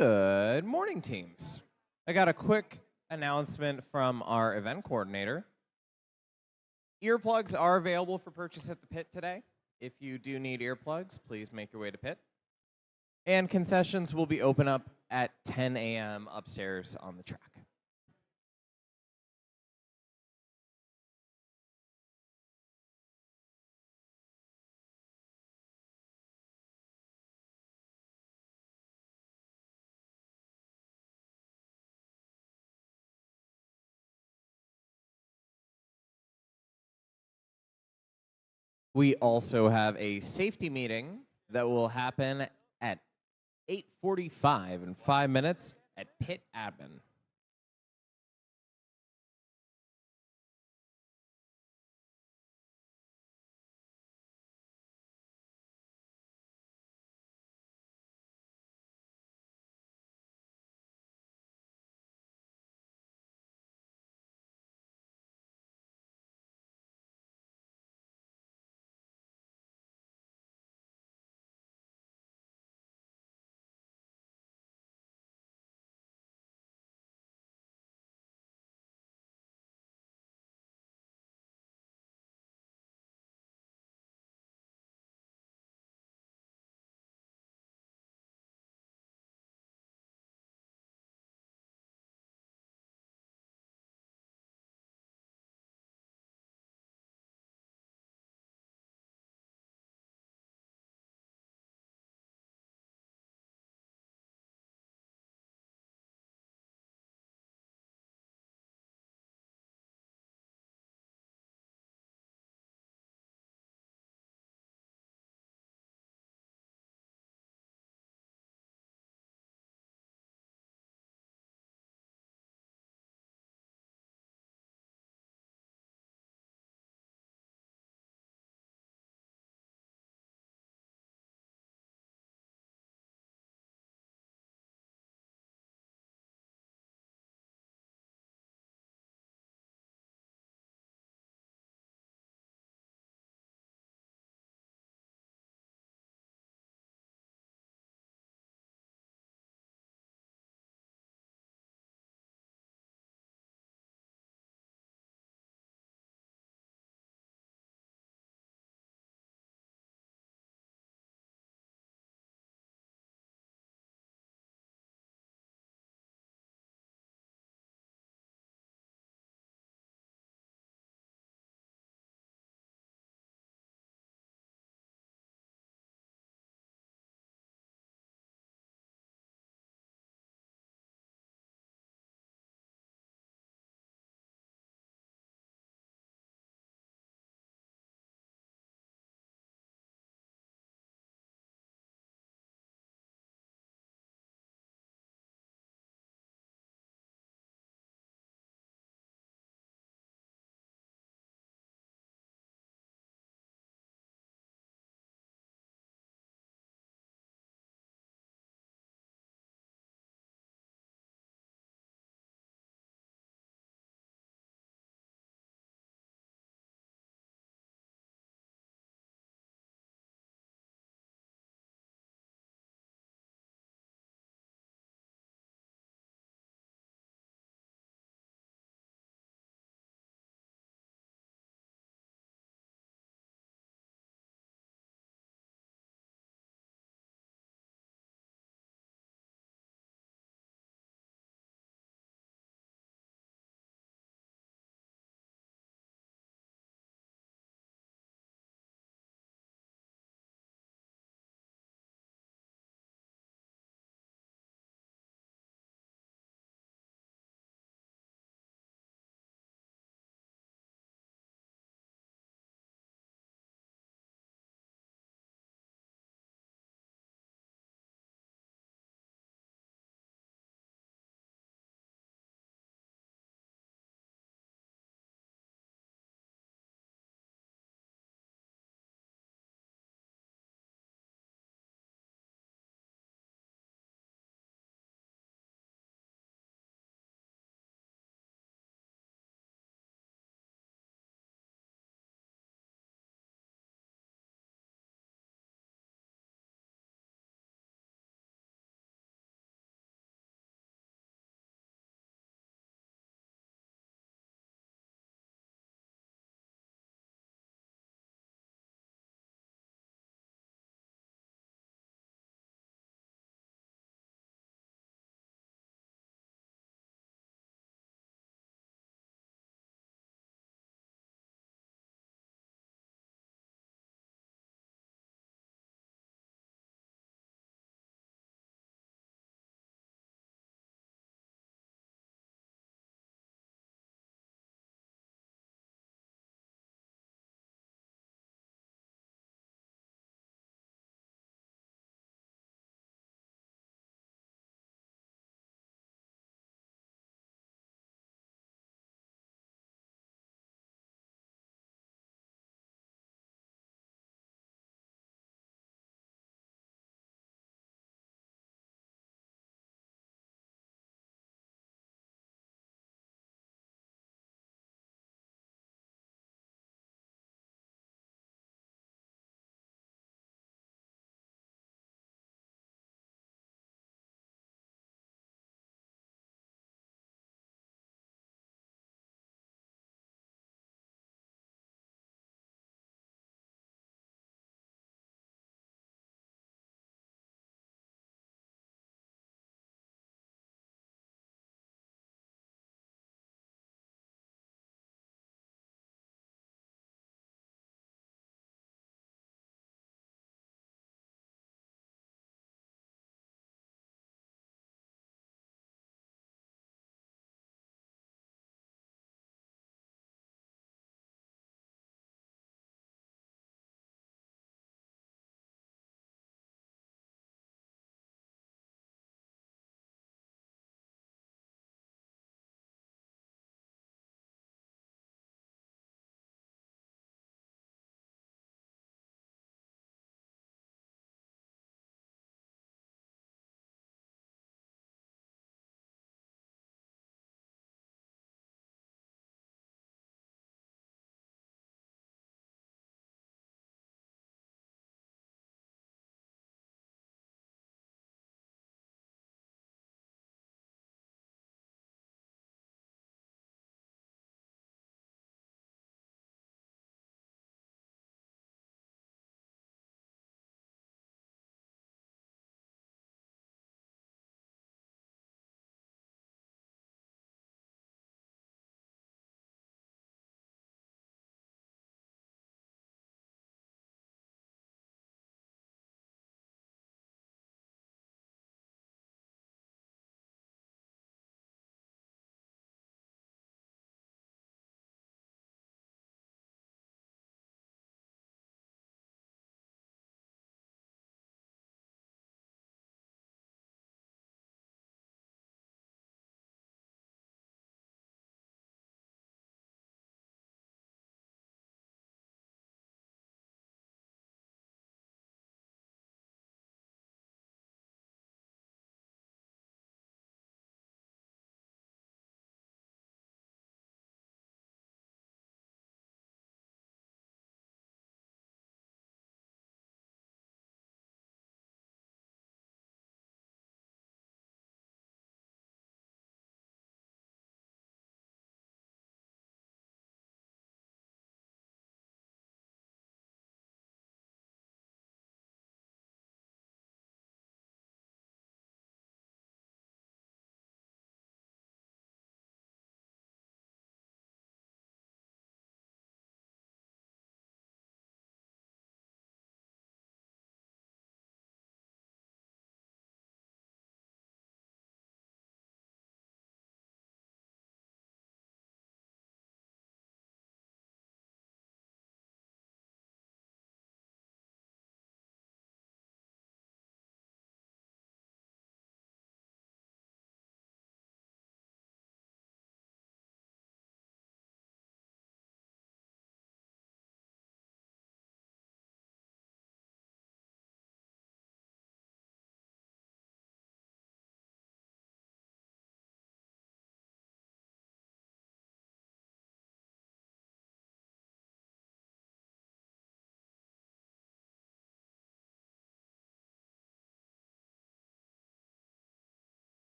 Good morning, teams. I got a quick announcement from our event coordinator. Earplugs are available for purchase at the pit today. If you do need earplugs, please make your way to pit. And concessions will be open up at 10 a.m. upstairs on the track. We also have a safety meeting that will happen at 8:45 in 5 minutes at Pit Admin.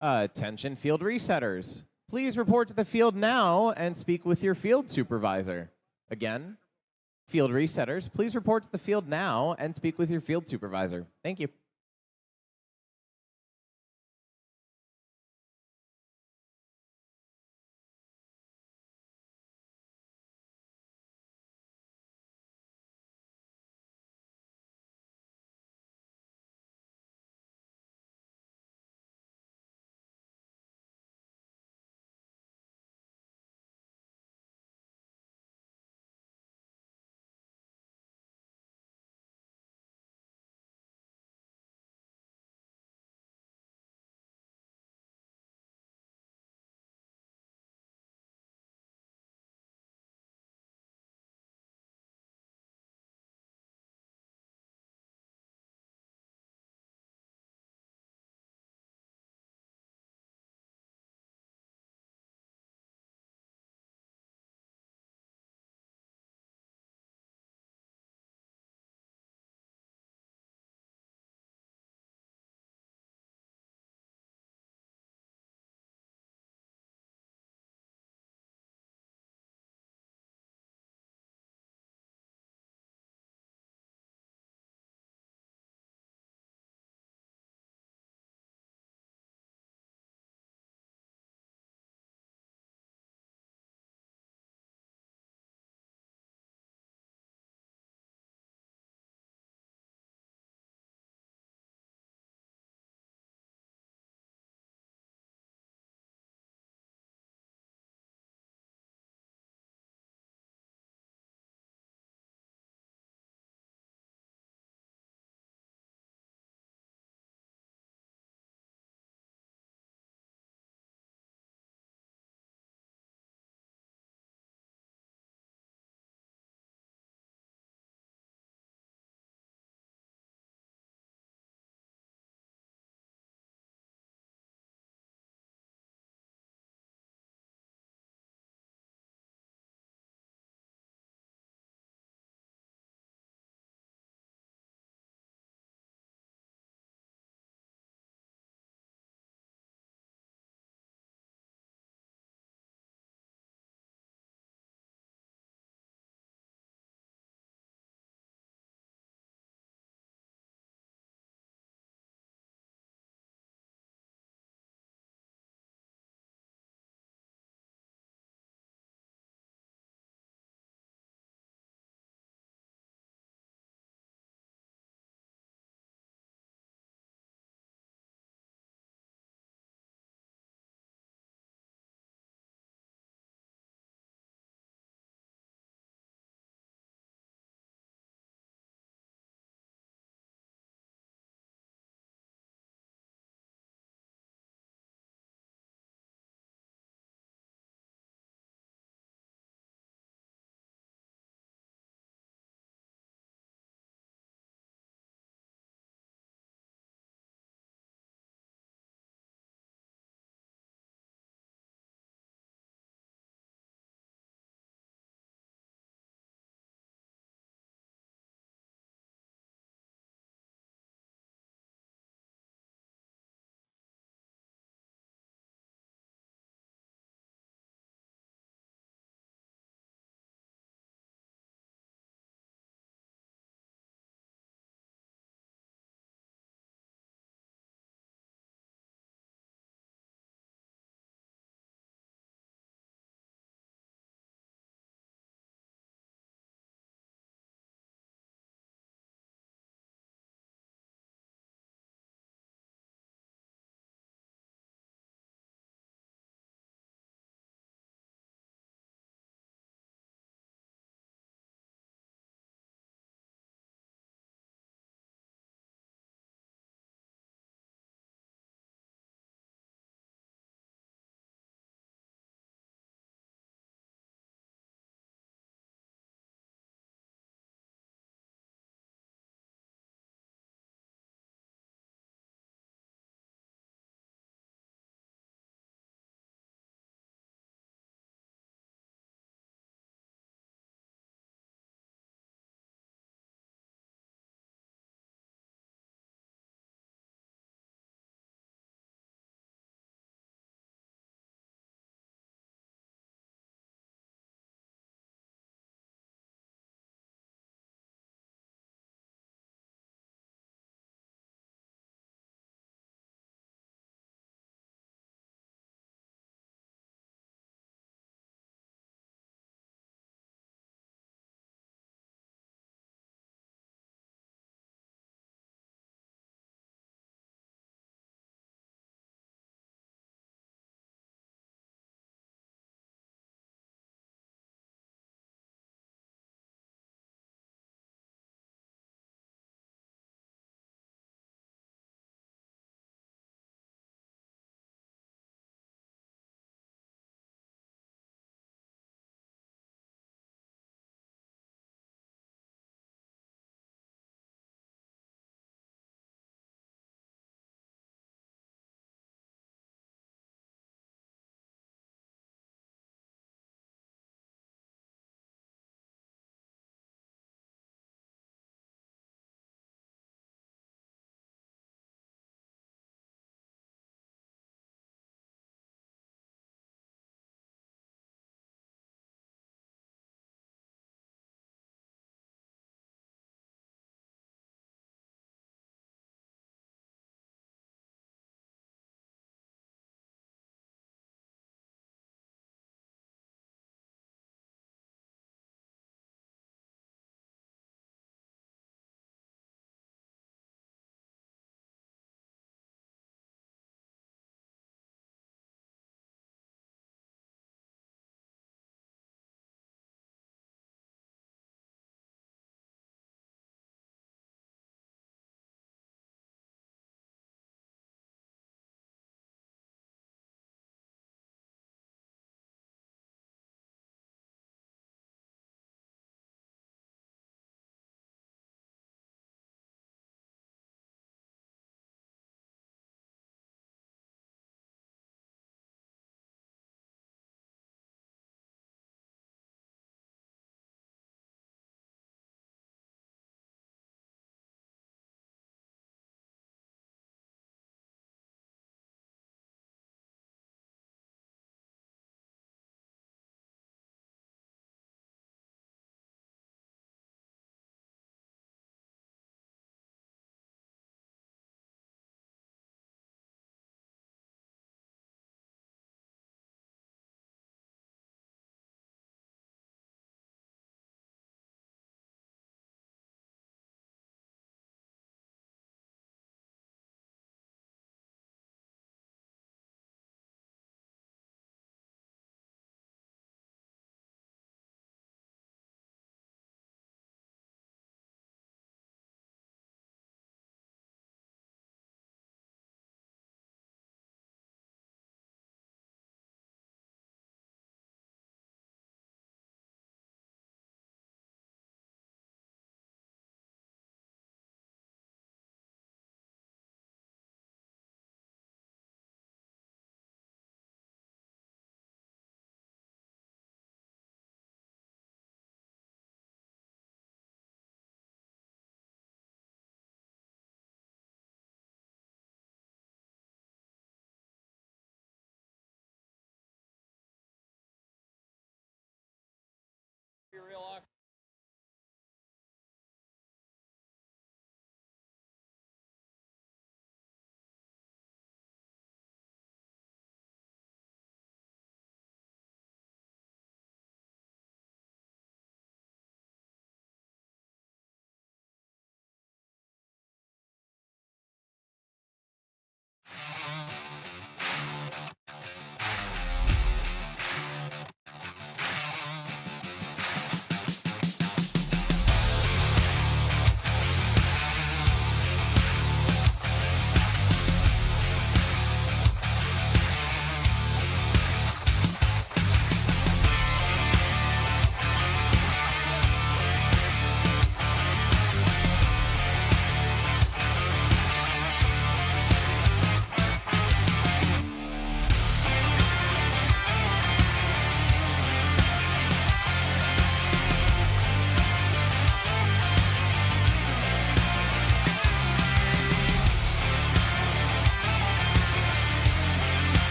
Attention field resetters. Please report to the field now and speak with your field supervisor. Again, field resetters, please report to the field now and speak with your field supervisor. Thank you.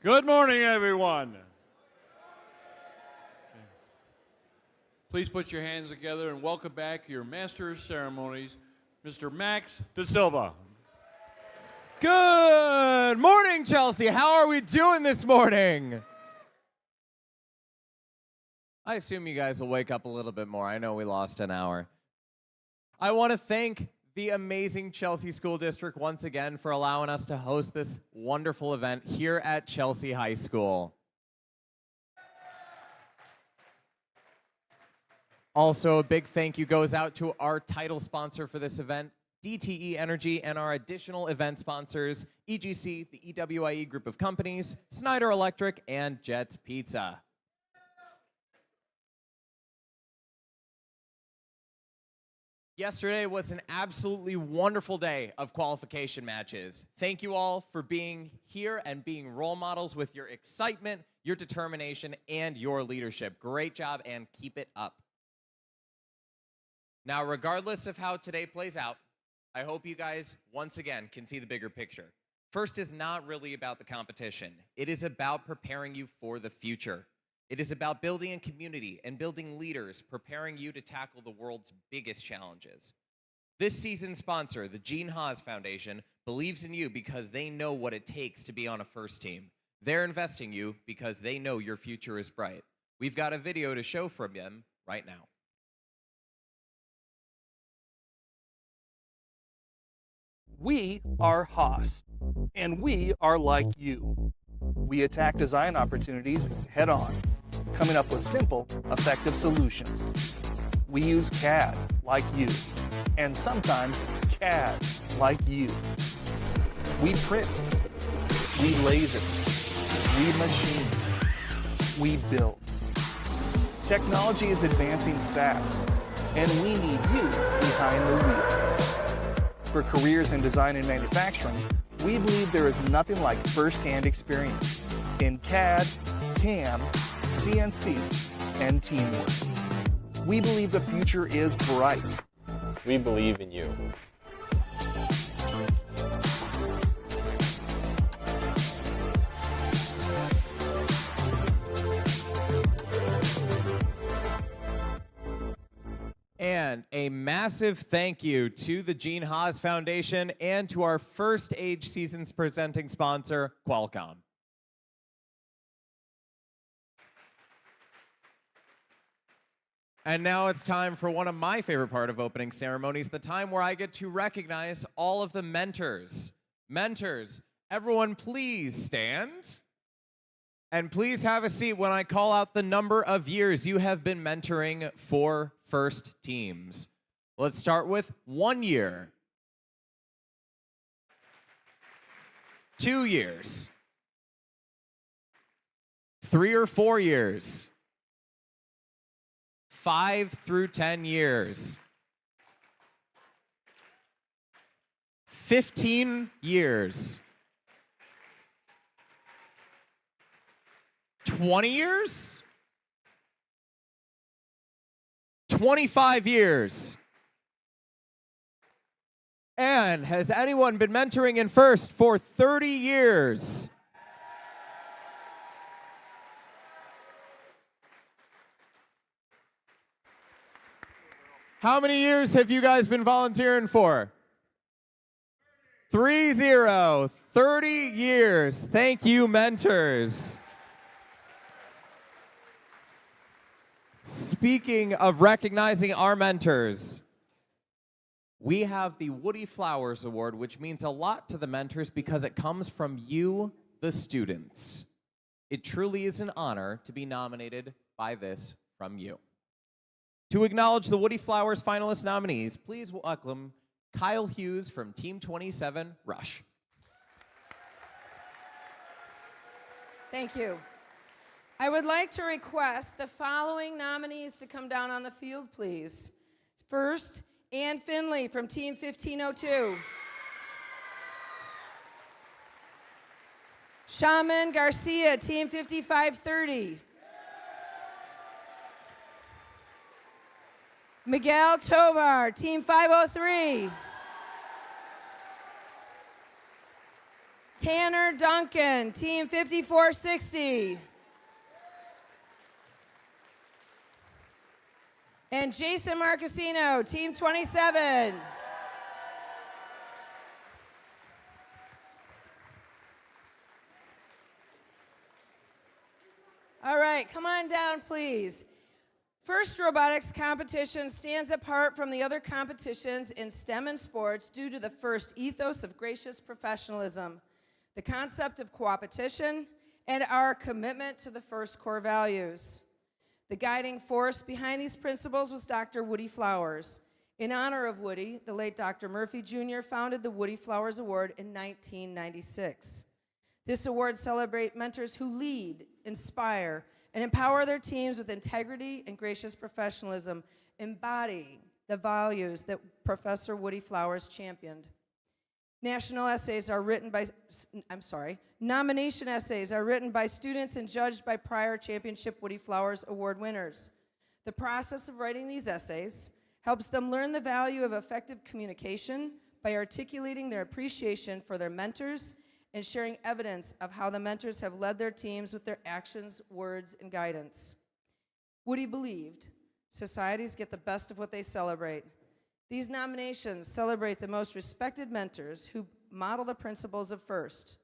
Good morning, everyone. Please put your hands together and welcome back your Master of Ceremonies, Mr. Max Da Silva. Good morning, Chelsea. How are we doing this morning? I assume you guys will wake up a little bit more. I know we lost an hour. I want to thank the amazing Chelsea School District once again for allowing us to host this wonderful event here at Chelsea High School. Also, a big thank you goes out to our title sponsor for this event, DTE Energy, and our additional event sponsors, EGC, the EWIE group of companies, Snyder Electric, and Jets Pizza. Yesterday was an absolutely wonderful day of qualification matches. Thank you all for being here and being role models with your excitement, your determination, and your leadership. Great job and keep it up. Now, regardless of how today plays out, I hope you guys, once again, can see the bigger picture. First is not really about the competition. It is about preparing you for the future. It is about building a community and building leaders, preparing you to tackle the world's biggest challenges. This season's sponsor, the Gene Haas Foundation, believes in you because they know what it takes to be on a first team. They're investing you because they know your future is bright. We've got a video to show from them right now. We are Haas, and we are like you. We attack design opportunities head on, coming up with simple, effective solutions. We use CAD like you, and sometimes CAD like you. We print, we laser, we machine, we build. Technology is advancing fast, and we need you behind the wheel. For careers in design and manufacturing, we believe there is nothing like first-hand experience in CAD, CAM, CNC, and teamwork. We believe the future is bright. We believe in you. And a massive thank you to the Gene Haas Foundation and to our first Age Seasons presenting sponsor, Qualcomm. And now it's time for one of my favorite part of opening ceremonies, the time where I get to recognize all of the mentors. Mentors, everyone please stand. And please have a seat when I call out the number of years you have been mentoring for first teams. Let's start with 1 year. 2 years. 3 or 4 years. 5 through 10 years. 15 years. 20 years? 25 years. And has anyone been mentoring in FIRST for 30 years? How many years have you guys been volunteering for? 30. 30 years. Thank you, mentors. Speaking of recognizing our mentors, we have the Woody Flowers Award, which means a lot to the mentors because it comes from you, the students. It truly is an honor to be nominated by this from you. To acknowledge the Woody Flowers finalist nominees, please welcome Kyle Hughes from Team 27, Rush. Thank you. I would like to request the following nominees to come down on the field, please. First, Ann Finley from Team 1502. Shaman Garcia, Team 5530. Miguel Tovar, Team 503. Tanner Duncan, Team 5460. And Jason Marcasino, Team 27. All right, come on down, please. FIRST Robotics competition stands apart from the other competitions in STEM and sports due to the FIRST ethos of gracious professionalism, the concept of coopetition, and our commitment to the FIRST core values. The guiding force behind these principles was Dr. Woody Flowers. In honor of Woody, the late Dr. Murphy Jr. founded the Woody Flowers Award in 1996. This award celebrates mentors who lead, inspire, and empower their teams with integrity and gracious professionalism, embodying the values that Professor Woody Flowers championed. Nomination essays are written by students and judged by prior championship Woody Flowers Award winners. The process of writing these essays helps them learn the value of effective communication by articulating their appreciation for their mentors and sharing evidence of how the mentors have led their teams with their actions, words, and guidance. Woody believed societies get the best of what they celebrate. These nominations celebrate the most respected mentors who model the principles of FIRST.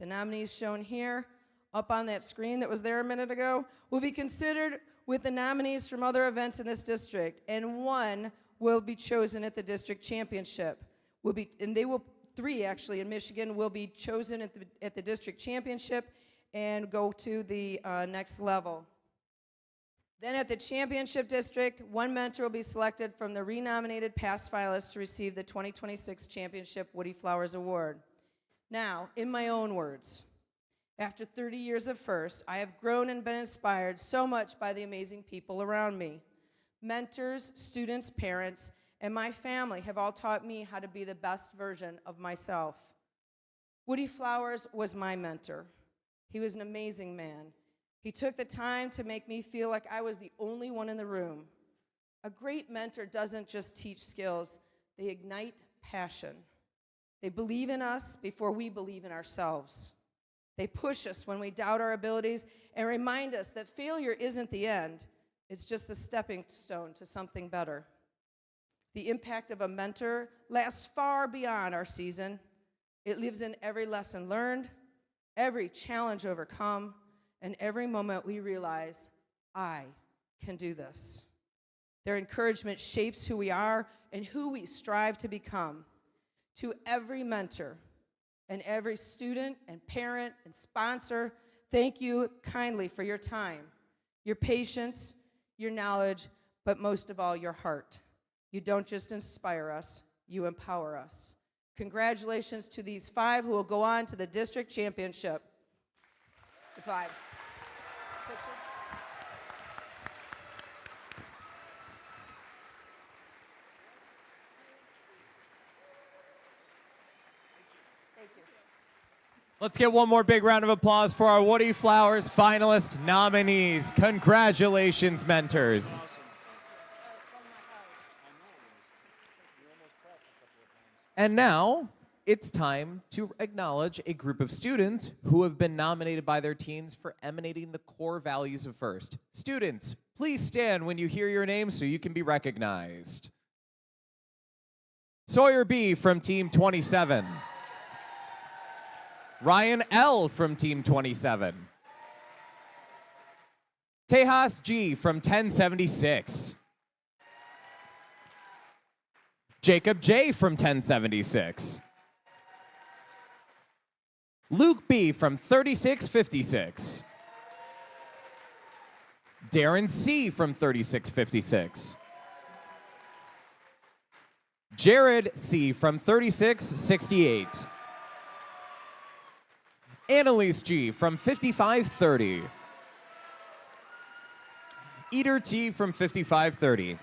The nominees shown here, up on that screen that was there a minute ago, will be considered with the nominees from other events in this district, and one will be chosen at the district championship. Three actually in Michigan will be chosen at the district championship and go to the next level. Then at the championship district, one mentor will be selected from the renominated past finalists to receive the 2026 Championship Woody Flowers Award. Now, in my own words, after 30 years of FIRST, I have grown and been inspired so much by the amazing people around me. Mentors, students, parents, and my family have all taught me how to be the best version of myself. Woody Flowers was my mentor. He was an amazing man. He took the time to make me feel like I was the only one in the room. A great mentor doesn't just teach skills, they ignite passion. They believe in us before we believe in ourselves. They push us when we doubt our abilities and remind us that failure isn't the end, it's just the stepping stone to something better. The impact of a mentor lasts far beyond our season. It lives in every lesson learned, every challenge overcome, and every moment we realize, I can do this. Their encouragement shapes who we are and who we strive to become. To every mentor and every student and parent and sponsor, thank you kindly for your time, your patience, your knowledge, but most of all, your heart. You don't just inspire us, you empower us. Congratulations to these 5 who will go on to the district championship. The 5. Picture. Thank you. Let's get one more big round of applause for our Woody Flowers finalist nominees. Congratulations, mentors. And now it's time to acknowledge a group of students who have been nominated by their teams for emanating the core values of FIRST. Students, please stand when you hear your name so you can be recognized. Sawyer B. from Team 27. Ryan L. from Team 27. Tejas G. from 1076. Jacob J. from 1076. Luke B. from 3656. Darren C. from 3656. Jared C. from 3668. Annalise G. from 5530. Eater T. from 5530.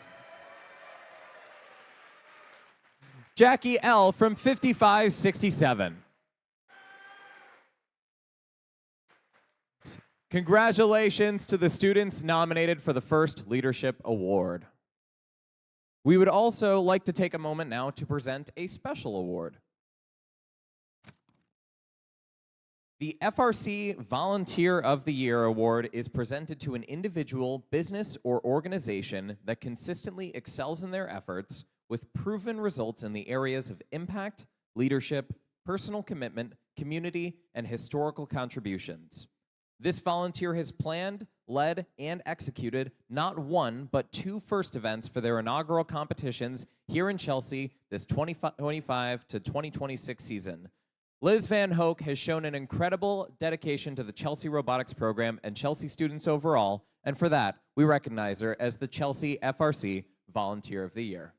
Jackie L. from 5567. Congratulations to the students nominated for the FIRST Leadership Award. We would also like to take a moment now to present a special award. The FRC Volunteer of the Year Award is presented to an individual, business, or organization that consistently excels in their efforts with proven results in the areas of impact, leadership, personal commitment, community, and historical contributions. This volunteer has planned, led, and executed not one, but 2 FIRST events for their inaugural competitions here in Chelsea this 2025 to 2026 season. Liz Van Hoek has shown an incredible dedication to the Chelsea Robotics program and Chelsea students overall, and for that, we recognize her as the Chelsea FRC Volunteer of the Year.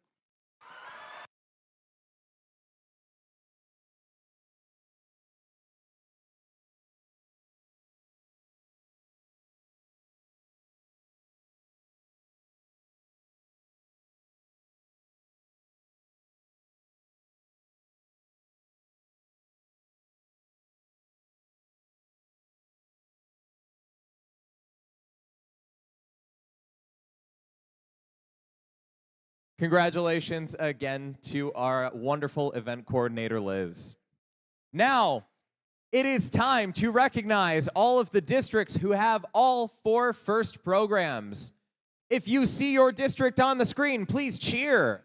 Congratulations again to our wonderful event coordinator, Liz. Now, it is time to recognize all of the districts who have all 4 FIRST programs. If you see your district on the screen, please cheer.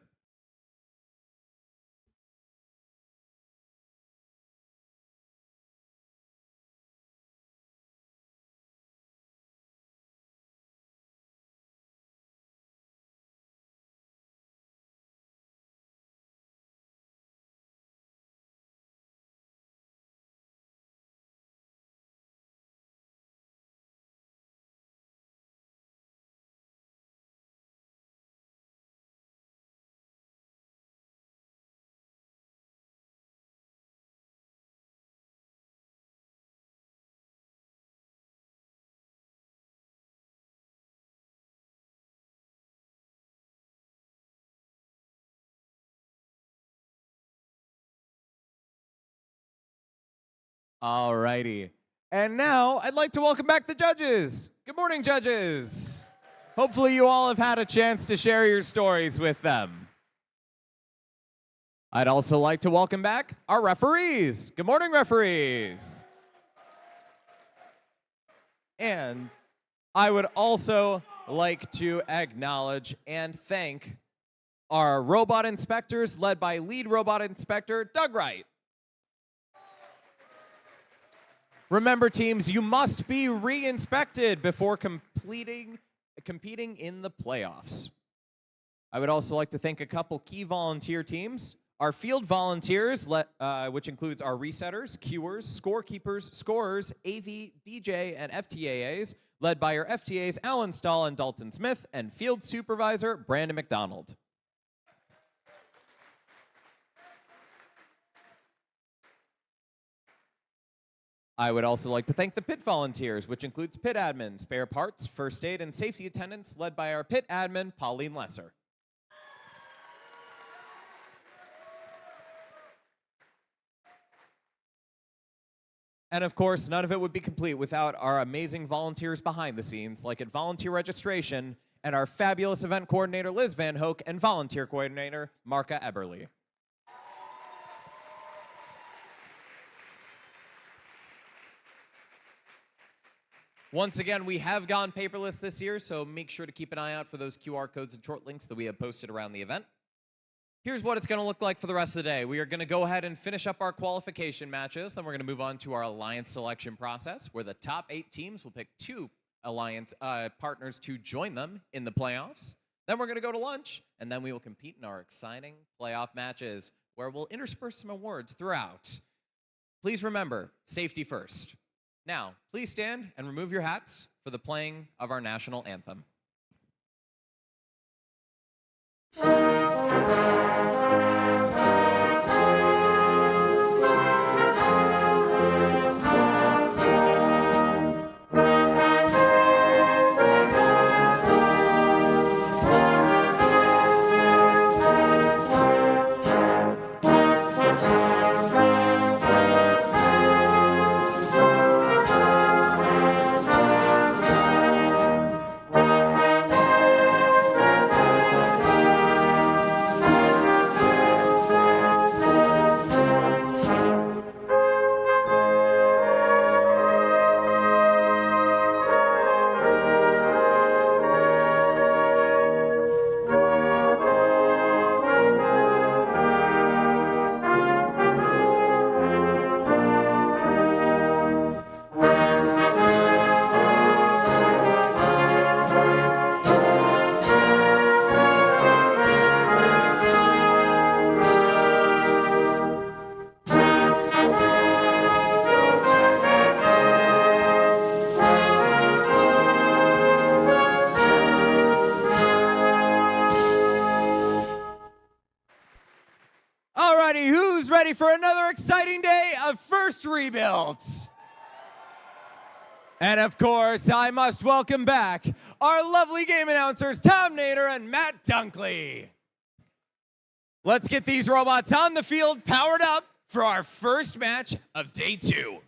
All righty. And now I'd like to welcome back the judges. Good morning, judges. Hopefully you all have had a chance to share your stories with them. I'd also like to welcome back our referees. Good morning, referees. And I would also like to acknowledge and thank our robot inspectors led by lead robot inspector Doug Wright. Remember, teams, you must be re-inspected before competing in the playoffs. I would also like to thank a couple key volunteer teams. Our field volunteers, which includes our resetters, cuers, scorekeepers, scorers, AV, DJ, and FTAAs, led by our FTAs Alan Stahl and Dalton Smith, and field supervisor Brandon McDonald. I would also like to thank the pit volunteers, which includes pit admin, spare parts, first aid, and safety attendants, led by our pit admin, Pauline Lesser. And of course, none of it would be complete without our amazing volunteers behind the scenes, like at volunteer registration and our fabulous event coordinator, Liz Van Hoek, and volunteer coordinator, Marka Eberly. Once again, we have gone paperless this year, so make sure to keep an eye out for those QR codes and short links that we have posted around the event. Here's what it's going to look like for the rest of the day. We are going to go ahead and finish up our qualification matches. Then we're going to move on to our alliance selection process, where the top 8 teams will pick 2 alliance partners to join them in the playoffs. Then we're going to go to lunch, and then we will compete in our exciting playoff matches, where we'll intersperse some awards throughout. Please remember, safety first. Now, please stand and remove your hats for the playing of our national anthem. Alrighty, who's ready for another exciting day of first rebuilds? And of course, I must welcome back our lovely game announcers, Tom Nader and Matt Dunkley. Let's get these robots on the field, powered up for our first match of day 2.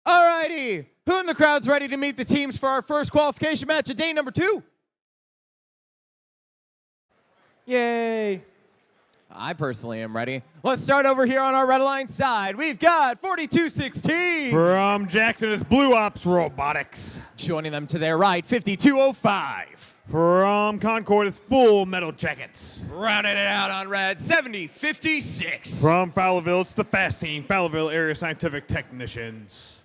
Alrighty, who in the crowd's ready to meet the teams for our first qualification match of day number 2? Yay. I personally am ready. Let's start over here on our red line side. We've got 4216. From Jackson, it's Blue Ops Robotics. Joining them to their right, 5205. From Concord, it's Full Metal Jackets. Rounding it out on red, 7056. From Fowlerville, it's the Fast Team, Fowlerville Area Scientific Technicians.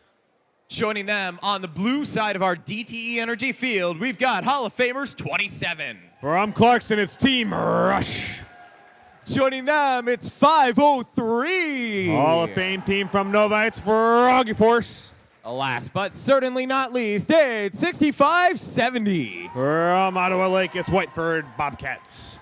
Joining them on the blue side of our DTE Energy Field, we've got Hall of Famers 27. From Clarkson, it's Team Rush. Joining them, it's 503. Hall of Fame team from Nova, it's Froggy Force. Last but certainly not least, it's 6570. From Ottawa Lake, it's Whiteford Bobcats.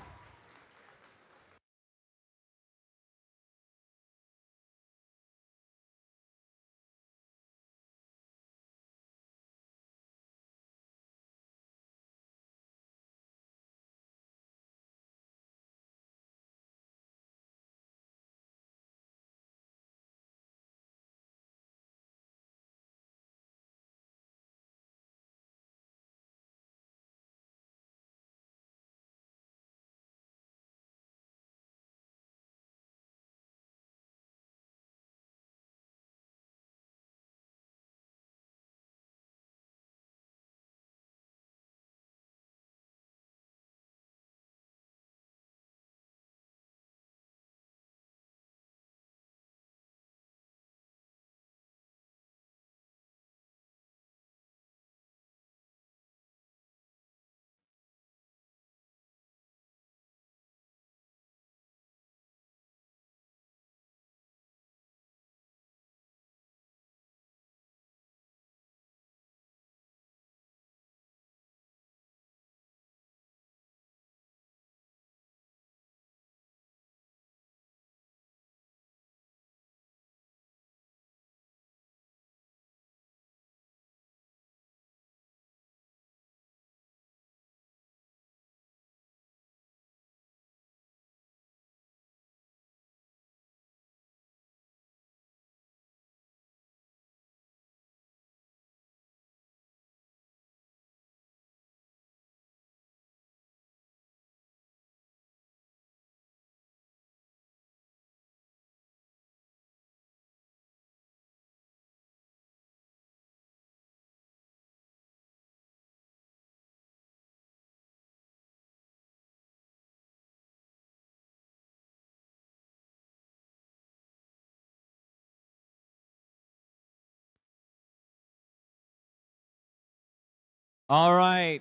All right.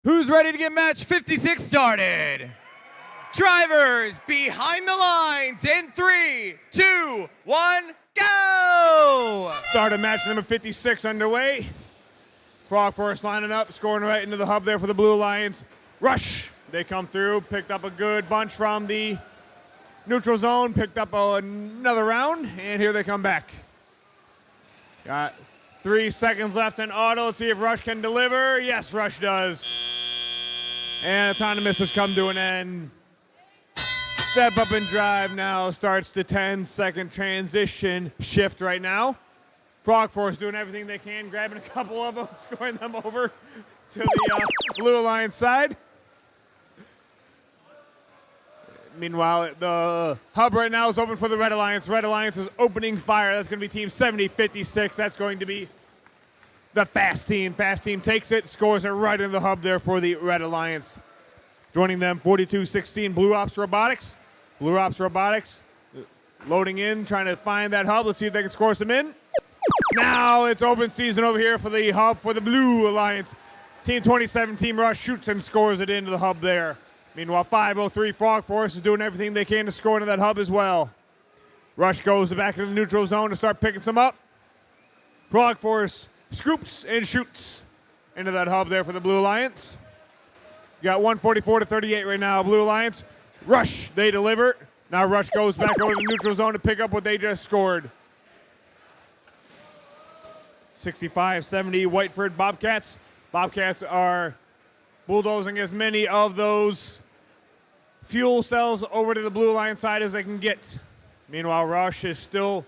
Who's ready to get match 56 started? Drivers behind the lines in 3, 2, 1, go! Start of match number 56 underway. Frog Force lining up, scoring right into the hub there for the Blue Alliance. Rush, they come through, picked up a good bunch from the neutral zone, picked up another round, and here they come back. Got 3 seconds left in auto. Let's see if Rush can deliver. Yes, Rush does. And Autonomous has come to an end. Step up and drive now starts the 10-second transition shift right now. Frog Force doing everything they can, grabbing a couple of them, scoring them over to the Blue Alliance side. Meanwhile, the hub right now is open for the Red Alliance. Red Alliance is opening fire. That's going to be team 7056. That's going to be the Fast Team. Fast Team takes it, scores it right in the hub there for the Red Alliance. Joining them, 4216 Blue Ops Robotics. Blue Ops Robotics loading in, trying to find that hub. Let's see if they can score some in. Now it's open season over here for the hub for the Blue Alliance. Team 27, Team Rush shoots and scores it into the hub there. Meanwhile, 503 Frog Force is doing everything they can to score into that hub as well. Rush goes back into the neutral zone to start picking some up. Frog Force scoops and shoots into that hub there for the Blue Alliance. You got 144 to 38 right now, Blue Alliance. Rush, they deliver. Now Rush goes back over the neutral zone to pick up what they just scored. 65-70 Whiteford Bobcats. Bobcats are bulldozing as many of those fuel cells over to the Blue Alliance side as they can get. Meanwhile, Rush is still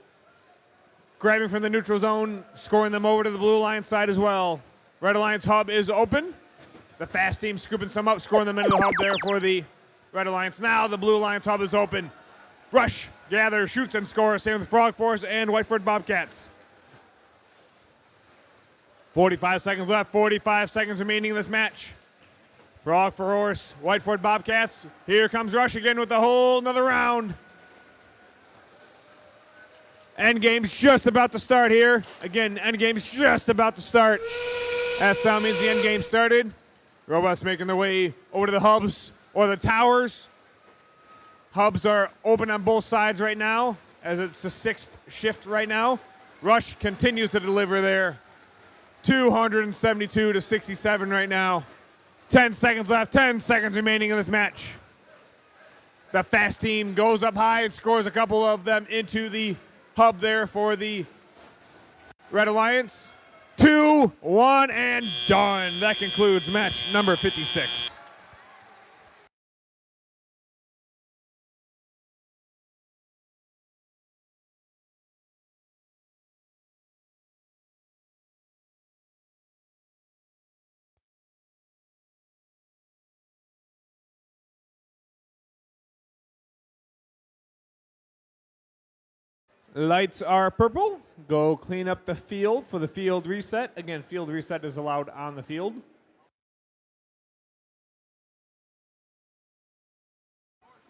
grabbing from the neutral zone, scoring them over to the Blue Alliance side as well. Red Alliance hub is open. The Fast Team scooping some up, scoring them into the hub there for the Red Alliance. Now the Blue Alliance hub is open. Rush gathers, shoots, and scores. Same with Frog Force and Whiteford Bobcats. 45 seconds left, 45 seconds remaining in this match. Frog Force, Whiteford Bobcats. Here comes Rush again with a whole another round. Endgame's just about to start here. Again, endgame's just about to start. That sound means the endgame started. Robots making their way over to the hubs or the towers. Hubs are open on both sides right now as it's the 6th shift right now. Rush continues to deliver there. 272 to 67 right now. 10 seconds left, 10 seconds remaining in this match. The Fast Team goes up high and scores a couple of them into the hub there for the Red Alliance. 2, 1, and done. That concludes match number 56. Lights are purple. Go clean up the field for the field reset. Again, field reset is allowed on the field.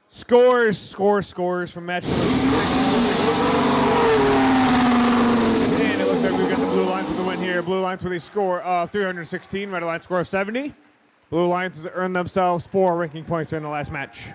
Scores from match number 56. And it looks like we've got the Blue Alliance with the win here. Blue Alliance with a score of 316, Red Alliance score of 70. Blue Alliance has earned themselves 4 ranking points in the last match.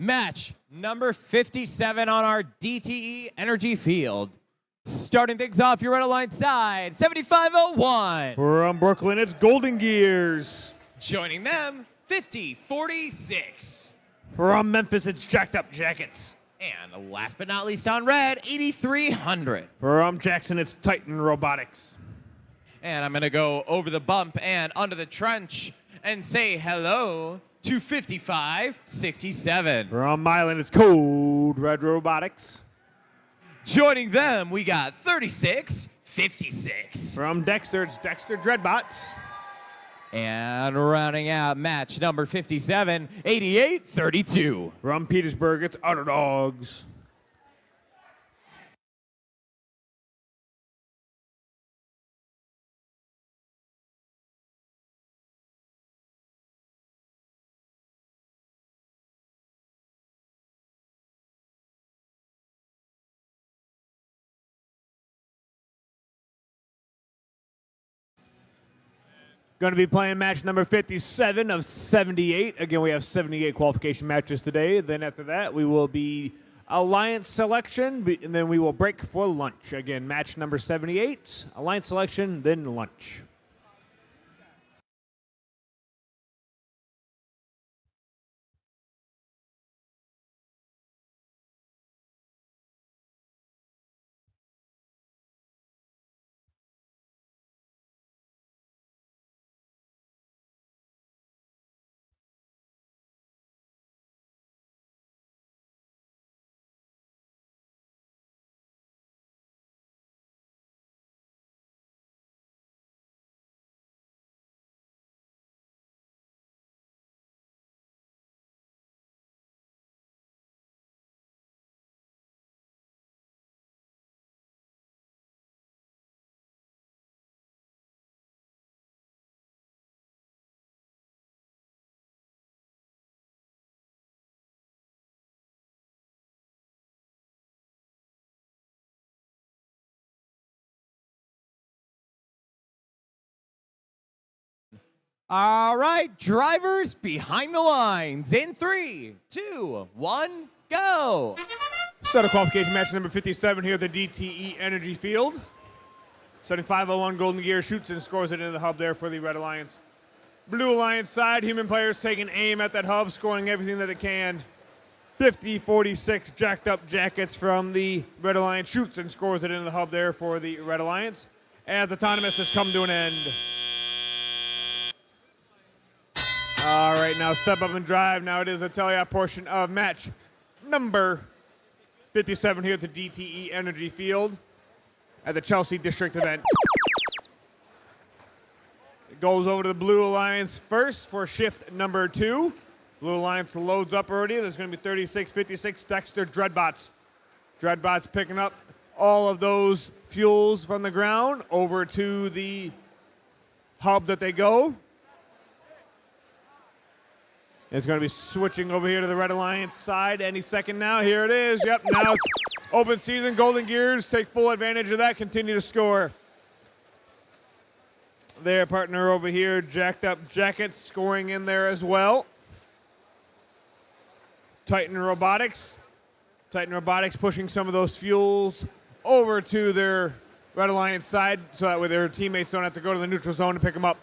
Match number 57 on our DTE Energy Field. Starting things off, your Red Alliance side, 7501. From Brooklyn, it's Golden Gears. Joining them, 5046. From Memphis, it's Jacked Up Jackets. And last but not least on red, 8300. From Jackson, it's Titan Robotics. And I'm going to go over the bump and under the trench and say hello to 5567. From Milan, it's Code Red Robotics. Joining them, we got 3656. From Dexter, it's Dexter Dreadbots. And rounding out match number 57, 8832. From Petersburg, it's Underdogs. Going to be playing match number 57 of 78. Again, we have 78 qualification matches today. Then after that, we will be Alliance selection, and then we will break for lunch. Again, match number 78, Alliance selection, then lunch. All right, drivers behind the lines in 3, 2, 1, go. Start of qualification match number 57 here at the DTE Energy Field. 7501 Golden Gear shoots and scores it into the hub there for the Red Alliance. Blue Alliance side, human players taking aim at that hub, scoring everything that they can. 50-46 Jacked Up Jackets from the Red Alliance shoots and scores it into the hub there for the Red Alliance as autonomous has come to an end. All right, now step up and drive. Now it is the teleop portion of match number 57 here at the DTE Energy Field at the Chelsea District Event. It goes over to the Blue Alliance first for shift number 2. Blue Alliance loads up already. There's going to be 3656 Dexter Dreadbots. Dreadbots picking up all of those fuels from the ground over to the hub that they go. It's going to be switching over here to the Red Alliance side any second now. Here it is. Yep, now it's open season. Golden Gears take full advantage of that, continue to score. Their partner over here, Jacked Up Jackets, scoring in there as well. Titan Robotics. Titan Robotics pushing some of those fuels over to their Red Alliance side so that way their teammates don't have to go to the neutral zone to pick them up.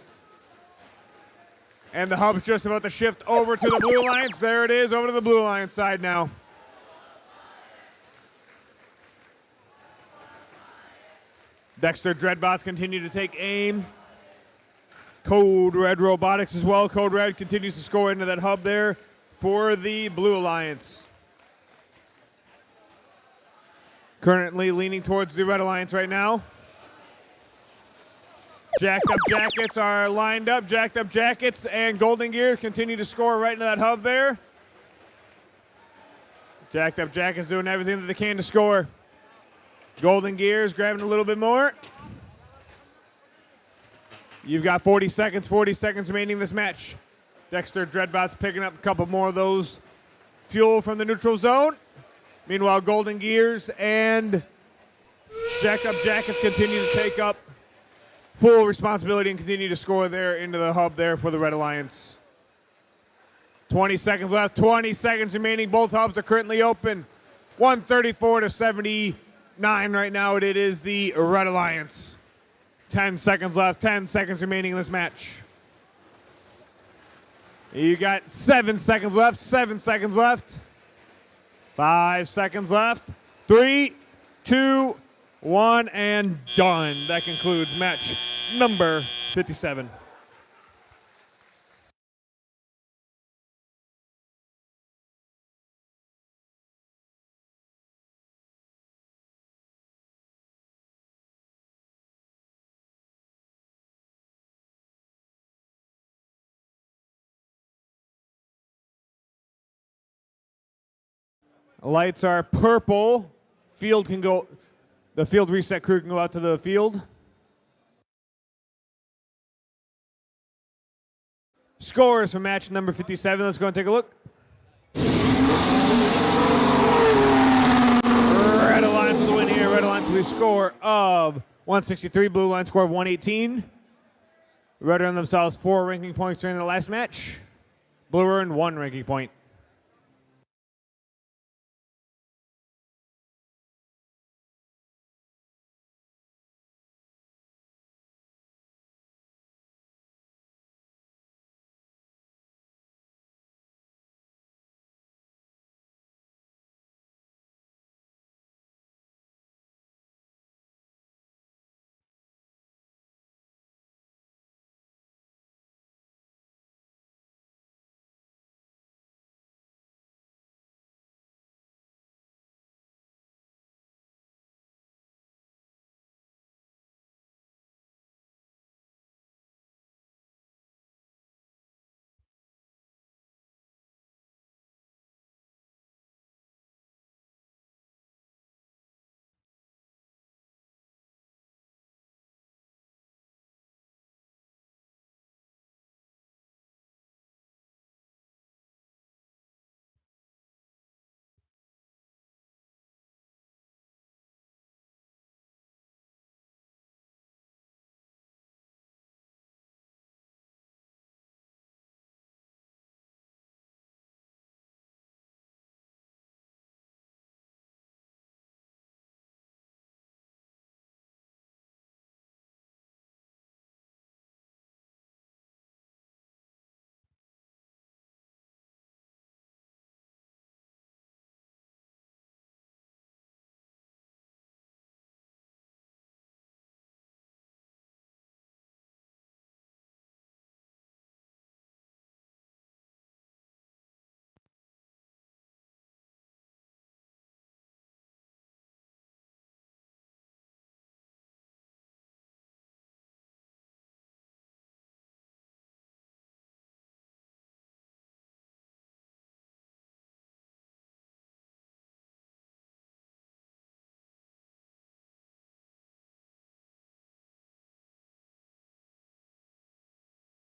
And the hub's just about to shift over to the Blue Alliance. There it is, over to the Blue Alliance side now. Dexter Dreadbots continue to take aim. Code Red Robotics as well. Code Red continues to score into that hub there for the Blue Alliance. Currently leaning towards the Red Alliance right now. Jacked Up Jackets are lined up. Jacked Up Jackets and Golden Gear continue to score right into that hub there. Jacked Up Jackets doing everything that they can to score. Golden Gears grabbing a little bit more. You've got 40 seconds remaining in this match. Dexter Dreadbots picking up a couple more of those fuel from the neutral zone. Meanwhile, Golden Gears and Jacked Up Jackets continue to take up full responsibility and continue to score there into the hub there for the Red Alliance. 20 seconds left. 20 seconds remaining. Both hubs are currently open. 134 to 79 right now. It is the Red Alliance. 10 seconds left. 10 seconds remaining in this match. You got 7 seconds left. 7 seconds left. 5 seconds left. 3, 2, 1, and done. That concludes match number 57. Lights are purple. Field can go. The field reset crew can go out to the field. Scores for match number 57. Let's go and take a look. Red Alliance with the win here. Red Alliance with a score of 163. Blue Line score of 118. Red earned themselves 4 ranking points during the last match. Blue earned 1 ranking point.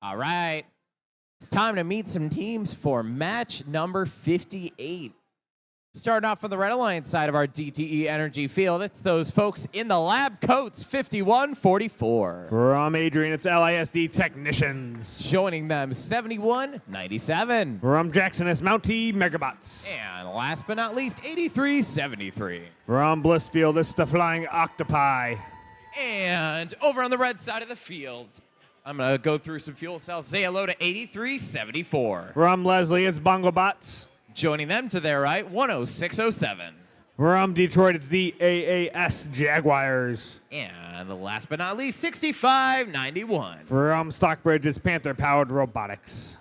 All right. It's time to meet some teams for match number 58. Starting off from the Red Alliance side of our DTE Energy field, it's those folks in the lab coats, 5144. From Adrian, it's LISD Technicians. Joining them, 7197. From Jackson, it's Mountie Megabots. And last but not least, 8373. From Blissfield, it's the Flying Octopi. And over on the red side of the field, I'm going to go through some fuel cells. Say hello to 8374. From Leslie, it's Bongo Bots. Joining them to their right, 10607. From Detroit, it's the AAS Jaguars. And last but not least, 6591. From Stockbridge, it's Panther-powered Robotics.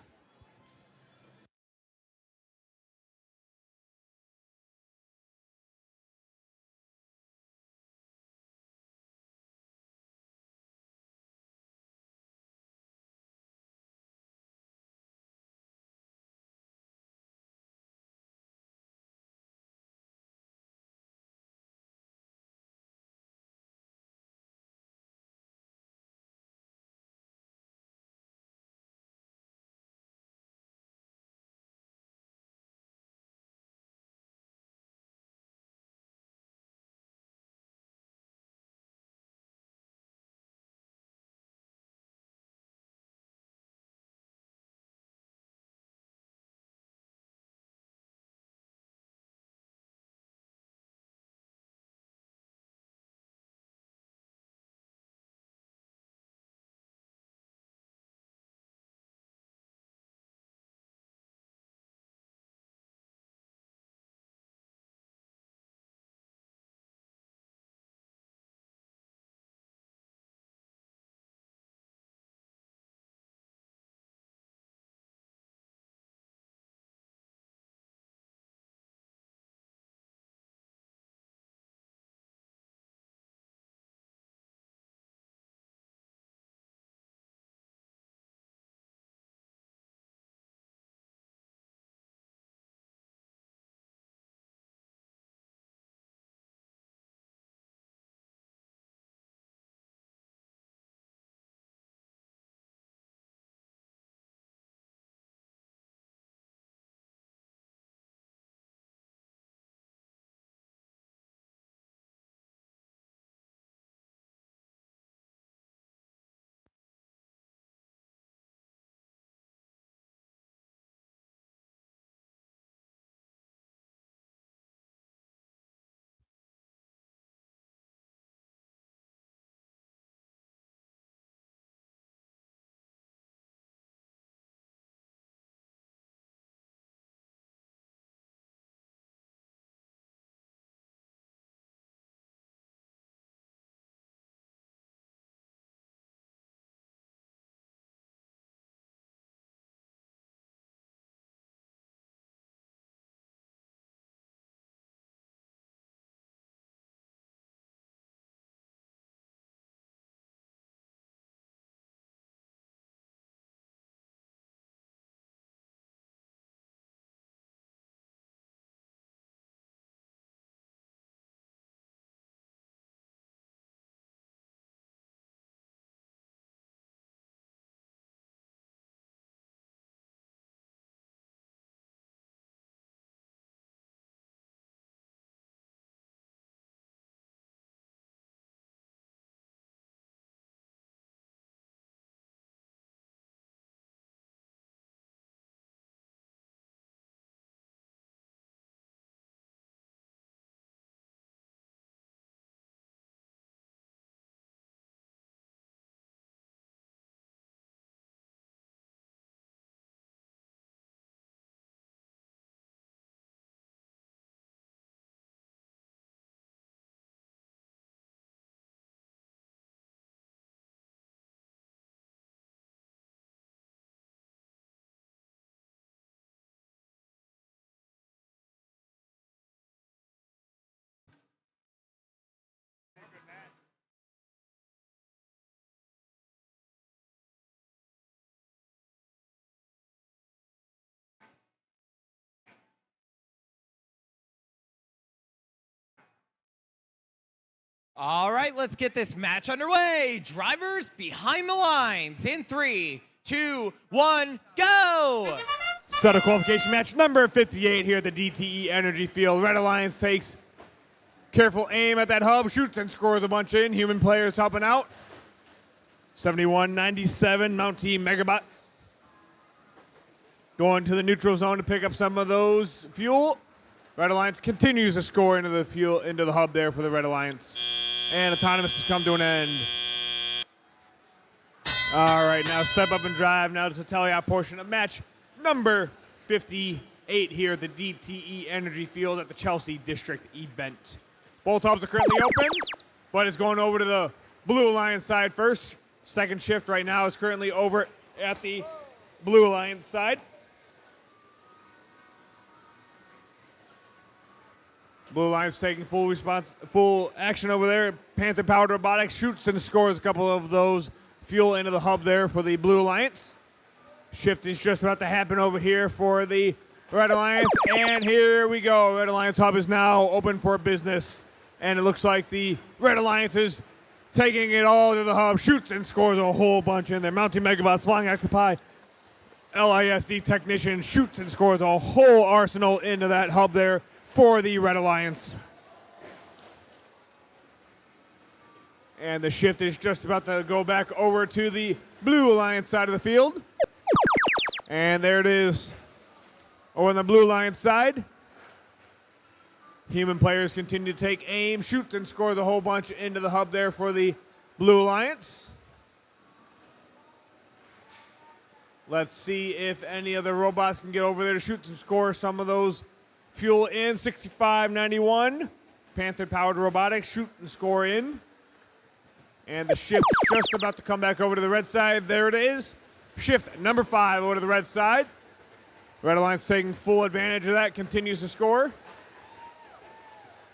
All right, let's get this match underway. Drivers behind the lines in 3, 2, 1, go! Start of qualification match number 58 here at the DTE Energy Field. Red Alliance takes careful aim at that hub, shoots and scores a bunch in. Human players helping out. 71-97, Mount Team Megabots. Going to the neutral zone to pick up some of those fuel. Red Alliance continues to score into the fuel, into the hub there for the Red Alliance. And Autonomous has come to an end. All right, now step up and drive. Now to the teleop portion of match number 58 here at the DTE Energy Field at the Chelsea District Event. Both hubs are currently open, but it's going over to the Blue Alliance side first. Second shift right now is currently over at the Blue Alliance side. Blue Alliance taking full action over there. Panther-powered Robotics shoots and scores a couple of those fuel into the hub there for the Blue Alliance. Shift is just about to happen over here for the Red Alliance, and here we go. Red Alliance hub is now open for business, and it looks like the Red Alliance is taking it all to the hub, shoots and scores a whole bunch in there. Mounting Megabots, Flying Octopi, LISD Technician shoots and scores a whole arsenal into that hub there for the Red Alliance. And the shift is just about to go back over to the Blue Alliance side of the field. And there it is. Over on the Blue Alliance side. Human players continue to take aim, shoot, and score the whole bunch into the hub there for the Blue Alliance. Let's see if any of the robots can get over there to shoot and score some of those fuel in. 65-91. Panther-powered Robotics shoot and score in. And the shift just about to come back over to the red side. There it is. Shift number 5 over to the red side. Red Alliance taking full advantage of that, continues to score.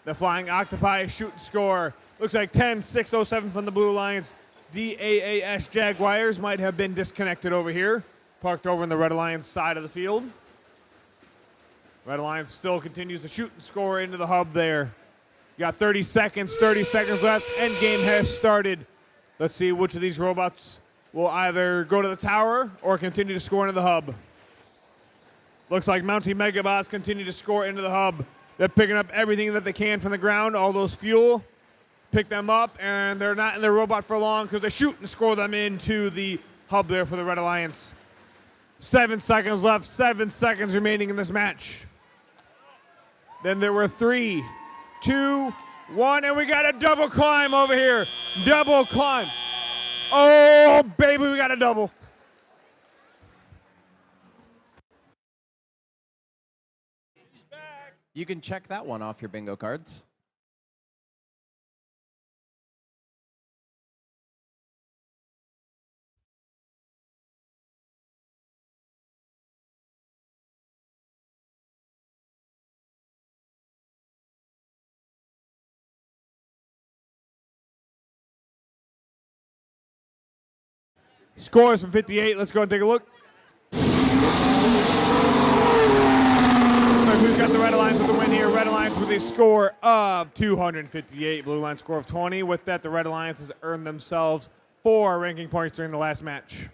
The Flying Octopi shoot and score. Looks like 10-607 from the Blue Alliance. DAAS Jaguars might have been disconnected over here. Parked over in the Red Alliance side of the field. Red Alliance still continues to shoot and score into the hub there. You got 30 seconds left. Endgame has started. Let's see which of these robots will either go to the tower or continue to score into the hub. Looks like Mountie Megabots continue to score into the hub. They're picking up everything that they can from the ground, all those fuel. Pick them up, and they're not in their robot for long because they shoot and score them into the hub there for the Red Alliance. 7 seconds left, 7 seconds remaining in this match. Then there were 3, 2, 1, and we got a double climb over here. Double climb. Oh, baby, we got a double. You can check that one off your bingo cards. Scores from 58. Let's go and take a look. Who's got the Red Alliance with the win here? Red Alliance with a score of 258. Blue Alliance score of 20. With that, the Red Alliance has earned themselves 4 ranking points during the last match.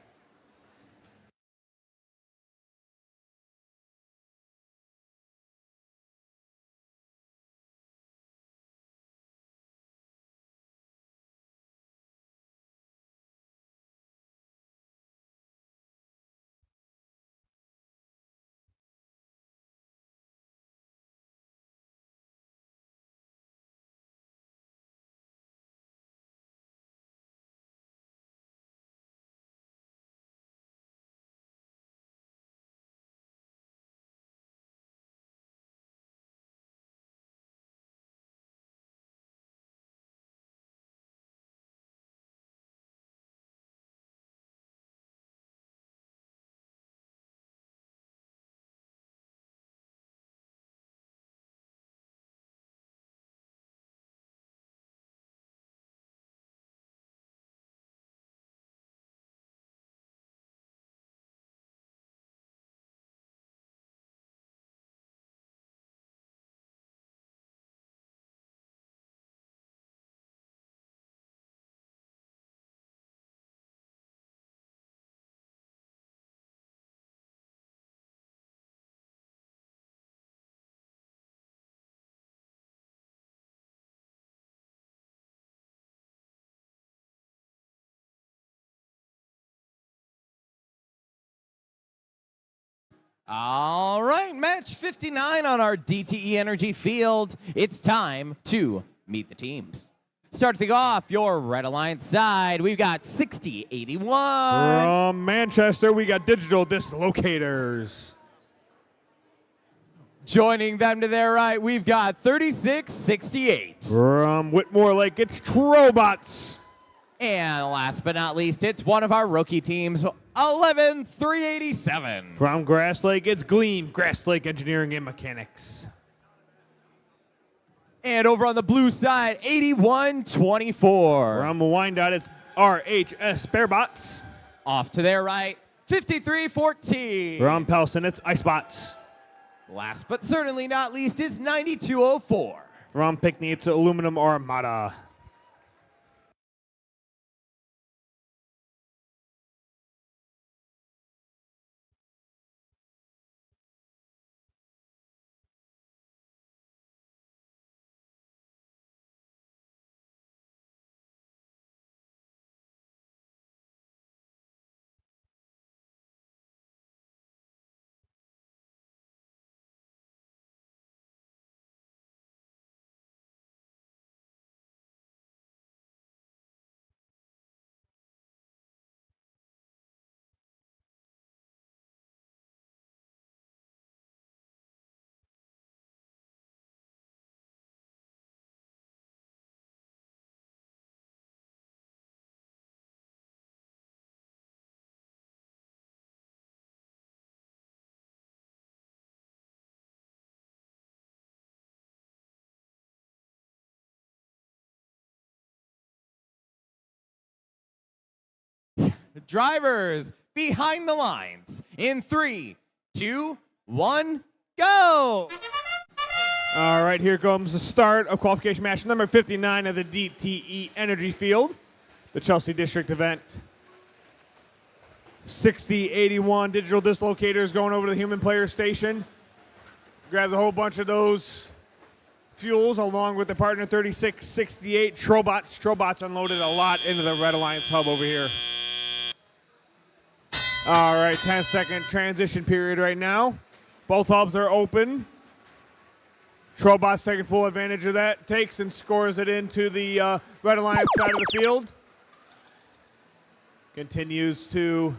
All right, match 59 on our DTE Energy field. It's time to meet the teams. Starting off your Red Alliance side, we've got 6081. From Manchester, we got Digital Dislocators. Joining them to their right, we've got 3668. From Whitmore Lake, it's Robots. And last but not least, it's one of our rookie teams, 11387. From Grass Lake, it's Gleam, Grass Lake Engineering and Mechanics. And over on the blue side, 8124. From Wyandotte, it's RHS Bearbots. Off to their right, 5314. From Pelson, it's Icebots. Last but certainly not least is 9204. From Pinckney, it's Aluminum Armada. Drivers behind the lines in 3, 2, 1, go! All right, here comes the start of qualification match number 59 of the DTE Energy Field, the Chelsea District Event. 6081 Digital Dislocators going over to the human player station. Grabs a whole bunch of those fuels along with the partner 3668 Trobots. Trobots unloaded a lot into the Red Alliance hub over here. All right, 10-second transition period right now. Both hubs are open. Trobots taking full advantage of that. Takes and scores it into the Red Alliance side of the field. Continues to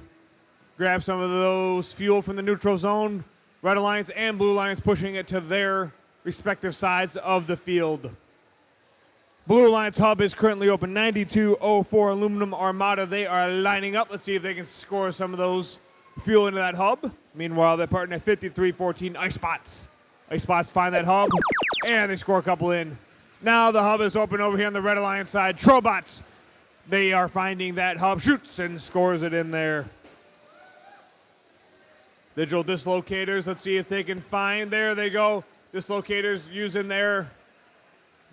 grab some of those fuel from the neutral zone. Red Alliance and Blue Alliance pushing it to their respective sides of the field. Blue Alliance hub is currently open. 9204 Aluminum Armada. They are lining up. Let's see if they can score some of those fuel into that hub. Meanwhile, their partner 5314 Icebots. Icebots find that hub, and they score a couple in. Now the hub is open over here on the Red Alliance side. Trobots, they are finding that hub, shoots and scores it in there. Digital Dislocators, let's see if they can find, there they go. Dislocators using their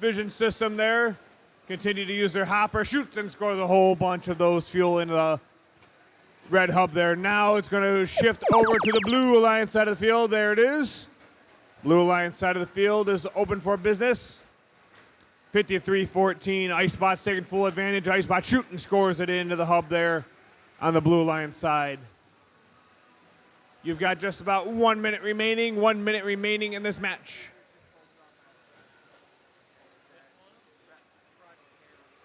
vision system there. Continue to use their hopper, shoots and scores a whole bunch of those fuel into the red hub there. Now it's going to shift over to the Blue Alliance side of the field. There it is. Blue Alliance side of the field is open for business. 5314, Icebots taking full advantage. Icebot shooting scores it into the hub there on the Blue Alliance side. You've got just about 1 minute remaining. 1 minute remaining in this match.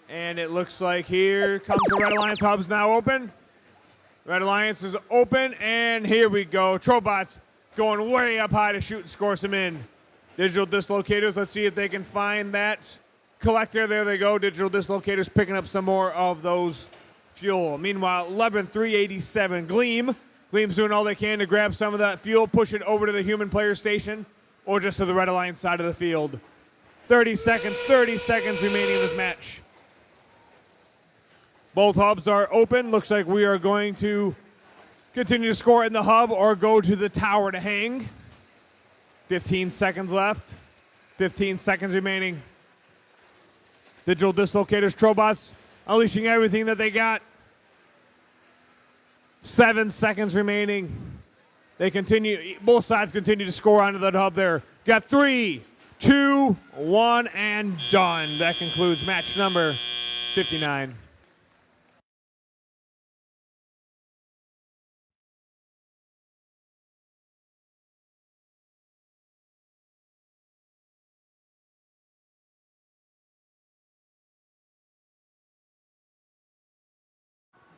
And it looks like here comes the Red Alliance hub's now open. Red Alliance is open, and here we go. Trobots going way up high to shoot and score some in. Digital Dislocators, let's see if they can find that collector. There they go. Digital Dislocators picking up some more of those fuel. Meanwhile, 11387 Gleam. Gleam's doing all they can to grab some of that fuel, push it over to the human player station, or just to the Red Alliance side of the field. 30 seconds remaining in this match. Both hubs are open. Looks like we are going to continue to score in the hub or go to the tower to hang. 15 seconds left. 15 seconds remaining. Digital Dislocators, Trobots unleashing everything that they got. 7 seconds remaining. They continue, both sides continue to score onto the hub there. Got 3, 2, 1, and done. That concludes match number 59.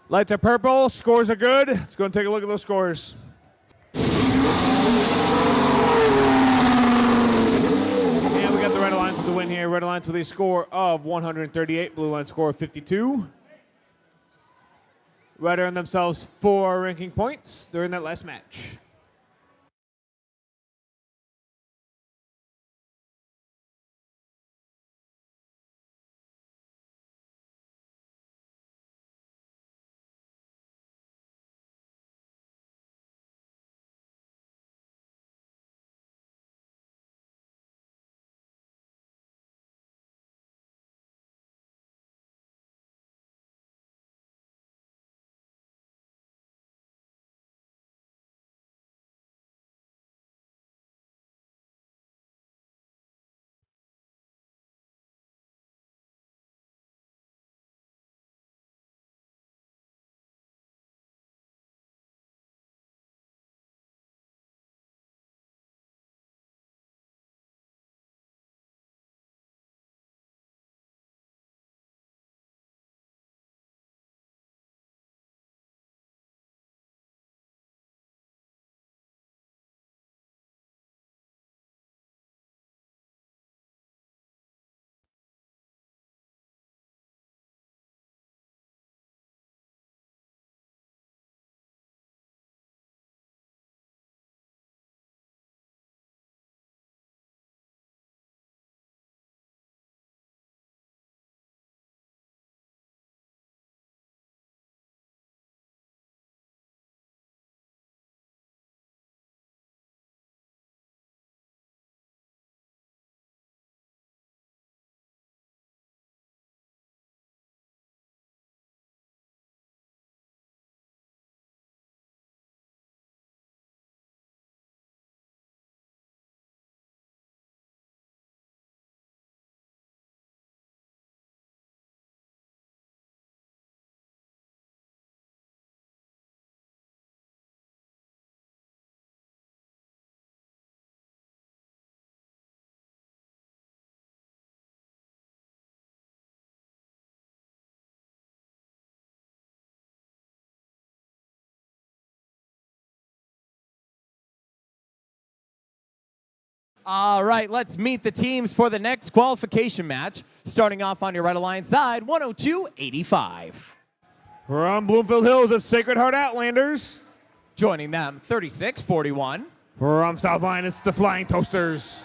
Lights are purple. Scores are good. Let's go and take a look at those scores. And we got the Red Alliance with the win here. Red Alliance with a score of 138. Blue Alliance score of 52. Red earned themselves 4 ranking points during that last match. All right, let's meet the teams for the next qualification match. Starting off on your Red Alliance side, 102.85. From Bloomfield Hills, it's Sacred Heart Outlanders. Joining them, 36.41. From South Line, it's the Flying Toasters.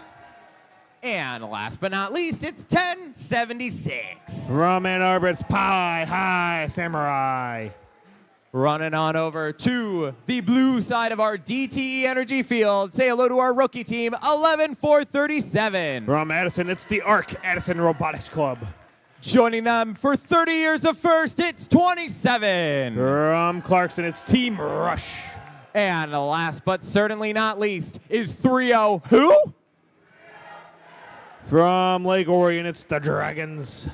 And last but not least, it's 10.76. From Ann Arbor, it's Pie High Samurai. Running on over to the blue side of our DTE Energy Field. Say hello to our rookie team, 11.437. From Addison, it's the ARC Addison Robotics Club. Joining them for 30 years of first, it's 27. From Clarkson, it's Team Rush. And last but certainly not least is 3-0. Who? From Lake Orion, it's the Dragons.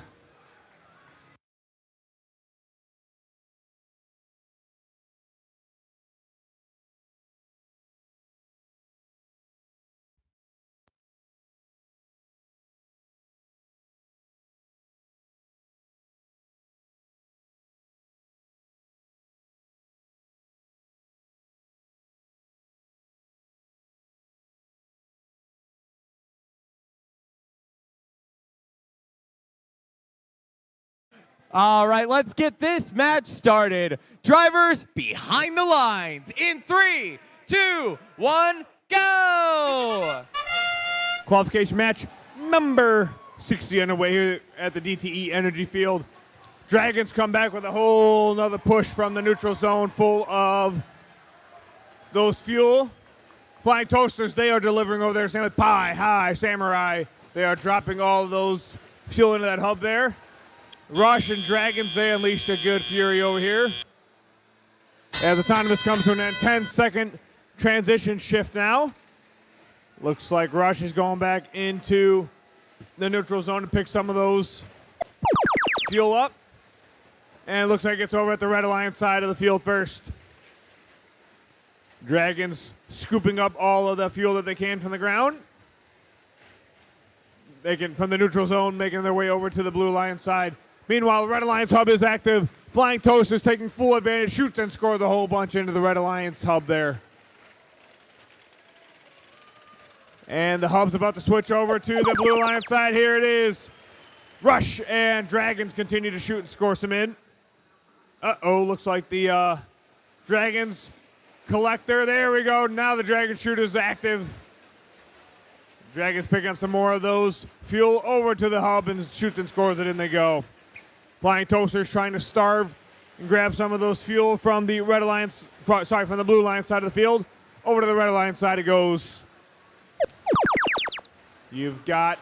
All right, let's get this match started. Drivers behind the lines in 3, 2, 1, go! Qualification match number 60 underway here at the DTE Energy Field. Dragons come back with a whole nother push from the neutral zone full of those fuel. Flying Toasters, they are delivering over there. Same with Pie High Samurai. They are dropping all of those fuel into that hub there. Rush and Dragons, they unleashed a good fury over here. As autonomous comes to an end, 10-second transition shift now. Looks like Rush is going back into the neutral zone to pick some of those fuel up. And it looks like it's over at the Red Alliance side of the field first. Dragons scooping up all of the fuel that they can from the ground. They can, from the neutral zone, making their way over to the Blue Alliance side. Meanwhile, Red Alliance hub is active. Flying Toasters taking full advantage, shoots and scores a whole bunch into the Red Alliance hub there. And the hub's about to switch over to the Blue Alliance side. Here it is. Rush and Dragons continue to shoot and score some in. Uh-oh, looks like the Dragons collector. There we go. Now the Dragon shooter is active. Dragons picking up some more of those fuel over to the hub and shoots and scores it in they go. Flying Toasters trying to starve and grab some of those fuel from the Red Alliance, sorry, from the Blue Alliance side of the field. Over to the Red Alliance side it goes. You've got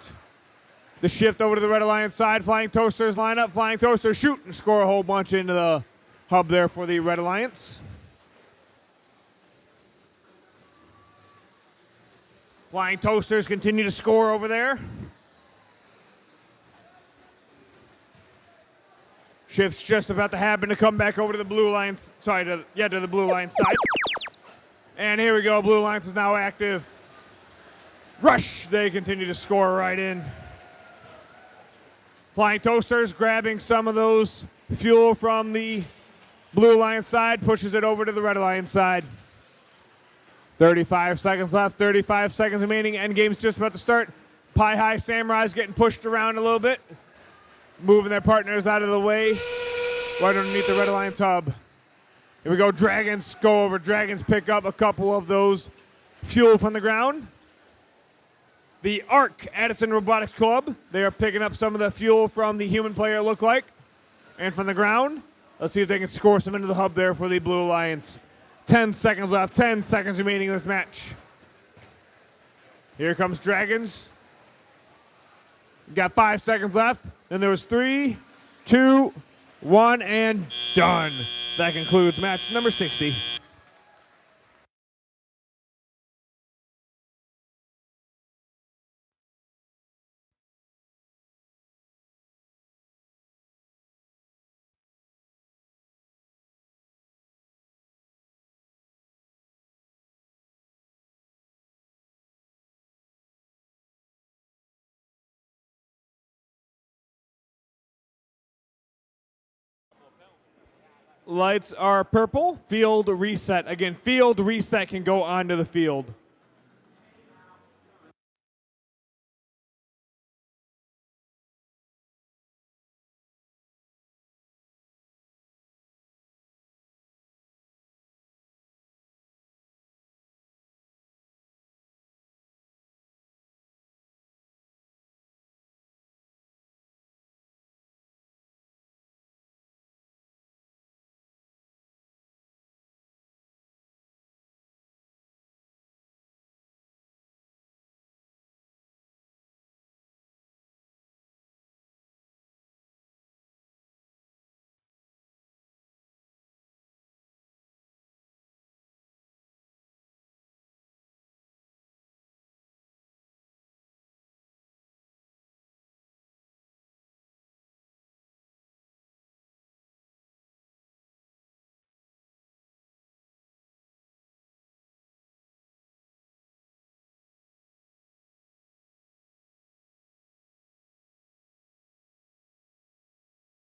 the shift over to the Red Alliance side. Flying Toasters line up. Flying Toasters shoot and score a whole bunch into the hub there for the Red Alliance. Flying Toasters continue to score over there. Shift's just about to happen to come back over to the Blue Alliance, sorry, to the Blue Alliance side. And here we go, Blue Alliance is now active. Rush, they continue to score right in. Flying Toasters grabbing some of those fuel from the Blue Alliance side, pushes it over to the Red Alliance side. 35 seconds left, 35 seconds remaining, endgame's just about to start. Pie High Samurai's getting pushed around a little bit, moving their partners out of the way, right underneath the Red Alliance hub. Here we go, Dragons go over. Dragons pick up a couple of those fuel from the ground. The ARC, Addison Robotics Club, they are picking up some of the fuel from the human player look like and from the ground. Let's see if they can score some into the hub there for the Blue Alliance. 10 seconds left, 10 seconds remaining in this match. Here comes Dragons. Got 5 seconds left. Then there was 3, 2, 1, and done. That concludes match number 60. Lights are purple. Field reset. Again, field reset can go onto the field.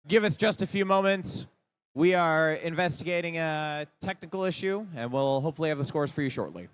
Give us just a few moments. We are investigating a technical issue, and we'll hopefully have the scores for you shortly.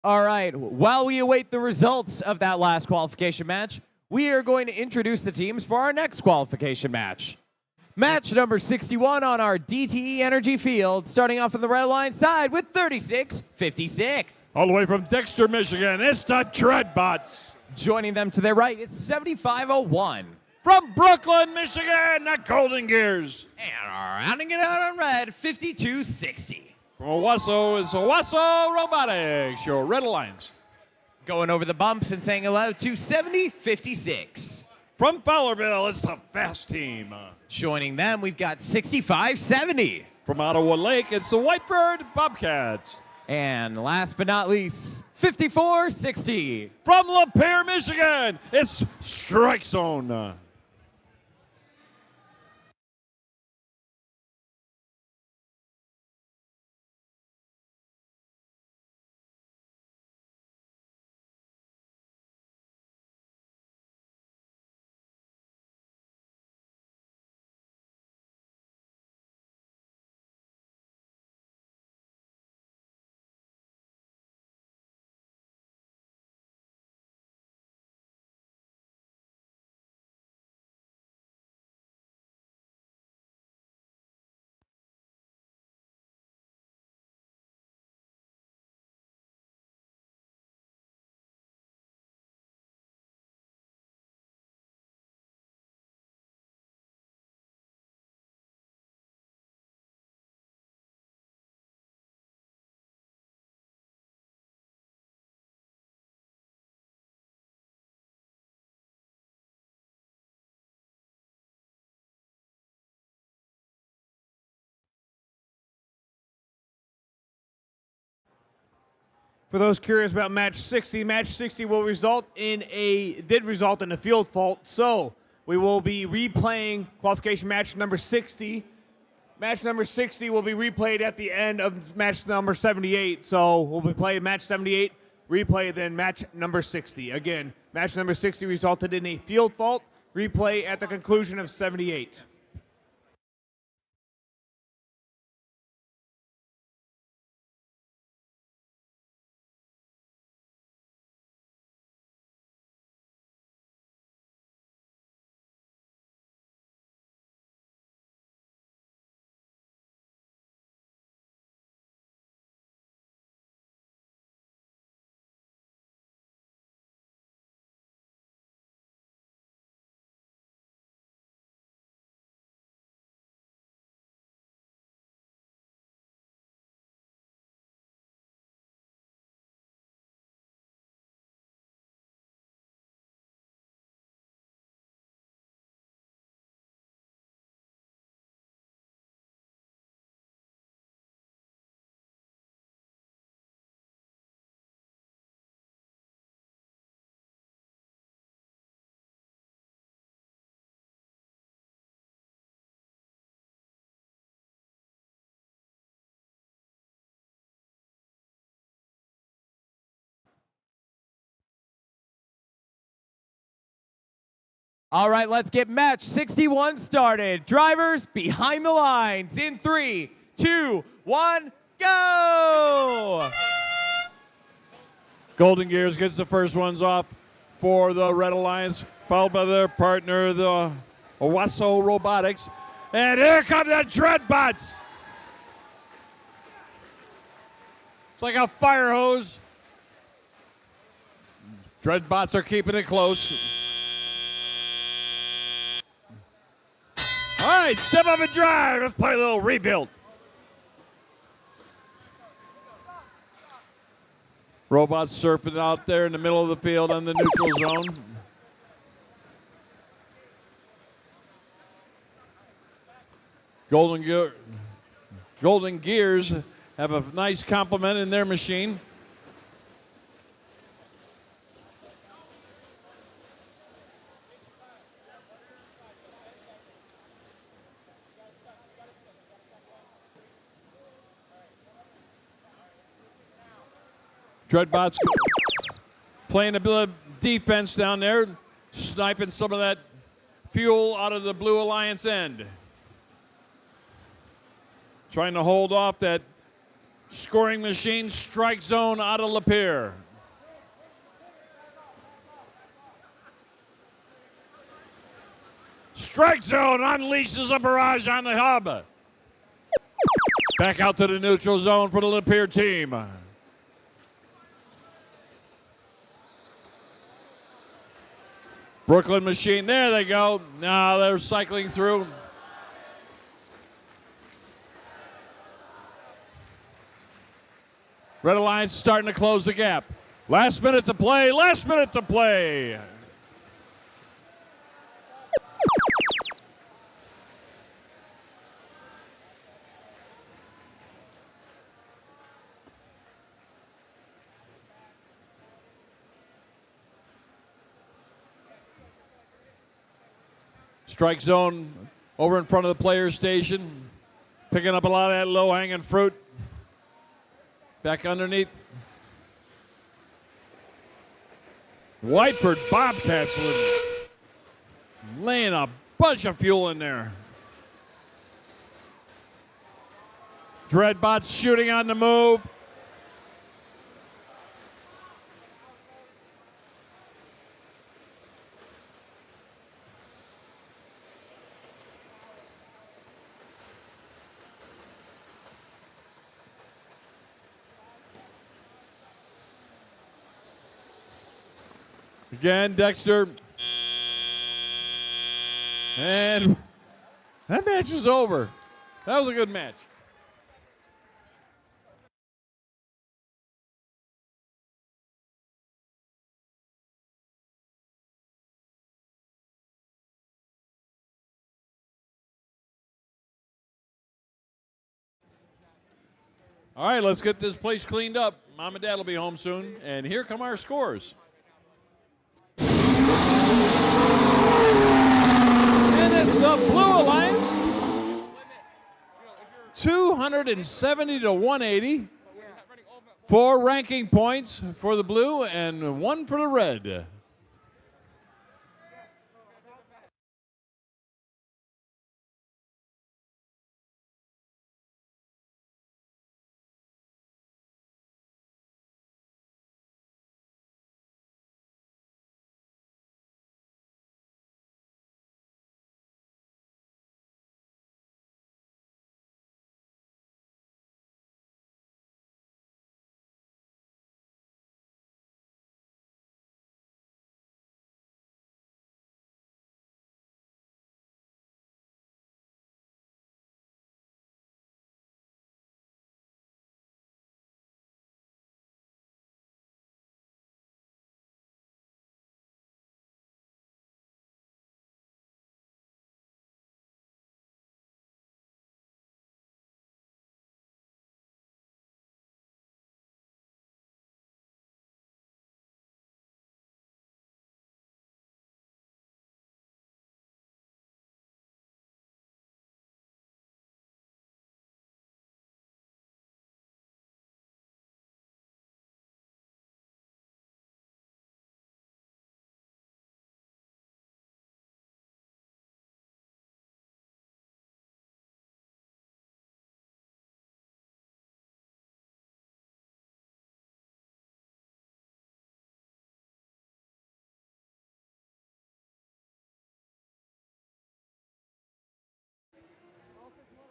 All right, while we await the results of that last qualification match, we are going to introduce the teams for our next qualification match. Match number 61 on our DTE Energy Field, starting off on the red line side with 36-56. All the way from Dexter, Michigan, it's the Dreadbots. Joining them to their right, it's 7501. From Brooklyn, Michigan, the Golden Gears. And rounding it out on red, 52-60. From Owasso, it's Owasso Robotics, your Red Alliance. Going over the bumps and saying hello to 70-56. From Fowlerville, it's the Fast Team. Joining them, we've got 65-70. From Ottawa Lake, it's the Whitebird Bobcats. And last but not least, 54-60. From Lapeer, Michigan, it's Strike Zone. For those curious about match 60 will did result in a field fault. So we will be replaying qualification match number 60. Match number 60 will be replayed at the end of match number 78. So we'll be playing match 78, replay then match number 60. Again, match number 60 resulted in a field fault. Replay at the conclusion of 78. All right, let's get match 61 started. Drivers behind the lines in 3, 2, 1, go! Golden Gears gets the first ones off for the Red Alliance, followed by their partner, the Owasso Robotics. And here come the Dreadbots. It's like a fire hose. Dreadbots are keeping it close. All right, step up and drive. Let's play a little rebuild. Robots surfing out there in the middle of the field on the neutral zone. Golden Gears have a nice complement in their machine. Dreadbots playing a bit of defense down there, sniping some of that fuel out of the Blue Alliance end. Trying to hold off that Scoring machine, strike zone out of Lapeer. Strike zone unleashes a barrage on the hub. Back out to the neutral zone for the Lapeer team. Brooklyn machine, there they go. Now they're cycling through. Red Alliance starting to close the gap. Last minute to play, last minute to play. Strike zone over in front of the players station. Picking up a lot of that low-hanging fruit. Back underneath. Whiteford Bobcats laying a bunch of fuel in there. Dreadbots shooting on the move. Again, Dexter. And that match is over. That was a good match. All right, let's get this place cleaned up. Mom and Dad will be home soon. And here come our scores. And it's the Blue Alliance, 270 to 180. 4 ranking points for the blue and 1 for the red.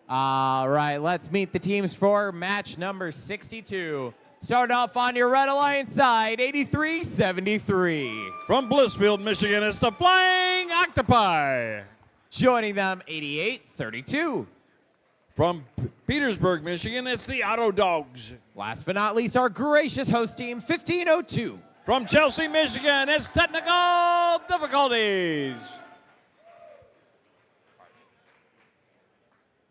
All right, let's meet the teams for match number 62. Starting off on your Red Alliance side, 83-73. From Blissfield, Michigan, it's the Flying Octopi. Joining them, 88-32. From Petersburg, Michigan, it's the Auto Dogs. Last but not least, our gracious host team, 1502. From Chelsea, Michigan, it's Technical Difficulties.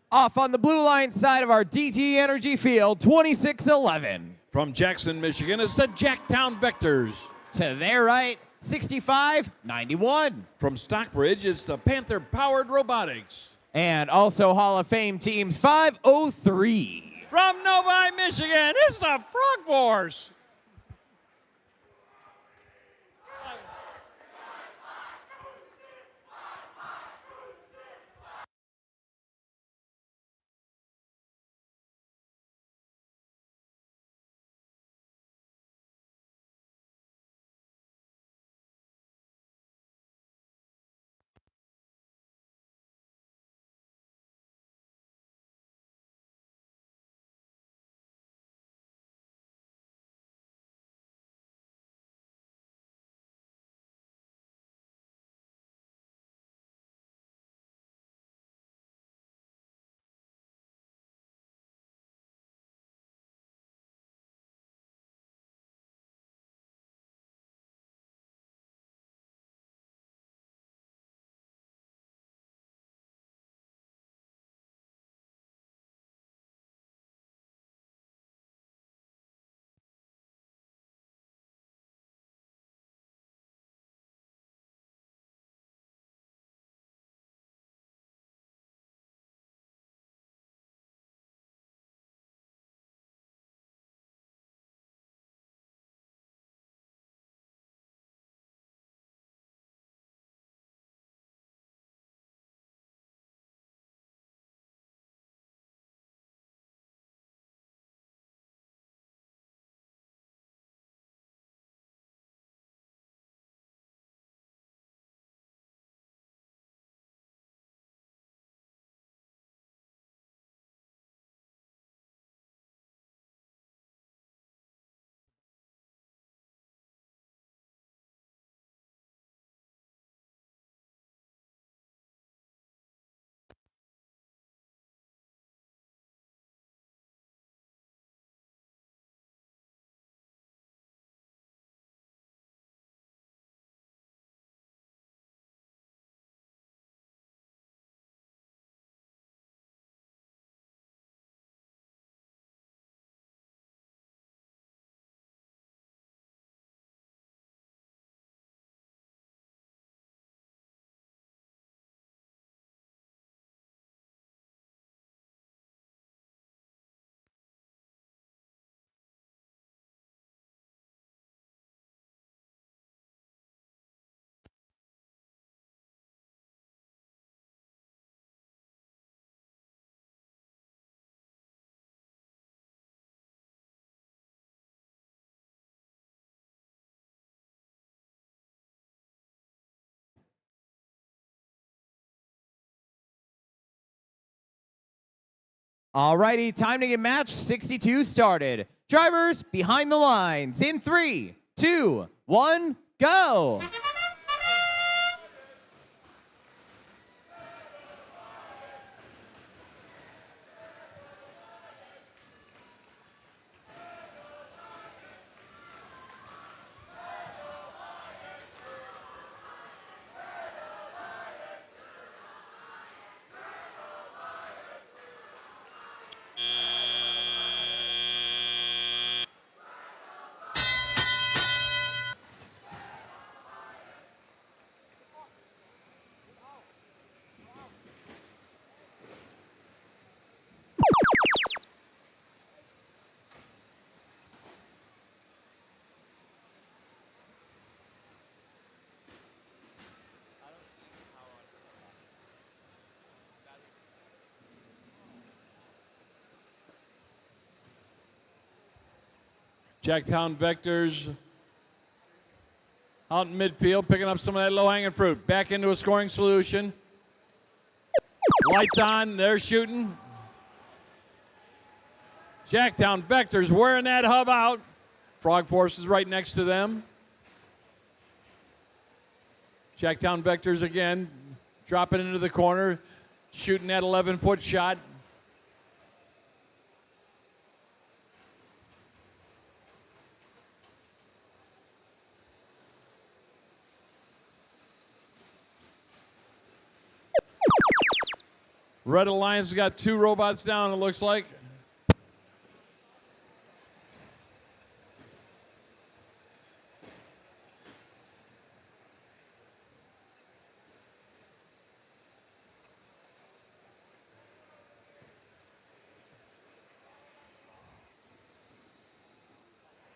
Off on the Blue Line side of our DTE Energy Field, 26-11. From Jackson, Michigan, it's the Jacktown Vectors. To their right, 65-91. From Stockbridge, it's the Panther-powered Robotics. And also Hall of Fame teams 503. From Novi, Michigan, it's the Frog Force. Alrighty, time to get match 62 started. Drivers behind the lines in 3, 2, 1, go! Jacktown Vectors out in midfield, picking up some of that low-hanging fruit. Back into a scoring solution. Lights on, they're shooting. Jacktown Vectors wearing that hub out. Frog Force is right next to them. Jacktown Vectors again, dropping into the corner, shooting that 11-foot shot. Red Alliance has got 2 robots down, it looks like.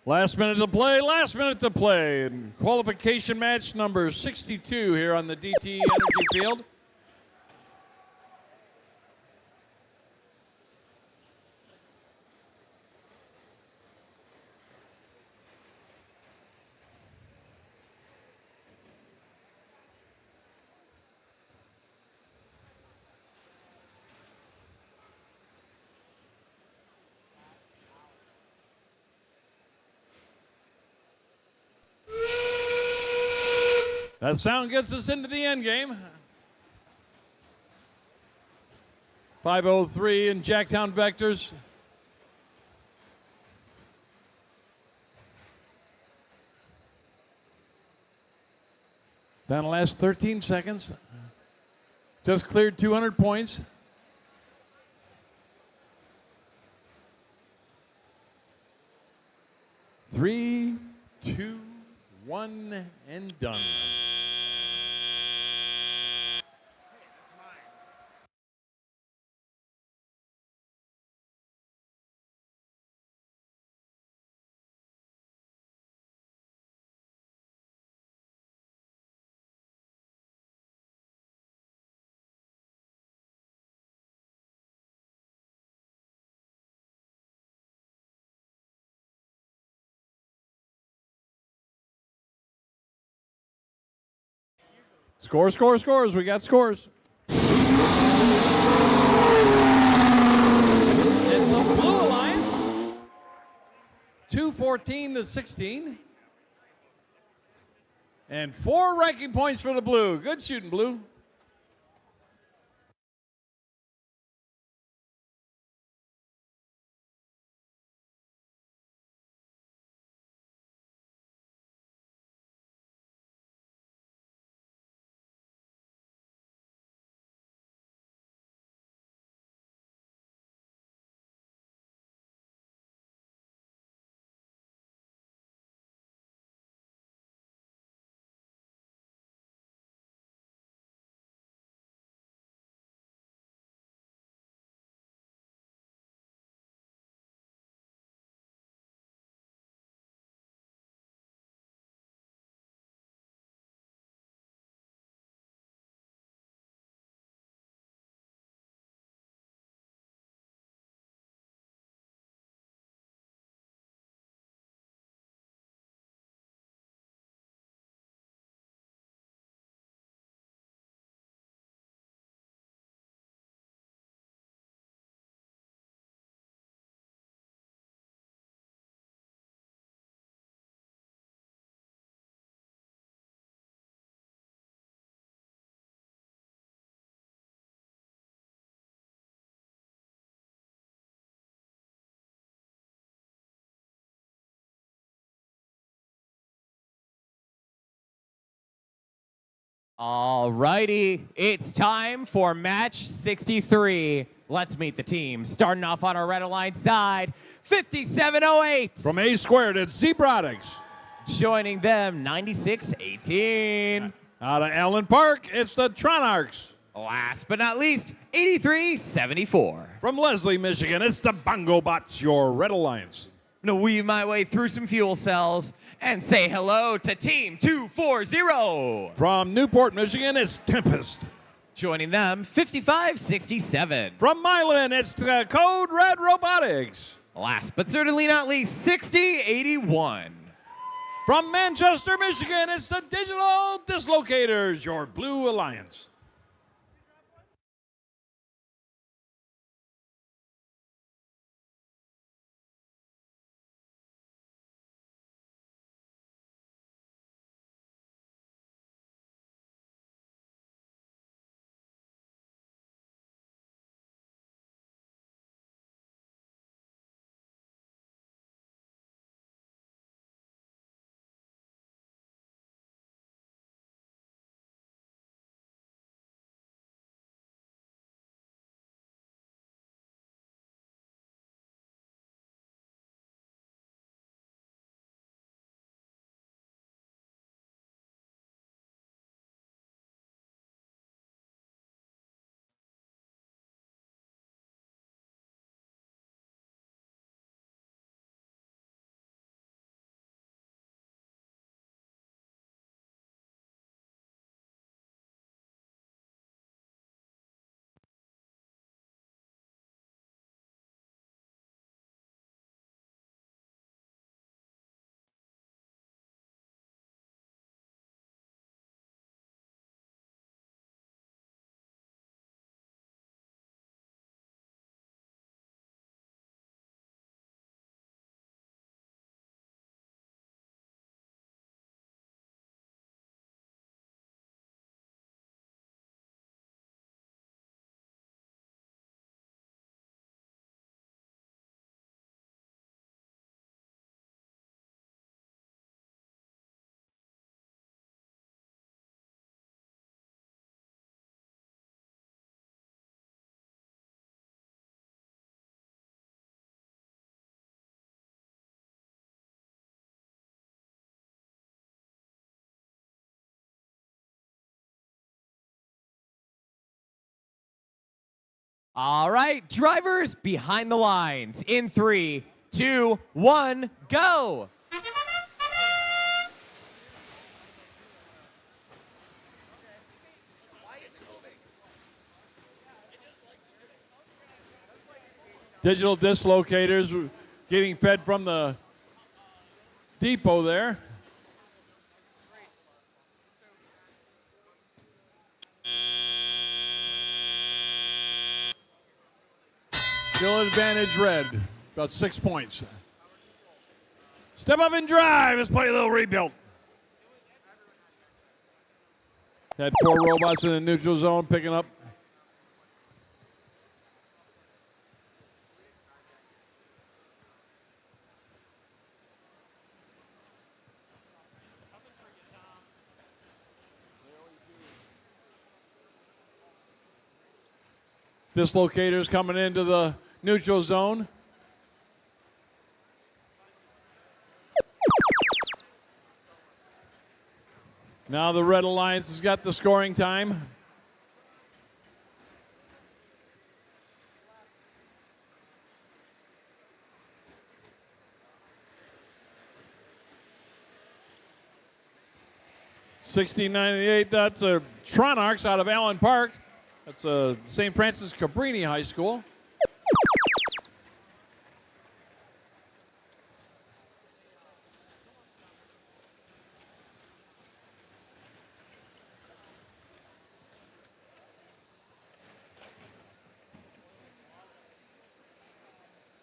Last minute to play, last minute to play. And qualification match number 62 here on the DTE Energy Field. That sound gets us into the end game. 5:03 in Jacktown Vectors. Down the last 13 seconds. Just cleared 200 points. Three, two, one, and done. Scores. We got scores. It's a Blue Alliance. 214 to 16. And 4 ranking points for the Blue. Good shooting, Blue. All righty, it's time for match 63. Let's meet the team. Starting off on our red line side, 5708. From A Squared, it's Robotics. Joining them, 9618. Out of Allen Park, it's the Tronarchs. Last but not least, 8374. From Leslie, Michigan, it's the Bongo Bots, your Red Alliance. I'm gonna weave my way through some fuel cells and say hello to Team 240. From Newport, Michigan, it's Tempest. Joining them, 5567. From Milan, it's the Code Red Robotics. Last but certainly not least, 6081. From Manchester, Michigan, it's the Digital Dislocators, your Blue Alliance. All right, drivers behind the lines in 3, 2, 1, go. Digital Dislocators getting fed from the depot there. Still advantage red, about 6 points. Step up and drive. Let's play a little rebuild. Had 4 robots in the neutral zone picking up. Dislocators coming into the neutral zone. Now the Red Alliance has got the scoring time. $16.98, that's a Tronarchs out of Allen Park. That's St. Francis Cabrini High School.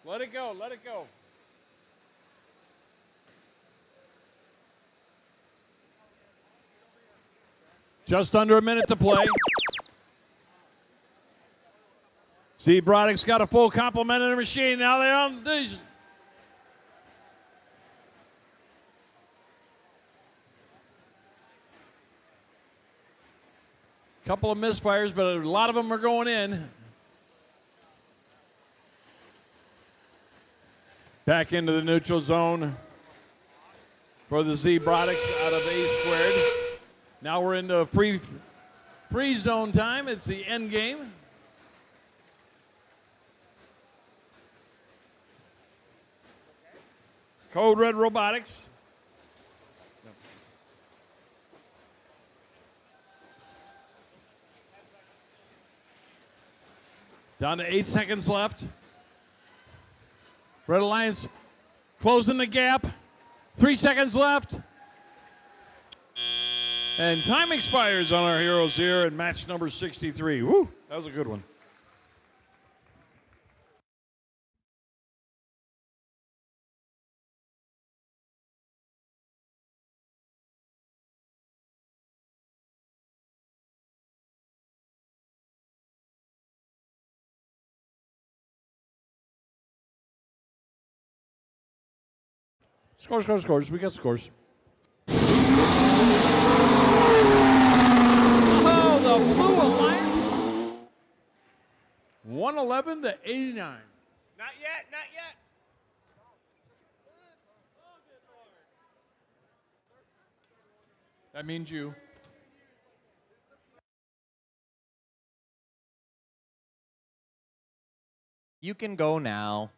Let it go, let it go. Just under a minute to play. Robotics got a full complement of the machine. Now they're on these. Couple of misfires, but a lot of them are going in. Back into the neutral zone for the Robotics out of A squared. Now we're into free zone time. It's the end game. Code Red Robotics. Down to 8 seconds left. Red Alliance closing the gap. 3 seconds left. And time expires on our heroes here in match number 63. Woo, that was a good one. Scores. We got scores. Oh, the Blue Alliance. 111 to 89. Not yet. That means you. You can go now.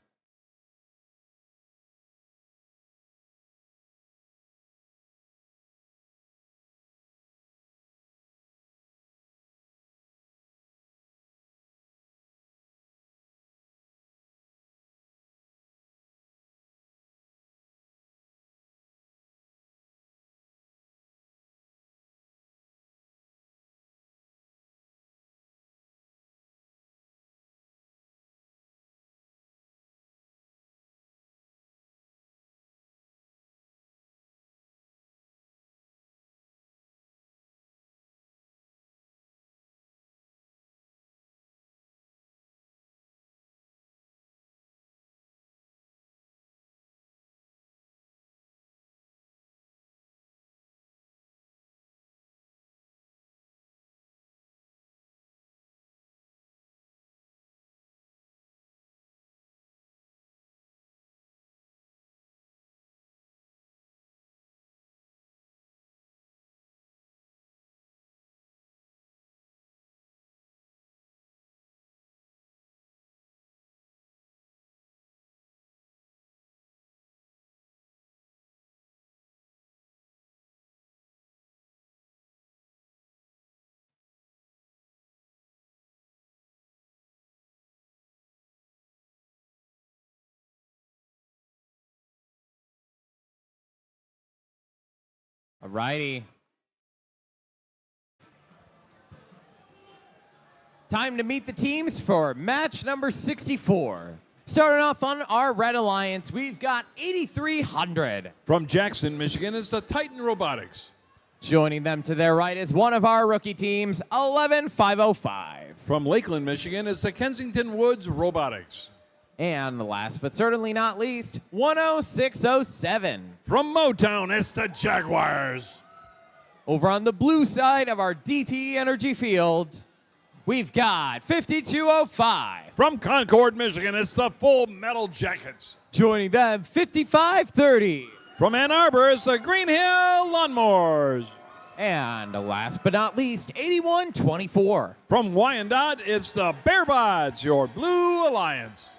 Alrighty. Time to meet the teams for match number 64. Starting off on our Red Alliance, we've got 8300. From Jackson, Michigan, is the Titan Robotics. Joining them to their right is one of our rookie teams, 11505. From Lakeland, Michigan, is the Kensington Woods Robotics. And last but certainly not least, 10607. From Motown, it's the Jaguars. Over on the blue side of our DTE Energy Field, we've got 5205. From Concord, Michigan, it's the Full Metal Jackets. Joining them, 5530. From Ann Arbor, it's the Green Hill Lawnmowers. And last but not least, 8124. From Wyandotte, it's the Bearbots, your Blue Alliance.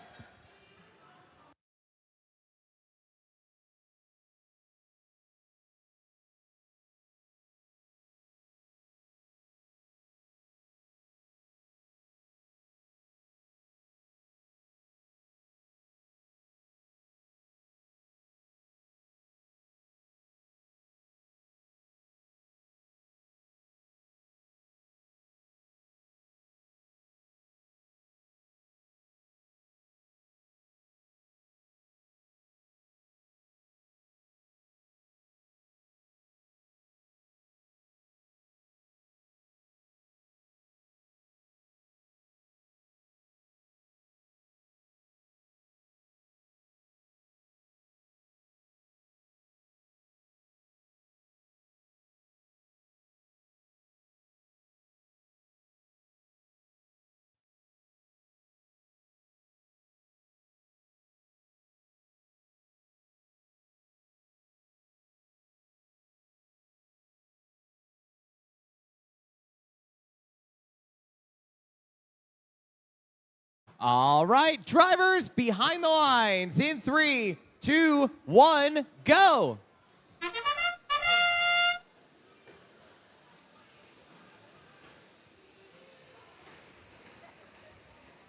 All right, drivers behind the lines in 3, 2, 1, go.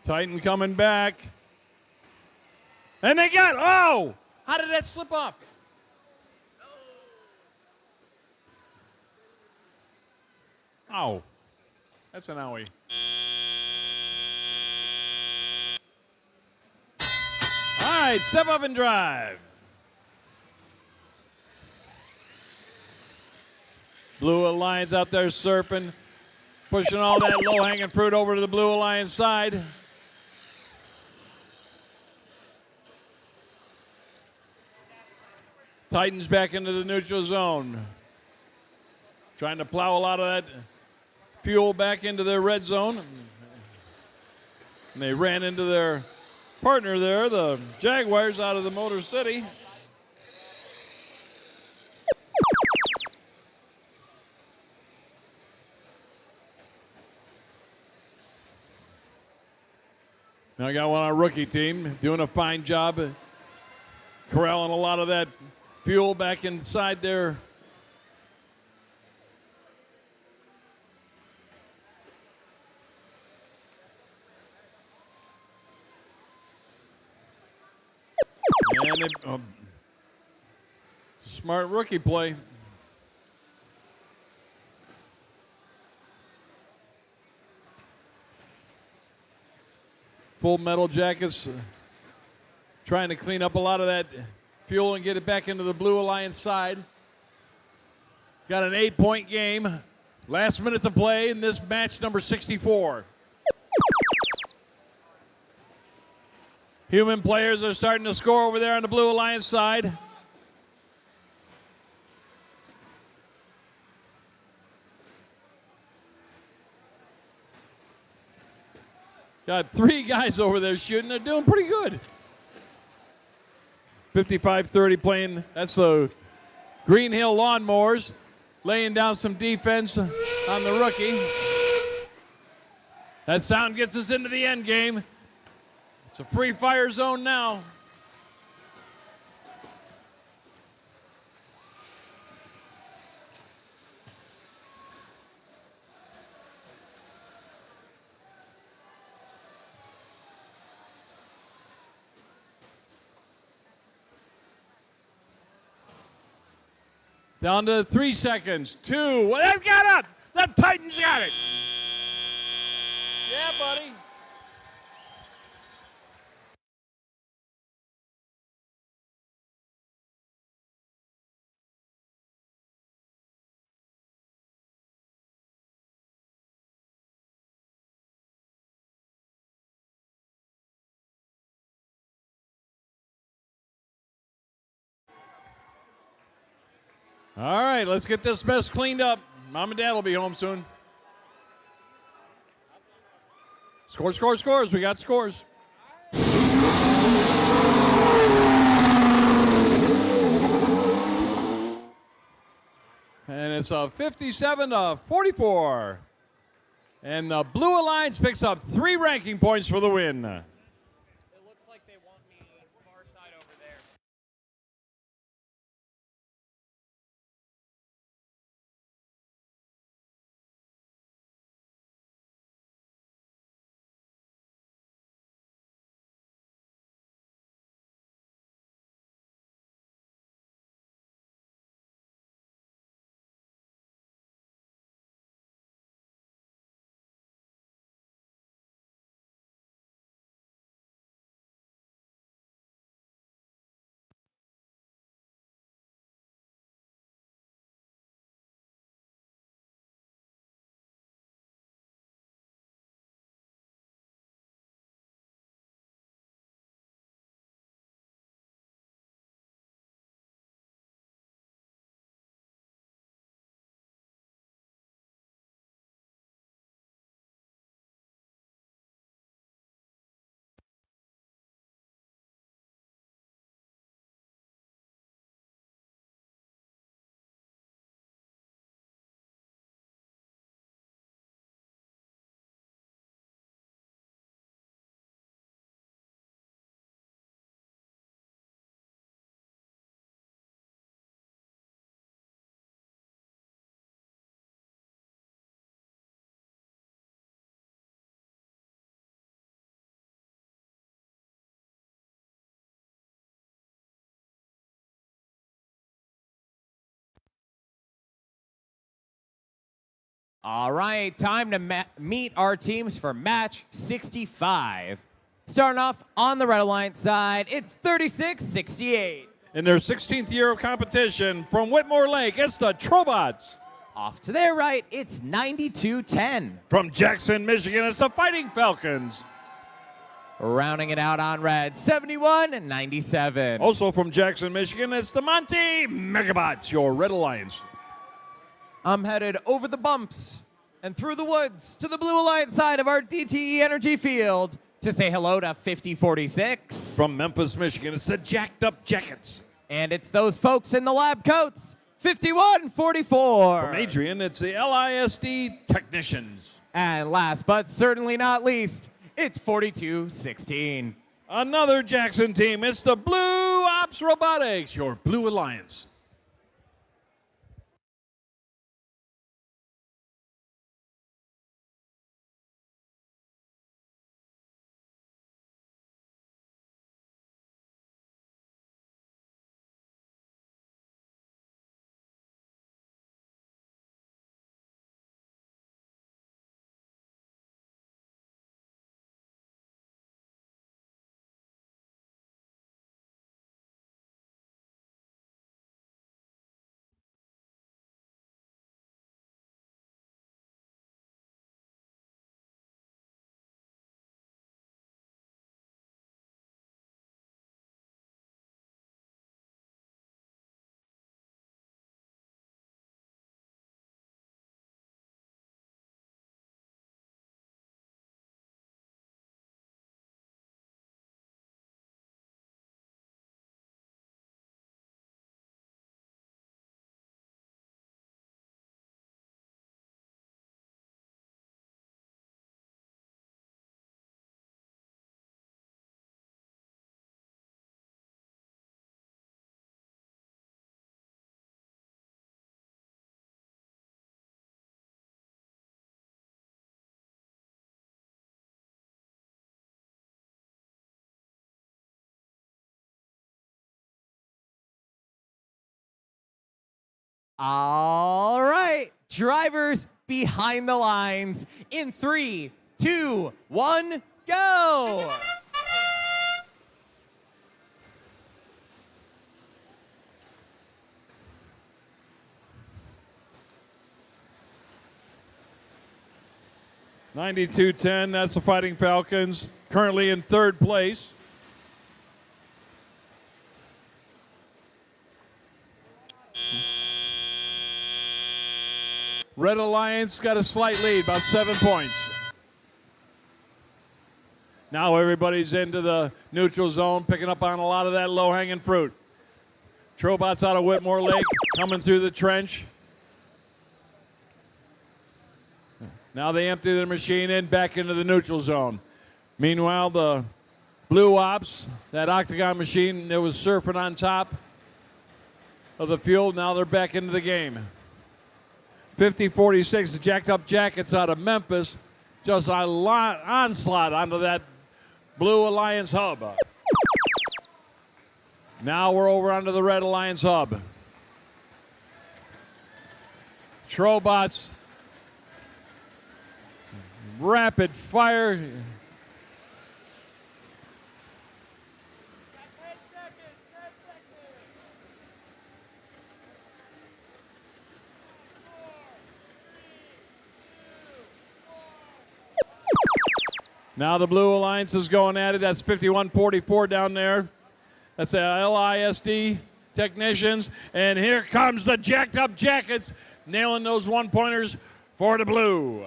Titan coming back. And they got, oh! How did that slip off? Ow. That's an owie. All right, step up and drive. Blue Alliance out there surfing, pushing all that low-hanging fruit over to the Blue Alliance side. Titans back into the neutral zone. Trying to plow a lot of that fuel back into their red zone. And they ran into their partner there, the Jaguars out of the Motor City. Now I got one on our rookie team doing a fine job corralling a lot of that fuel back inside there. And it's a smart rookie play. Full Metal Jackets trying to clean up a lot of that fuel and get it back into the Blue Alliance side. Got an 8-point game. Last minute to play in this match number 64. Human players are starting to score over there on the Blue Alliance side. Got 3 guys over there shooting. They're doing pretty good. 55-30 playing. That's the Green Hill Lawnmowers laying down some defense on the rookie. That sound gets us into the end game. It's a free fire zone now. Down to 3 seconds. 2. Well, they've got it. The Titans got it. Yeah, buddy. All right, let's get this mess cleaned up. Mom and Dad will be home soon. Scores, scores, scores. We got scores. And it's a 57-44. And the Blue Alliance picks up 3 ranking points for the win. All right, time to meet our teams for match 65. Starting off on the Red Alliance side, it's 36-68. In their 16th year of competition, from Whitmore Lake, it's the Robotics. Off to their right, it's 92-10. From Jackson, Michigan, it's the Fighting Falcons. Rounding it out on red, 71-97. Also from Jackson, Michigan, it's the Monty Megabots, your Red Alliance. I'm headed over the bumps and through the woods to the Blue Alliance side of our DTE Energy Field to say hello to 5046. From Memphis, Michigan, it's the Jacked Up Jackets. And it's those folks in the lab coats, 5144. From Adrian, it's the LISD Technicians. And last but certainly not least, it's 4216. Another Jackson team, it's the Blue Ops Robotics, your Blue Alliance. All right, drivers behind the lines in 3, 2, 1, go! (92-10), that's the Fighting Falcons, currently in third place. Red Alliance got a slight lead, about 7 points. Now everybody's into the neutral zone, picking up on a lot of that low-hanging fruit. Trobot's out of Whitmore Lake, coming through the trench. Now they empty their machine in, back into the neutral zone. Meanwhile, the Blue Ops, that octagon machine that was surfing on top of the field, now they're back into the game. 50-46, the Jacked Up Jackets out of Memphis, just a onslaught onto that Blue Alliance hub. Now we're over onto the Red Alliance hub. Trobots, rapid fire. Now the Blue Alliance is going at it. That's 51-44 down there. That's the LISD Technicians. And here comes the Jacked Up Jackets, nailing those one-pointers for the Blue.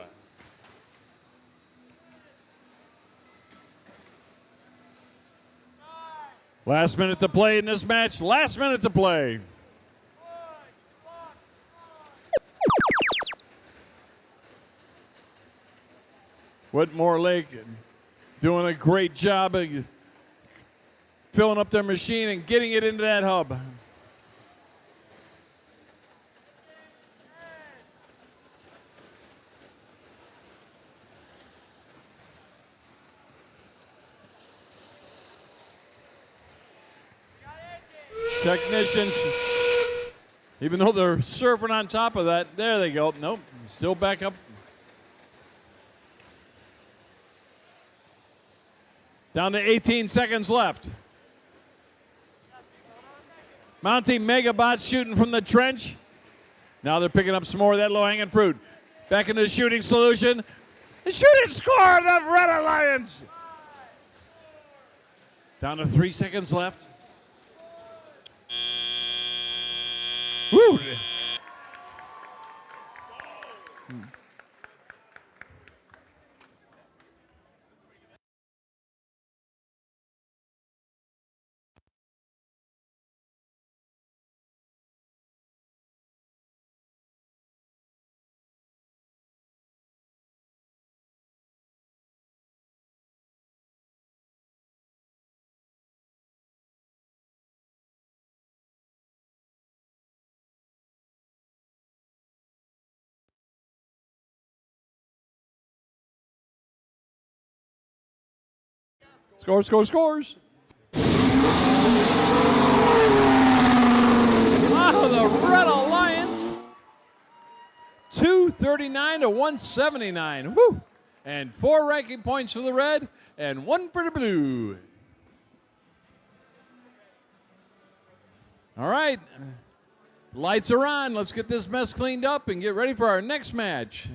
Last minute to play in this match. Last minute to play. Whitmore Lake doing a great job of filling up their machine and getting it into that hub. Technicians, even though they're surfing on top of that, there they go. Nope, still back up Down to 18 seconds left. Mounting Megabots shooting from the trench. Now they're picking up some more of that low-hanging fruit. Back into the shooting solution. The shooting score of the Red Alliance. Down to 3 seconds left. Woo! Scores, scores, scores. Wow, the Red Alliance. 239 to 179. Woo! And 4 ranking points for the red and 1 for the blue. All right. Lights are on. Let's get this mess cleaned up and get ready for our next match.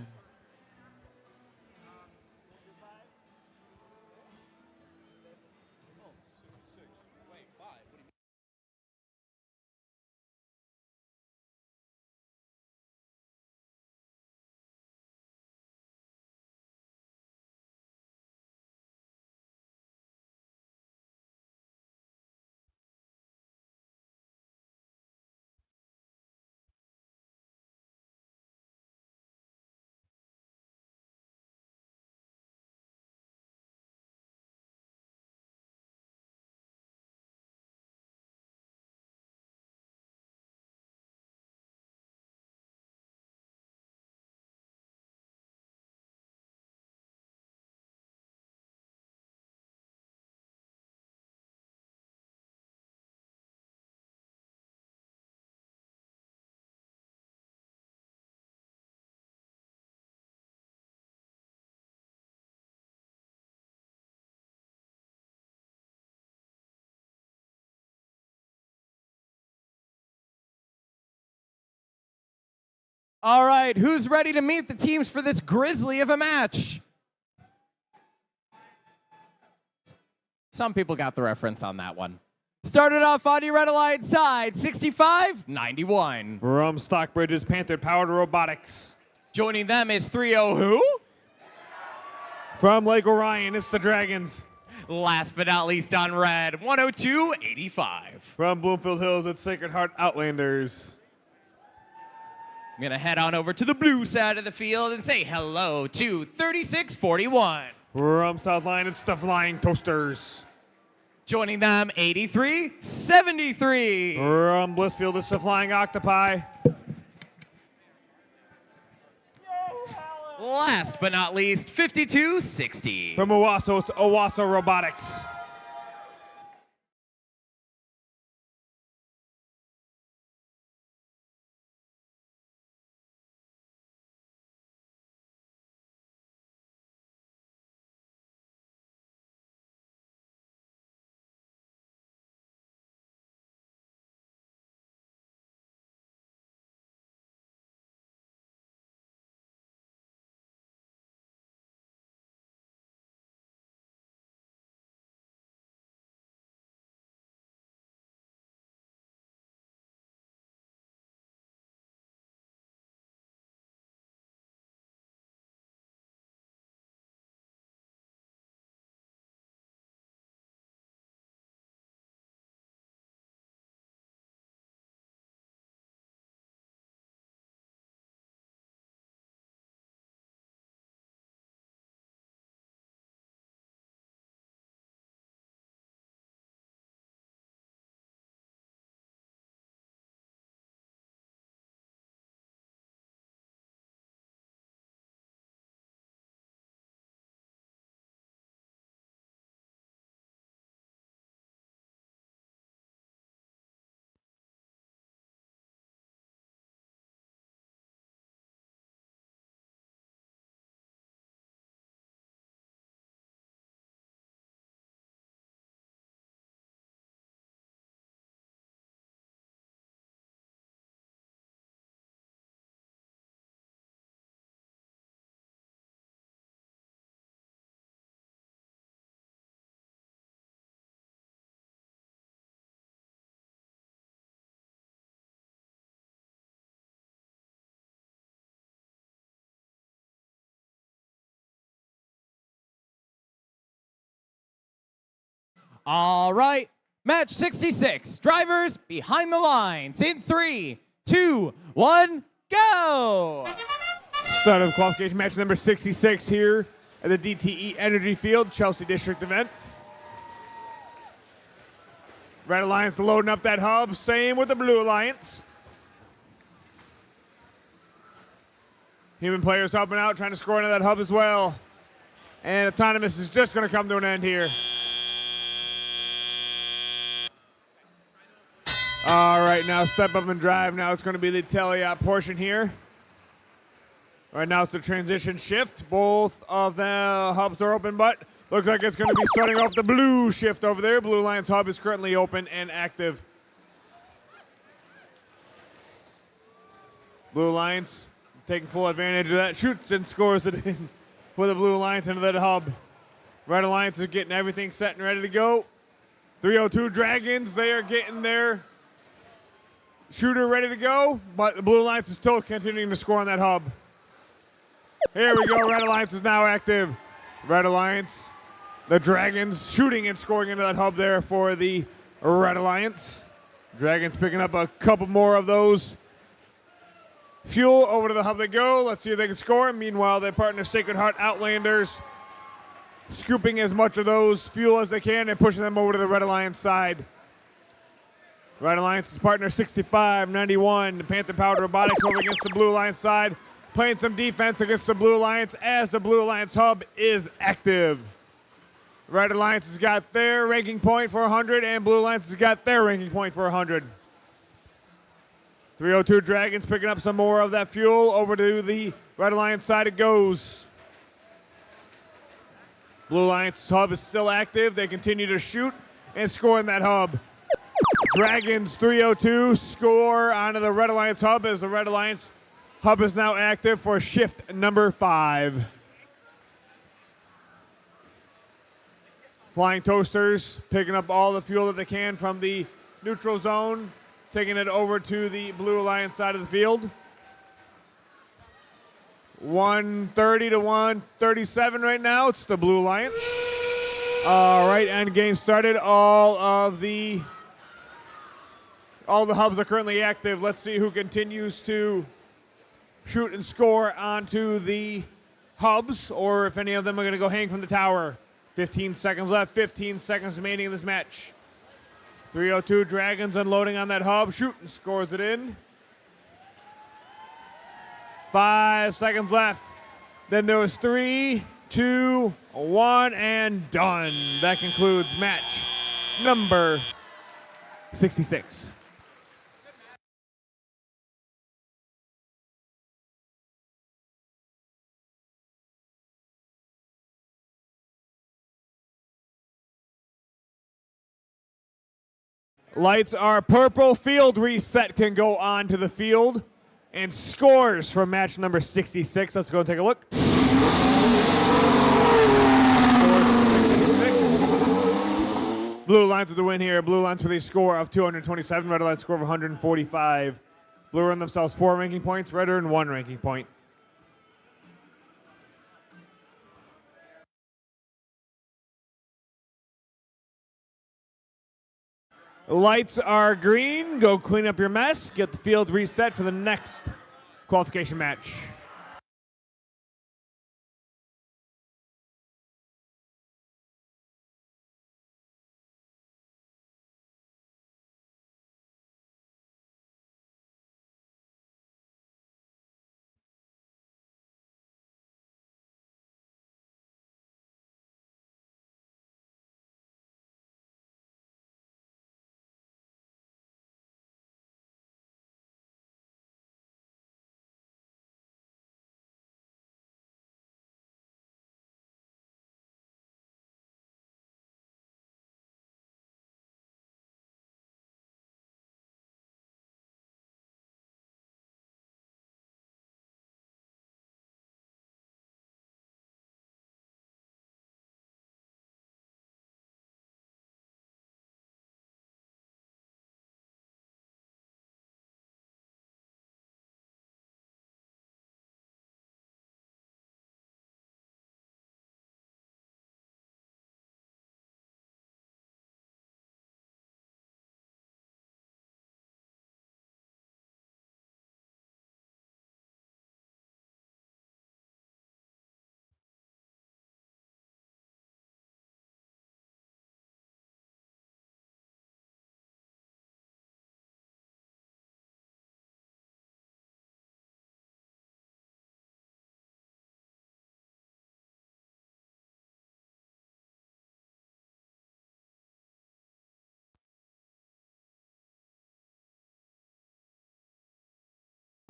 All right, who's ready to meet the teams for this grisly of a match? Some people got the reference on that one. Started off on the Red Alliance side, 65-91. From Stockbridge's Panther-powered Robotics. Joining them is 3-0 who? From Lake Orion, it's the Dragons. Last but not least on red, 102-85. From Bloomfield Hills, it's Sacred Heart Outlanders. I'm going to head on over to the blue side of the field and say hello to 36-41. From South Line, it's the Flying Toasters. Joining them, 83-73. From Blissfield, it's the Flying Octopi. Last but not least, 52-60. From Owasso, it's Owasso Robotics. All right, match 66. Drivers behind the lines in 3, 2, 1, go! Start of qualification match number 66 here at the DTE Energy Field, Chelsea District Event. Red Alliance loading up that hub. Same with the Blue Alliance. Human players helping out, trying to score into that hub as well. And Autonomous is just going to come to an end here. All right, now step up and drive. Now it's going to be the teleop portion here. Right now it's the transition shift. Both of the hubs are open, but looks like it's going to be starting off the blue shift over there. Blue Alliance hub is currently open and active. Blue Alliance taking full advantage of that. Shoots and scores it in for the Blue Alliance into that hub. Red Alliance is getting everything set and ready to go. 302 Dragons, they are getting their shooter ready to go, but the Blue Alliance is still continuing to score on that hub. Here we go, Red Alliance is now active. Red Alliance, the Dragons shooting and scoring into that hub there for the Red Alliance. Dragons picking up a couple more of those. Fuel over to the hub they go. Let's see if they can score. Meanwhile, their partner Sacred Heart Outlanders scooping as much of those fuel as they can and pushing them over to the Red Alliance side. Red Alliance's partner 6591, the Panther Powered Robotics over against the Blue Alliance side, playing some defense against the Blue Alliance as the Blue Alliance hub is active. Red Alliance has got their ranking point for 100, and Blue Alliance has got their ranking point for 100. 302 Dragons picking up some more of that fuel. Over to the Red Alliance side it goes. Blue Alliance hub is still active. They continue to shoot and score in that hub. Dragons 302 score onto the Red Alliance hub as the Red Alliance hub is now active for shift number 5. Flying Toasters picking up all the fuel that they can from the neutral zone, taking it over to the Blue Alliance side of the field. 130 to 137 right now. It's the Blue Alliance. All right, end game started. All the hubs are currently active. Let's see who continues to shoot and score onto the hubs, or if any of them are going to go hang from the tower. 15 seconds left. 15 seconds remaining in this match. 302 Dragons unloading on that hub. Shoot and scores it in. 5 seconds left. Then there was 3, 2, 1, and done. That concludes match number 66. Lights are purple. Field reset can go on to the field. And scores from match number 66. Let's go and take a look. Blue Alliance with the win here. Blue Alliance with a score of 227. Red Alliance score of 145. Blue earned themselves 4 ranking points. Red earned 1 ranking point. Lights are green. Go clean up your mess. Get the field reset for the next qualification match.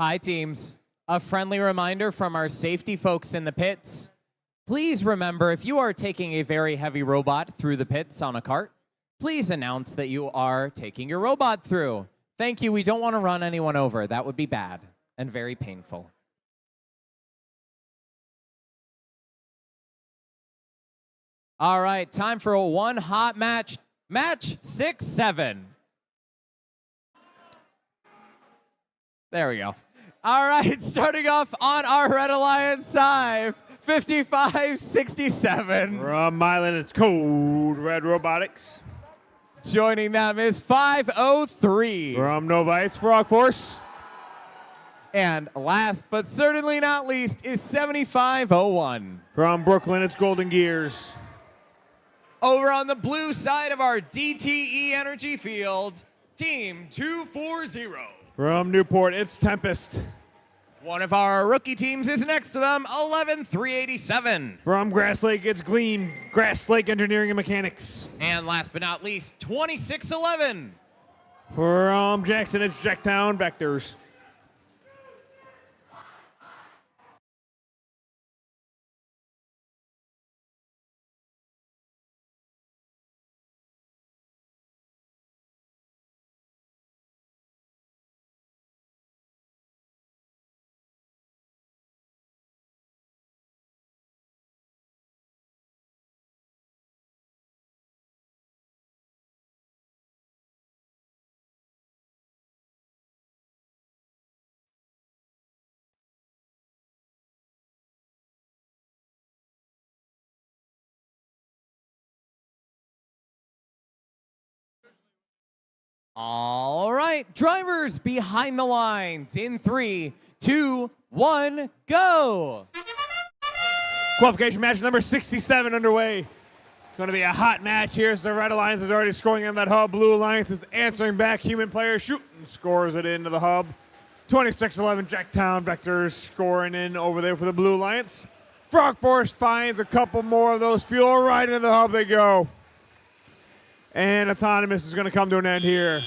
Hi, teams. A friendly reminder from our safety folks in the pits. Please remember, if you are taking a very heavy robot through the pits on a cart, please announce that you are taking your robot through. Thank you. We don't want to run anyone over. That would be bad and very painful. All right, time for a one hot match. Match 6-7. There we go. All right, starting off on our Red Alliance side, 55-67. From Milan, it's Code Red Robotics. Joining them is 503. From Nova, it's Frog Force. And last but certainly not least is 7501. From Brooklyn, it's Golden Gears. Over on the blue side of our DTE energy field, Team 240. From Newport, it's Tempest. One of our rookie teams is next to them, 11387. From Grass Lake, it's Gleam, Grass Lake Engineering and Mechanics. And last but not least, 2611. From Jackson, it's Jacktown Vectors. All right, drivers behind the lines in 3, 2, 1, go. Qualification match number 67 underway. It's going to be a hot match here as the Red Alliance is already scoring in that hub. Blue Alliance is answering back. Human player shooting, scores it into the hub. 26-11 Jacktown Vectors scoring in over there for the Blue Alliance. Frog Force finds a couple more of those fuel. Right into the hub they go. And Autonomous is going to come to an end here.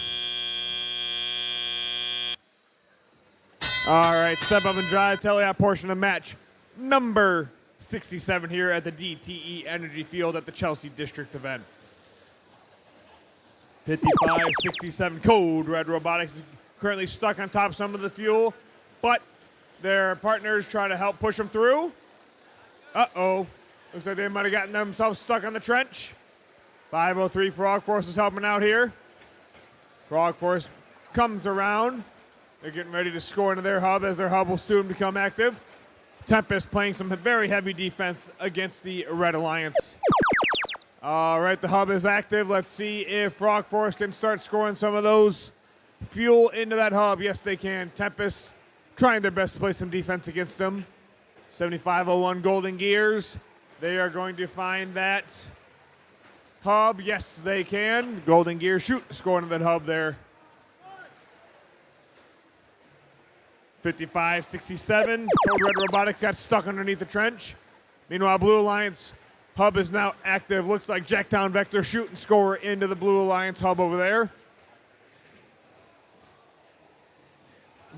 All right, step up and drive, teleop portion of match number 67 here at the DTE Energy Field at the Chelsea District Event. 55-67 Code Red Robotics is currently stuck on top of some of the fuel, but their partners try to help push them through. Uh-oh. Looks like they might have gotten themselves stuck on the trench. 503 Frog Force is helping out here. Frog Force comes around. They're getting ready to score into their hub as their hub will soon become active. Tempest playing some very heavy defense against the Red Alliance. All right, the hub is active. Let's see if Frog Force can start scoring some of those fuel into that hub. Yes, they can. Tempest trying their best to play some defense against them. 7501 Golden Gears. They are going to find that hub. Yes, they can. Golden Gear scoring into that hub there. 55-67. Code Red Robotics got stuck underneath the trench. Meanwhile, Blue Alliance hub is now active. Looks like Jacktown Vector shoot and score into the Blue Alliance hub over there.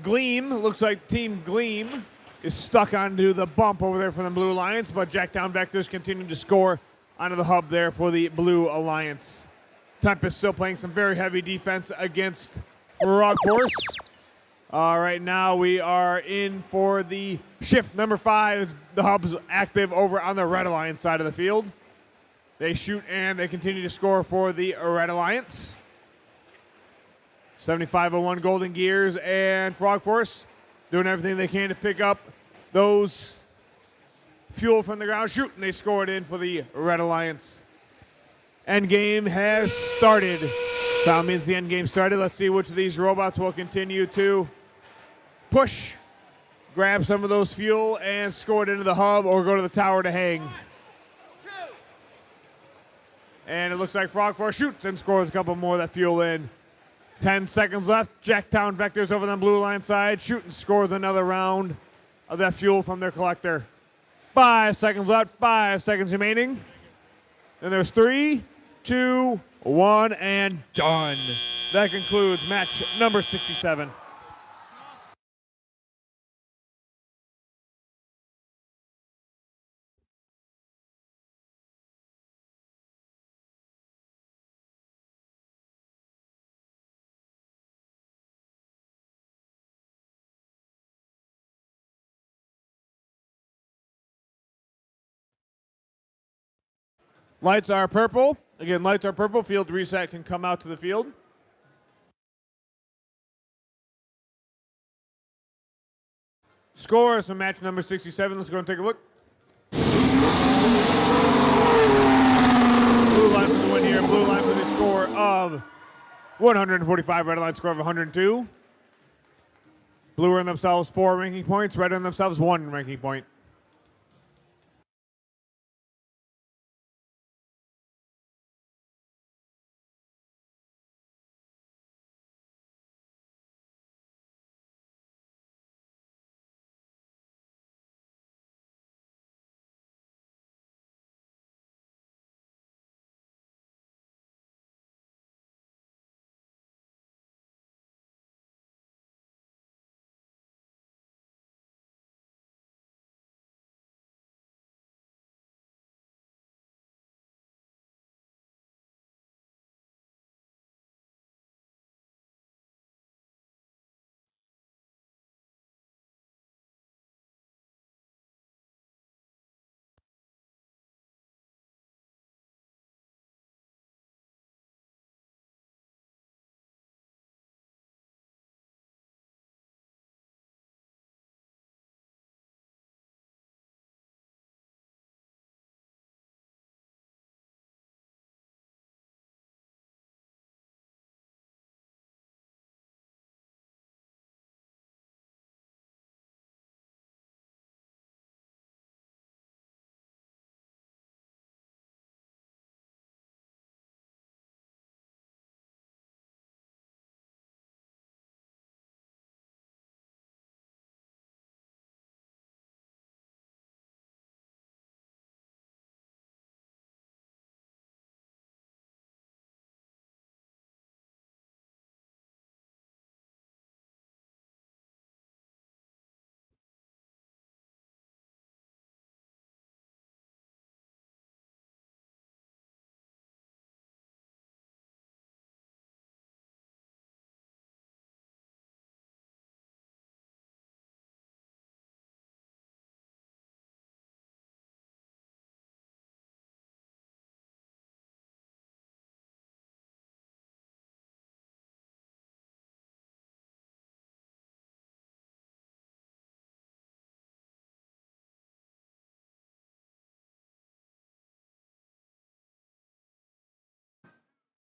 Gleam, looks like Team Gleam is stuck onto the bump over there from the Blue Alliance, but Jacktown Vectors continue to score onto the hub there for the Blue Alliance. Tempest still playing some very heavy defense against Frog Force. All right, now we are in for the shift number 5. The hub's active over on the Red Alliance side of the field. They shoot and they continue to score for the Red Alliance. 7501 Golden Gears and Frog Force doing everything they can to pick up those fuel from the ground. Shoot, and they score it in for the Red Alliance. End game has started. Sound means the end game started. Let's see which of these robots will continue to push, grab some of those fuel, and score it into the hub or go to the tower to hang. And it looks like Frog Force shoots and scores a couple more of that fuel in. 10 seconds left. Jacktown Vectors over on the Blue Line side. Shoot and scores another round of that fuel from their collector. 5 seconds left. 5 seconds remaining. Then there's 3, 2, 1, and done. That concludes match number 67. Lights are purple. Again, lights are purple. Field reset can come out to the field. Scores from match number 67. Let's go and take a look. Blue line for the win here. Blue line for the score of 145. Red line score of 102. Blue earn themselves 4 ranking points. Red earn themselves 1 ranking point.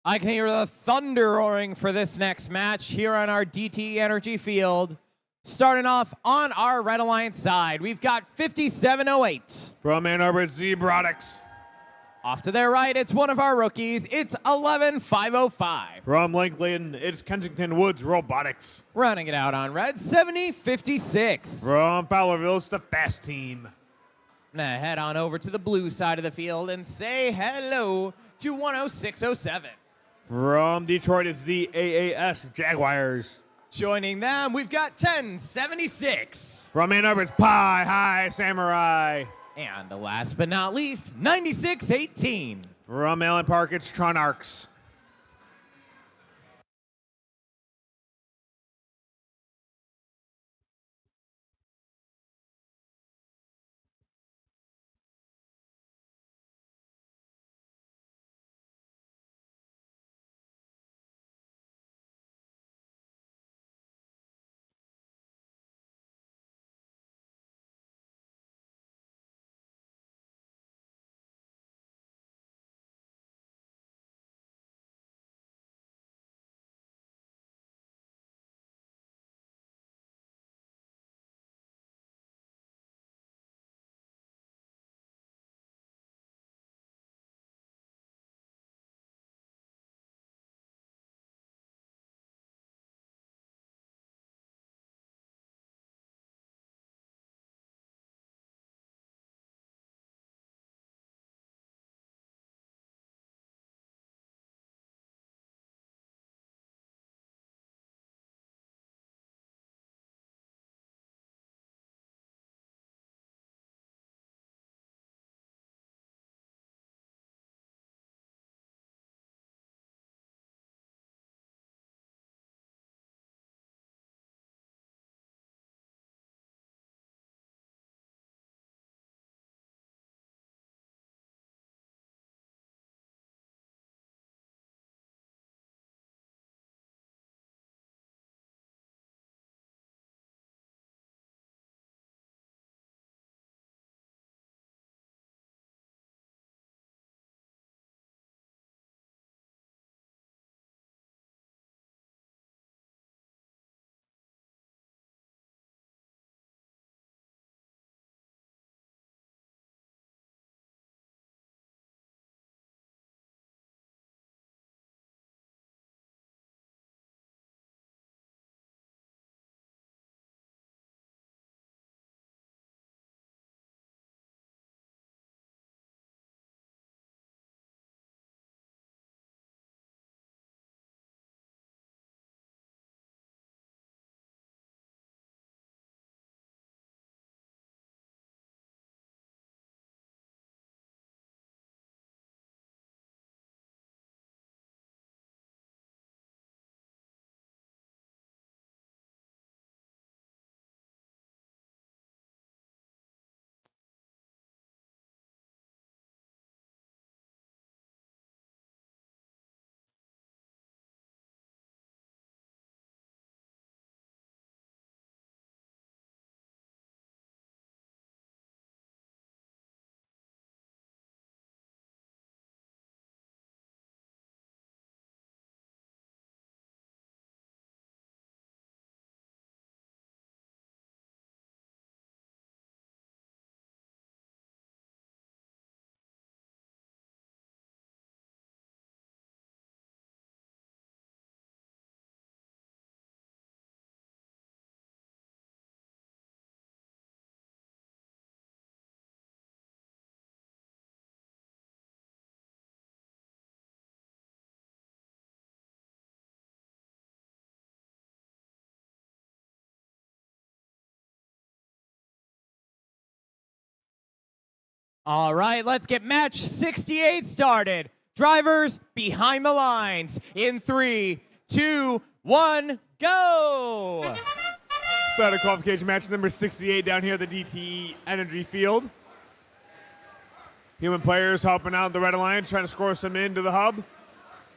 I can hear the thunder roaring for this next match here on our DTE Energy Field. Starting off on our Red Alliance side, we've got 5708. From Ann Arbor, it's Robotics. Off to their right, it's one of our rookies. It's 11505. From Lakeland, it's Kensington Woods Robotics. Running it out on red, 7056. From Fowlerville, it's the Fast Team. Now head on over to the blue side of the field and say hello to 10607. From Detroit, it's the AAS Jaguars. Joining them, we've got 1076. From Ann Arbor, it's Pie High Samurai. And last but not least, 9618. From Allen Park, it's Tronarchs. All right, let's get match 68 started. Drivers behind the lines in 3, 2, 1, go! Start of qualification match number 68 down here at the DTE Energy Field. Human players helping out the Red Alliance, trying to score some into the hub.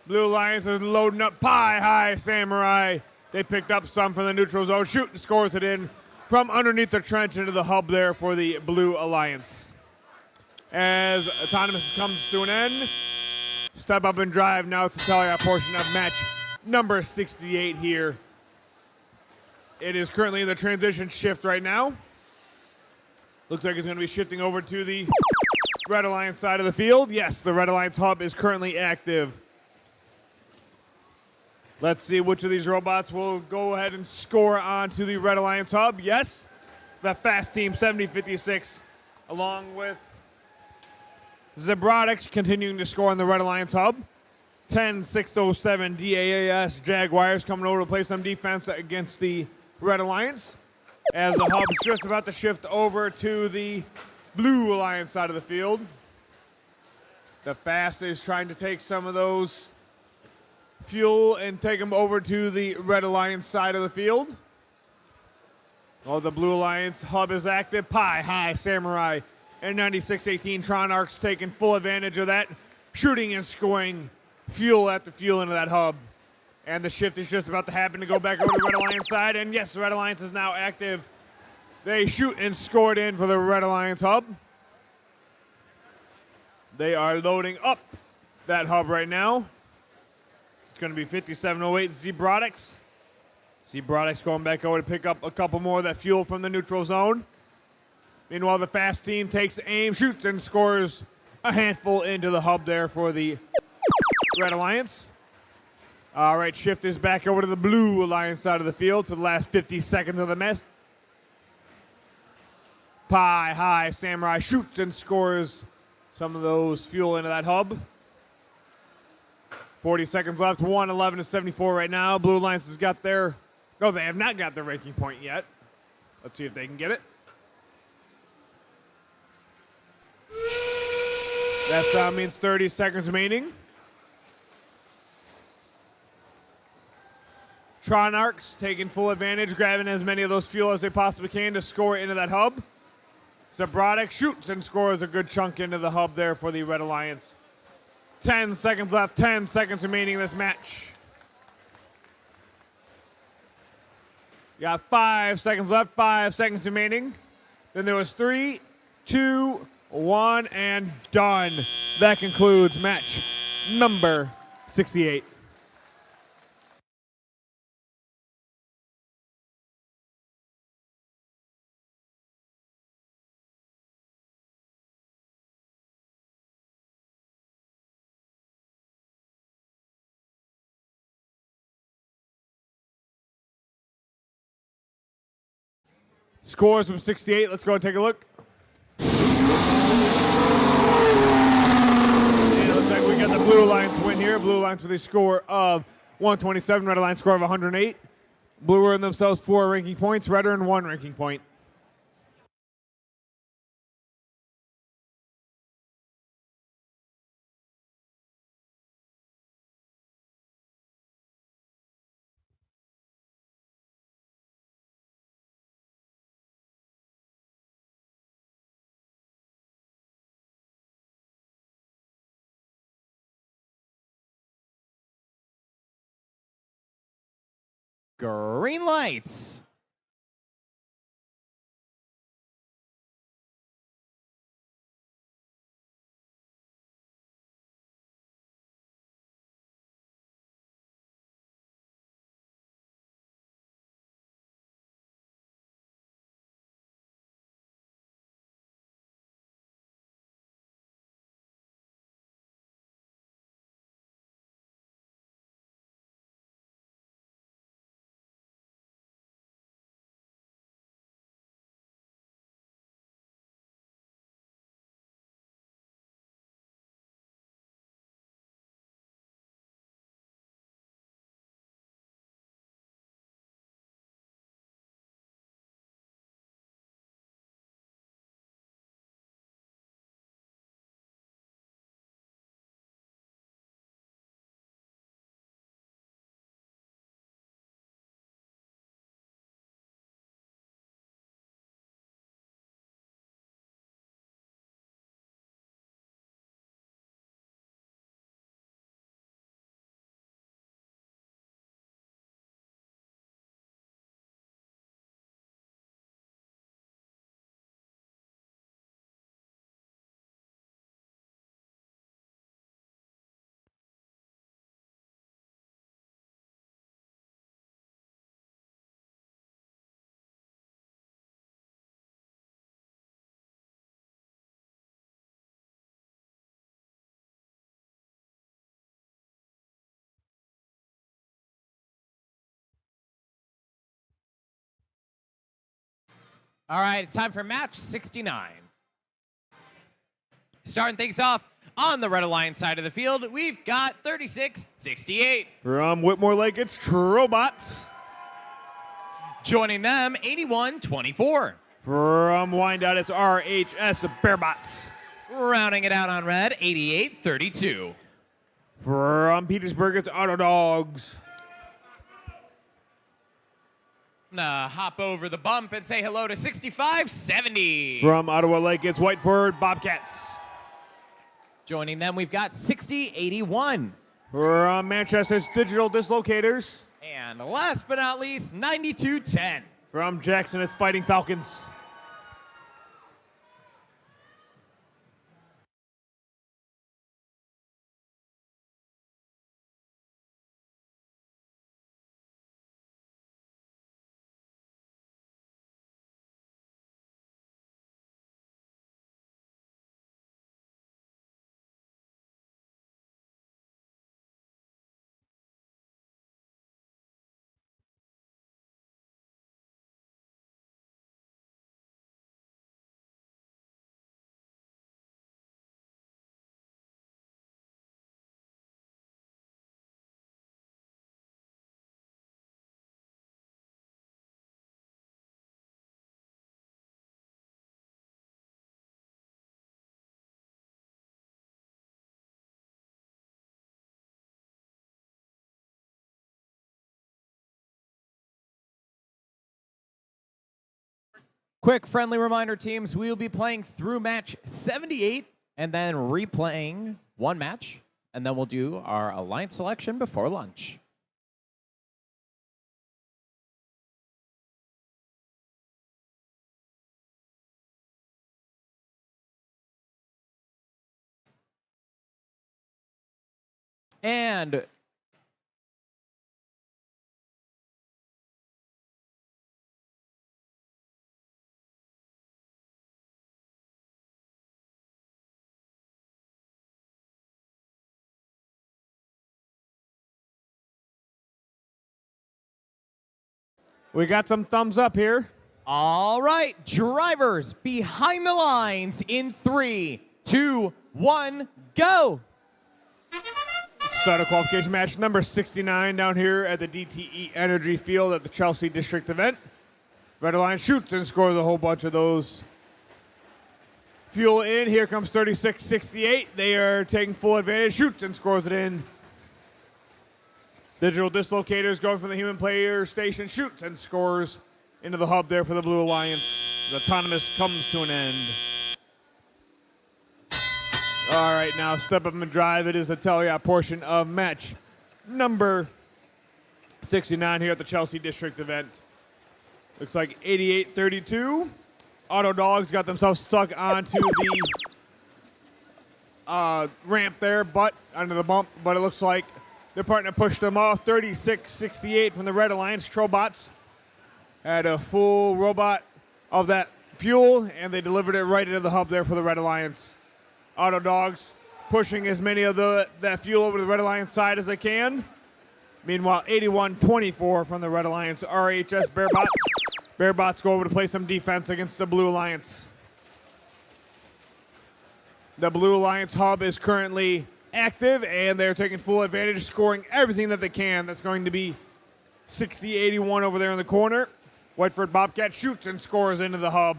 Blue Alliance is loading up Pie High Samurai. They picked up some from the neutral zone, shooting, scores it in from underneath the trench into the hub there for the Blue Alliance. As Autonomous comes to an end, step up and drive. Now it's the tally-up portion of match number 68 here. It is currently in the transition shift right now. Looks like it's going to be shifting over to the Red Alliance side of the field. Yes, the Red Alliance hub is currently active. Let's see which of these robots will go ahead and score onto the Red Alliance hub. Yes, the fast team 7056 along with Robotics continuing to score on the Red Alliance hub. 10607 DAAS Jaguars coming over to play some defense against the Red Alliance. As the hub is just about to shift over to the Blue Alliance side of the field. The fast is trying to take some of those fuel and take them over to the Red Alliance side of the field. Oh, the Blue Alliance hub is active. Pie High Samurai and 9618 Tron Arcs taking full advantage of that, shooting and scoring fuel after fuel into that hub. And the shift is just about to happen to go back over to the Red Alliance side. And yes, the Red Alliance is now active. They shoot and scored in for the Red Alliance hub. They are loading up that hub right now. It's going to be 5708 Zebrodics. Zebrodics going back over to pick up a couple more of that fuel from the neutral zone. Meanwhile, the fast team takes aim, shoots, and scores a handful into the hub there for the Red Alliance. All right, shift is back over to the Blue Alliance side of the field for the last 50 seconds of the mess. Pie High Samurai shoots and scores some of those fuel into that hub. 40 seconds left, 111 to 74 right now. Blue Alliance has got their, no, they have not got their ranking point yet. Let's see if they can get it. That means 30 seconds remaining. Tron Arcs taking full advantage, grabbing as many of those fuel as they possibly can to score into that hub. Zebrodic shoots and scores a good chunk into the hub there for the Red Alliance. 10 seconds left, 10 seconds remaining in this match. You got 5 seconds left, 5 seconds remaining. Then there was 3, 2, 1, and done. That concludes match number 68. Scores from 68. Let's go and take a look. And it looks like we got the Blue Alliance win here. Blue Alliance with a score of 127. Red Alliance score of 108. Blue earned themselves 4 ranking points. Red earned 1 ranking point. Green lights. All right, it's time for match 69. Starting things off on the Red Alliance side of the field, we've got 36-68. From Whitmore Lake, it's Robots. Joining them, 81-24. From Wyandotte, it's RHS Bearbots. Rounding it out on red, 88-32. From Petersburg, it's Auto Dogs. I'm gonna hop over the bump and say hello to 65-70. From Ottawa Lake, it's Whiteford Bobcats. Joining them, we've got 60-81. From Manchester, it's Digital Dislocators. And last but not least, 92-10. From Jackson, it's Fighting Falcons. Quick friendly reminder, teams, we will be playing through match 78 and then replaying one match, and then we'll do our alliance selection before lunch. And We got some thumbs up here. all right, drivers behind the lines in 3, 2, 1, go. Start of qualification match number 69 down here at the DTE Energy Field at the Chelsea District Event. Red Alliance shoots and scores a whole bunch of those. Fuel in. Here comes 36-68. They are taking full advantage. Shoots and scores it in. Digital Dislocators going from the human player station. Shoots and scores into the hub there for the Blue Alliance. The autonomous comes to an end. All right, now step up and drive. It is the teleop portion of match number 69 here at the Chelsea District Event. Looks like 88-32. Auto Dogs got themselves stuck onto the ramp there, but under the bump. But it looks like their partner pushed them off. 36-68 from the Red Alliance. Trobots had a full robot of that fuel, and they delivered it right into the hub there for the Red Alliance. Auto Dogs pushing as many of that fuel over to the Red Alliance side as they can. Meanwhile, 81-24 from the Red Alliance. RHS Bearbots. Bearbots go over to play some defense against the Blue Alliance. The Blue Alliance hub is currently active, and they're taking full advantage, scoring everything that they can. That's going to be 60-81 over there in the corner. Whiteford Bobcat shoots and scores into the hub.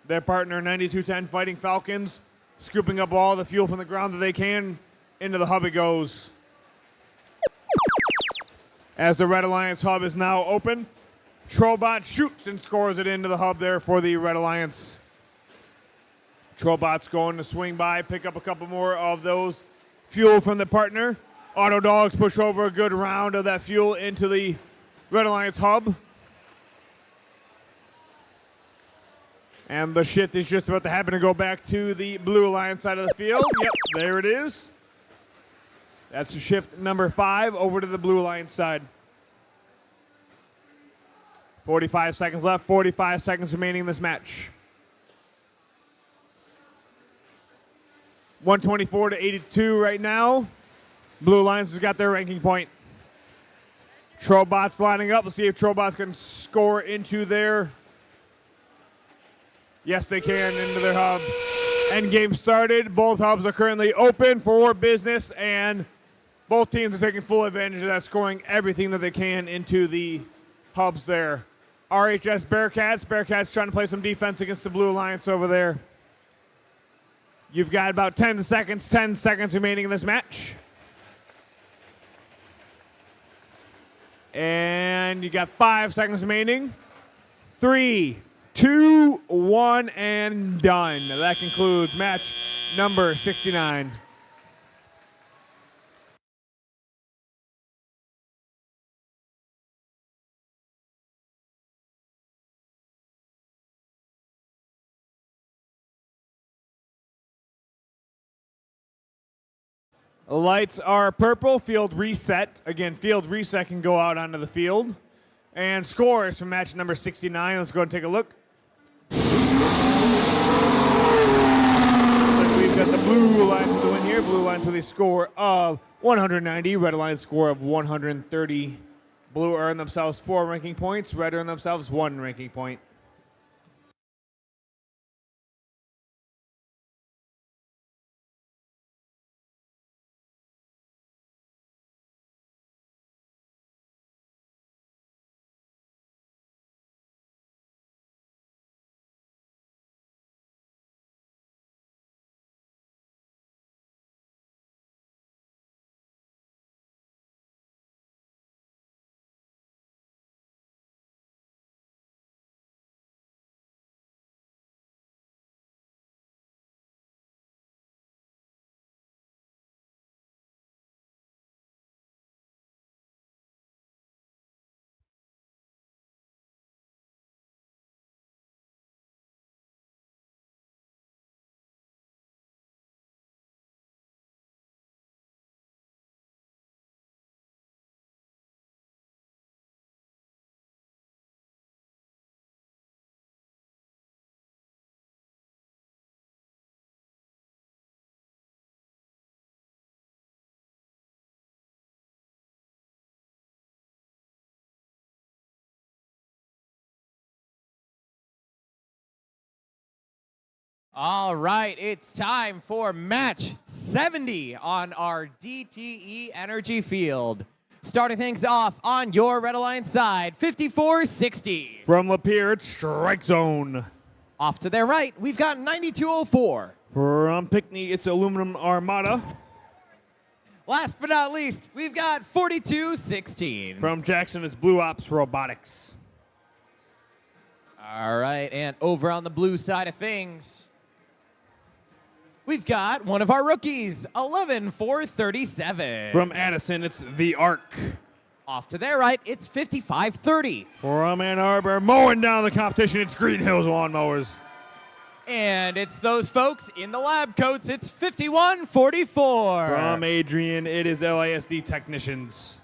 Their partner, 92-10 Fighting Falcons, scooping up all the fuel from the ground that they can. Into the hub it goes. As the Red Alliance hub is now open, Trobot shoots and scores it into the hub there for the Red Alliance. Trobot's going to swing by, pick up a couple more of those fuel from the partner. Auto Dogs push over a good round of that fuel into the Red Alliance hub. And the shift is just about to happen to go back to the Blue Alliance side of the field. Yep, there it is. That's shift number 5 over to the Blue Alliance side. 45 seconds left, 45 seconds remaining in this match. 124-82 right now. Blue Alliance has got their ranking point. Trobot's lining up. Let's see if Trobot's can score into their Yes, they can into their hub. End game started. Both hubs are currently open for business, and both teams are taking full advantage of that, scoring everything that they can into the hubs there. RHS Bearcats trying to play some defense against the Blue Alliance over there. You've got about 10 seconds remaining in this match. And you got 5 seconds remaining. 3, 2, 1, and done. That concludes match number 69. Lights are purple, field reset. Again, field reset can go out onto the field. And scores from match number 69. Let's go and take a look. We've got the Blue Alliance with the win here. Blue Alliance with a score of 190. Red Alliance score of 130. Blue earn themselves 4 ranking points. Red earn themselves 1 ranking point. All right, it's time for match 70 on our DTE Energy Field. Starting things off on your Red Alliance side, 54-60. From Lapeer, it's Strike Zone. Off to their right, we've got 9204. From Pinckney, it's Aluminum Armada. Last but not least, we've got 42-16. From Jackson, it's Blue Ops Robotics. All right, and over on the blue side of things, we've got one of our rookies, 11-4-37. From Addison, it's The Arc. Off to their right, it's 55-30. From Ann Arbor, mowing down the competition, it's Green Hills Lawnmowers. And it's those folks in the lab coats, it's 51-44. From Adrian, it is LISD Technicians.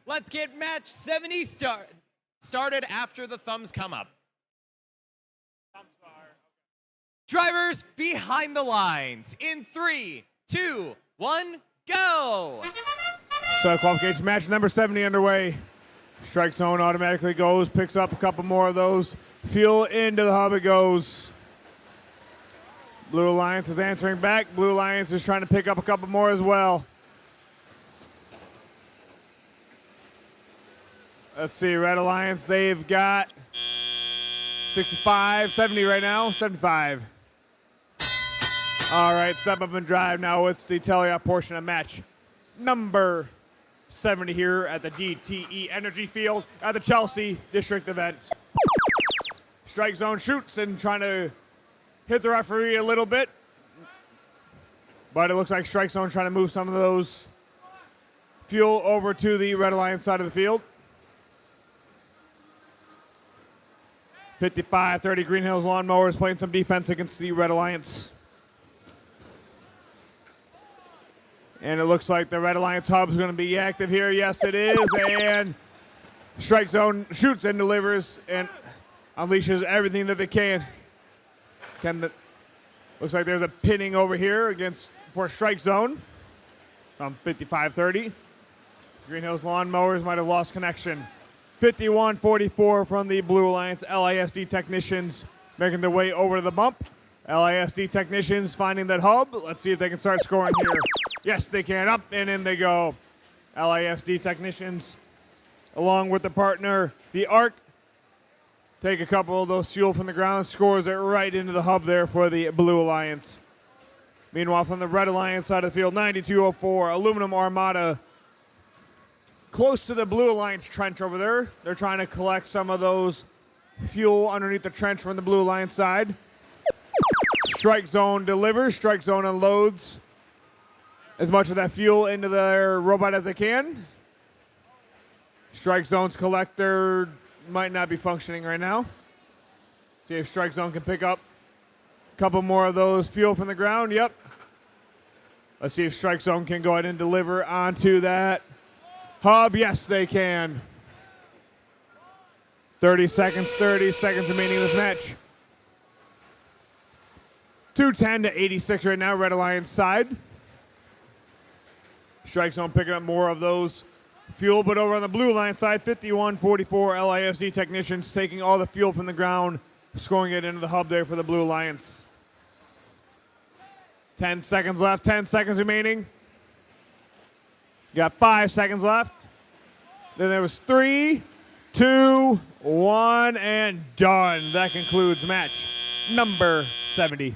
Let's get match 70 started after the thumbs come up. Drivers behind the lines in 3, 2, 1, go! So qualification match number 70 underway. Strike zone automatically goes, picks up a couple more of those. Fuel into the hub it goes. Blue Alliance is answering back. Blue Alliance is trying to pick up a couple more as well. Let's see, Red Alliance, they've got 65, 70 right now, 75. All right, step up and drive now. It's the teleop portion of match number 70 here at the DTE Energy Field at the Chelsea District Event. Strike zone shoots and trying to hit the referee a little bit. But it looks like strike zone trying to move some of those fuel over to the Red Alliance side of the field. 55-30 Green Hills Lawnmowers playing some defense against the Red Alliance. And it looks like the Red Alliance hub is going to be active here. Yes, it is. And strike zone shoots and delivers and unleashes everything that they can. Looks like there's a pinning over here for strike zone from 55-30. Green Hills Lawnmowers might have lost connection. 51-44 from the Blue Alliance LISD technicians making their way over to the bump. LISD technicians finding that hub. Let's see if they can start scoring here. Yes, they can. Up and in they go. LISD technicians, along with the partner, the ARC, take a couple of those fuel from the ground, scores it right into the hub there for the Blue Alliance. Meanwhile, from the Red Alliance side of the field, 9204, Aluminum Armada, close to the Blue Alliance trench over there. They're trying to collect some of those fuel underneath the trench from the Blue Alliance side. Strike zone delivers, strike zone unloads as much of that fuel into their robot as they can. Strike zone's collector might not be functioning right now. See if strike zone can pick up a couple more of those fuel from the ground. Yep. Let's see if strike zone can go ahead and deliver onto that hub. Yes, they can. 30 seconds remaining in this match. 210-86 right now, Red Alliance side. Strike zone picking up more of those fuel, but over on the Blue Alliance side, 51-44 LISD technicians taking all the fuel from the ground, scoring it into the hub there for the Blue Alliance. 10 seconds left, 10 seconds remaining. Got 5 seconds left. Then there was 3, 2, 1, and done. That concludes match number 70.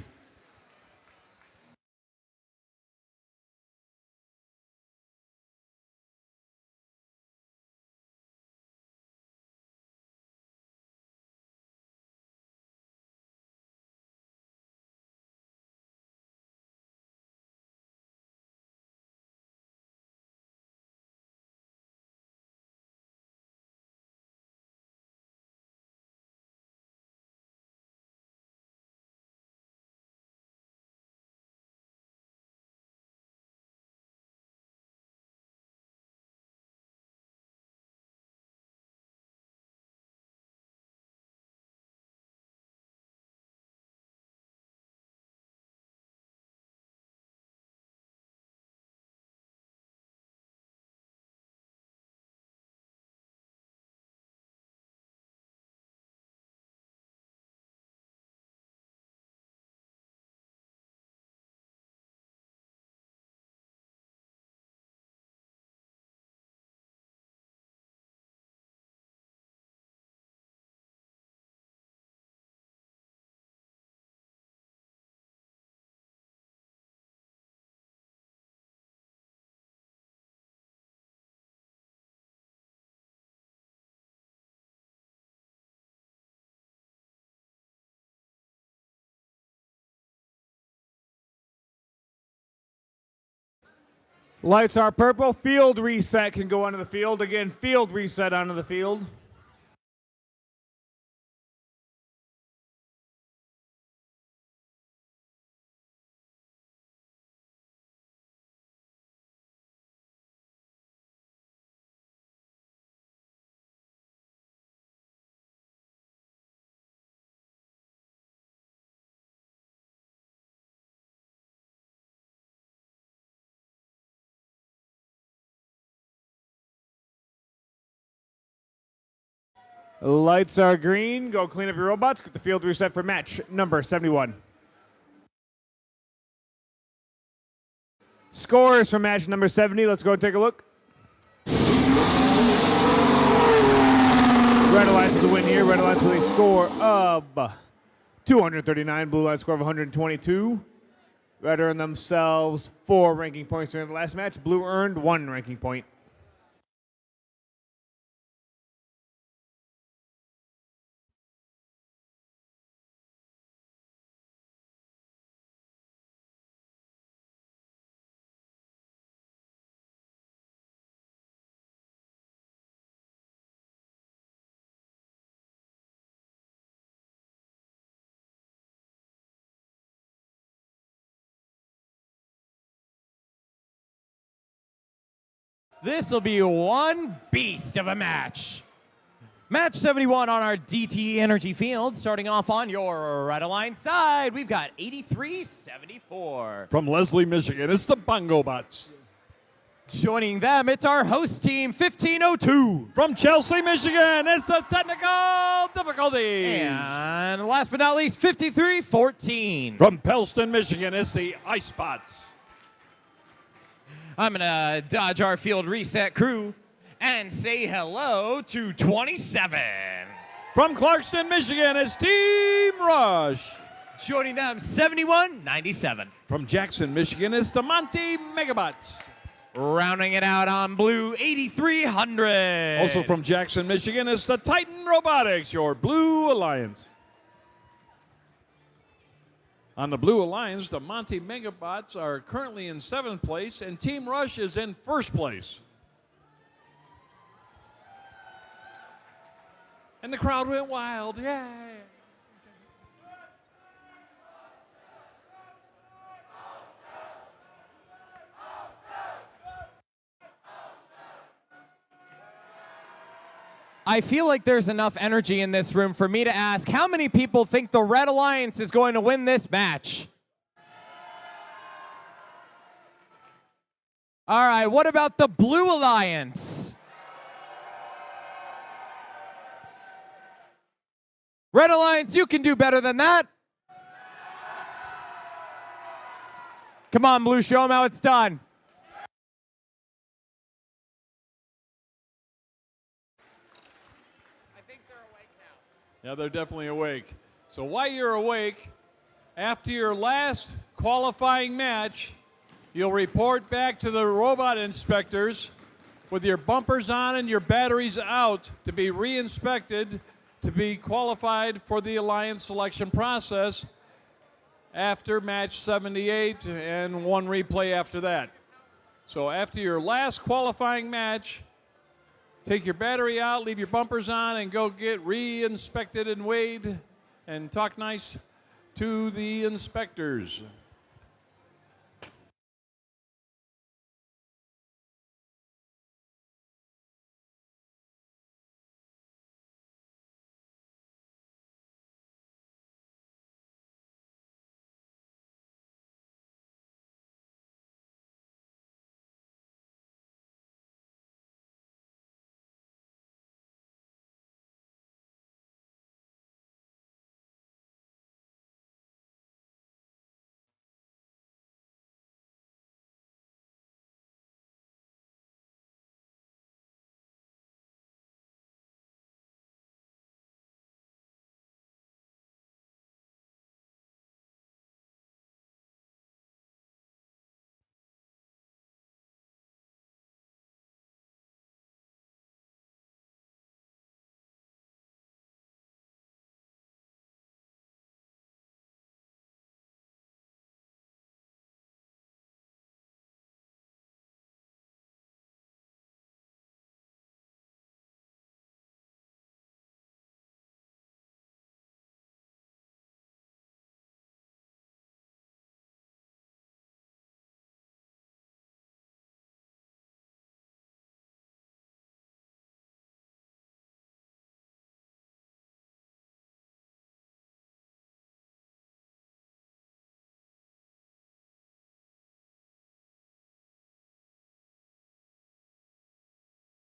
Lights are purple. Field reset can go onto the field. Again, field reset onto the field. Lights are green. Go clean up your robots. Get the field reset for match number 71. Scores for match number 70. Let's go and take a look. Red Alliance with the win here. Red Alliance with a score of 239. Blue Alliance score of 122. Red earned themselves 4 ranking points during the last match. Blue earned 1 ranking point. This will be one beast of a match. Match 71 on our DTE Energy Field. Starting off on your Red Alliance side, we've got 83-74. From Leslie, Michigan, it's the Bongo Bots. Joining them, it's our host team, 1502. From Chelsea, Michigan, it's the Technical Difficulty. And last but not least, 53-14. From Pellston, Michigan, it's the Ice Bots. I'm going to dodge our field reset crew and say hello to 27. From Clarkston, Michigan, it's Team Rush. Joining them, 71-97. From Jackson, Michigan, it's the Monty Megabots. Rounding it out on blue, 8300. Also from Jackson, Michigan, it's the Titan Robotics, your Blue Alliance. On the Blue Alliance, the Monty Megabots are currently in 7th place, and Team Rush is in 1st place. And the crowd went wild, yay! I feel like there's enough energy in this room for me to ask, how many people think the Red Alliance is going to win this match? All right, what about the Blue Alliance? Red Alliance, you can do better than that. Come on, Blue, show them how it's done. Yeah, they're definitely awake. So while you're awake, after your last qualifying match, you'll report back to the robot inspectors with your bumpers on and your batteries out to be re-inspected to be qualified for the Alliance selection process after match 78 and 1 replay after that. So after your last qualifying match, take your battery out, leave your bumpers on, and go get re-inspected and weighed and talk nice to the inspectors.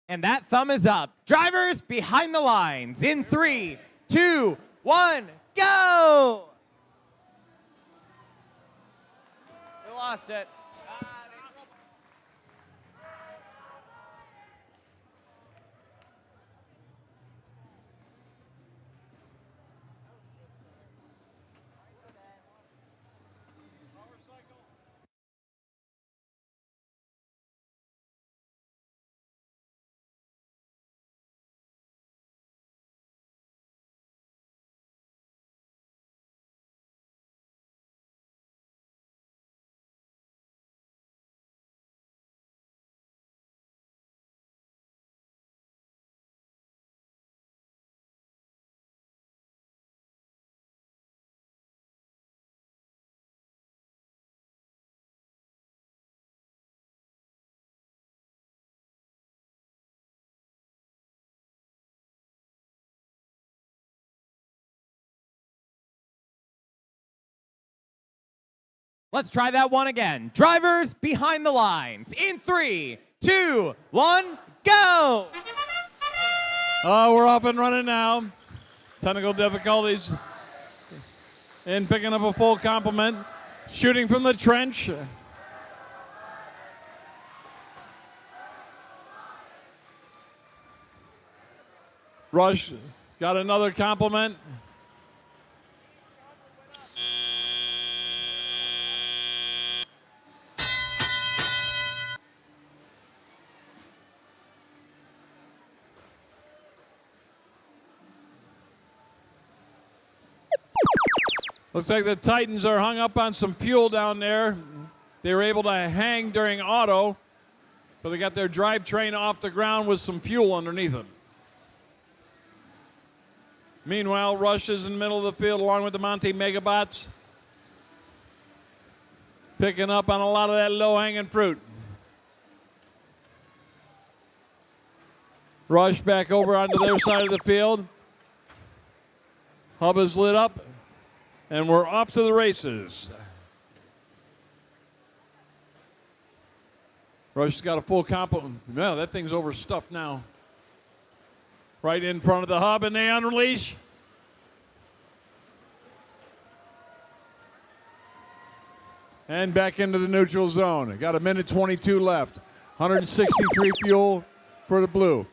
And that thumb is up. Drivers behind the lines in 3, 2, 1, go! We lost it. Let's try that one again. Drivers behind the lines in 3, 2, 1, go! Oh, we're off and running now. Technical difficulties in picking up a full complement. Shooting from the trench. Rush got another compliment. Looks like the Titans are hung up on some fuel down there. They were able to hang during auto, but they got their drivetrain off the ground with some fuel underneath them. Meanwhile, Rush is in the middle of the field along with the Monte Megabots, picking up on a lot of that low-hanging fruit. Rush back over onto their side of the field. Hub is lit up. And we're off to the races. Rush's got a full complement. No, that thing's overstuffed now. Right in front of the hub, and they unleash. And back into the neutral zone. Got a minute 22 left. 163 fuel for the blue.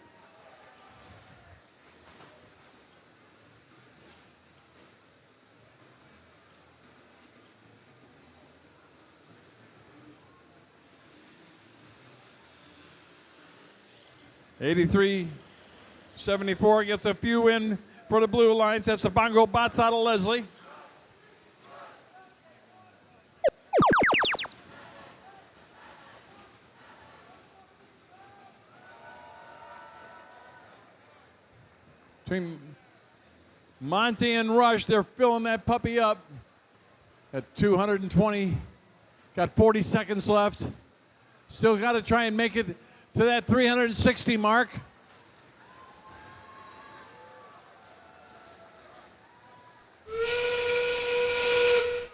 $83.74 gets a few in for the blue lines. That's the Bongo Bots out of Leslie. Between Monty and Rush, they're filling that puppy up at 220. Got 40 seconds left. Still got to try and make it to that 360 mark.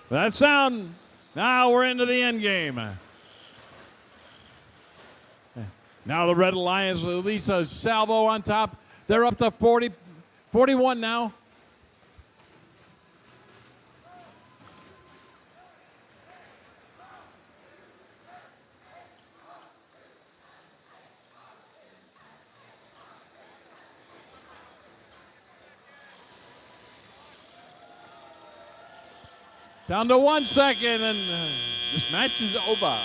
That sound, now we're into the end game. Now the Red Alliance with Lisa Salvo on top. They're up to 41 now. Down to 1 second, and this match is over.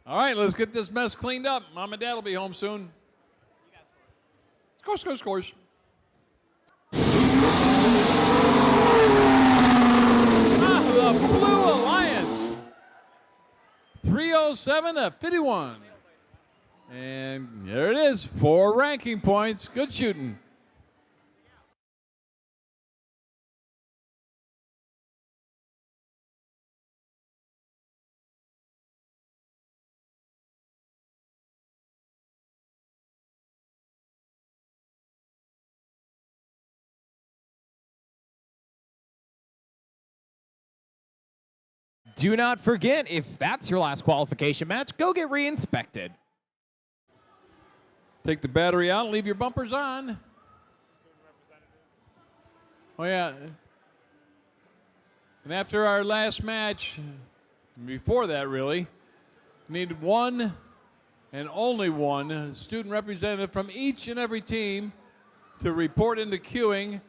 All right, let's get this mess cleaned up. Mom and Dad will be home soon. Scores. The Blue Alliance. 307 to 51. And there it is, 4 ranking points. Good shooting. do not forget, if that's your last qualification match, go get re-inspected. Take the battery out and leave your bumpers on. Oh, yeah. And after our last match, before that really, needed one and only one student representative from each and every team to report into queuing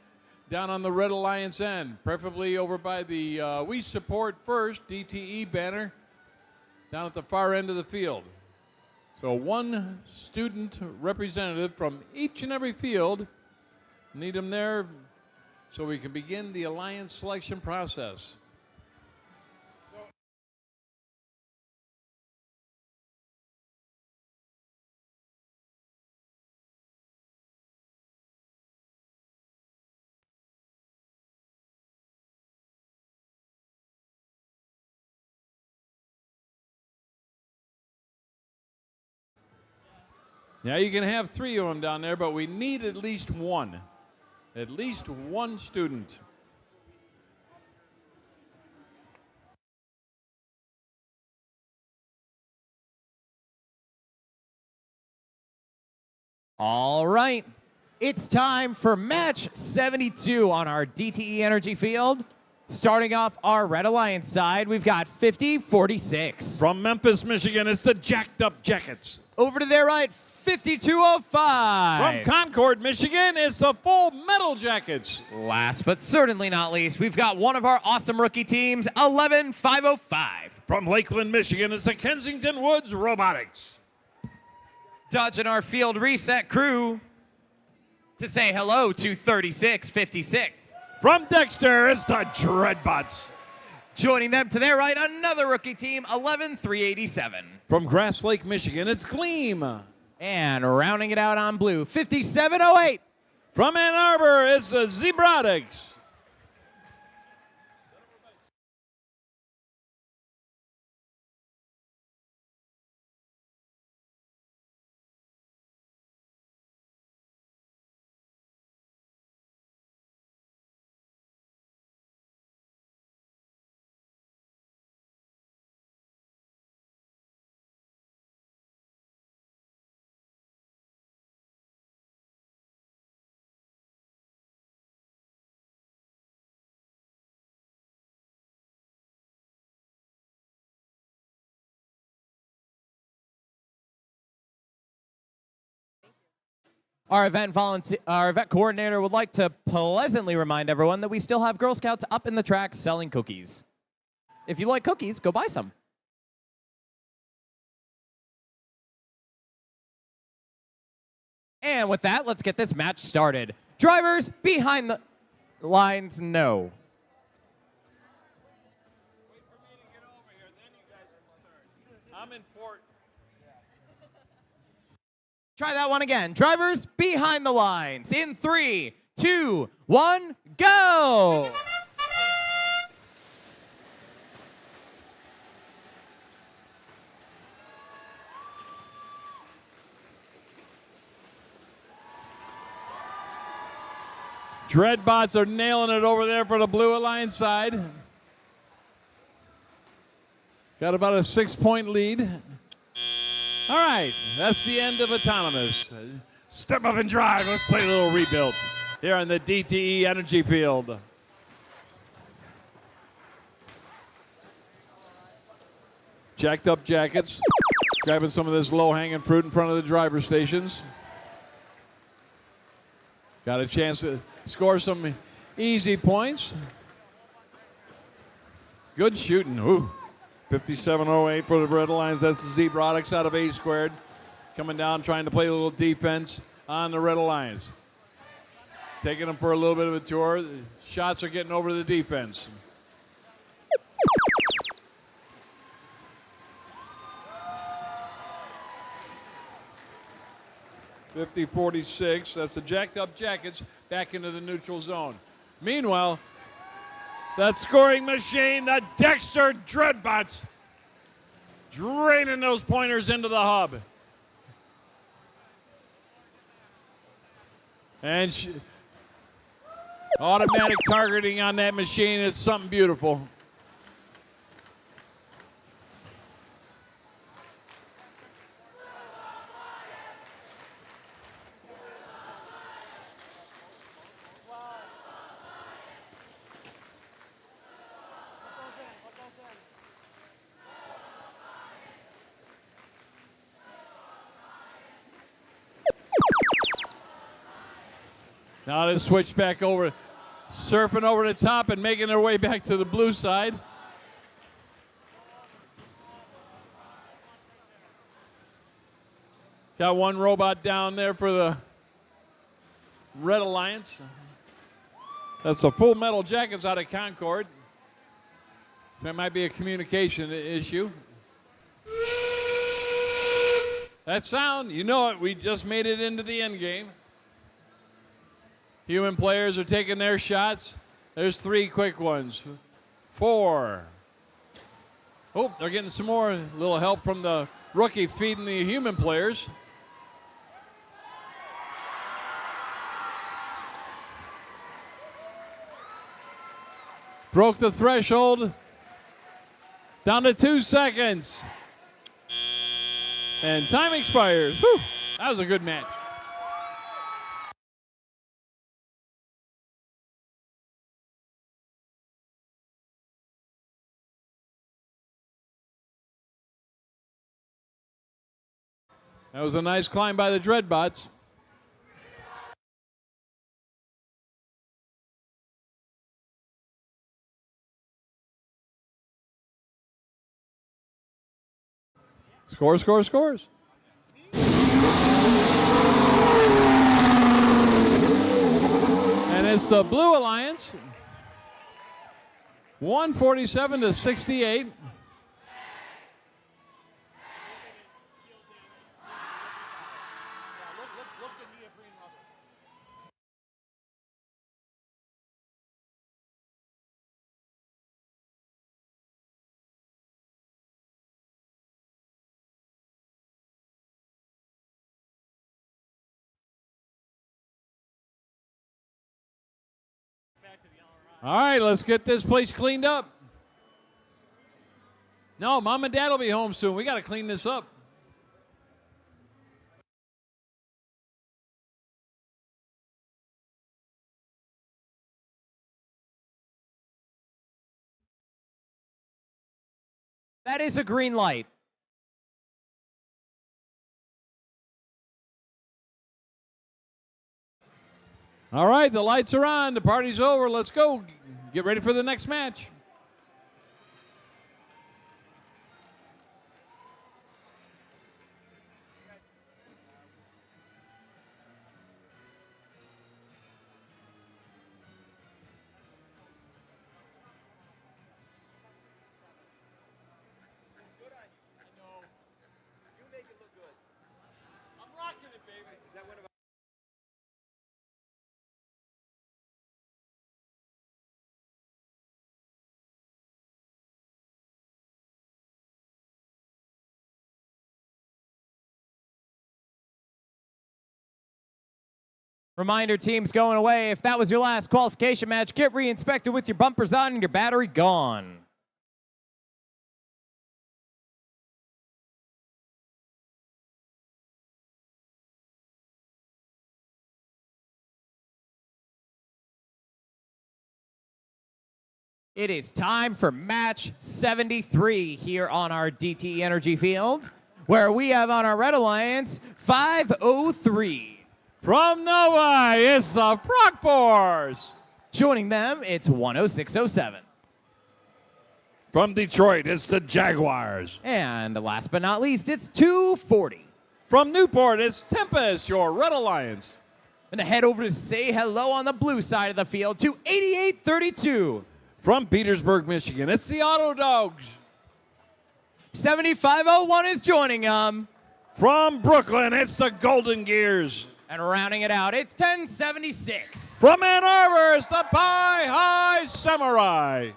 down on the Red Alliance end, preferably over by the We Support First DTE banner down at the far end of the field. So one student representative from each and every field, need them there so we can begin the Alliance selection process. Now you can have 3 of them down there, but we need at least one. At least one student. All right. It's time for match 72 on our DTE Energy Field. Starting off our Red Alliance side, we've got 50-46. From Memphis, Michigan, it's the Jacked Up Jackets. Over to their right, 5205. From Concord, Michigan, it's the Full Metal Jackets. Last but certainly not least, we've got one of our awesome rookie teams, 11505. From Lakeland, Michigan, it's the Kensington Woods Robotics. Dodging our field reset crew to say hello to 3656. From Dexter, it's the Dreadbots. Joining them to their right, another rookie team, 11387. From Grass Lake, Michigan, it's Gleam. And rounding it out on blue, 5708. From Ann Arbor, it's the Zebratics. Our event coordinator would like to pleasantly remind everyone that we still have Girl Scouts up in the track selling cookies. If you like cookies, go buy some. And with that, let's get this match started. Drivers behind the lines, no. Wait for me to get over here, then you guys can start. I'm in port. Try that one again. Drivers behind the lines. In 3, 2, 1, go! Dreadbots are nailing it over there for the Blue Alliance side. Got about a 6-point lead. All right, that's the end of Autonomous. Step up and drive. Let's play a little rebuild here on the DTE Energy Field. Jacked Up Jackets, grabbing some of this low-hanging fruit in front of the driver stations. Got a chance to score some easy points. Good shooting. Ooh. 5708 for the Red Alliance. That's the Zebratics out of A squared. Coming down, trying to play a little defense on the Red Alliance. Taking them for a little bit of a tour. The shots are getting over the defense. .50-46. That's the Jacked Up Jackets back into the neutral zone. Meanwhile, that scoring machine, the Dexter Dreadbots, draining those pointers into the hub. And automatic targeting on that machine, it's something beautiful. Now they switch back over, surfing over the top and making their way back to the blue side. Got one robot down there for the Red Alliance. That's the Full Metal Jackets out of Concord. So that might be a communication issue. That sound, you know it, we just made it into the end game. Human players are taking their shots. There's 3 quick ones. 4. Oh, they're getting some more. A little help from the rookie feeding the human players. Broke the threshold. Down to 2 seconds. And time expires. Whew, that was a good match. That was a nice climb by the Dreadbots. Scores. And it's the Blue Alliance. 147 to 68. All right, let's get this place cleaned up. No, Mom and Dad will be home soon. We got to clean this up. That is a green light. All right, the lights are on. The party's over. Let's go. Get ready for the next match. Reminder, teams going away. If that was your last qualification match, get re-inspected with your bumpers on and your battery gone. It is time for match 73 here on our DTE Energy Field, where we have on our Red Alliance 503. From Novi, it's the Procpors. Joining them, it's 10607. From Detroit, it's the Jaguars. And last but not least, it's 240. From Newport, it's Tempest, your Red Alliance. And to head over to say hello on the blue side of the field to 8832. From Petersburg, Michigan, it's the Auto Dogs. 7501 is joining them. From Brooklyn, it's the Golden Gears. And rounding it out, it's 1076. From Ann Arbor, it's the Pie High Samurai.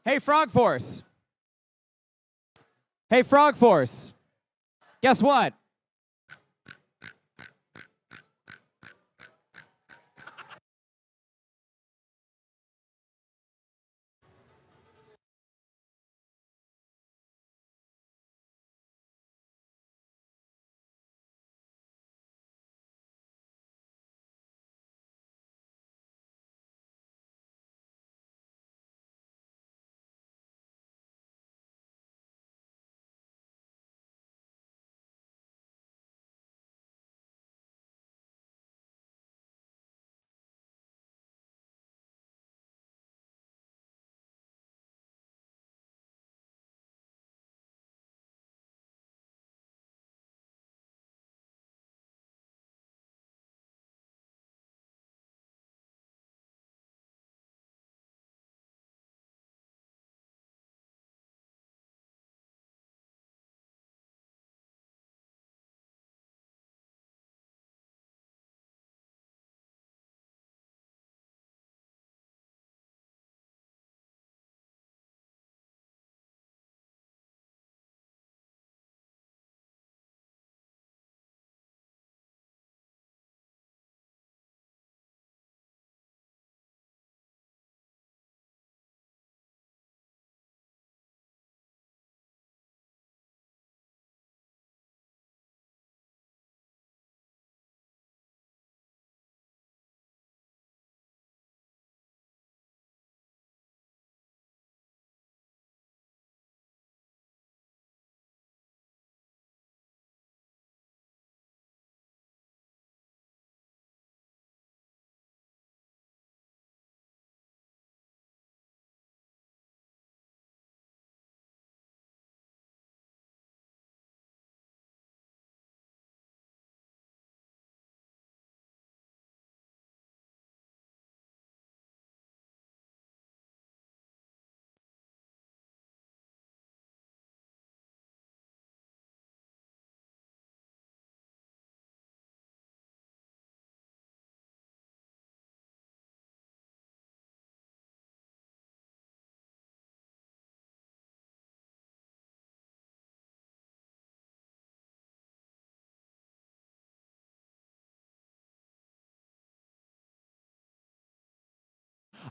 Hey, Frog Force. Hey, Frog Force. Guess what?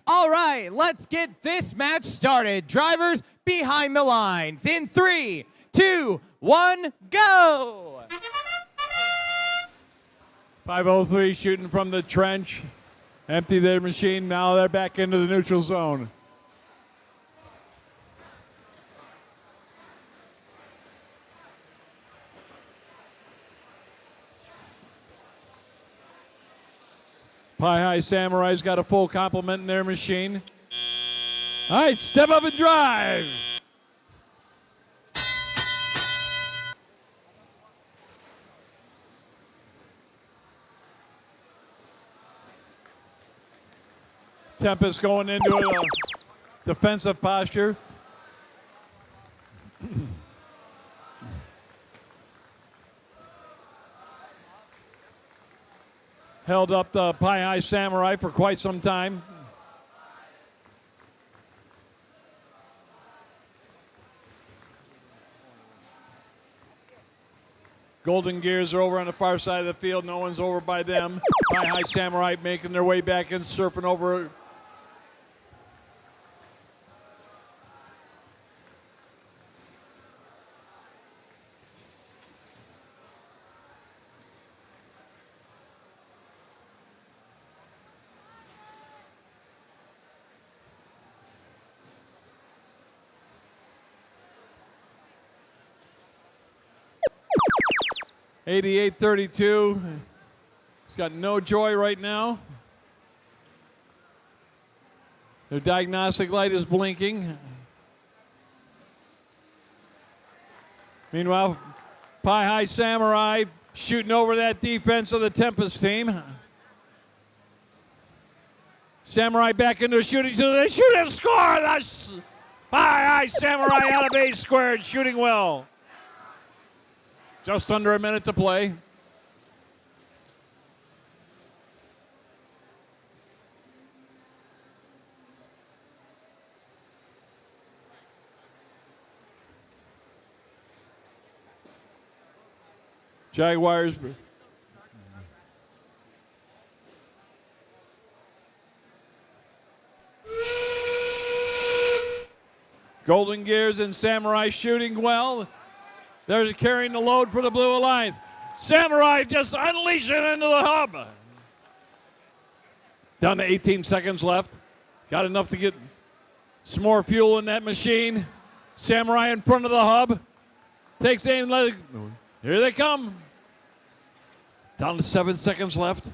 All right, let's get this match started. Drivers behind the lines in 3, 2, 1, go! 503 shooting from the trench. Empty their machine. Now they're back into the neutral zone. Pie High Samurai's got a full complement in their machine. All right, step up and drive. Tempest going into a defensive posture. Held up the Pie High Samurai for quite some time. Golden Gears are over on the far side of the field. No one's over by them. Pie High Samurai making their way back in, surfing over. .88.32. He's got no joy right now. Their diagnostic light is blinking. Meanwhile, Pie High Samurai shooting over that defense of the Tempest team. Samurai back into shooting, so they shoot and score. That's Pie High Samurai out of A squared, shooting well. Just under a minute to play. Jaguars. Golden Gears and Samurai shooting well. They're carrying the load for the Blue Alliance. Samurai just unleash it into the hub. Down to 18 seconds left. Got enough to get some more fuel in that machine. Samurai in front of the hub. Takes aim, let it. Here they come. Down to 7 seconds left.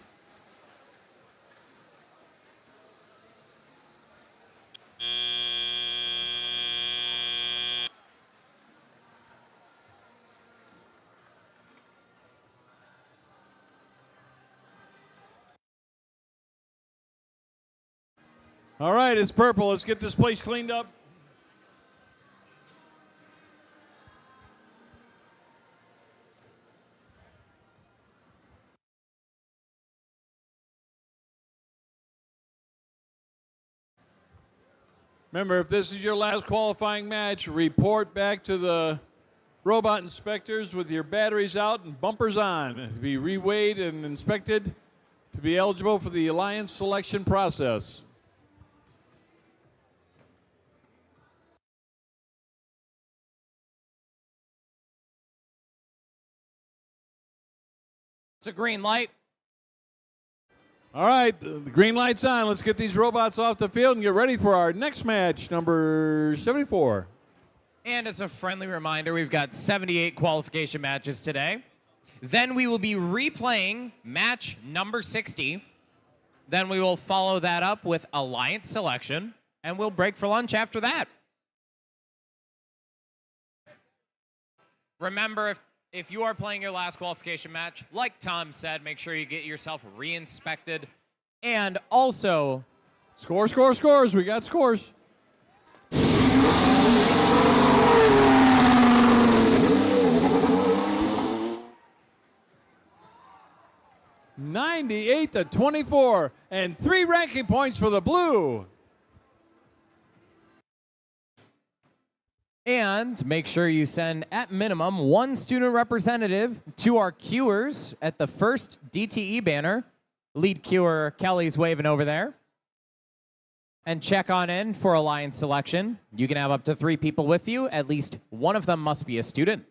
All right, it's purple. Let's get this place cleaned up. Remember, if this is your last qualifying match, report back to the robot inspectors with your batteries out and bumpers on to be reweighed and inspected to be eligible for the Alliance selection process. It's a green light. All right, the green light's on. Let's get these robots off the field and get ready for our next match, number 74. And as a friendly reminder, we've got 78 qualification matches today. Then we will be replaying match number 60. Then we will follow that up with Alliance selection, and we'll break for lunch after that. Remember, if you are playing your last qualification match, like Tom said, make sure you get yourself re-inspected. And also... Scores. We got scores. 98-24, and 3 ranking points for the blue. And make sure you send, at minimum, 1 student representative to our queuers at the first DTE banner. Lead queuer Kelly's waving over there. And check on in for Alliance selection. You can have up to 3 people with you. At least one of them must be a student.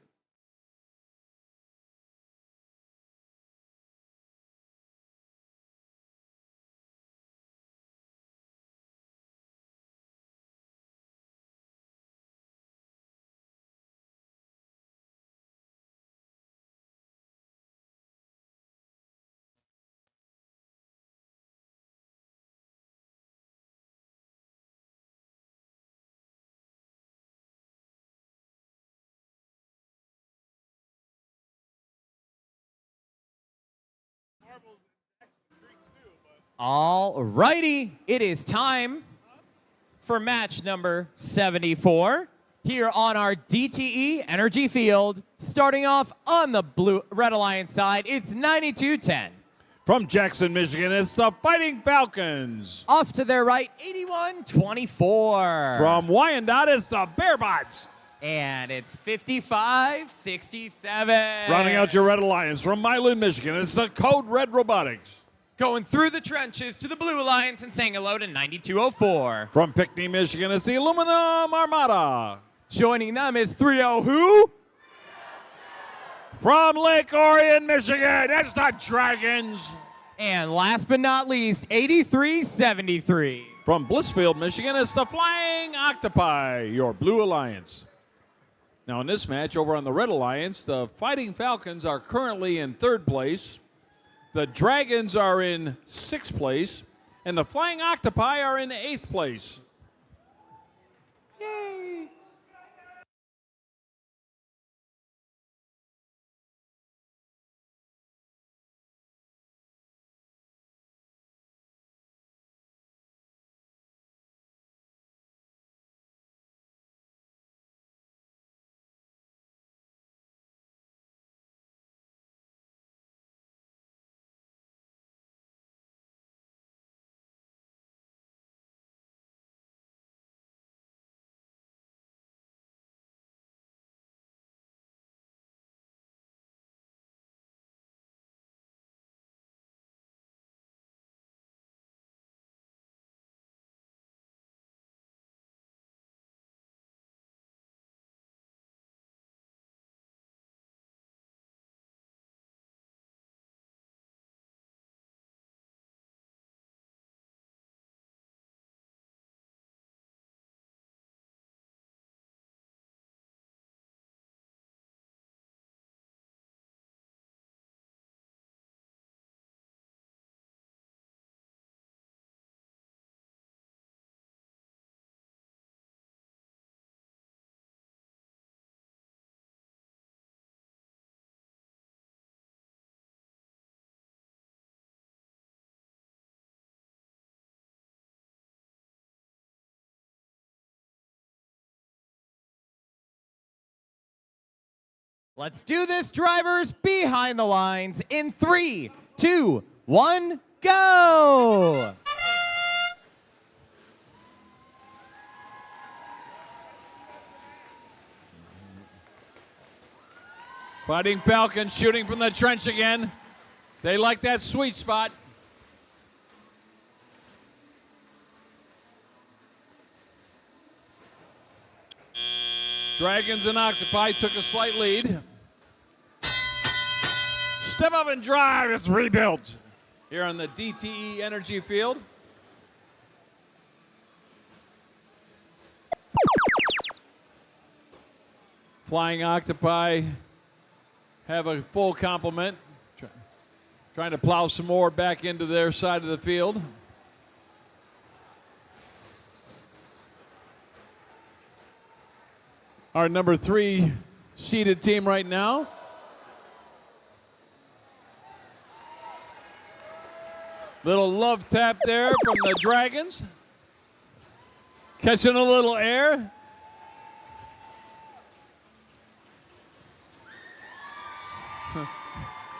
All righty, it is time for match number 74 here on our DTE Energy Field. Starting off on the Red Alliance side, it's 92-10. From Jackson, Michigan, it's the Fighting Falcons. Off to their right, 81-24. From Wyandotte, it's the Bearbots. And it's 55-67. Rounding out your Red Alliance from Milan, Michigan, it's the Code Red Robotics. Going through the trenches to the Blue Alliance and saying hello to 9204. From Pinckney, Michigan, it's the Aluminum Armada. Joining them is 30 who? From Lake Orion, Michigan, it's the Dragons. And last but not least, 8373. From Blissfield, Michigan, it's the Flying Octopi, your Blue Alliance. Now in this match over on the Red Alliance, the Fighting Falcons are currently in 3rd place. The Dragons are in 6th place, and the Flying Octopi are in 8th place. Let's do this, drivers, behind the lines in 3, 2, 1, go! Fighting Falcons shooting from the trench again. They like that sweet spot. Dragons and Octopi took a slight lead. Step up and drive. It's rebuilt here on the DTE Energy Field. Flying Octopi have a full complement. Trying to plow some more back into their side of the field. Our number 3 seeded team right now. Little love tap there from the Dragons. Catching a little air.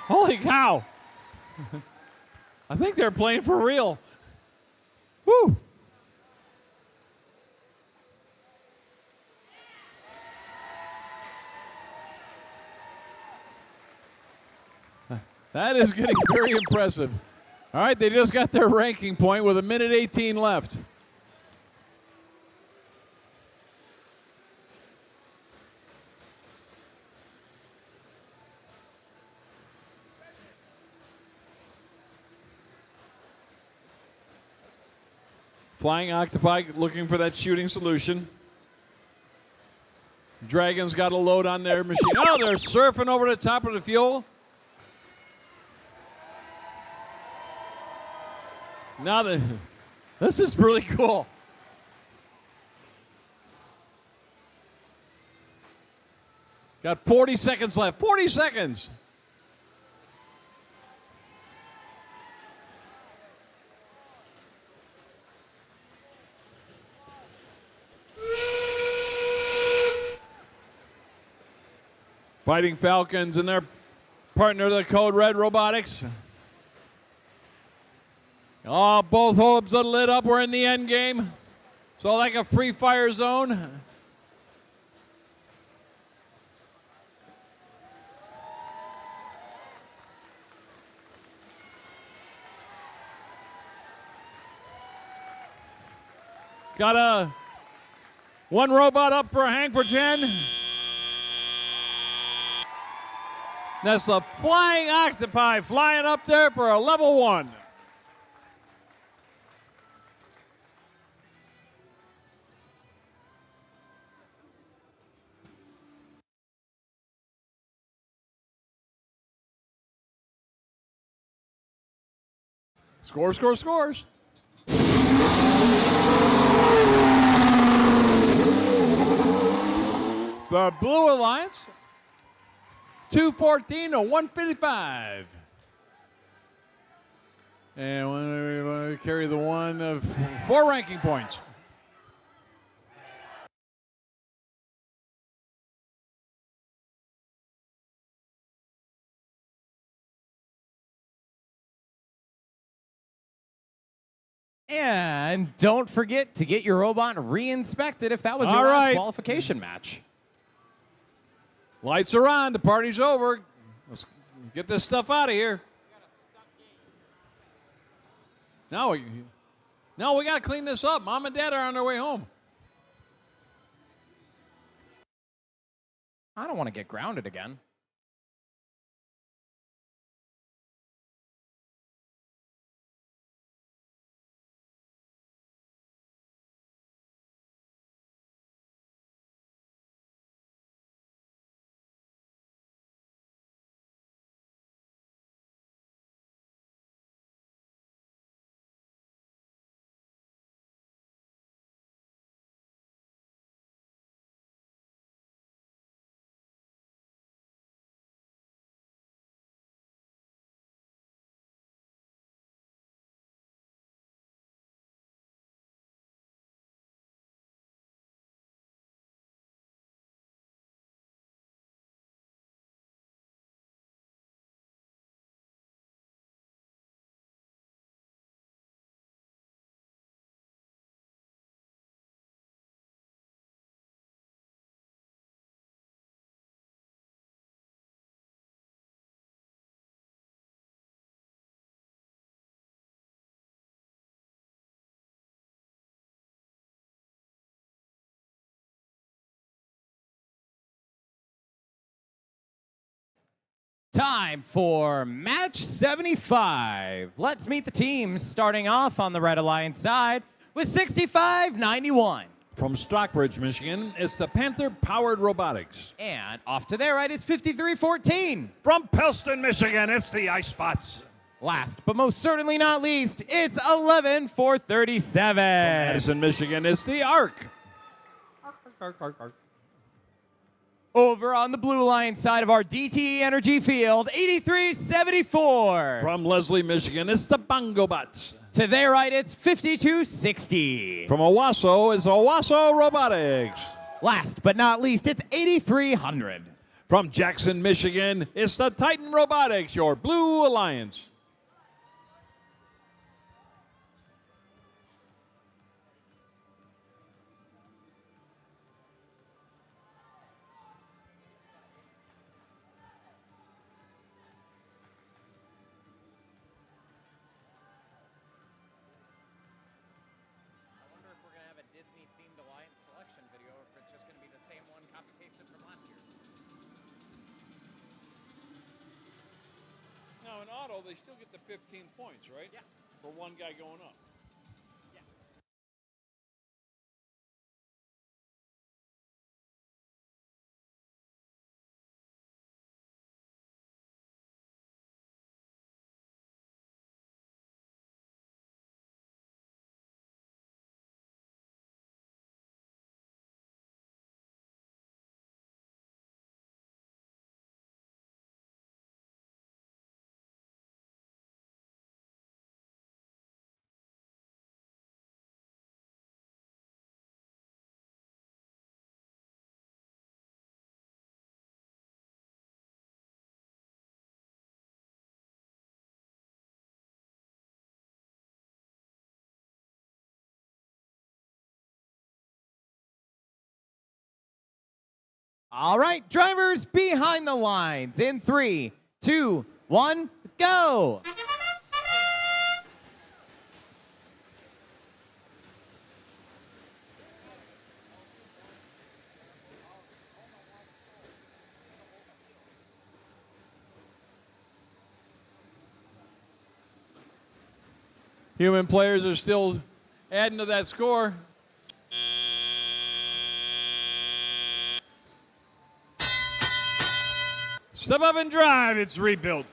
Holy cow. I think they're playing for real. Woo. That is getting very impressive. All right, they just got their ranking point with 1:18 left. Flying Octopi looking for that shooting solution. Dragons got a load on their machine. Oh, they're surfing over the top of the fuel. Now this is really cool. Got 40 seconds left. 40 seconds. Fighting Falcons and their partner, the Code Red Robotics. Oh, both hopes are lit up. We're in the end game. So like a free fire zone. Got one robot up for a hang for 10. That's the Flying Octopi flying up there for a level 1. Score, score, scores. So Blue Alliance, 214 to 155. And we're going to carry the one of 4 ranking points. And don't forget to get your robot re-inspected if that was your All last right. qualification match. Lights are on. The party's over. Let's get this stuff out of here. Now we got to clean this up. Mom and Dad are on their way home. I don't want to get grounded again. Time for match 75. Let's meet the teams starting off on the Red Alliance side with 65-91. From Stockbridge, Michigan, it's the Panther-powered Robotics. And off to their right is 53-14. From Pellston, Michigan, it's the Ice Spots. Last but most certainly not least, it's 11-37. Madison, Michigan, it's the Arc. Over on the Blue Alliance side of our DTE Energy Field, 83-74. From Leslie, Michigan, it's the Bongo Bots. To their right, it's 52-60. From Owasso, it's Owasso Robotics. Last but not least, it's 8300. From Jackson, Michigan, it's the Titan Robotics, your Blue Alliance. Disney-themed Alliance selection video, or if it's just going to be the same one copy-pasted from last year. Now, in auto, they still get the 15 points, right? Yeah. For one guy going up. Yeah. All right, drivers behind the lines in 3, 2, 1, go. Human players are still adding to that score. Step up and drive, it's rebuilt.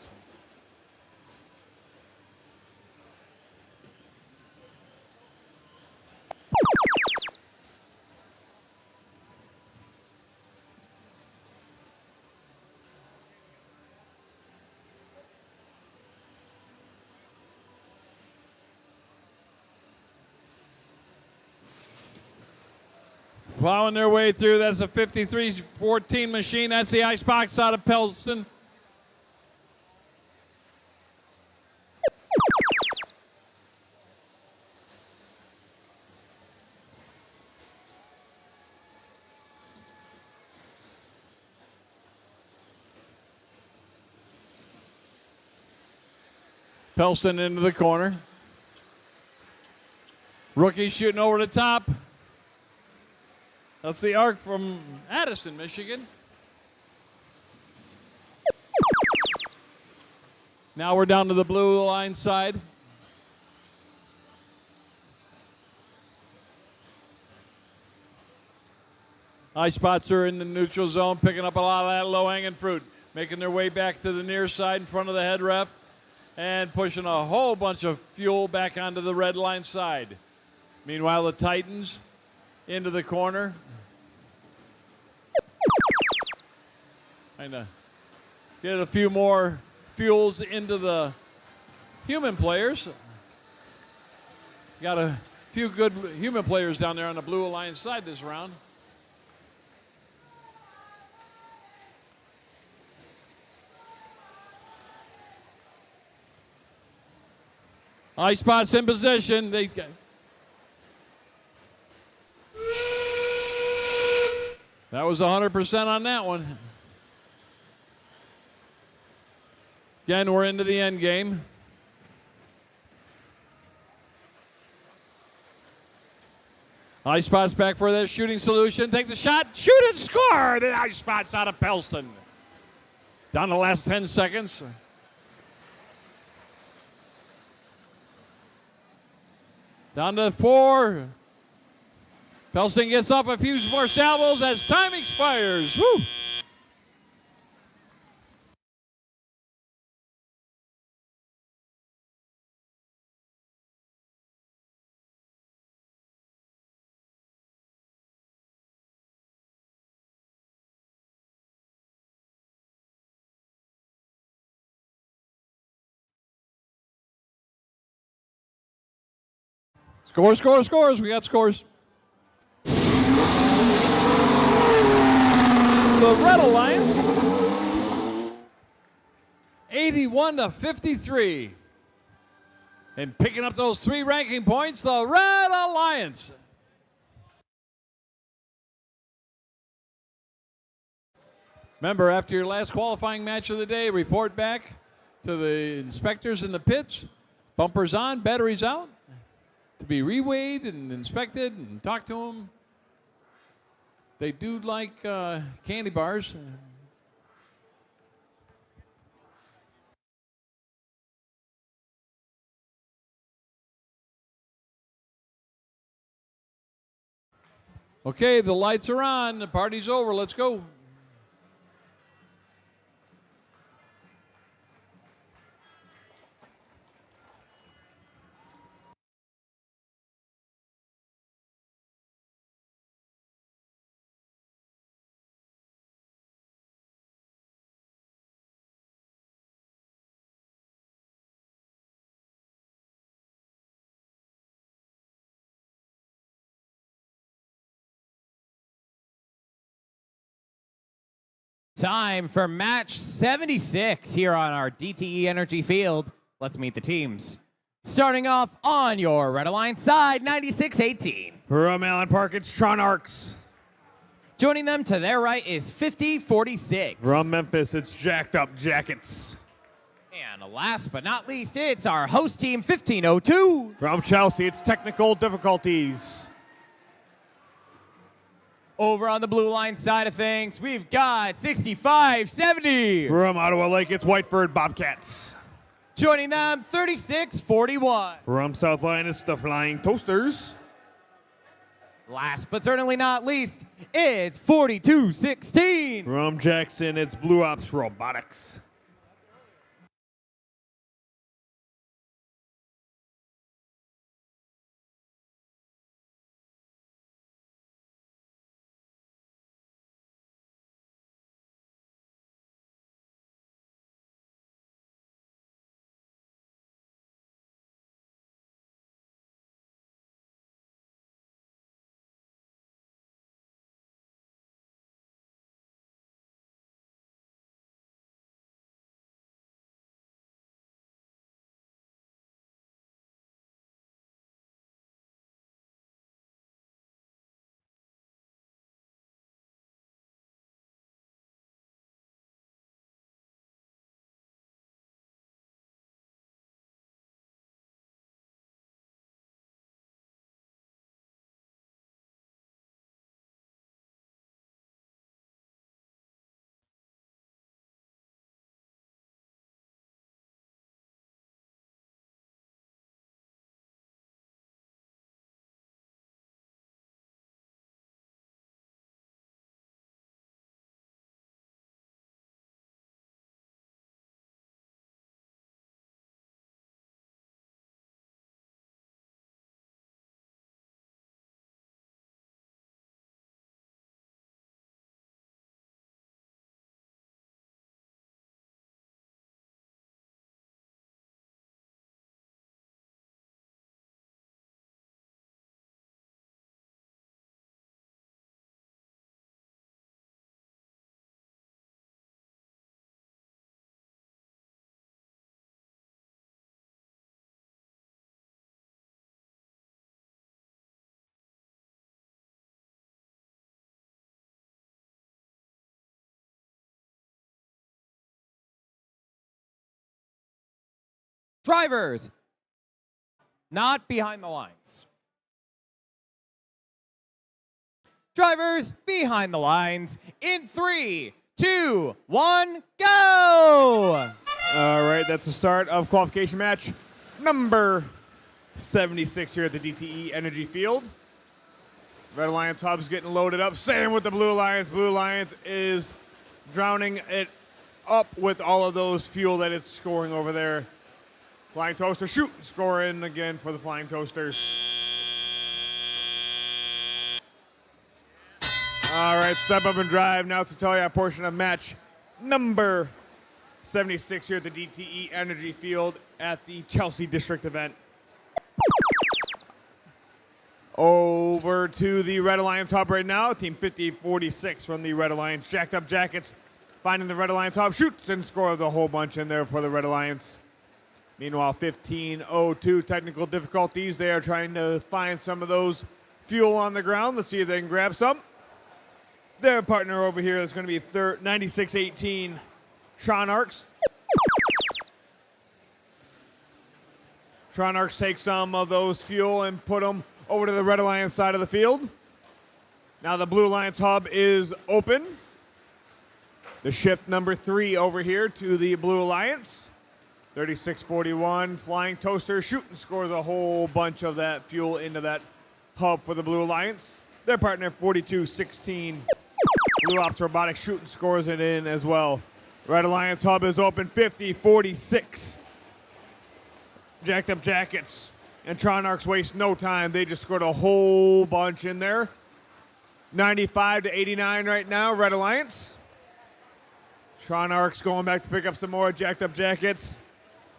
Plowing their way through. That's a 53-14 machine. That's the Icebox out of Pellston. Pellston into the corner. Rookie shooting over the top. That's the Arc from Addison, Michigan. Now we're down to the blue line side. Ice Spots are in the neutral zone, picking up a lot of that low-hanging fruit, making their way back to the near side in front of the head ref, and pushing a whole bunch of fuel back onto the red line side. Meanwhile, the Titans into the corner. Trying to get a few more fuels into the human players. Got a few good human players down there on the Blue Alliance side this round. Ice Spots in position. That was 100% on that one. Again, we're into the end game. Ice Spots back for that shooting solution. Take the shot, shoot and score! The Ice Spots out of Pellston. Down to the last 10 seconds. Down to 4. Pelsing gets up a few more salvos as time expires. Woo! Scores, scores, scores. We got scores. It's the Red Alliance. 81 to 53. And picking up those 3 ranking points, the Red Alliance. Remember, after your last qualifying match of the day, report back to the inspectors in the pits. Bumpers on, batteries out. To be reweighed and inspected and talk to them. They do like candy bars. Okay, the lights are on. The party's over. Let's go. Time for match 76 here on our DTE Energy Field. Let's meet the teams. Starting off on your Red Alliance side, 96-18. From Allen Park, it's Tron Arcs. Joining them to their right is 50-46. From Memphis, it's Jacked Up Jackets. And last but not least, it's our host team, 1502. From Chelsea, it's Technical Difficulties. Over on the blue line side of things, we've got 65-70. From Ottawa Lake, it's Whiteford Bobcats. Joining them, 36-41. From South Line, it's the Flying Toasters. Last but certainly not least, it's 42-16. From Jackson, it's Blue Ops Robotics. Drivers, not behind the lines. Drivers behind the lines in 3, 2, 1, go! All right, that's the start of qualification match number 76 here at the DTE Energy Field. Red Alliance hub's getting loaded up. Same with the Blue Alliance. Blue Alliance is drowning it up with all of those fuel that it's scoring over there. Flying Toaster, shoot, scoring again for the Flying Toasters. All right, step up and drive. Now to tell you a portion of match number 76 here at the DTE Energy Field at the Chelsea District Event. Over to the Red Alliance hub right now. Team 5046 from the Red Alliance. Jacked up jackets, finding the Red Alliance hub, shoots and scores a whole bunch in there for the Red Alliance. Meanwhile, 1502 technical difficulties. They are trying to find some of those fuel on the ground. Let's see if they can grab some. Their partner over here is going to be 9618 Tron Arcs. Tron Arcs take some of those fuel and put them over to the Red Alliance side of the field. Now the Blue Alliance hub is open. The shift number 3 over here to the Blue Alliance. 3641 Flying Toaster shooting scores a whole bunch of that fuel into that hub for the Blue Alliance. Their partner 4216 Blue Ops Robotics shooting scores it in as well. Red Alliance hub is open 5046. Jacked up jackets. And Tron Arcs waste no time. They just scored a whole bunch in there. 95 to 89 right now, Red Alliance. Tron Arcs going back to pick up some more Jacked up jackets.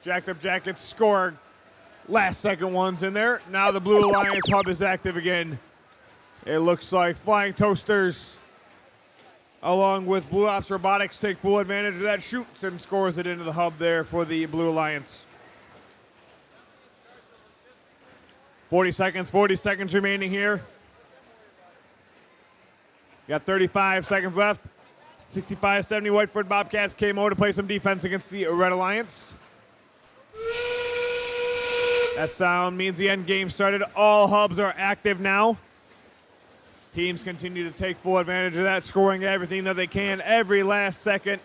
Jacked up jackets score last second ones in there. Now the Blue Alliance hub is active again. It looks like Flying Toasters along with Blue Ops Robotics take full advantage of that, shoots and scores it into the hub there for the Blue Alliance. 40 seconds remaining here. Got 35 seconds left. 65-70 Whiteford Bobcats came over to play some defense against the Red Alliance. That sound means the end game started. All hubs are active now. Teams continue to take full advantage of that, scoring everything that they can. Every last second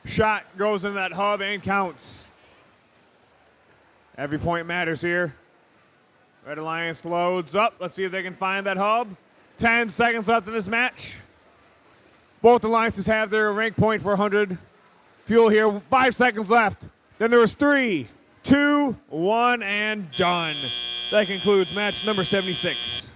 shot goes into that hub and counts. Every point matters here. Red Alliance loads up. Let's see if they can find that hub. 10 seconds left in this match. Both alliances have their rank point for 100 fuel here. 5 seconds left. Then there was 3, 2, 1, and done. That concludes match number 76.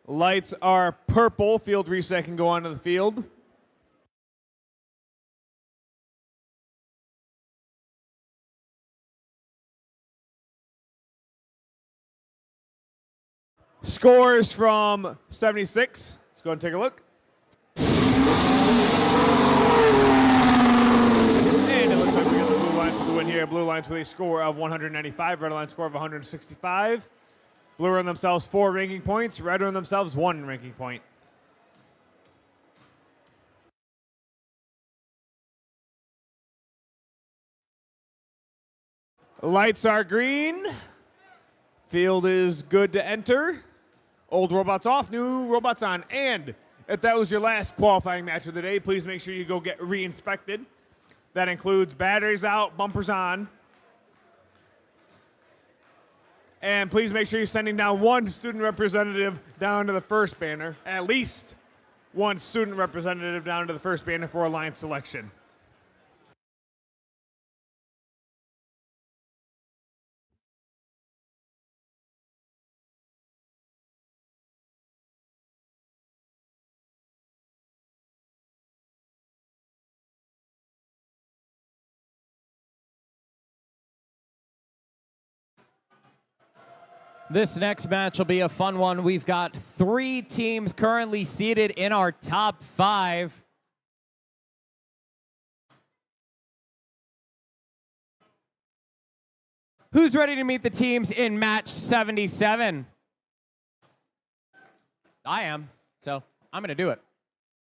Lights are purple. Field reset can go onto the field. Scores from 76. Let's go and take a look. And it looks like we got the Blue Alliance with the win here. Blue Alliance with a score of 195. Red Alliance score of 165. Blue earn themselves 4 ranking points. Red earn themselves 1 ranking point. Lights are green. Field is good to enter. Old robots off, new robots on. And if that was your last qualifying match of the day, please make sure you go get re-inspected. That includes batteries out, bumpers on. And please make sure you're sending down 1 student representative down to the first banner. At least 1 student representative down to the first banner for Alliance selection. This next match will be a fun one. We've got 3 teams currently seated in our top 5. Who's ready to meet the teams in match 77? I am, so I'm going to do it.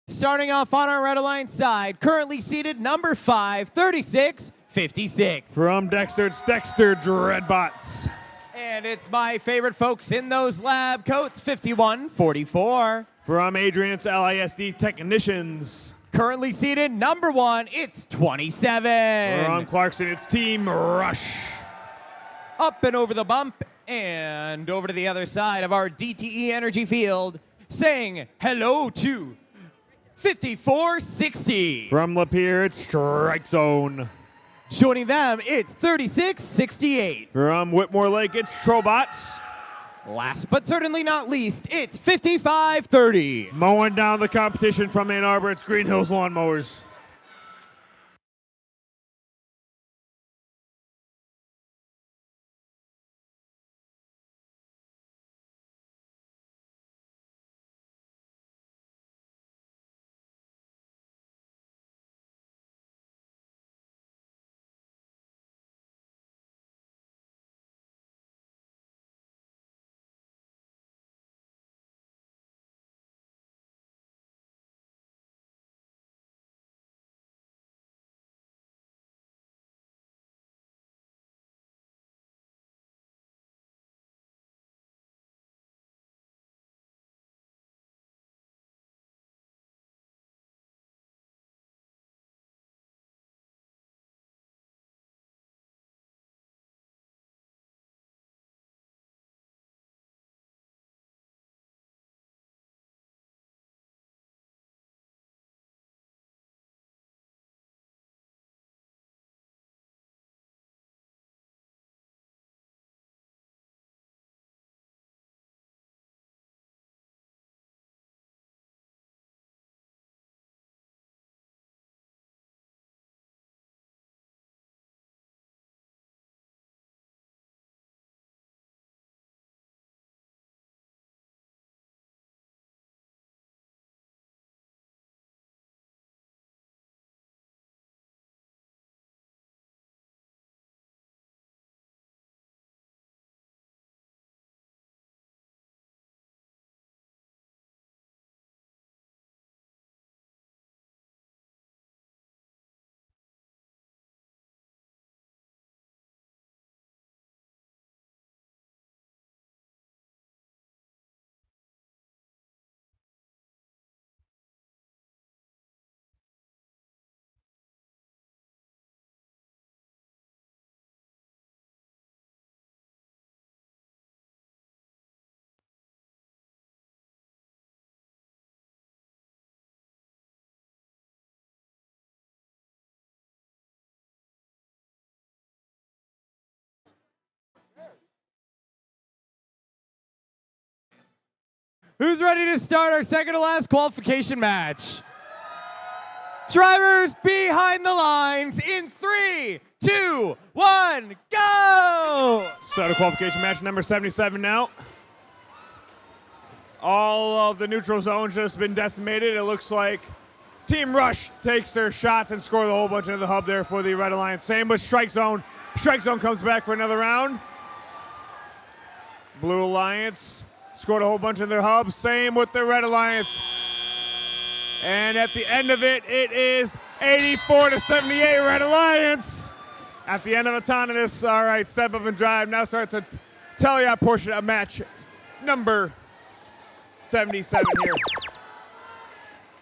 Starting off on our Red Alliance side, currently seated number 5, 36-56. From Dexter, it's Dexter Dreadbots. And it's my favorite folks in those lab coats, 51-44. From Adrian, it's LISD Technicians. Currently seated number 1, it's 27. From Clarkston, it's Team Rush. Up and over the bump and over to the other side of our DTE energy field, saying hello to 54-60. From Lapeer, it's Strike Zone. Joining them, it's 36-68. From Whitmore Lake, it's Trobots. Last but certainly not least, it's 55-30. Mowing down the competition from Ann Arbor, it's Green Hills Lawnmowers. Who's ready to start our second to last qualification match? Drivers behind the lines in 3, 2, 1, go! Start of qualification match number 77 now. All of the neutral zones just been decimated. It looks like Team Rush takes their shots and scores a whole bunch into the hub there for the Red Alliance. Same with Strike Zone. Strike Zone comes back for another round. Blue Alliance scored a whole bunch in their hub. Same with the Red Alliance. And at the end of it, it is 84-78 Red Alliance. At the end of autonomous, all right, step up and drive. Now starts a teleop portion of match number 77 here.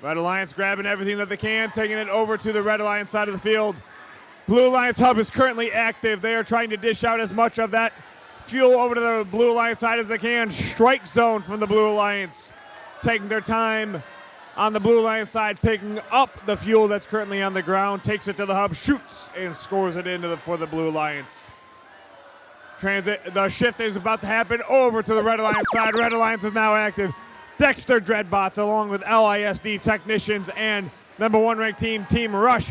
Red Alliance grabbing everything that they can, taking it over to the Red Alliance side of the field. Blue Alliance hub is currently active. They are trying to dish out as much of that fuel over to the Blue Alliance side as they can. Strike Zone from the Blue Alliance, taking their time on the Blue Alliance side, picking up the fuel that's currently on the ground, takes it to the hub, shoots, and scores it into for the Blue Alliance. The shift is about to happen over to the Red Alliance side. Red Alliance is now active. Dexter Dreadbots, along with LISD Technicians and number 1 ranked team, Team Rush,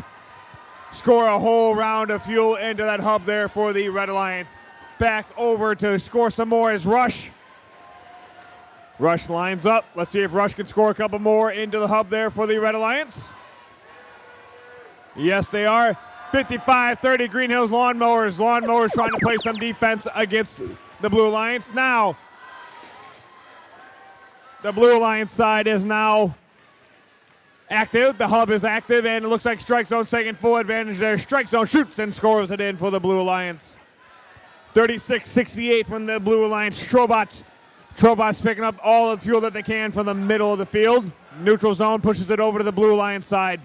score a whole round of fuel into that hub there for the Red Alliance. Back over to score some more is Rush. Rush lines up. Let's see if Rush can score a couple more into the hub there for the Red Alliance. Yes, they are. 55-30 Green Hills Lawnmowers. Lawnmowers trying to play some defense against the Blue Alliance. Now, the Blue Alliance side is now active. The hub is active, and it looks like Strike Zone's taking full advantage there. Strike Zone shoots and scores it in for the Blue Alliance. 36-68 from the Blue Alliance. Trobot's picking up all the fuel that they can from the middle of the field. Neutral Zone pushes it over to the Blue Alliance side.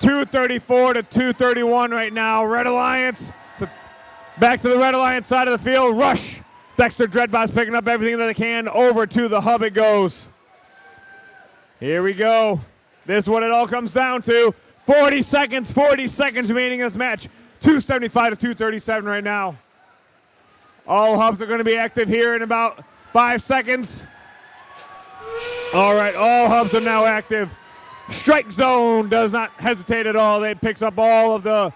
234 to 231 right now. Red Alliance back to the Red Alliance side of the field. Rush. Dexter Dreadbot's picking up everything that they can. Over to the hub it goes. Here we go. This is what it all comes down to. 40 seconds remaining in this match. 275 to 237 right now. All hubs are going to be active here in about 5 seconds. All right, all hubs are now active. Strike Zone does not hesitate at all. They picks up all of the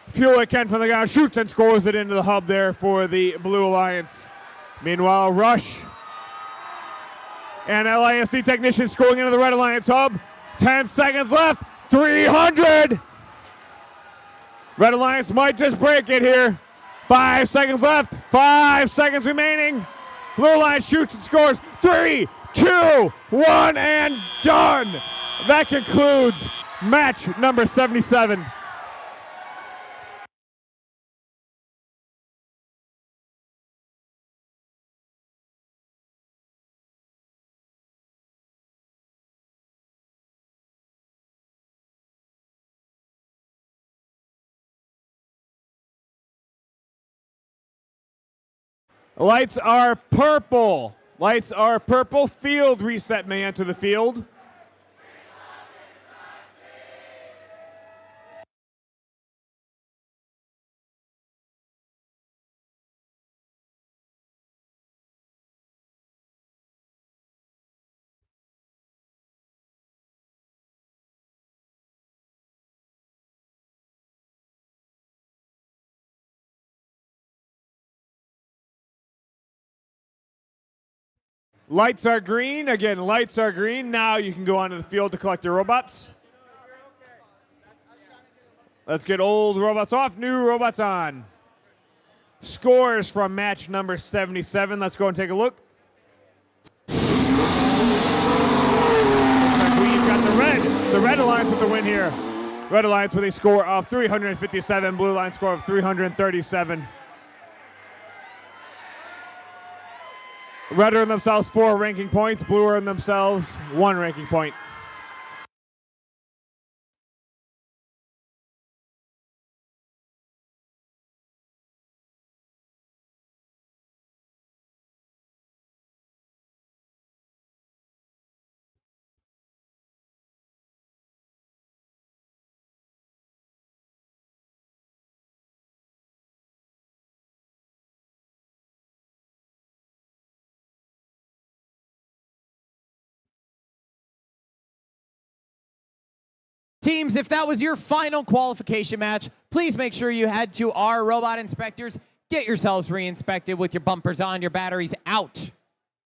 fuel it can from the ground, shoots and scores it into the hub there for the Blue Alliance. Meanwhile, Rush and LISD technicians going into the Red Alliance hub. 10 seconds left. 300. Red Alliance might just break it here. 5 seconds left. 5 seconds remaining. Blue Alliance shoots and scores. 3, 2, 1, and done. That concludes match number 77. Lights are purple. Lights are purple. Field reset may enter the field. Lights are green. Again, lights are green. Now you can go onto the field to collect your robots. Let's get old robots off, new robots on. Scores from match number 77. Let's go and take a look. We've got the Red Alliance with the win here. Red Alliance with a score of 357. Blue Alliance score of 337. Red earned themselves 4 ranking points. Blue earned themselves 1 ranking point. Teams, if that was your final qualification match, please make sure you head to our robot inspectors. Get yourselves re-inspected with your bumpers on, your batteries out.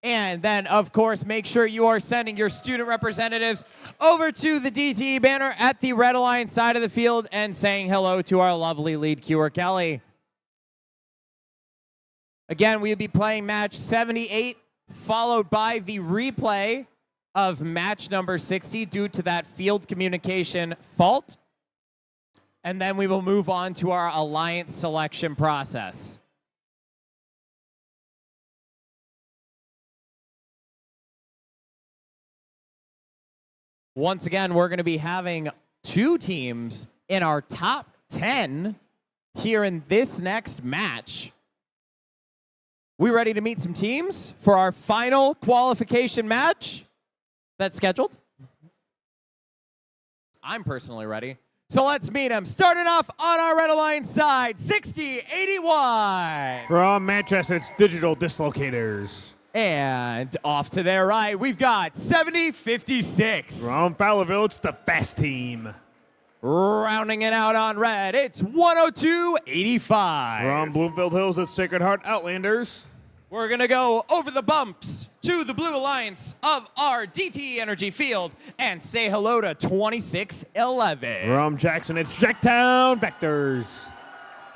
And then, of course, make sure you are sending your student representatives over to the DTE banner at the Red Alliance side of the field and saying hello to our lovely lead cuer, Kelly. Again, we'll be playing match 78, followed by the replay of match number 60 due to that field communication fault. And then we will move on to our alliance selection process. Once again, we're going to be having 2 teams in our top 10 here in this next match. We ready to meet some teams for our final qualification match that's scheduled? I'm personally ready. So let's meet them. Starting off on our Red Alliance side, 6081. From Manchester, it's Digital Dislocators. And off to their right, we've got 7056. From Fowlerville, it's the Fast Team. Rounding it out on red, it's 10285. From Bloomfield Hills, it's Sacred Heart Outlanders. We're going to go over the bumps to the Blue Alliance of our DTE Energy Field and say hello to 2611. From Jackson, it's Jacktown Vectors.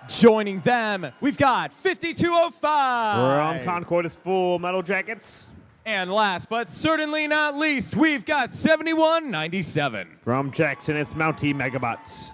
Joining them, we've got 5205. From Concord, it's Full Metal Jackets. And last but certainly not least, we've got 7197. From Jackson, it's Mountie Megabots.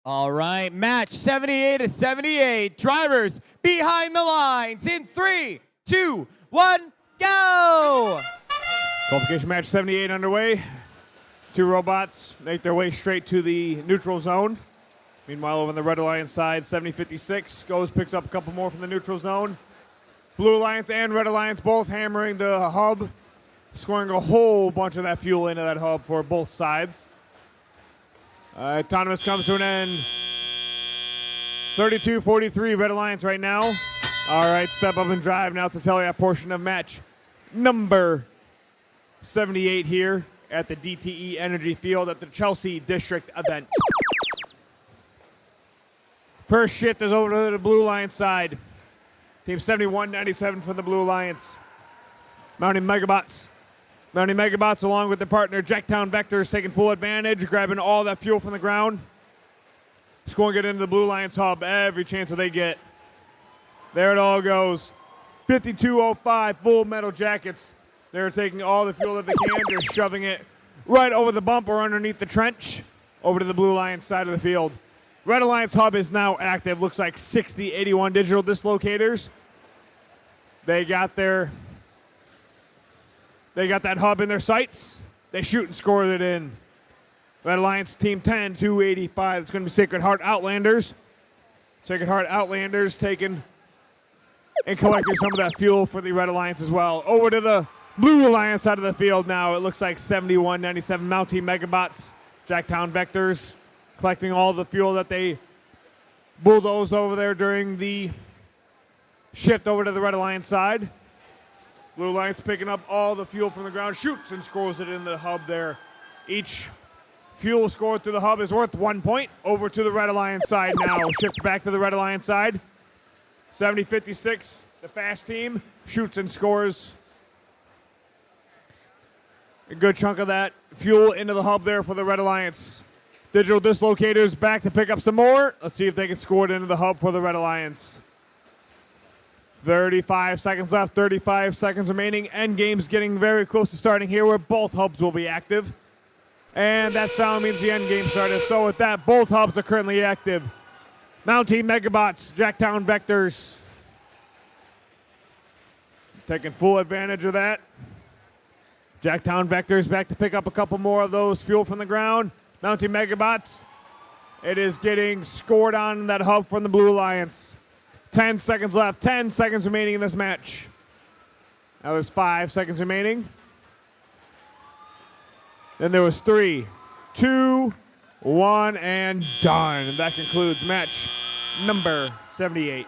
All right, match 78-78. Drivers behind the lines in 3, 2, 1, go! Qualification match 78 underway. Two robots make their way straight to the neutral zone. Meanwhile, over on the Red Alliance side, 70-56 goes, picks up a couple more from the neutral zone. Blue Alliance and Red Alliance both hammering the hub, scoring a whole bunch of that fuel into that hub for both sides. Autonomous comes to an end. 32-43 Red Alliance right now. All right, step up and drive now to telegraph portion of match number 78 here at the DTE Energy Field at the Chelsea District Event. First shift is over to the Blue Alliance side. Team 71-97 for the Blue Alliance. Mounting Megabots. Mounting Megabots along with their partner Jacktown Vectors taking full advantage, grabbing all that fuel from the ground. Scoring it into the Blue Alliance hub every chance that they get. There it all goes. 5205 Full Metal Jackets. They're taking all the fuel that they can. They're shoving it right over the bump or underneath the trench over to the Blue Alliance side of the field. Red Alliance hub is now active. Looks like 6081 digital dislocators. They got that hub in their sights. They shoot and score it in. Red Alliance Team 10, 285. It's going to be Sacred Heart Outlanders. Sacred Heart Outlanders taking and collecting some of that fuel for the Red Alliance as well. Over to the Blue Alliance side of the field now. It looks like 7197 Mountie Megabots, Jacktown Vectors, collecting all the fuel that they bulldozed over there during the shift over to the Red Alliance side. Blue Alliance picking up all the fuel from the ground, shoots and scores it in the hub there. Each fuel scored through the hub is worth 1 point. Over to the Red Alliance side now. Shift back to the Red Alliance side. 70-56, the fast team, shoots and scores a good chunk of that fuel into the hub there for the Red Alliance. Digital dislocators back to pick up some more. Let's see if they can score it into the hub for the Red Alliance. 35 seconds left, 35 seconds remaining. End game's getting very close to starting here where both hubs will be active. And that sound means the end game started. So with that, both hubs are currently active. Mountie Megabots, Jacktown Vectors. Taking full advantage of that. Jacktown Vectors back to pick up a couple more of those fuel from the ground. Mountie Megabots. It is getting scored on that hub from the Blue Alliance. 10 seconds left, 10 seconds remaining in this match. Now there's 5 seconds remaining. Then there was 3, 2, 1, and done. And that concludes match number 78.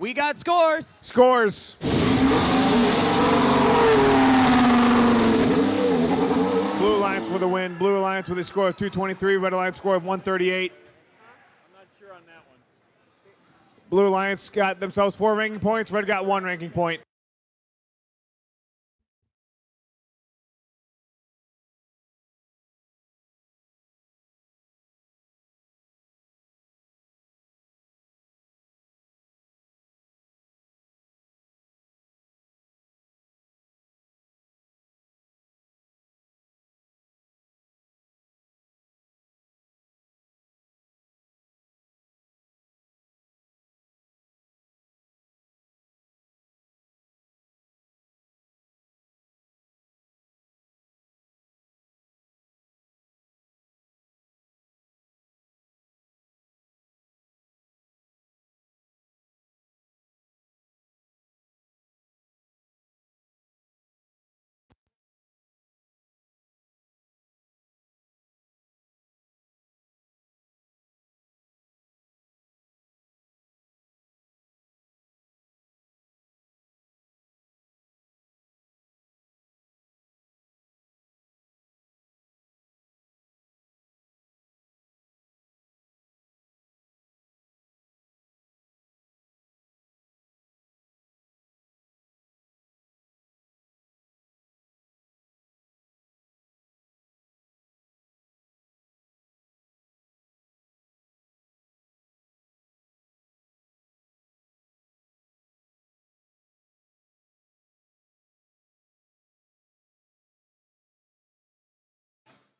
We got scores. Scores. Blue Alliance with a win. Blue Alliance with a score of 223. Red Alliance score of 138. I'm not sure on that one. Blue Alliance got themselves 4 ranking points. Red got 1 ranking point.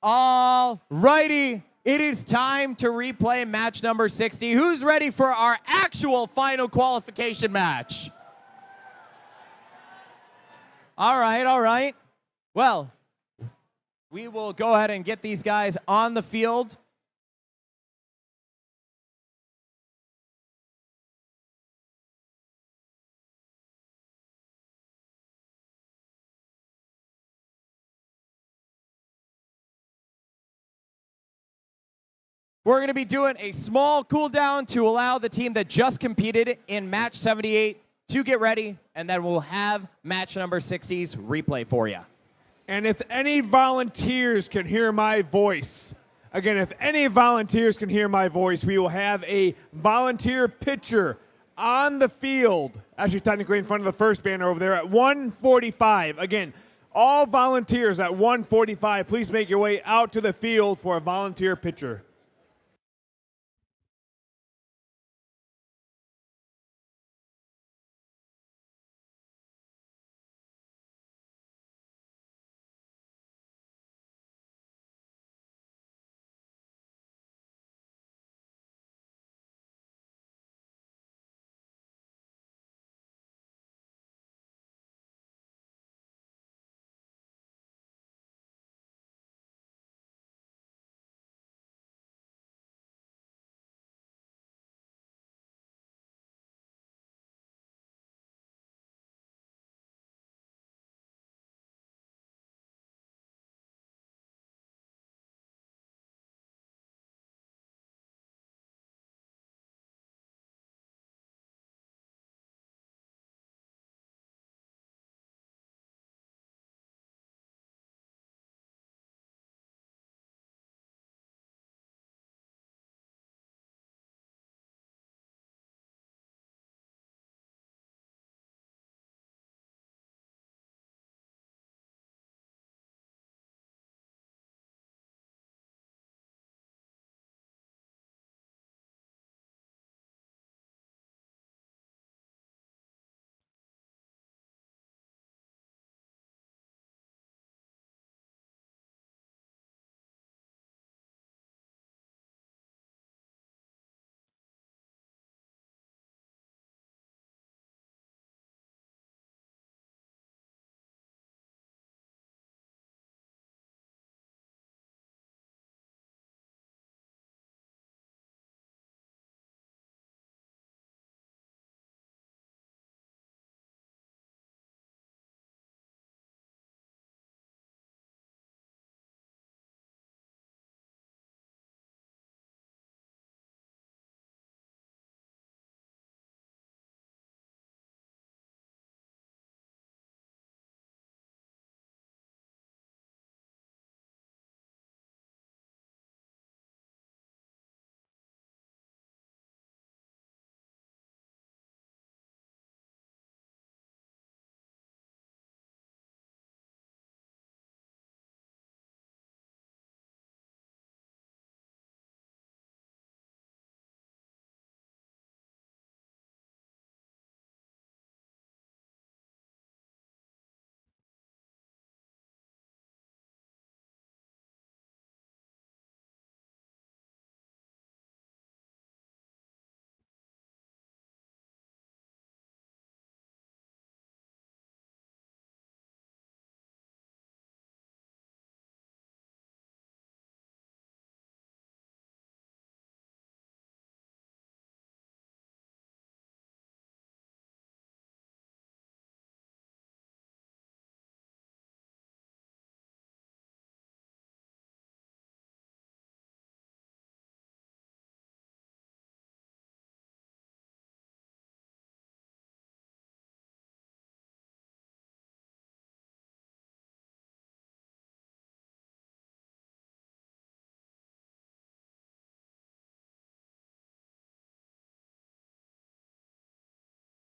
All righty. It is time to replay match number 60. Who's ready for our actual final qualification match? All right, all right. Well, we will go ahead and get these guys on the field. We're going to be doing a small cool down to allow the team that just competed in match 78 to get ready, and then we'll have match number 60's replay for you. And if any volunteers can hear my voice, again, if any volunteers can hear my voice, we will have a volunteer pitcher on the field, actually technically in front of the first banner over there at 1:45. Again, all volunteers at 1:45, please make your way out to the field for a volunteer pitcher.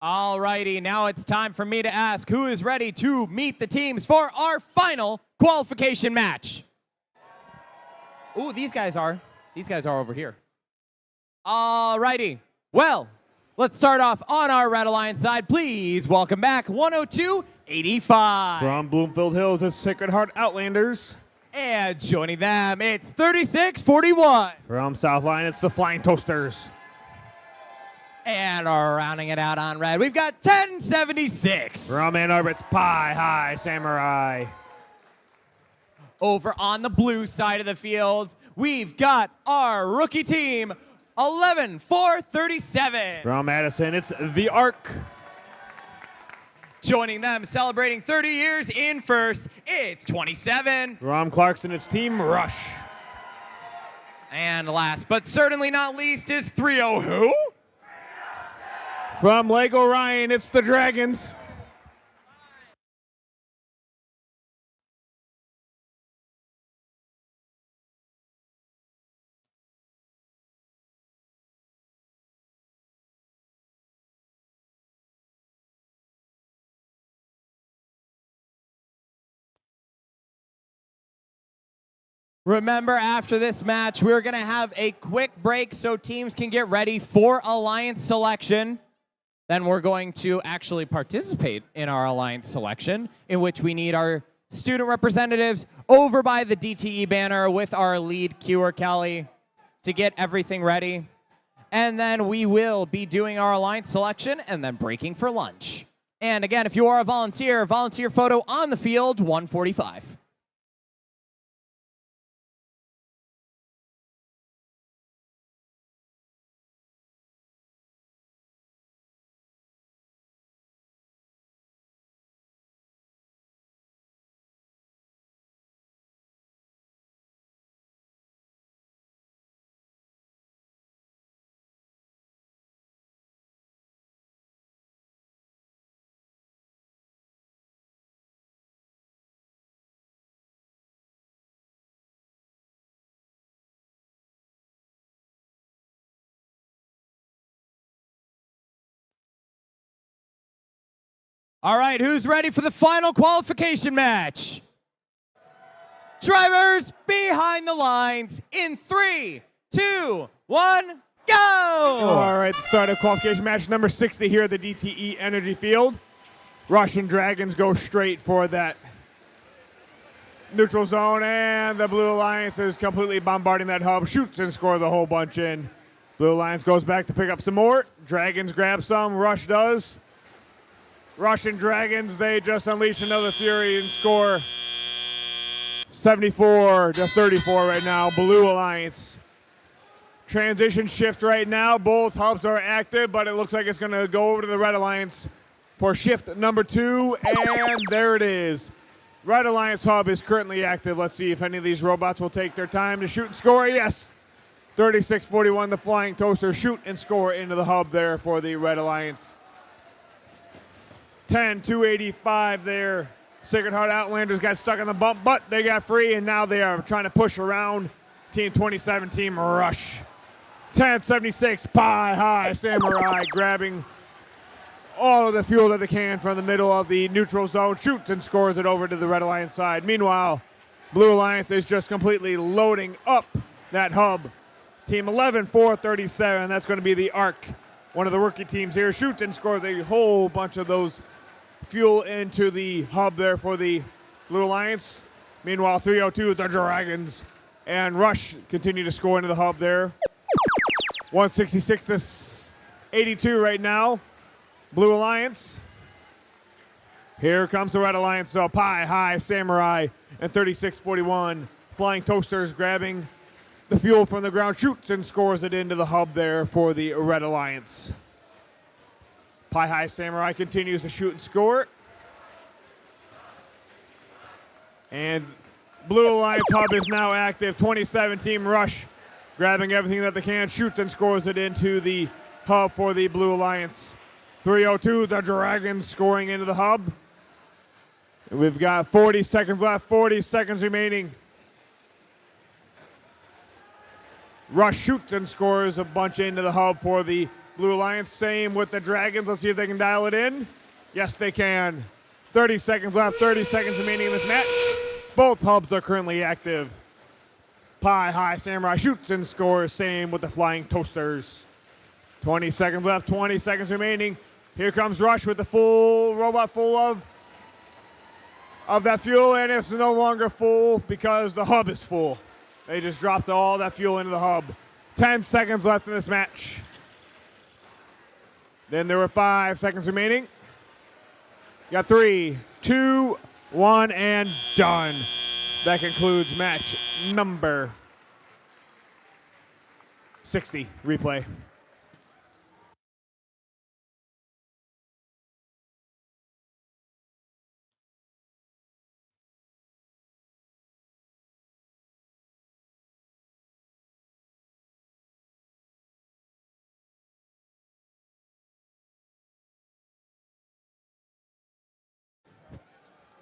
All righty, now it's time for me to ask who is ready to meet the teams for our final qualification match. Ooh, these guys are. These guys are over here. All righty. Well, let's start off on our Red Alliance side. Please welcome back 102-85. From Bloomfield Hills, it's Sacred Heart Outlanders. And joining them, it's 36-41. From South Line, it's the Flying Toasters. And rounding it out on red, we've got 10-76. From Ann Arbor, it's Pie High Samurai. Over on the blue side of the field, we've got our rookie team, 11-4-37. From Madison, it's the Arc. Joining them, celebrating 30 years in first, it's 27. From Clarkson, it's Team Rush. And last but certainly not least is 3-0 who? From Lake Orion, it's the Dragons. Remember, after this match, we're going to have a quick break so teams can get ready for alliance selection. Then we're going to actually participate in our alliance selection, in which we need our student representatives over by the DTE banner with our lead Kewer Kelly to get everything ready. And then we will be doing our alliance selection and then breaking for lunch. And again, if you are a volunteer photo on the field, 145. All right, who's ready for the final qualification match? Drivers behind the lines in 3, 2, 1, go! All right, the start of qualification match number 60 here at the DTE Energy Field. Russian Dragons go straight for that neutral zone, and the Blue Alliance is completely bombarding that hub, shoots and scores a whole bunch in. Blue Alliance goes back to pick up some more. Dragons grab some, Rush does. Russian Dragons, they just unleash another fury and score 74-34 right now. Blue Alliance. Transition shift right now. Both hubs are active, but it looks like it's going to go over to the Red Alliance for shift number 2, and there it is. Red Alliance hub is currently active. Let's see if any of these robots will take their time to shoot and score. Yes. 36-41, the Flying Toasters shoot and score into the hub there for the Red Alliance. 10-285 there. Sacred Heart Outlanders got stuck on the bump, but they got free, and now they are trying to push around Team 27, Team Rush. 10-76, Pie High Samurai grabbing all of the fuel that they can from the middle of the neutral zone, shoots and scores it over to the Red Alliance side. Meanwhile, Blue Alliance is just completely loading up that hub. Team 11-4-37, that's going to be the Arc, one of the rookie teams here, shoots and scores a whole bunch of those fuel into the hub there for the Blue Alliance. Meanwhile, 302, the Dragons and Rush continue to score into the hub there. 166-82 right now. Blue Alliance. Here comes the Red Alliance, so Pie High Samurai and 36-41. Flying Toasters grabbing the fuel from the ground, shoots and scores it into the hub there for the Red Alliance. Pie High Samurai continues to shoot and score. And Blue Alliance hub is now active. 27 Team Rush grabbing everything that they can, shoots and scores it into the hub for the Blue Alliance. 302, the Dragons scoring into the hub. We've got 40 seconds left, 40 seconds remaining. Rush shoots and scores a bunch into the hub for the Blue Alliance, same with the Dragons. Let's see if they can dial it in. Yes, they can. 30 seconds left, 30 seconds remaining in this match. Both hubs are currently active. Pie High Samurai shoots and scores, same with the Flying Toasters. 20 seconds left, 20 seconds remaining. Here comes Rush with the full robot full of that fuel, and it's no longer full because the hub is full. They just dropped all that fuel into the hub. 10 seconds left in this match. Then there were 5 seconds remaining. Got 3, 2, 1, and done. That concludes match number 60. Replay.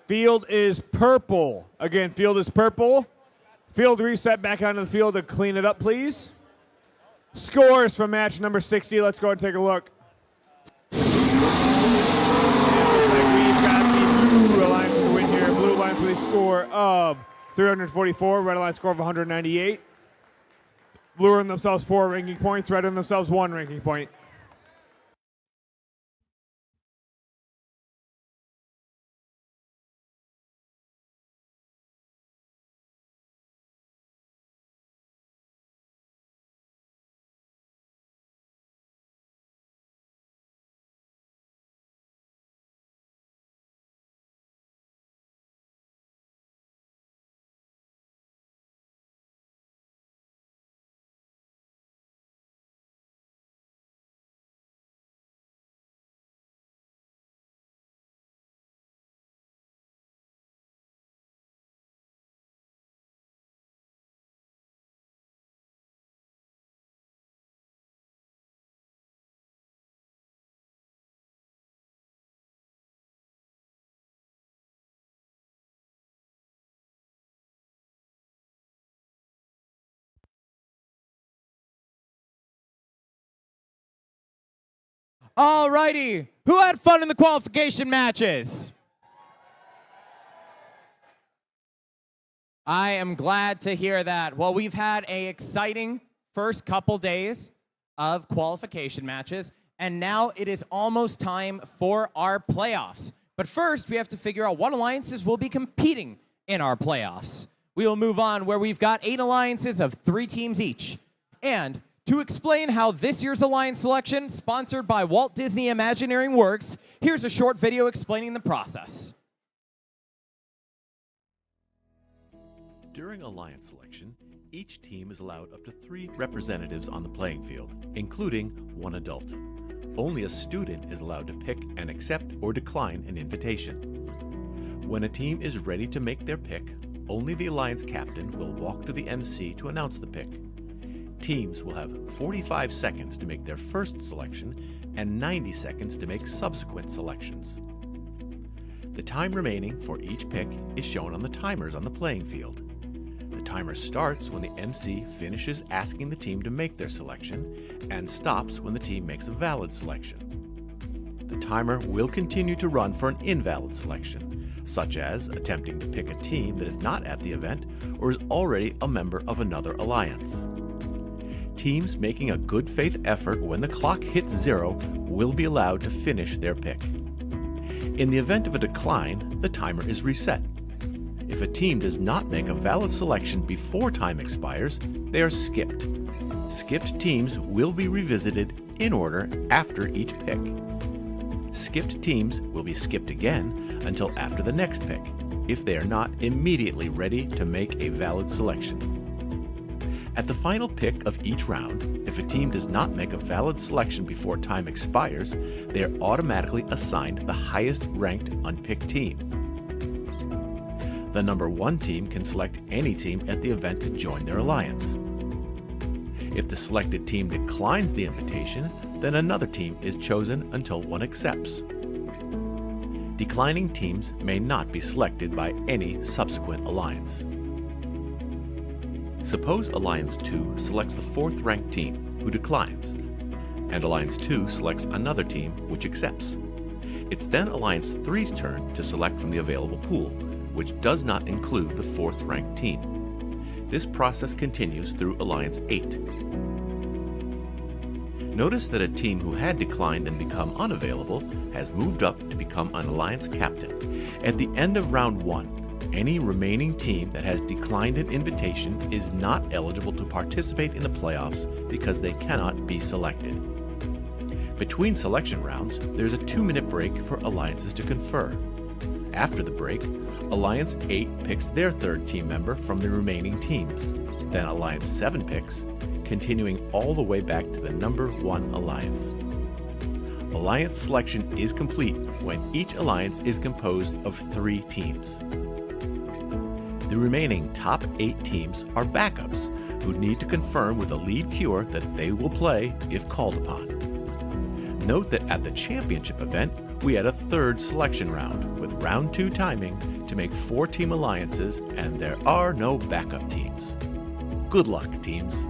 Field is purple. Again, field is purple. Field reset back onto the field to clean it up, please. Scores from match number 60. Let's go and take a look. Looks like we've got the Blue Alliance to win here. Blue Alliance with a score of 344. Red Alliance score of 198. Blue earned themselves 4 ranking points. Red earned themselves 1 ranking point. Alrighty, who had fun in the qualification matches? I am glad to hear that. Well, we've had an exciting first couple days of qualification matches, and now it is almost time for our playoffs. But first, we have to figure out what alliances will be competing in our playoffs. We will move on where we've got 8 alliances of 3 teams each. And to explain how this year's alliance selection, sponsored by Walt Disney Imagineering, works, here's a short video explaining the process. During alliance selection, each team is allowed up to 3 representatives on the playing field, including 1 adult. Only a student is allowed to pick and accept or decline an invitation. When a team is ready to make their pick, only the alliance captain will walk to the MC to announce the pick. Teams will have 45 seconds to make their first selection and 90 seconds to make subsequent selections. The time remaining for each pick is shown on the timers on the playing field. The timer starts when the MC finishes asking the team to make their selection and stops when the team makes a valid selection. The timer will continue to run for an invalid selection, such as attempting to pick a team that is not at the event or is already a member of another alliance. Teams making a good faith effort when the clock hits 0 will be allowed to finish their pick. In the event of a decline, the timer is reset. If a team does not make a valid selection before time expires, they are skipped. Skipped teams will be revisited in order after each pick. Skipped teams will be skipped again until after the next pick, if they are not immediately ready to make a valid selection. At the final pick of each round, if a team does not make a valid selection before time expires, they are automatically assigned the highest ranked unpicked team. The number 1 team can select any team at the event to join their alliance. If the selected team declines the invitation, then another team is chosen until one accepts. Declining teams may not be selected by any subsequent alliance. Suppose Alliance 2 selects the 4th ranked team, who declines. and Alliance 2 selects another team, which accepts. It's then Alliance 3's turn to select from the available pool, which does not include the 4th ranked team. This process continues through Alliance 8. Notice that a team who had declined and become unavailable has moved up to become an Alliance captain. At the end of round 1, any remaining team that has declined an invitation is not eligible to participate in the playoffs because they cannot be selected. Between selection rounds, there's a 2-minute break for alliances to confer. After the break, Alliance 8 picks their 3rd team member from the remaining teams. Then Alliance 7 picks, continuing all the way back to the number 1 alliance. Alliance selection is complete when each alliance is composed of 3 teams. The remaining top 8 teams are backups who need to confirm with a lead queuer that they will play if called upon. Note that at the championship event, we had a 3rd selection round with round 2 timing to make 4-team alliances, and there are no backup teams. Good luck, teams.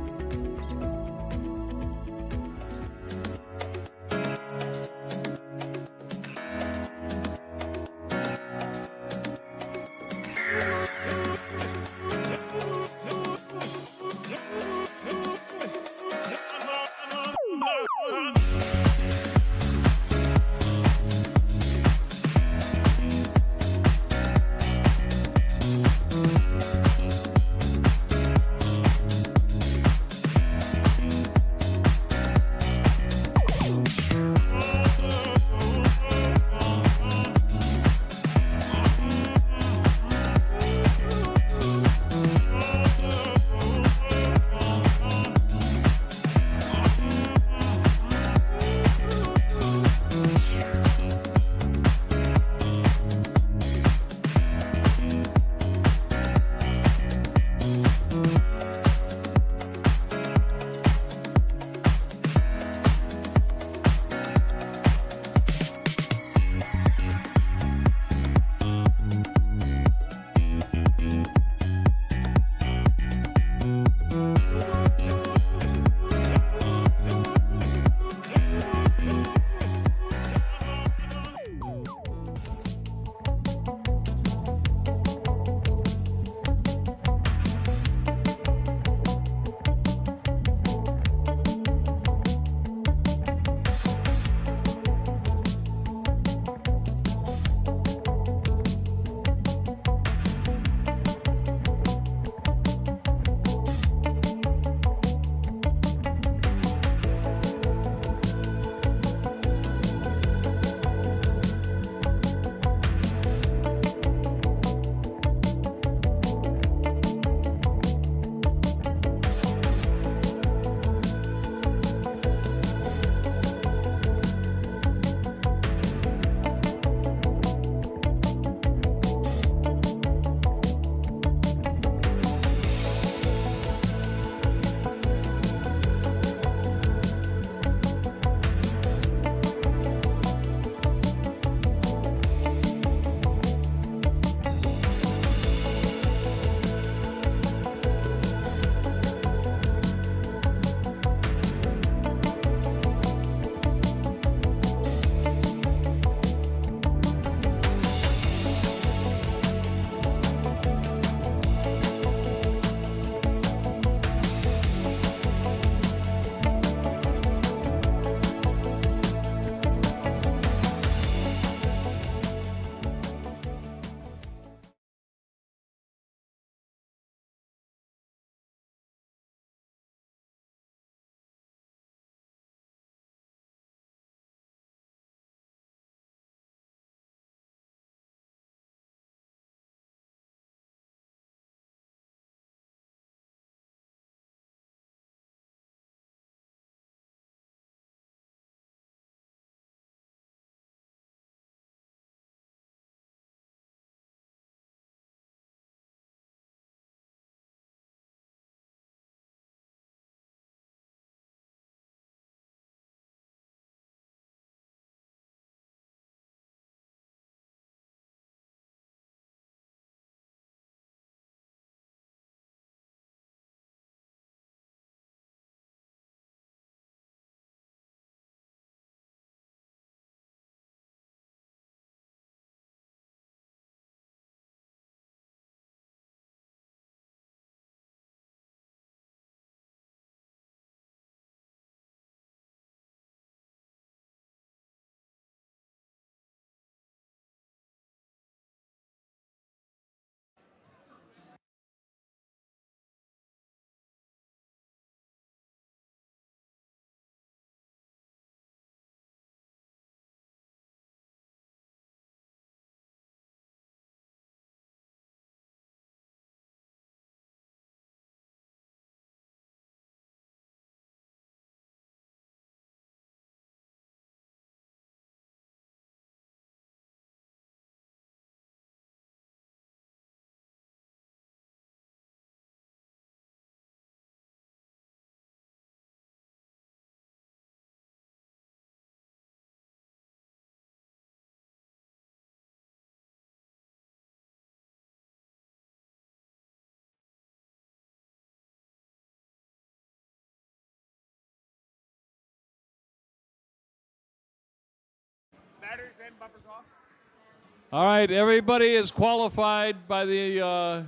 All right, everybody is qualified by the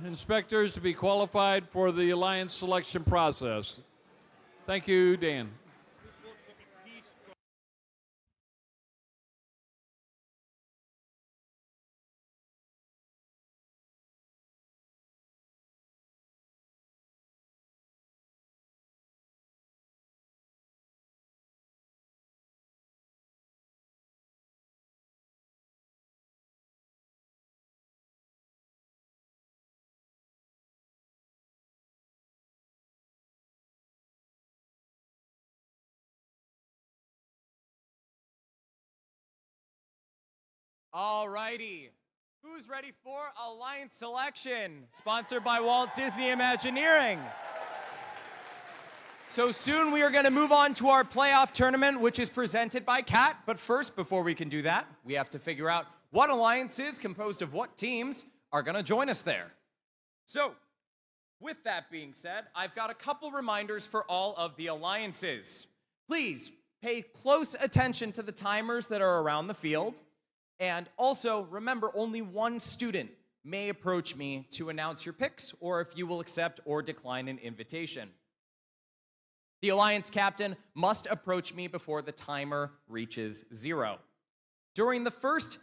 inspectors to be qualified for the alliance selection process. Thank you, Dan. All righty. Who's ready for Alliance Selection, sponsored by Walt Disney Imagineering? So soon we are going to move on to our playoff tournament, which is presented by Cat. But first, before we can do that, we have to figure out what alliances composed of what teams are going to join us there. So, with that being said, I've got a couple reminders for all of the alliances. Please pay close attention to the timers that are around the field. And also, remember, only one student may approach me to announce your picks or if you will accept or decline an invitation. The alliance captain must approach me before the timer reaches 0. During the first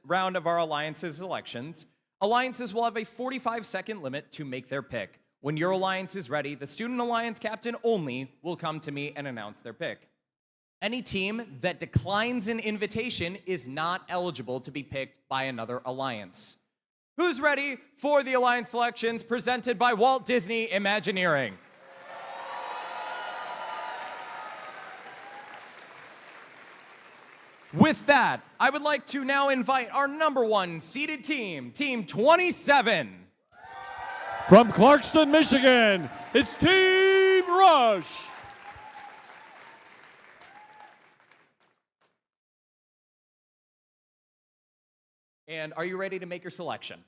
round of our alliances elections, alliances will have a 45-second limit to make their pick. When your alliance is ready, the student alliance captain only will come to me and announce their pick. Any team that declines an invitation is not eligible to be picked by another alliance. Who's ready for the alliance selections presented by Walt Disney Imagineering? With that, I would like to now invite our number 1 seeded team, Team 27. From Clarkston, Michigan, it's Team Rush. And are you ready to make your selection?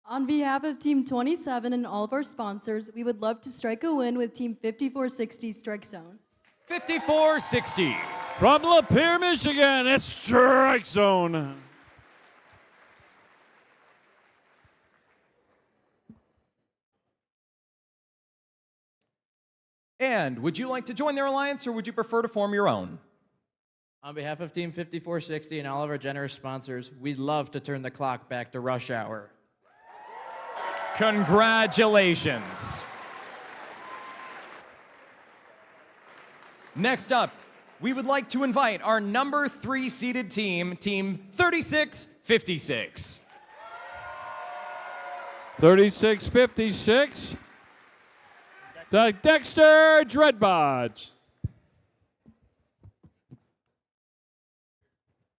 On behalf of Team 27 and all of our sponsors, we would love to strike a win with Team 5460 Strike Zone. 5460. From Lapeer, Michigan, it's Strike Zone. And would you like to join their alliance or would you prefer to form your own? On behalf of Team 5460 and all of our generous sponsors, we'd love to turn the clock back to rush hour. Congratulations. Next up, we would like to invite our number 3 seeded team, Team 3656. 3656. The Dexter Dreadbots.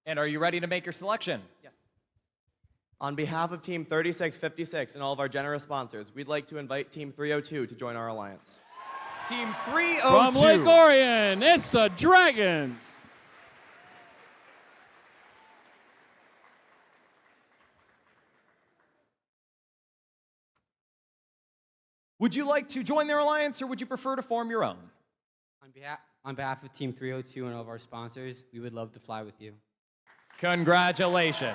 And are you ready to make your selection? Yes. On behalf of Team 3656 and all of our generous sponsors, we'd like to invite Team 302 to join our alliance. Team 302. From Lake Orion, it's the Dragon. Would you like to join their alliance or would you prefer to form your own? On behalf of Team 302 and all of our sponsors, we would love to fly with you. Congratulations.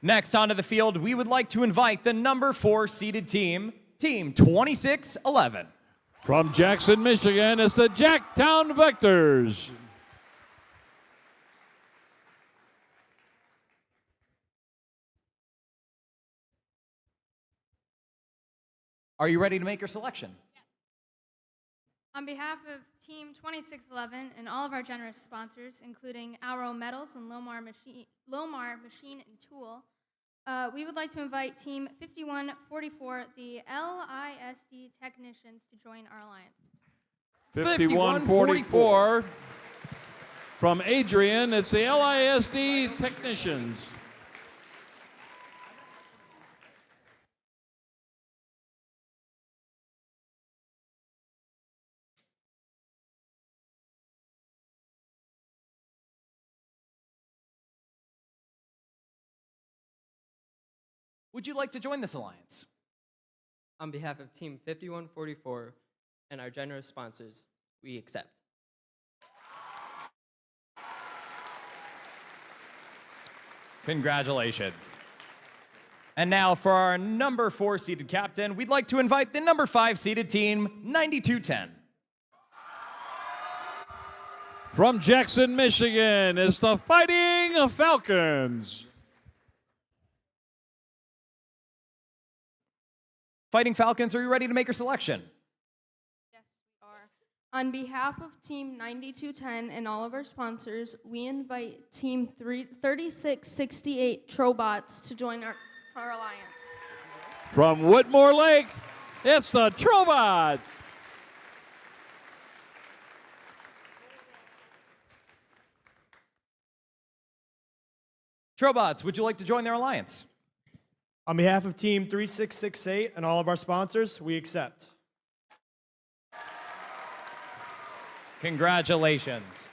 Next onto the field, we would like to invite the number 4 seeded team, Team 2611. From Jackson, Michigan, it's the Jacktown Vectors. Are you ready to make your selection? Yes. On behalf of Team 2611 and all of our generous sponsors, including Arrow Metals and Lomar Machine and Tool, we would like to invite Team 5144, the LISD technicians, to join our alliance. 5144. From Adrian, it's the LISD technicians. Would you like to join this alliance? On behalf of Team 5144, and our generous sponsors, we accept. Congratulations. And now for our number 4 seeded captain, we'd like to invite the number 5 seeded team, 9210. From Jackson, Michigan, it's the Fighting Falcons. Fighting Falcons, are you ready to make your selection? Yes, we are. On behalf of Team 9210 and all of our sponsors, we invite Team 3668 Trobots to join our alliance. From Whitmore Lake, it's the Trobots. Trobots, would you like to join their alliance? On behalf of Team 3668 and all of our sponsors, we accept. Congratulations.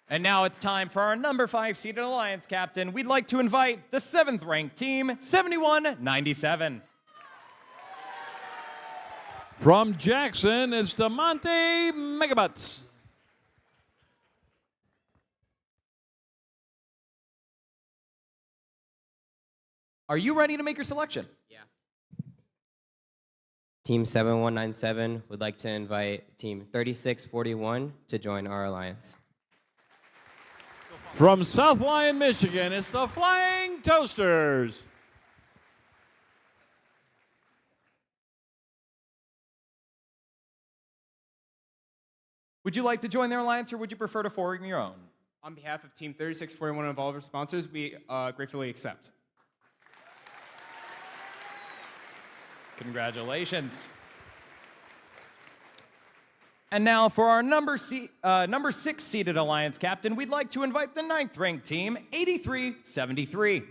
And now it's time for our number 5 seeded alliance captain. We'd like to invite the 7th ranked team, 7197. From Jackson, it's the Monte Megabots. Are you ready to make your selection? Yeah. Team 7197 would like to invite Team 3641 to join our alliance. From South Lyon, Michigan, it's the Flying Toasters. Would you like to join their alliance or would you prefer to form your own? On behalf of Team 3641 and all of our sponsors, we gratefully accept. Congratulations. And now for our number 6 seeded alliance captain, we'd like to invite the 9th ranked team, 8373.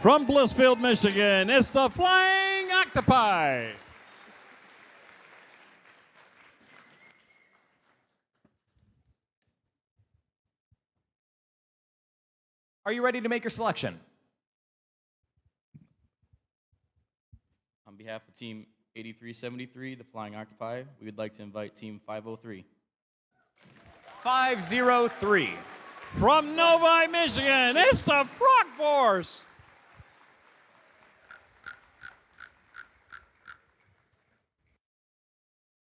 From Blissfield, Michigan, it's the Flying Octopi. Are you ready to make your selection? On behalf of Team 8373, the Flying Octopi, we would like to invite Team 503. 503. From Novi, Michigan, it's the Frog Force.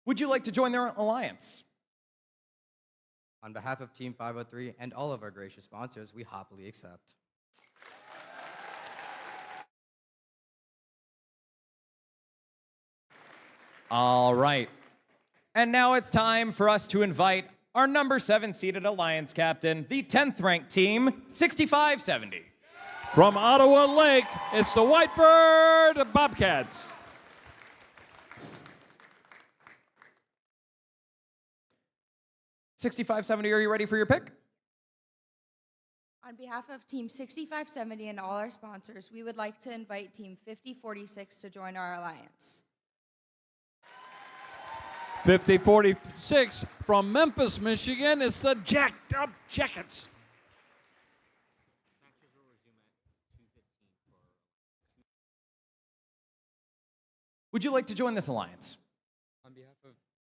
Would you like to join their alliance? On behalf of Team 503 and all of our gracious sponsors, we happily accept. All right. And now it's time for us to invite our number 7 seeded alliance captain, the 10th ranked team, 6570. From Ottawa Lake, it's the Whitebird Bobcats. $65.70, are you ready for your pick? On behalf of Team 6570 and all our sponsors, we would like to invite Team 5046 to join our alliance. 5046 from Memphis, Michigan, it's the Jacked Up Jackets. Would you like to join this alliance?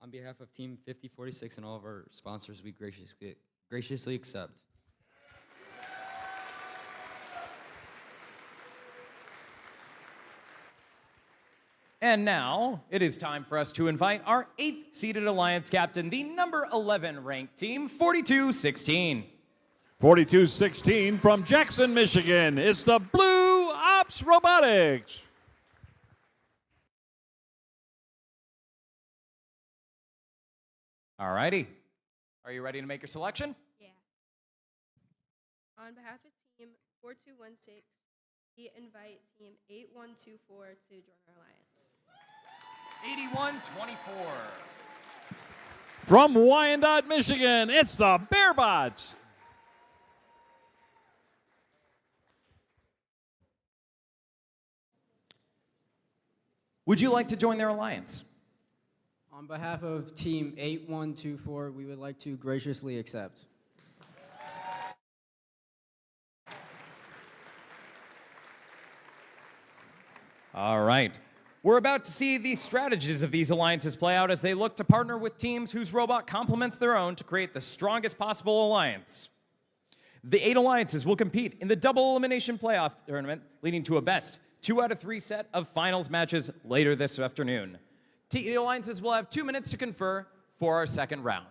On behalf of Team 5046 and all of our sponsors, we graciously accept. And now it is time for us to invite our 8th seeded alliance captain, the number 11 ranked team, 4216. 4216 from Jackson, Michigan, it's the Blue Ops Robotics. All righty. Are you ready to make your selection? Yeah. On behalf of Team 4216, we invite Team 8124 to join our alliance. 8124. From Wyandotte, Michigan, it's the Bearbots. Would you like to join their alliance? On behalf of Team 8124, we would like to graciously accept. All right. We're about to see the strategies of these alliances play out as they look to partner with teams whose robot complements their own to create the strongest possible alliance. The 8 alliances will compete in the double elimination playoff tournament, leading to a best 2 out of 3 set of finals matches later this afternoon. The alliances will have 2 minutes to confer for our second round.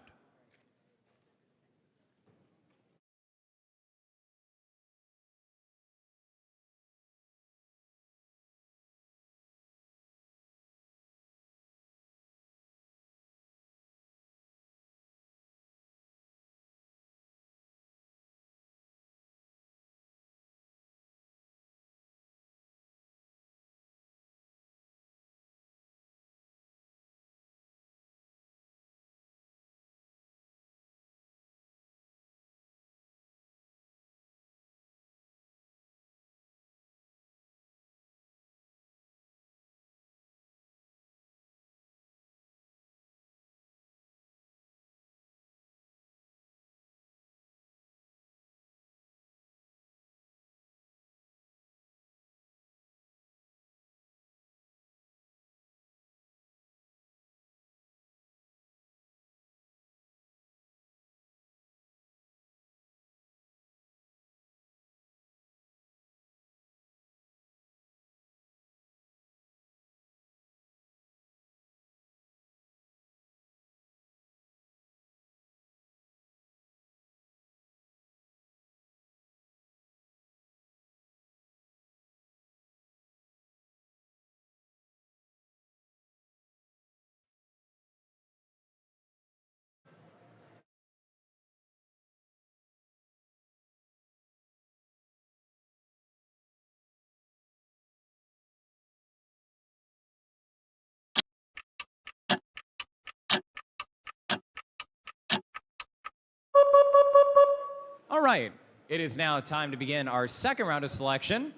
All right, it is now time to begin our second round of selection.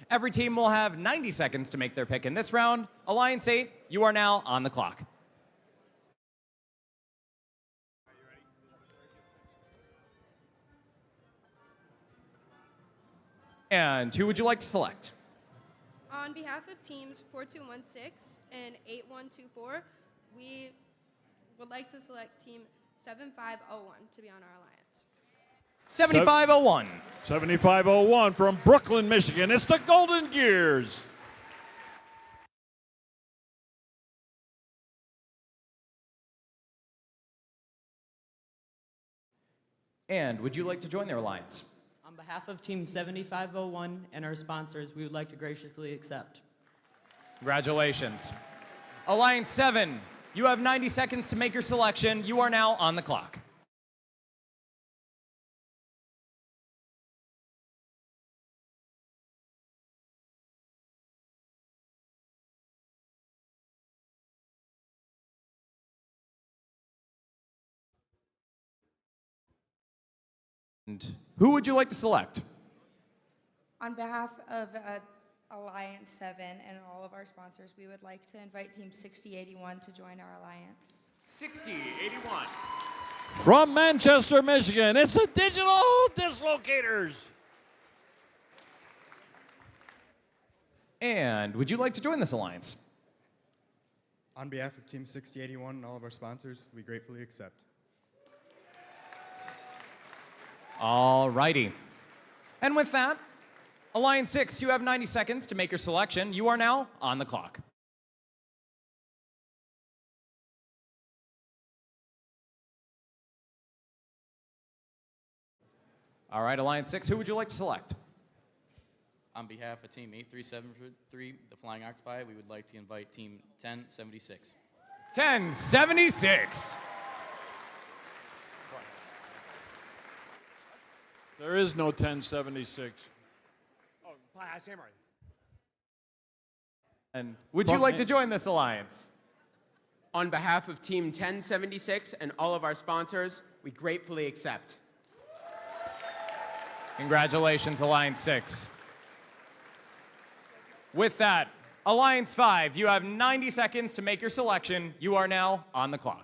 Every team will have 90 seconds to make their pick in this round. Alliance 8, you are now on the clock. And who would you like to select? On behalf of teams 4216 and 8124, we would like to select team 7501 to be on our alliance. 7501. 7501 from Brooklyn, Michigan. It's the Golden Gears. And would you like to join their alliance? On behalf of Team 7501 and our sponsors, we would like to graciously accept. Congratulations. Alliance 7, you have 90 seconds to make your selection. You are now on the clock. And who would you like to select? On behalf of Alliance 7 and all of our sponsors, we would like to invite Team 6081 to join our alliance. 6081. From Manchester, Michigan, it's the Digital Dislocators. And would you like to join this alliance? On behalf of Team 6081 and all of our sponsors, we gratefully accept. All righty. And with that, Alliance 6, you have 90 seconds to make your selection. You are now on the clock. All right, Alliance 6, who would you like to select? On behalf of Team 8373, the Flying Octopi, we would like to invite Team 1076. 1076. There is no 1076. Oh, Samurai. And would you like to join this alliance? On behalf of Team 1076 and all of our sponsors, we gratefully accept. Congratulations, Alliance 6. With that, Alliance 5, you have 90 seconds to make your selection. You are now on the clock.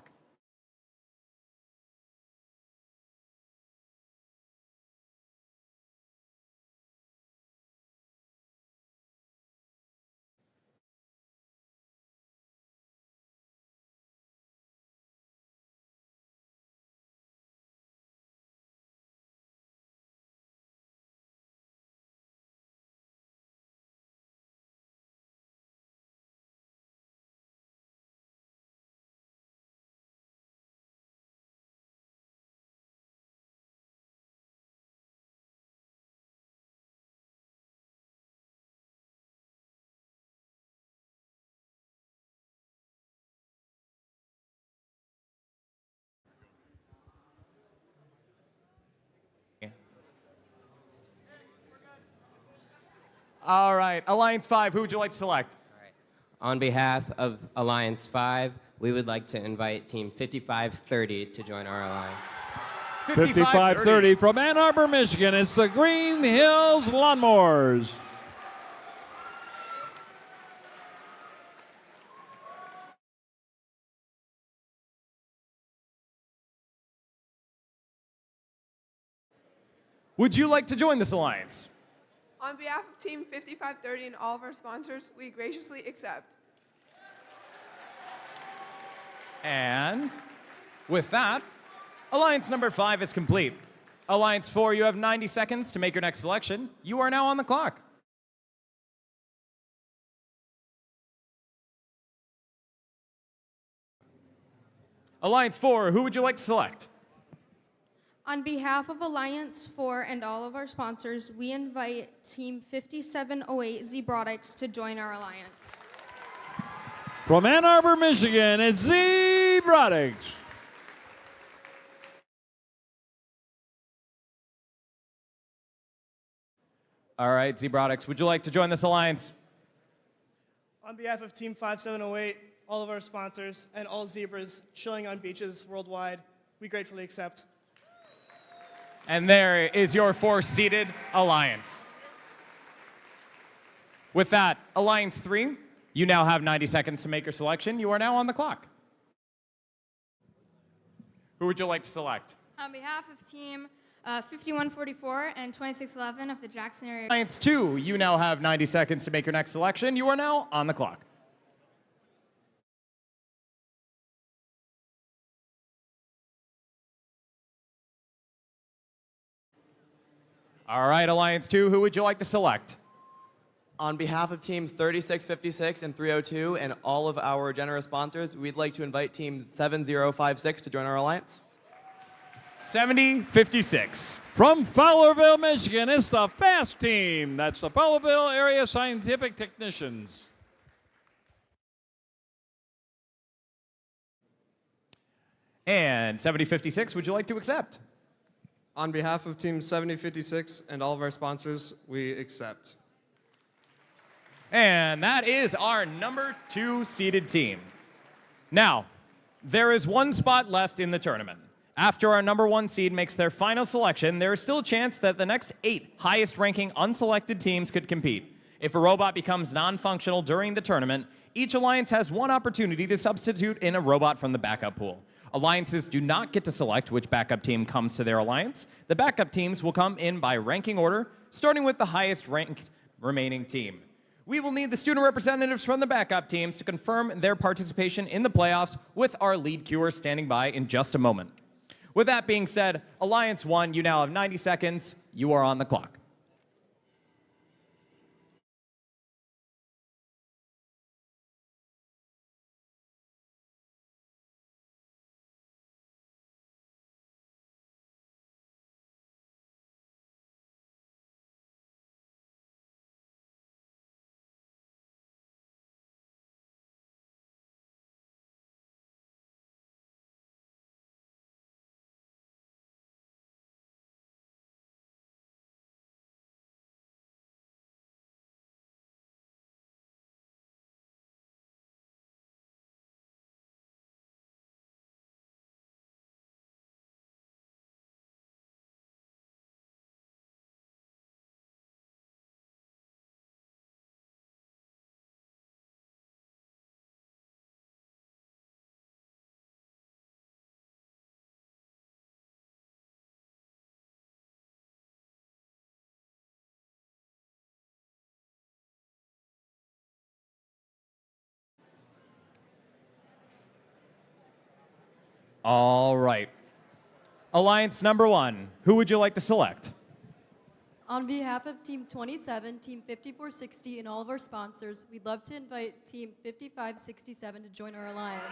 All right, Alliance 5, who would you like to select? On behalf of Alliance 5, we would like to invite Team 5530 to join our alliance. 5530 from Ann Arbor, Michigan. It's the Green Hills Lawnmowers. Would you like to join this alliance? On behalf of Team 5530 and all of our sponsors, we graciously accept. And with that, Alliance number 5 is complete. Alliance 4, you have 90 seconds to make your next selection. You are now on the clock. Alliance 4, who would you like to select? On behalf of Alliance 4 and all of our sponsors, we invite Team 5708 Robotics to join our alliance. From Ann Arbor, Michigan, it's Robotics. All right, Robotics, would you like to join this alliance? On behalf of Team 5708, all of our sponsors, and all zebras chilling on beaches worldwide, we gratefully accept. And there is your 4-seated alliance. With that, Alliance 3, you now have 90 seconds to make your selection. You are now on the clock. Who would you like to select? On behalf of Team 5144 and 2611 of the Jackson area. Alliance 2, you now have 90 seconds to make your next selection. You are now on the clock. All right, Alliance 2, who would you like to select? On behalf of teams 3656 and 302 and all of our generous sponsors, we'd like to invite team 7056 to join our alliance. 7056. From Fowlerville, Michigan, it's the FAST team. That's the Fowlerville Area Scientific Technicians. And 7056, would you like to accept? On behalf of Team 7056 and all of our sponsors, we accept. And that is our number 2 seeded team. Now, there is one spot left in the tournament. After our number 1 seed makes their final selection, there is still a chance that the next 8 highest ranking unselected teams could compete. If a robot becomes non-functional during the tournament, each alliance has one opportunity to substitute in a robot from the backup pool. Alliances do not get to select which backup team comes to their alliance. The backup teams will come in by ranking order, starting with the highest ranked remaining team. We will need the student representatives from the backup teams to confirm their participation in the playoffs with our lead queuers standing by in just a moment. With that being said, Alliance 1, you now have 90 seconds. You are on the clock. All right. Alliance number 1, who would you like to select? On behalf of Team 27, Team 5460, and all of our sponsors, we'd love to invite Team 5567 to join our alliance.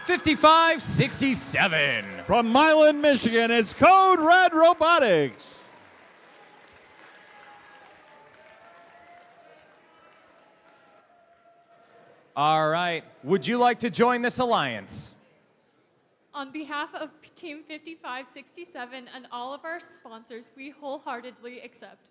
5567. From Milan, Michigan, it's Code Red Robotics. All right. Would you like to join this alliance? On behalf of Team 5567 and all of our sponsors, we wholeheartedly accept.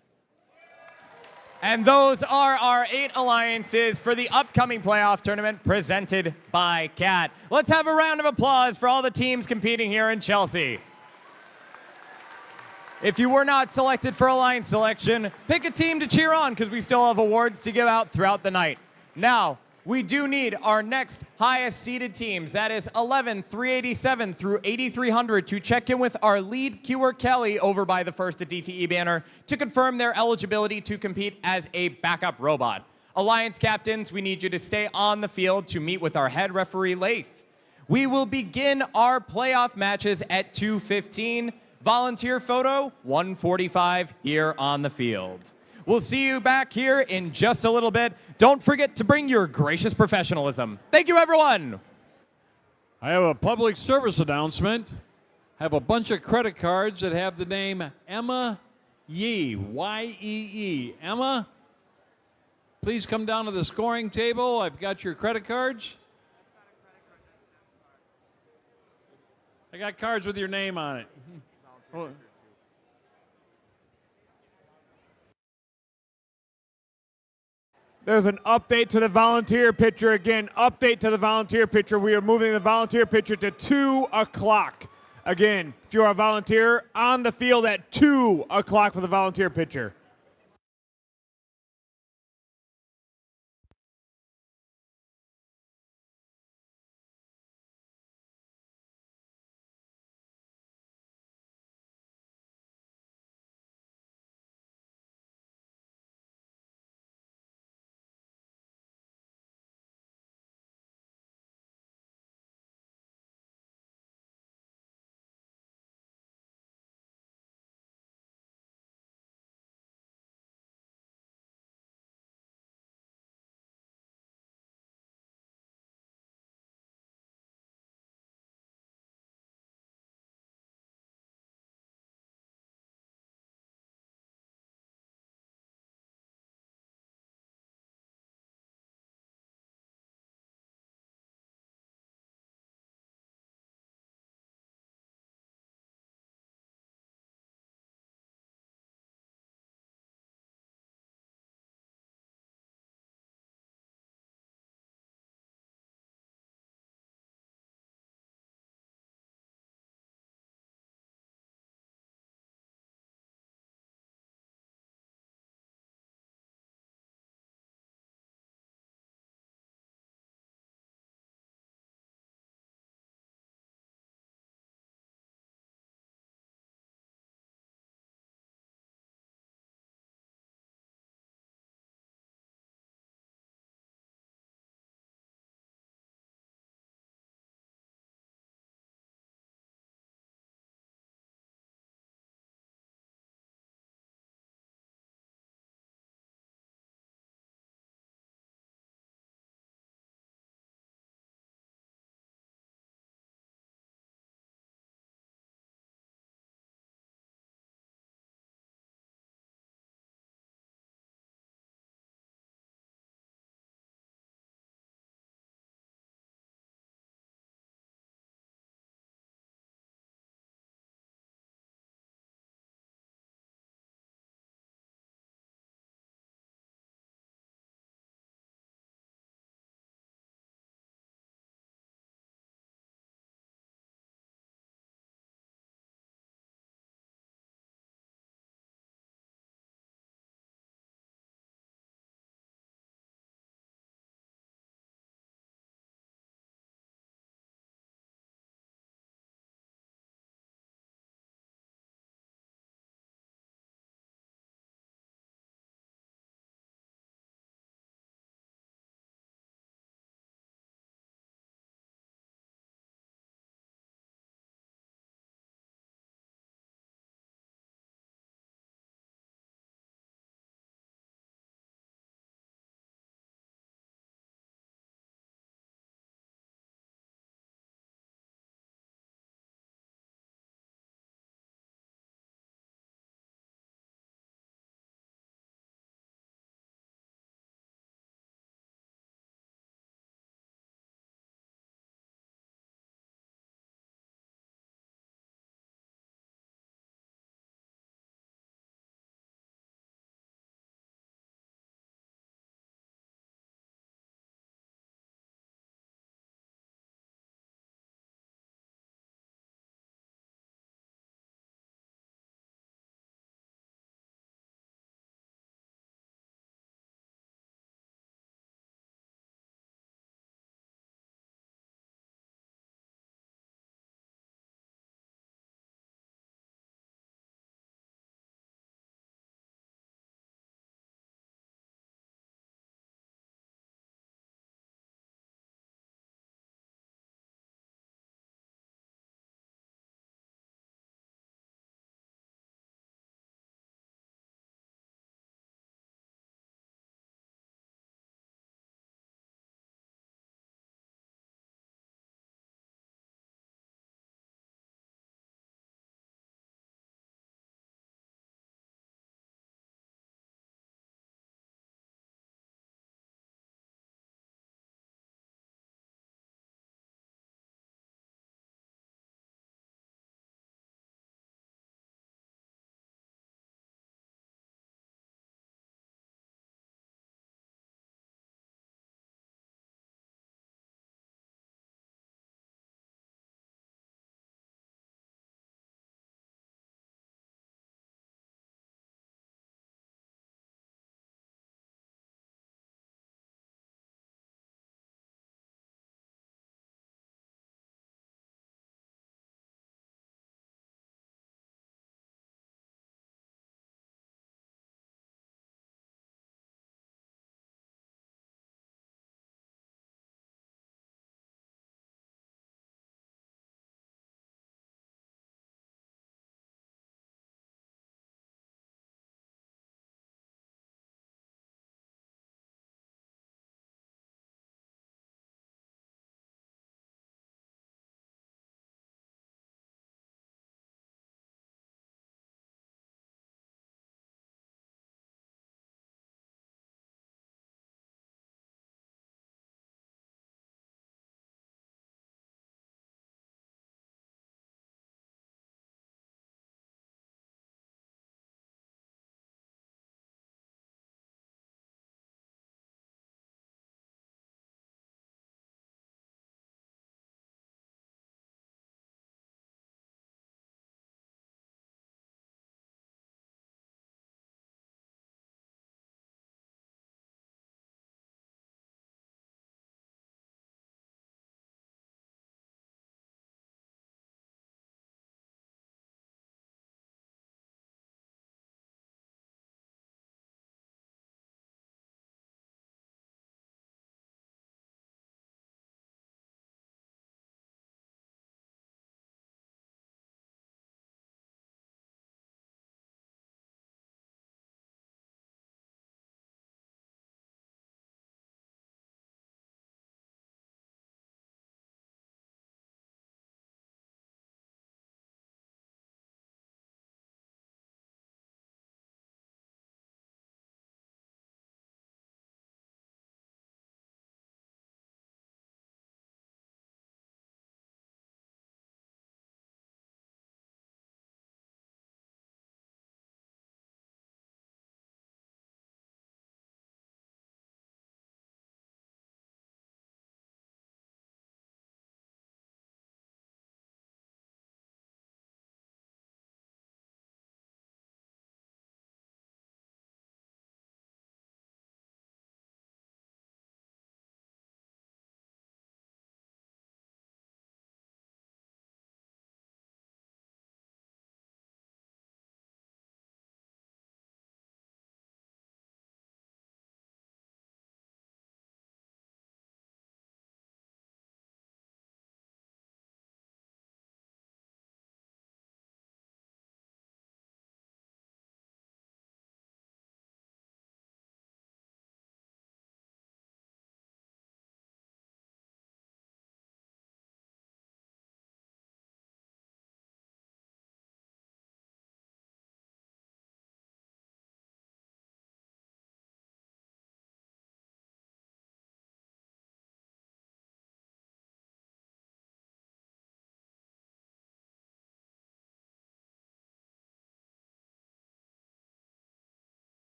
And those are our 8 alliances for the upcoming playoff tournament presented by CAT. Let's have a round of applause for all the teams competing here in Chelsea. If you were not selected for Alliance selection, pick a team to cheer on because we still have awards to give out throughout the night. Now, we do need our next highest seeded teams, that is 11,387 through 8,300, to check in with our lead Keyword Kelly over by the first DTE banner to confirm their eligibility to compete as a backup robot. Alliance captains, we need you to stay on the field to meet with our head referee, Lath. We will begin our playoff matches at 2:15. Volunteer photo, 1:45 here on the field. We'll see you back here in just a little bit. Don't forget to bring your gracious professionalism. Thank you, everyone. I have a public service announcement. I have a bunch of credit cards that have the name Emma Yee, Y-E-E. Emma, please come down to the scoring table. I've got your credit cards. I got cards with your name on it. Oh. There's an update to the volunteer pitcher. Again, update to the volunteer pitcher. We are moving the volunteer pitcher to 2 o'clock. Again, if you are a volunteer, on the field at 2 o'clock for the volunteer pitcher.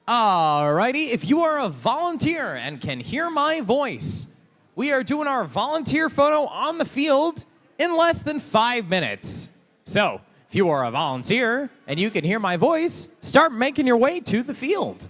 Alrighty, if you are a volunteer and can hear my voice, we are doing our volunteer photo on the field in less than 5 minutes. So, if you are a volunteer and you can hear my voice, start making your way to the field.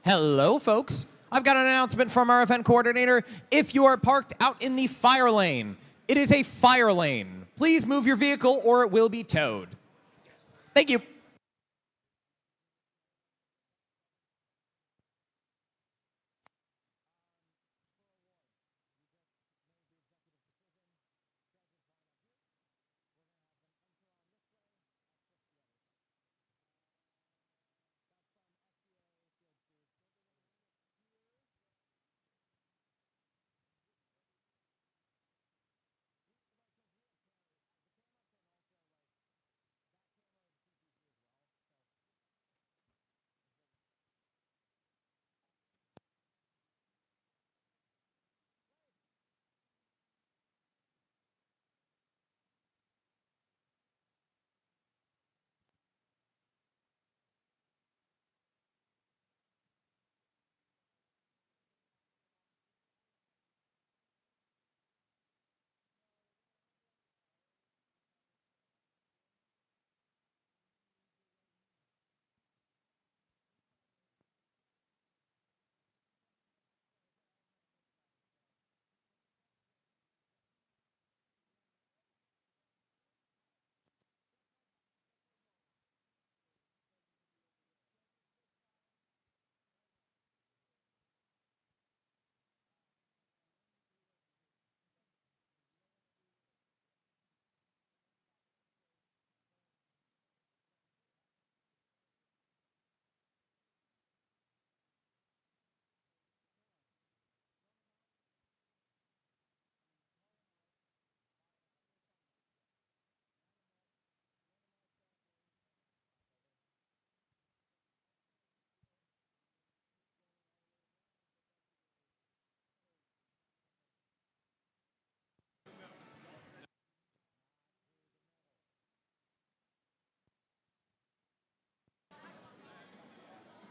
Hello, folks. I've got an announcement from our event coordinator. If you are parked out in the fire lane, it is a fire lane. Please move your vehicle or it will be towed. Thank you.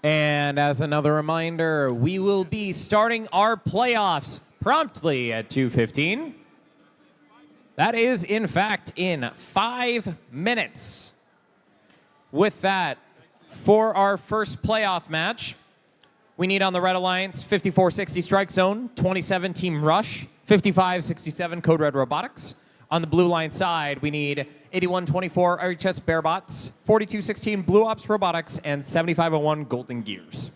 And as another reminder, we will be starting our playoffs promptly at 2:15. That is, in fact, in 5 minutes. With that, for our first playoff match, we need on the Red Alliance 5460 Strike Zone, 27 Team Rush, 5567 Code Red Robotics. On the Blue Line side, we need 8124 RHS Bearbots, 4216 Blue Ops Robotics, and 7501 Golden Gears.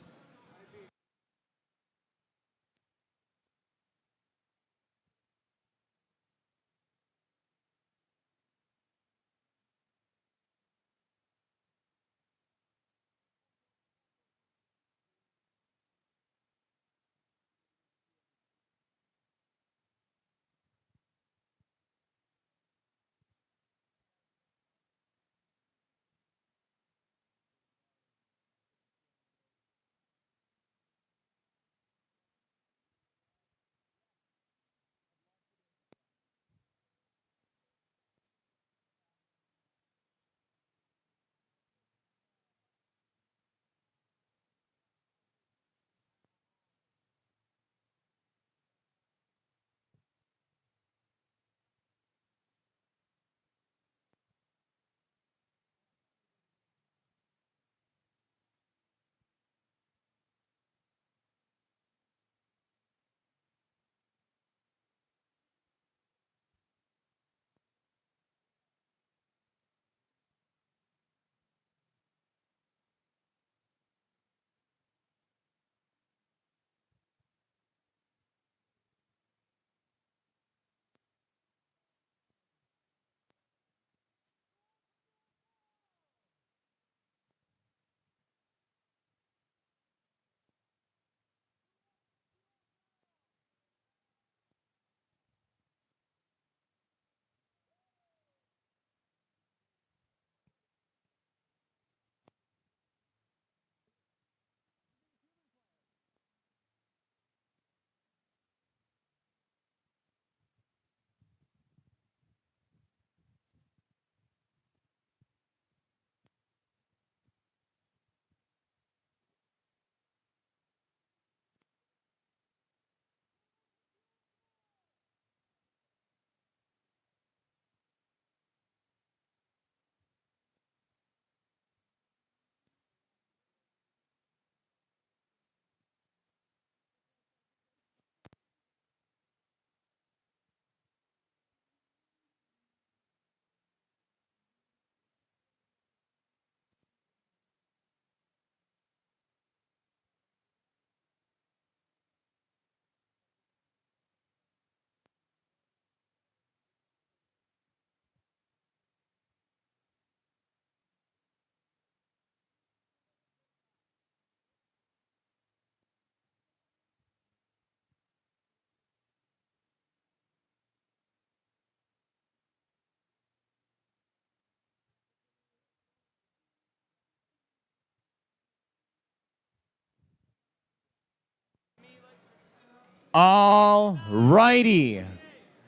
All righty.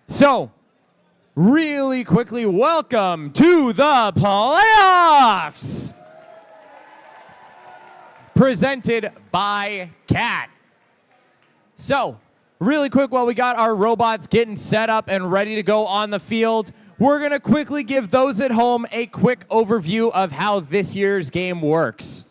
So, really quickly, welcome to the playoffs. Presented by CAT. So, really quick, while we got our robots getting set up and ready to go on the field, we're going to quickly give those at home a quick overview of how this year's game works.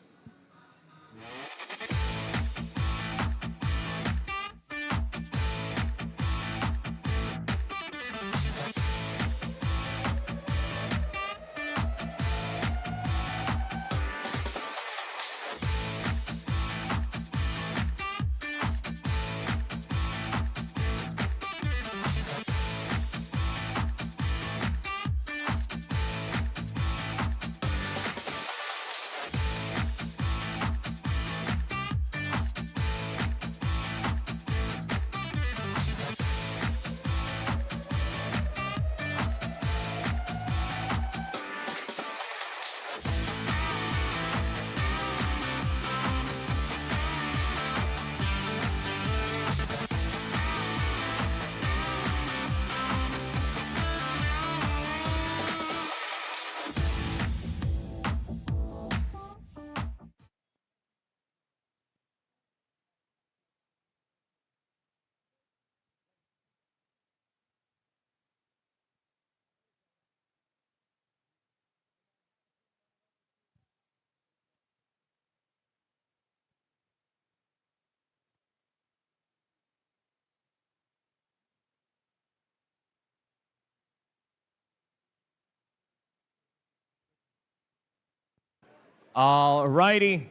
All righty.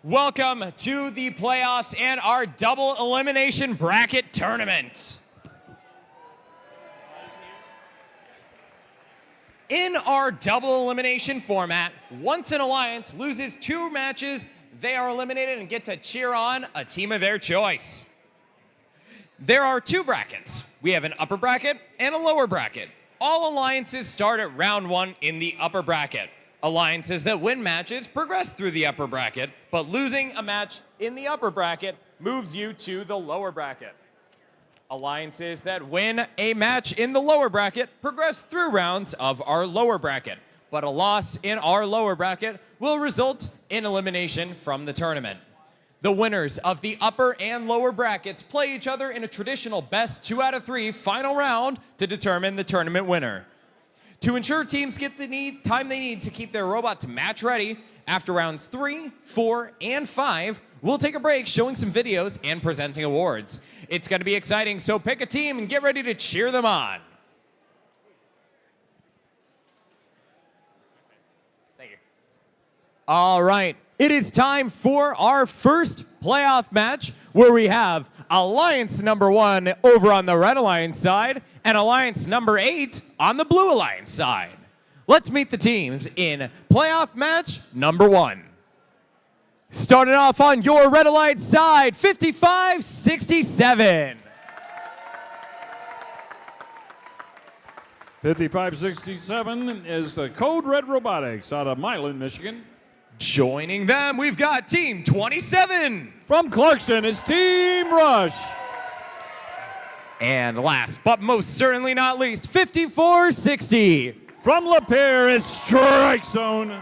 Welcome to the playoffs and our double elimination bracket tournament. In our double elimination format, once an alliance loses 2 matches, they are eliminated and get to cheer on a team of their choice. There are 2 brackets. We have an upper bracket and a lower bracket. All alliances start at round 1 in the upper bracket. Alliances that win matches progress through the upper bracket, but losing a match in the upper bracket moves you to the lower bracket. Alliances that win a match in the lower bracket progress through rounds of our lower bracket, but a loss in our lower bracket will result in elimination from the tournament. The winners of the upper and lower brackets play each other in a traditional best 2 out of 3 final round to determine the tournament winner. To ensure teams get the time they need to keep their robots match ready, after rounds 3, 4, and 5, we'll take a break showing some videos and presenting awards. It's going to be exciting, so pick a team and get ready to cheer them on. Thank you. All right. It is time for our first playoff match where we have Alliance number 1 over on the Red Alliance side and Alliance number 8 on the Blue Alliance side. Let's meet the teams in playoff match number 1. Starting off on your Red Alliance side, 55-67. 55-67 is Code Red Robotics out of Milan, Michigan. Joining them, we've got Team 27. From Clarkston, it's Team Rush. And last but most certainly not least, 54-60. From Lapeer, it's Strike Zone.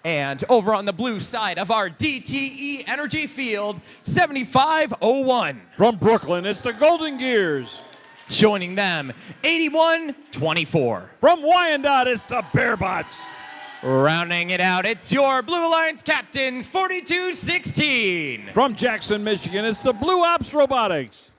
And over on the blue side of our DTE energy field, 75-01. From Brooklyn, it's the Golden Gears. Joining them, 81-24. From Wyandotte, it's the Bearbots. Rounding it out, it's your Blue Alliance captains, 42-16. From Jackson, Michigan, it's the Blue Ops Robotics.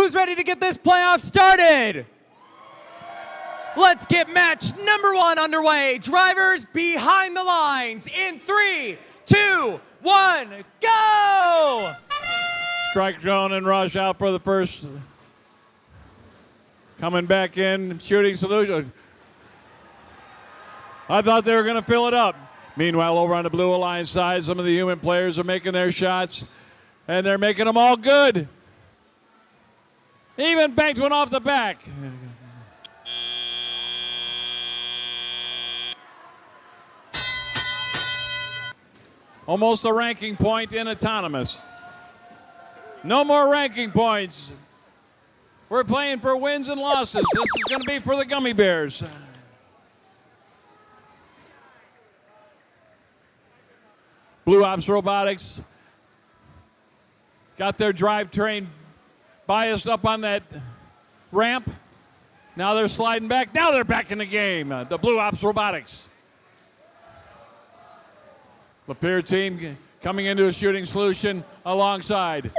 Who's ready to get this playoff started? Let's get match number 1 underway. Drivers behind the lines in 3, 2, 1, go! Strike zone and rush out for the first. Coming back in, shooting solution. I thought they were going to fill it up. Meanwhile, over on the Blue Alliance side, some of the human players are making their shots, and they're making them all good. Even banked one off the back. Almost a ranking point in autonomous. No more ranking points. We're playing for wins and losses. This is going to be for the Gummy Bears. Blue Ops Robotics got their drivetrain biased up on that ramp. Now they're sliding back. Now they're back in the game. The Blue Ops Robotics. Lapeer team coming into a shooting solution alongside.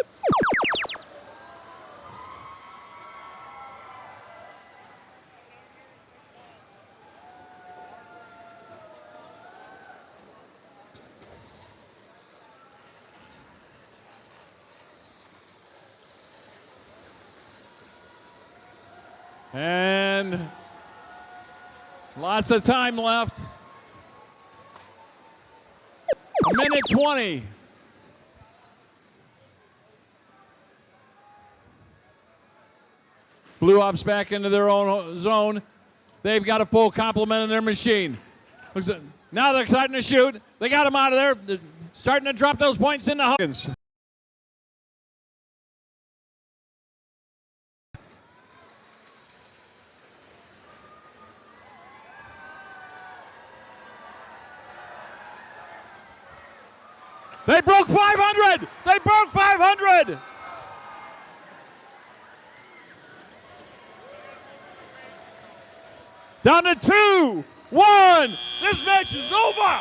And lots of time left. A minute 20. Blue Ops back into their own zone. They've got a full complement in their machine. Now they're starting to shoot. They got them out of there. They're starting to drop those points into Huggins. They broke 500! They broke 500! Down to 2-1. This match is over.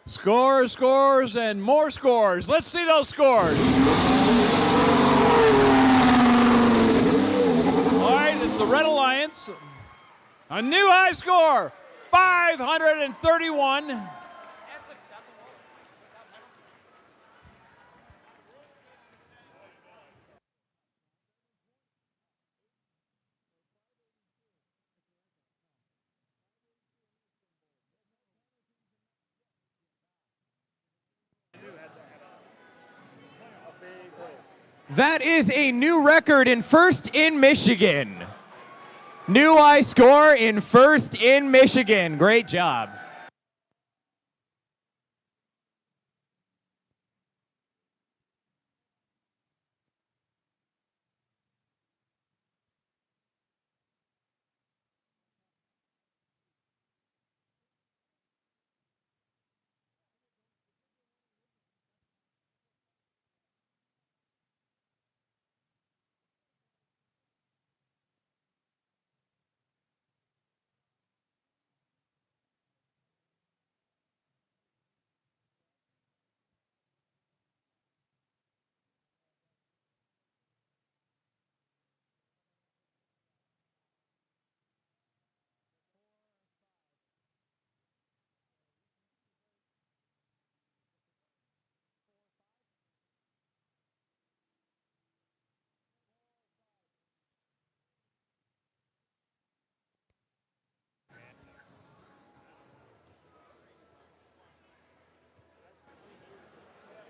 Scores, scores, and more scores. Let's see those scores. All right, it's the Red Alliance. A new high score, 531. That is a new record in first in Michigan. New high score in first in Michigan. Great job.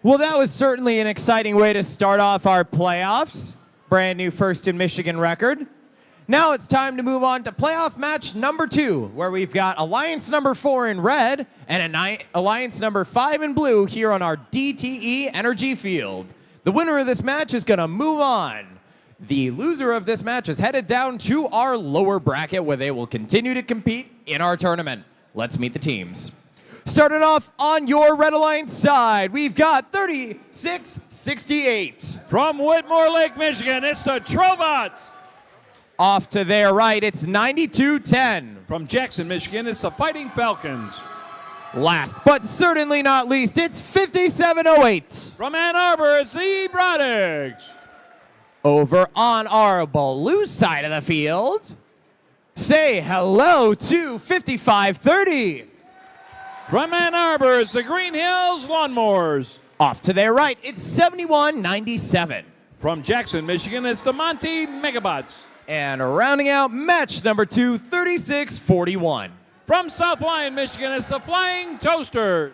Well, that was certainly an exciting way to start off our playoffs. Brand new first in Michigan record. Now it's time to move on to playoff match number 2, where we've got Alliance number 4 in red and Alliance number 5 in blue here on our DTE Energy Field. The winner of this match is going to move on. The loser of this match is headed down to our lower bracket, where they will continue to compete in our tournament. Let's meet the teams. Starting off on your Red Alliance side, we've got 3668. From Whitmore Lake, Michigan, it's the Trobots. Off to their right, it's 9210. From Jackson, Michigan, it's the Fighting Falcons. Last but certainly not least, it's 5708. From Ann Arbor, it's the Robotics. Over on our blue side of the field, say hello to 5530. From Ann Arbor, it's the Green Hills Lawnmowers. Off to their right, it's 7197. From Jackson, Michigan, it's the Monty Megabots. And rounding out match number 2, 3641. From South Lyon, Michigan, it's the Flying Toaster.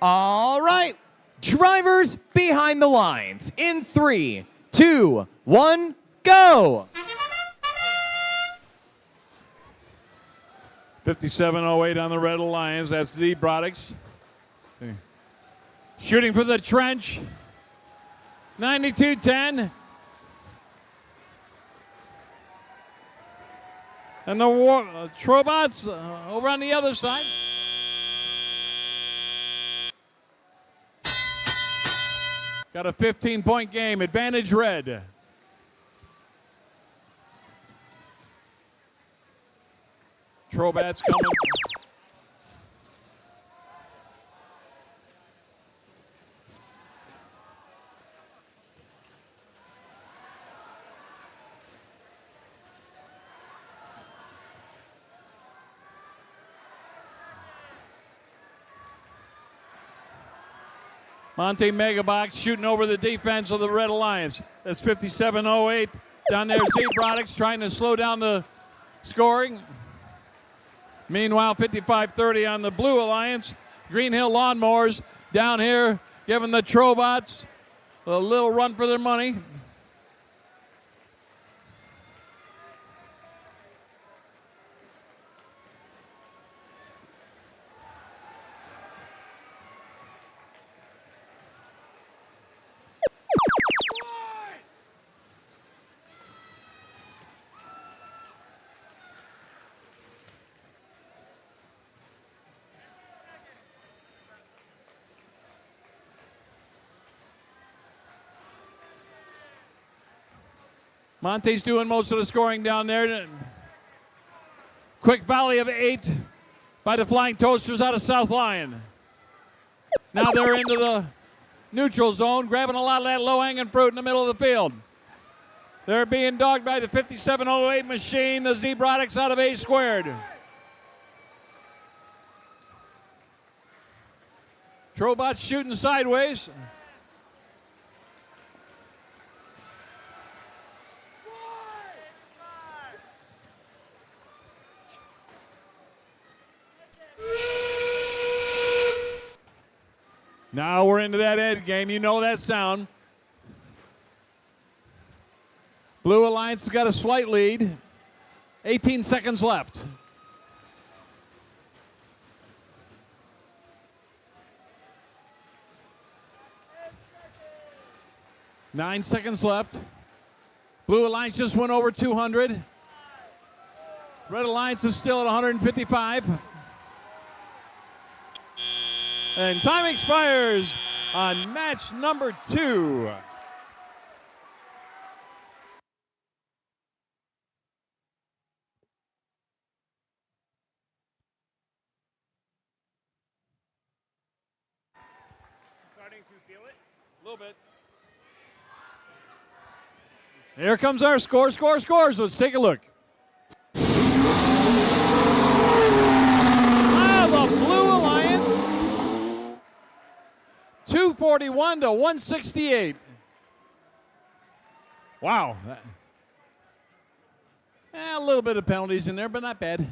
All right, drivers behind the lines in 3, 2, 1, go. 5708 on the Red Alliance. That's the Robotics. Shooting for the trench. 9210. And the Trobots over on the other side. Got a 15-point game. Advantage red. Trobats coming. Monte Megabox shooting over the defense of the Red Alliance. That's 57-08. Down there, Robotics trying to slow down the scoring. Meanwhile, 55-30 on the Blue Alliance. Green Hill Lawnmowers down here giving the Trobots a little run for their money. Monte's doing most of the scoring down there. Quick volley of 8 by the Flying Toasters out of South Lyon. Now they're into the neutral zone, grabbing a lot of that low-hanging fruit in the middle of the field. They're being dogged by the 57-08 machine, the Zebronics out of A squared. Trobot shooting sideways. Now we're into that end game. You know that sound. Blue Alliance has got a slight lead. 18 seconds left. Nine seconds left. Blue Alliance just went over 200. Red Alliance is still at 155. And time expires on match number 2. Starting to feel it? A little bit. Here comes our scores. Let's take a look. The Blue Alliance, 241 to 168. Wow. A little bit of penalties in there, but not bad.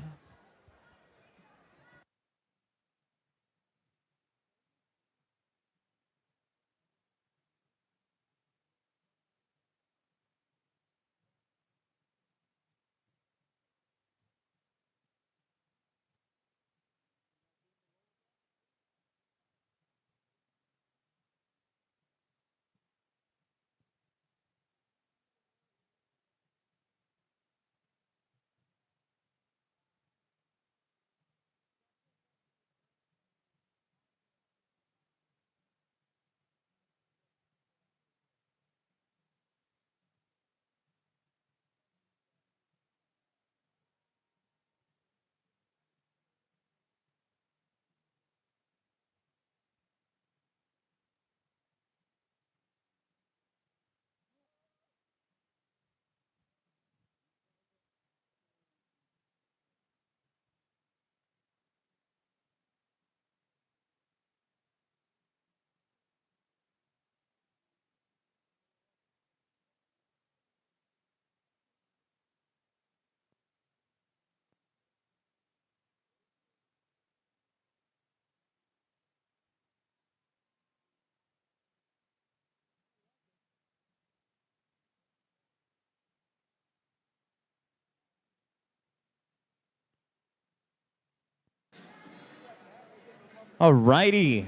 Alrighty.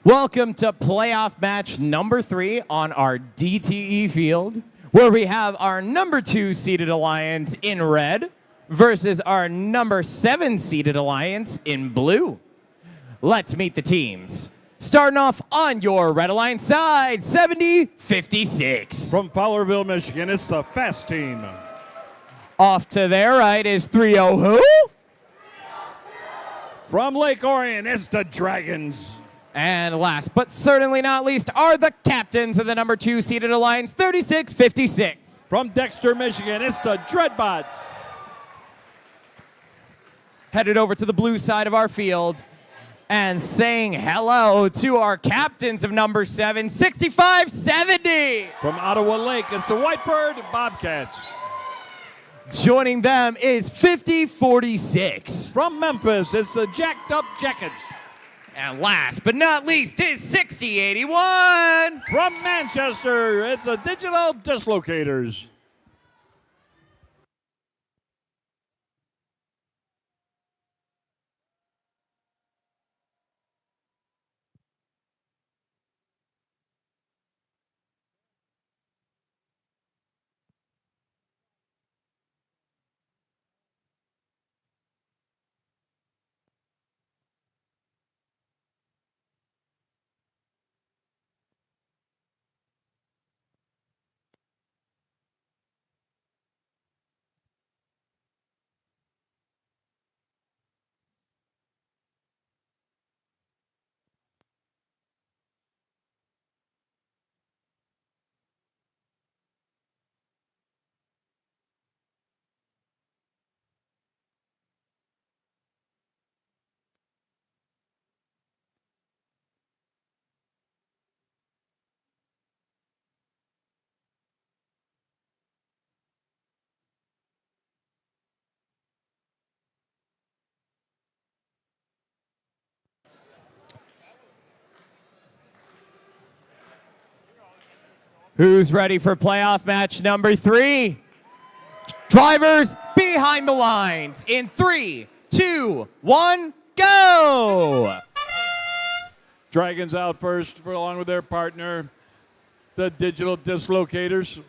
Welcome to playoff match number 3 on our DTE field, where we have our number 2 seeded alliance in red versus our number 7 seeded alliance in blue. Let's meet the teams. Starting off on your Red Alliance side, 70-56. From Fowlerville, Michigan, it's the Fast Team. Off to their right is 3-0 who? From Lake Orion, it's the Dragons. And last but certainly not least are the captains of the number 2 seeded Alliance 3656. From Dexter, Michigan, it's the Dreadbots. Headed over to the blue side of our field and saying hello to our captains of number 7, 6570. From Ottawa Lake, it's the Whitebird Bobcats. Joining them is 5046. From Memphis, it's the Jacked Up Jackets. And last but not least is 6081. From Manchester, it's the Digital Dislocators. Who's ready for playoff match number 3? Drivers behind the lines in 3, 2, 1, go! Dragons out first, along with their partner, the Digital Dislocators.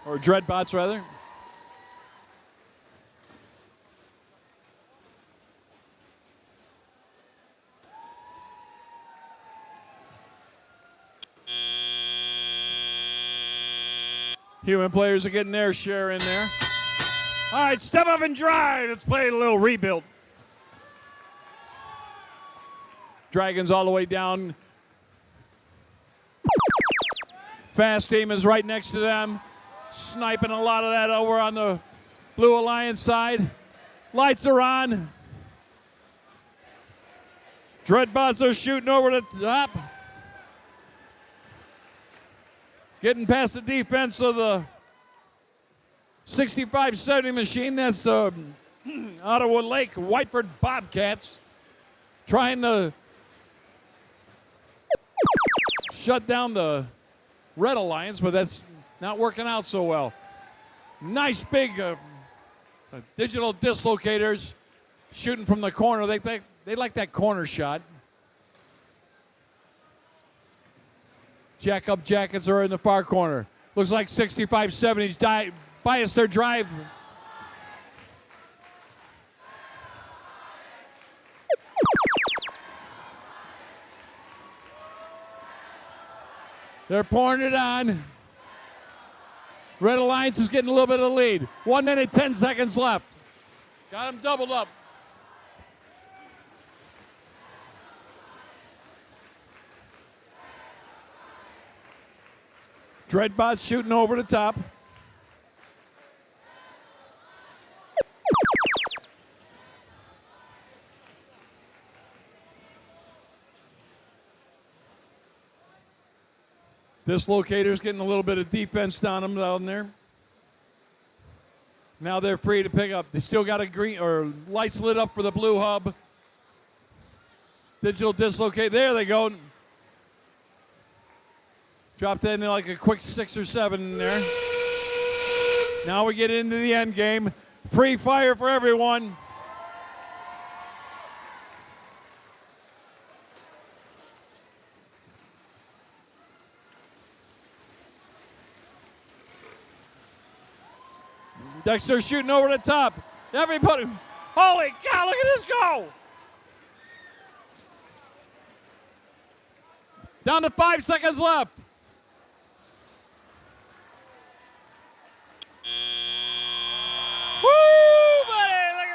Or Dreadbots, rather. Human players are getting their share in there. All right, step up and drive. Let's play a little rebuild. Dragons all the way down. Fast team is right next to them. Sniping a lot of that over on the Blue Alliance side. Lights are on. Dreadbots are shooting over the top. Getting past the defense of the 6570 machine. That's the Ottawa Lake Whiteford Bobcats. Trying to shut down the Red Alliance, but that's not working out so well. Nice big Digital Dislocators shooting from the corner. They like that corner shot. Jack Up Jackets are in the far corner. Looks like 6570s bias their drive. They're pouring it on. Red Alliance is getting a little bit of lead. 1 minute, 10 seconds left. Got them doubled up. Dreadbots shooting over the top. Dislocator's getting a little bit of defense down there. Now they're free to pick up. They still got a green or lights lit up for the blue hub. Digital Dislocate. There they go. Dropped that in like a quick 6 or 7 in there. Now we get into the end game. Free fire for everyone. Dexter shooting over the top. Everybody, holy cow, look at this go. Down to 5 seconds left. Woo, buddy, look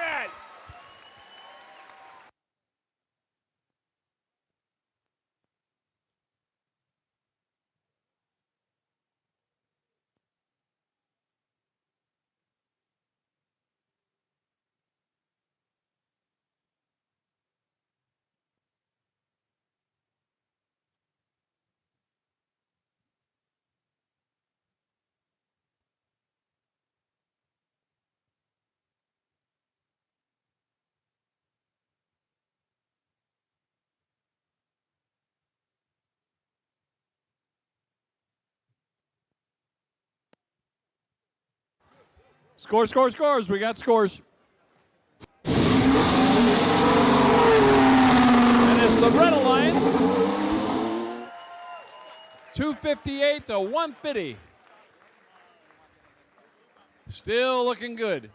Scores. We got scores. And it's the Red Alliance. 258 to 150. Still looking good.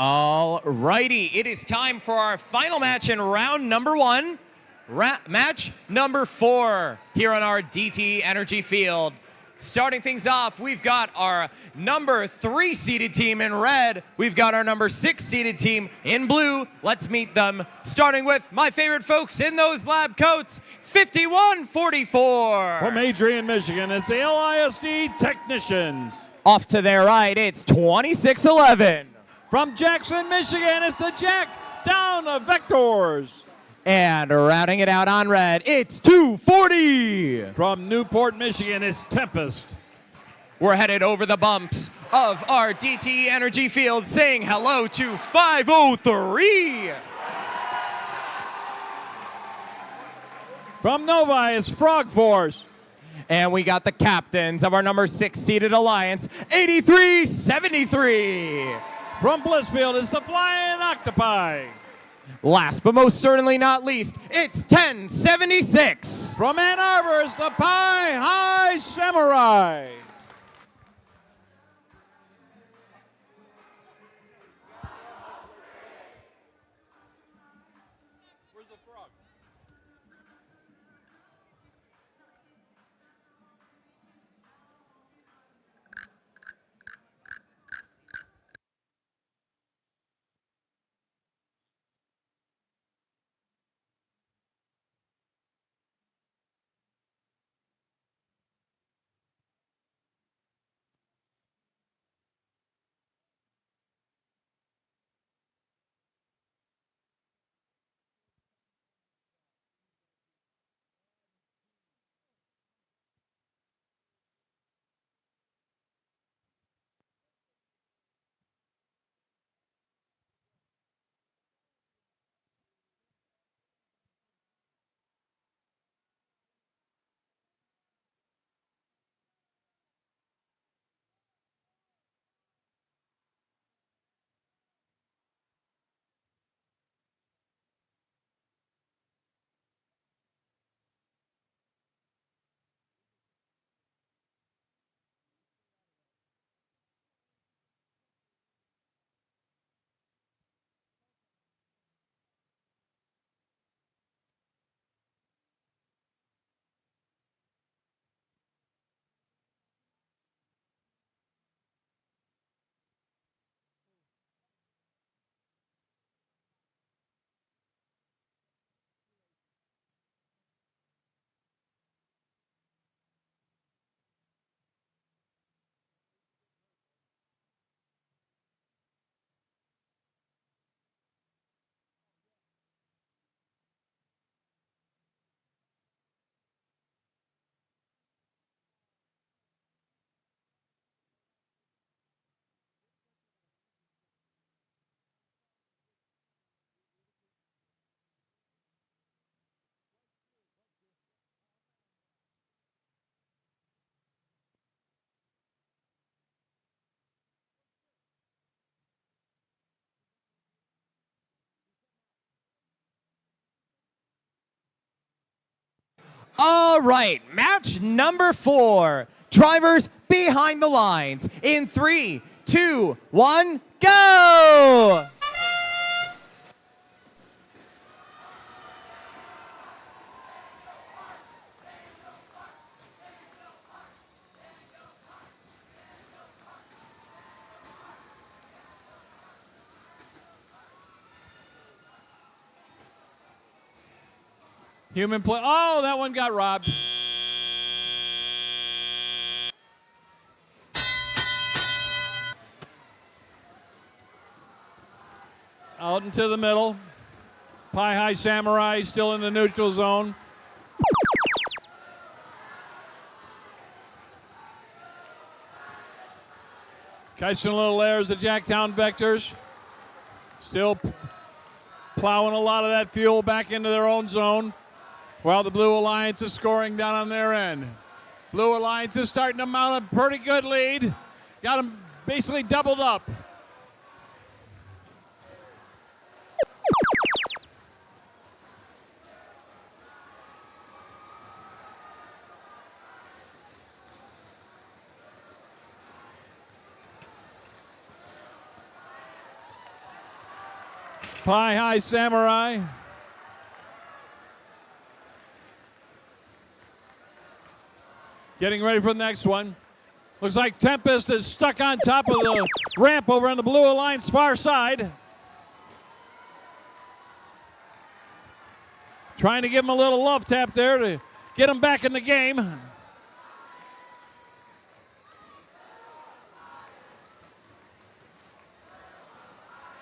All righty, it is time for our final match in round number 1. Match number 4 here on our DTE Energy Field. Starting things off, we've got our number 3 seeded team in red. We've got our number 6 seeded team in blue. Let's meet them. Starting with my favorite folks in those lab coats, 5144. From Adrian, Michigan, it's the LISD Technicians. Off to their right, it's 2611. From Jackson, Michigan, it's the Jack Down Vectors. And rounding it out on red, it's 240. From Newport, Michigan, it's Tempest. We're headed over the bumps of our DTE Energy Field, saying hello to 503. From Novi, it's Frog Force. And we got the captains of our number 6 seeded alliance, 8373. From Blissfield, it's the Flying Octopi. Last but most certainly not least, it's 1076. From Ann Arbor, it's the Pi High Samurai. All right, match number 4. Drivers behind the lines. In 3, 2, 1, go! Human play. Oh, that one got robbed. Out into the middle. Pie High Samurai still in the neutral zone. Catching a little airs, the Jacktown Vectors. Still plowing a lot of that fuel back into their own zone, while the Blue Alliance is scoring down on their end. Blue Alliance is starting to mount a pretty good lead. Got them basically doubled up. Pie High Samurai. Getting ready for the next one. Looks like Tempest is stuck on top of the ramp over on the Blue Alliance far side. Trying to give him a little love tap there to get him back in the game.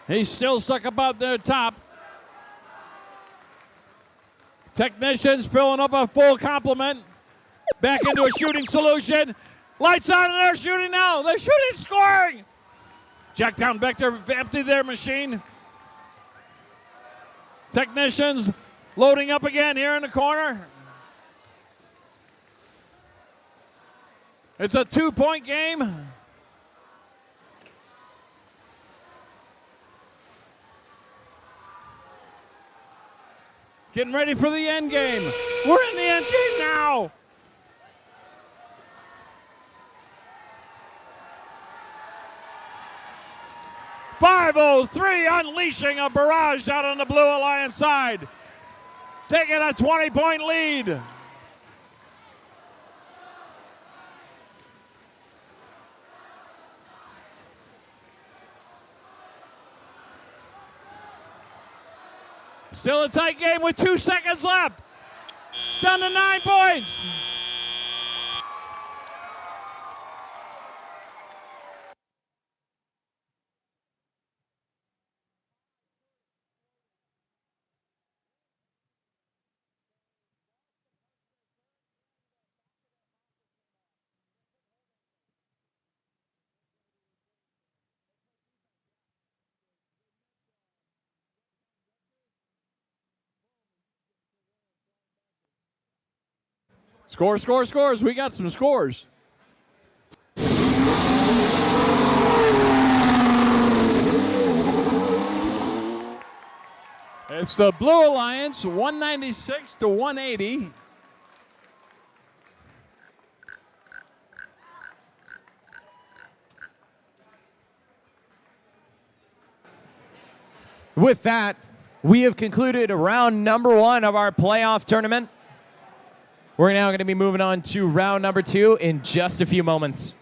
He's still stuck about the top. Technicians filling up a full complement. Back into a shooting solution. Lights on and they're shooting now. They're shooting, scoring. Jacktown Vector emptied their machine. Technicians loading up again here in the corner. It's a 2-point game. Getting ready for the end game. We're in the end game now. .503 unleashing a barrage out on the Blue Alliance side. Taking a 20-point lead. Still a tight game with 2 seconds left. Down to 9 points. Scores, scores, scores. We got some scores. It's the Blue Alliance, 196 to 180. With that, we have concluded round number 1 of our playoff tournament. We're now going to be moving on to round number 2 in just a few moments.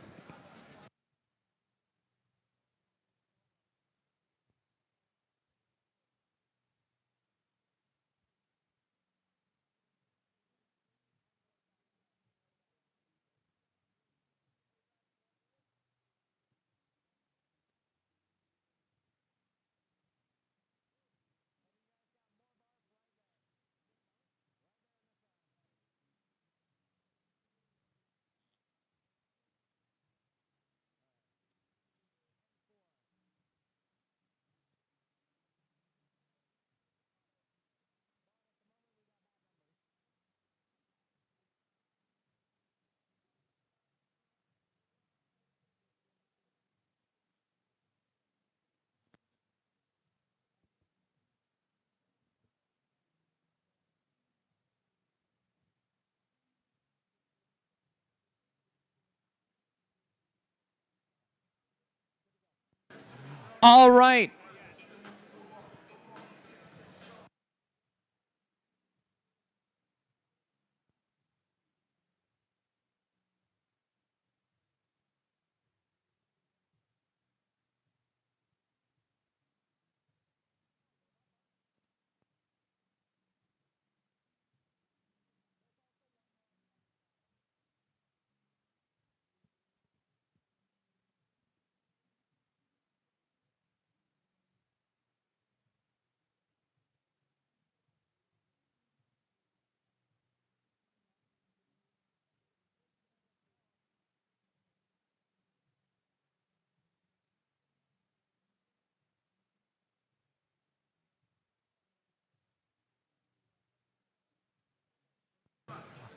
All right.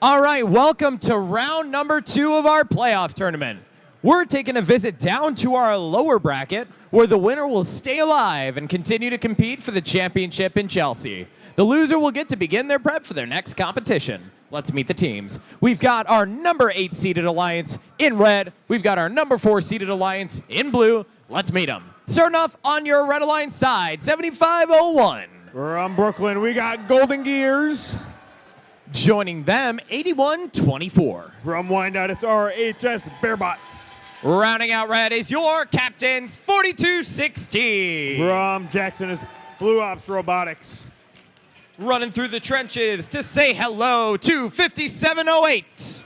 All right, welcome to round number 2 of our playoff tournament. We're taking a visit down to our lower bracket, where the winner will stay alive and continue to compete for the championship in Chelsea. The loser will get to begin their prep for their next competition. Let's meet the teams. We've got our number 8 seeded alliance in red. We've got our number 4 seeded alliance in blue. Let's meet them. Starting off on your red alliance side, 7501. From Brooklyn, we got Golden Gears. Joining them, 8124. From Wyandotte, it's our HS Bearbots. Rounding out red is your captains, 4260. From Jackson is Blue Ops Robotics. Running through the trenches to say hello to 5708.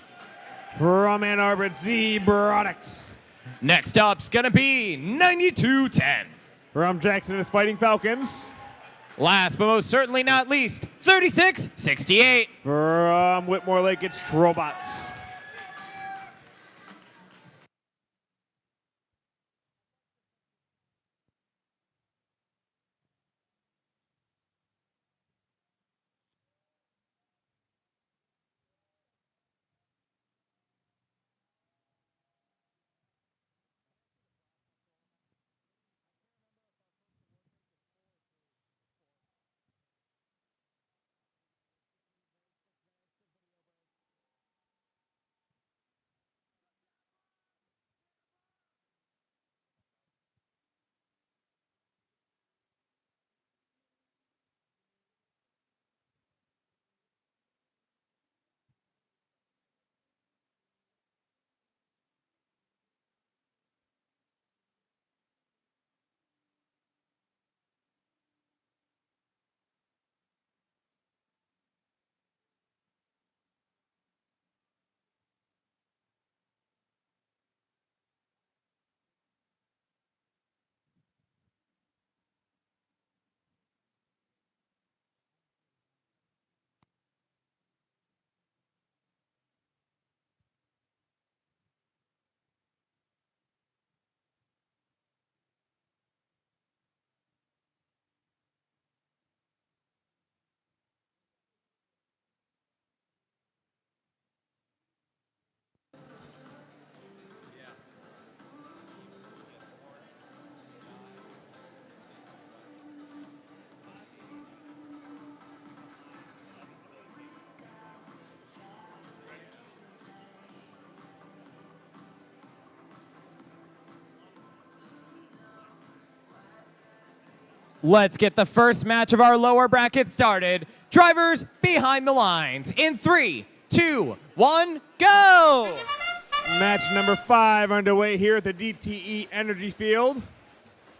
From Ann Arbor, it's Robotics. Next up's gonna be 9210. From Jackson is Fighting Falcons. Last but most certainly not least, 3668. From Whitmore Lake, it's Robots. Let's get the first match of our lower bracket started. Drivers behind the lines in 3, 2, 1, go! Match number 5 underway here at the DTE Energy Field.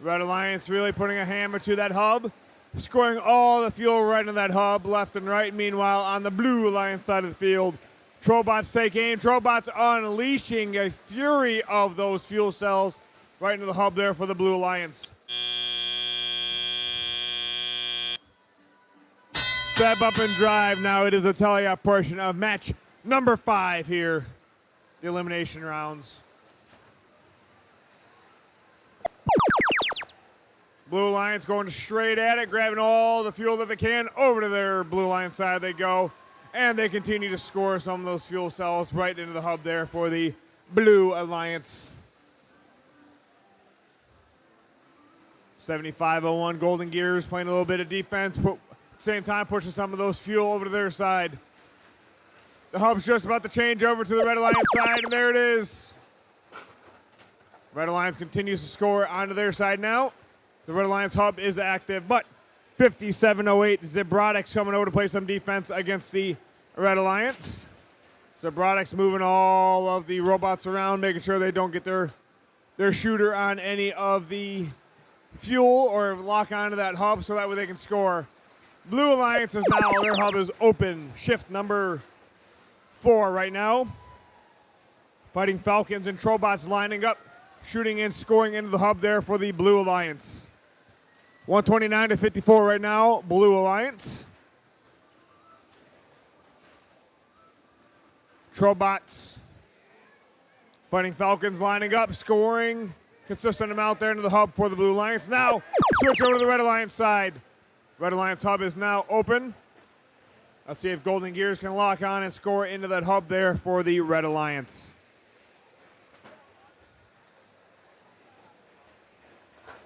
Red Alliance really putting a hammer to that hub, scoring all the fuel right in that hub, left and right. Meanwhile, on the Blue Alliance side of the field, Trobots take aim. Trobots unleashing a fury of those fuel cells right into the hub there for the Blue Alliance. Step up and drive. Now it is the tally-up portion of match number 5 here, the elimination rounds. Blue Alliance going straight at it, grabbing all the fuel that they can. Over to their Blue Alliance side they go, and they continue to score some of those fuel cells right into the hub there for the Blue Alliance. 7501 Golden Gears playing a little bit of defense, same time pushing some of those fuel over to their side. The hub's just about to change over to the Red Alliance side, and there it is. Red Alliance continues to score onto their side now. The Red Alliance hub is active, but 5708 Robotics coming over to play some defense against the Red Alliance. Robotics moving all of the robots around, making sure they don't get their shooter on any of the fuel or lock onto that hub so that way they can score. Blue Alliance is now, their hub is open. Shift number 4 right now. Fighting Falcons and Trobots lining up, shooting and scoring into the hub there for the Blue Alliance. 129 to 54 right now, Blue Alliance. Trobots fighting Falcons lining up, scoring. Consistent amount there into the hub for the Blue Alliance. Now, switch over to the Red Alliance side. Red Alliance hub is now open. Let's see if Golden Gears can lock on and score into that hub there for the Red Alliance.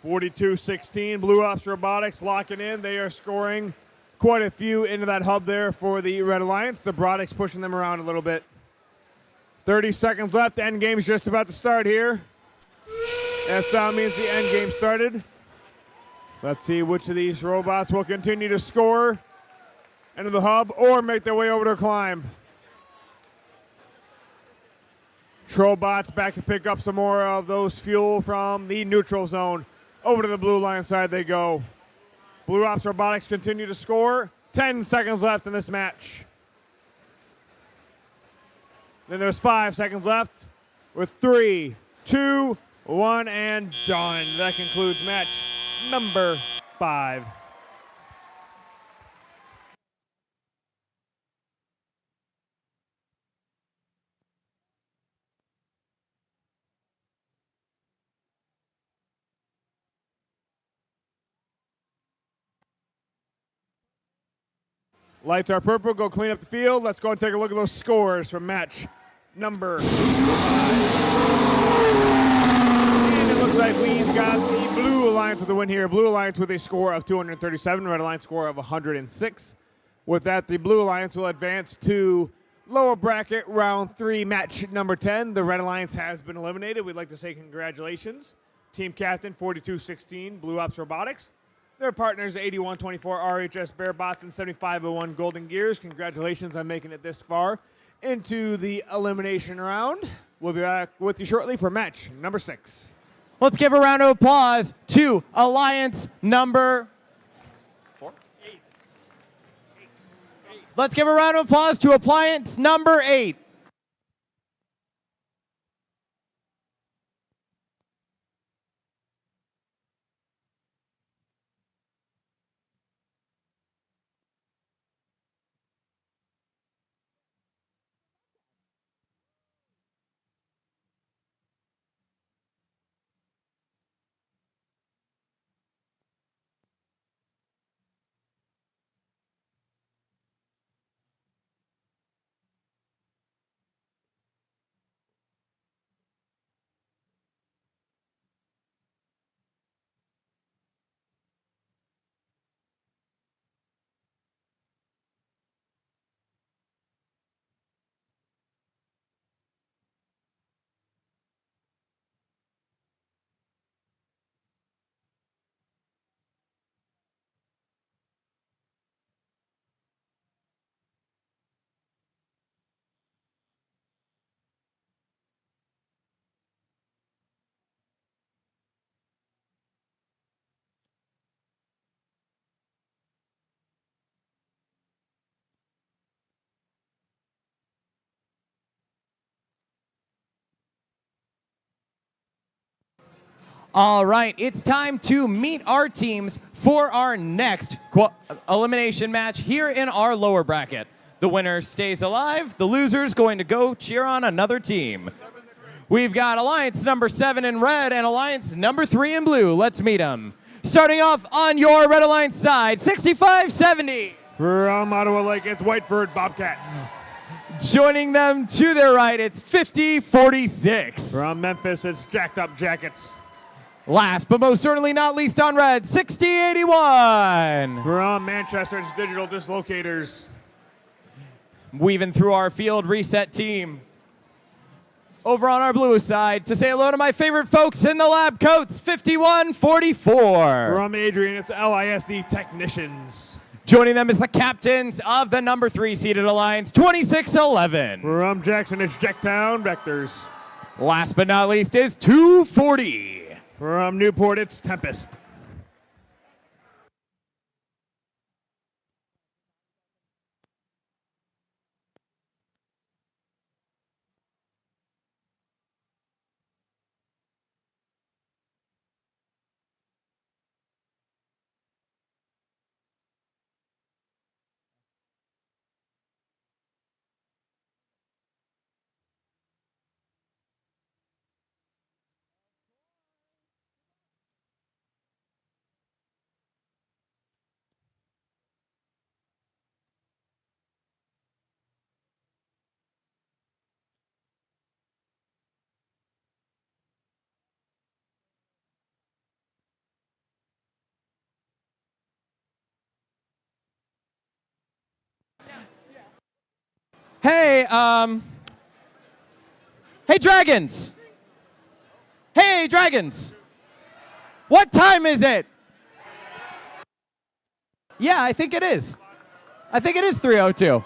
42-16, Blue Ops Robotics locking in. They are scoring quite a few into that hub there for the Red Alliance. The Robotics pushing them around a little bit. 30 seconds left. End game's just about to start here. That sound means the end game started. Let's see which of these robots will continue to score into the hub or make their way over to climb. Trobots back to pick up some more of those fuel from the neutral zone. Over to the Blue Alliance side they go. Blue Ops Robotics continue to score. 10 seconds left in this match. Then there's 5 seconds left with 3, 2, 1, and done. That concludes match number 5. Lights are purple. Go clean up the field. Let's go and take a look at those scores from match number 5. And it looks like we've got the Blue Alliance with the win here. Blue Alliance with a score of 237. Red Alliance score of 106. With that, the Blue Alliance will advance to lower bracket round 3, match number 10. The Red Alliance has been eliminated. We'd like to say congratulations. Team captain 42-16, Blue Ops Robotics. Their partners 8124 RHS Bearbots and 7501 Golden Gears. Congratulations on making it this far into the elimination round. We'll be back with you shortly for match number 6. Let's give a round of applause to Alliance number 4. Let's give a round of applause to Alliance number 8. All right, it's time to meet our teams for our next elimination match here in our lower bracket. The winner stays alive. The loser's going to go cheer on another team. We've got Alliance number 7 in red and Alliance number 3 in blue. Let's meet them. Starting off on your Red Alliance side, 65-70. From Ottawa Lake, it's Whiteford Bobcats. Joining them to their right, it's 50-46. From Memphis, it's Jacked Up Jackets. Last but most certainly not least on red, 60-81. From Manchester, it's Digital Dislocators. Weaving through our field reset team. Over on our blue side to say hello to my favorite folks in the lab coats, 5144. From Adrian, it's LISD Technicians. Joining them is the captains of the number 3 seeded alliance, 2611. From Jackson, it's Jacktown Vectors. Last but not least is 240. From Newport, it's Tempest. Hey, hey, Dragons. Hey, Dragons. What time is it? Yeah, I think it is. I think it is 3:02.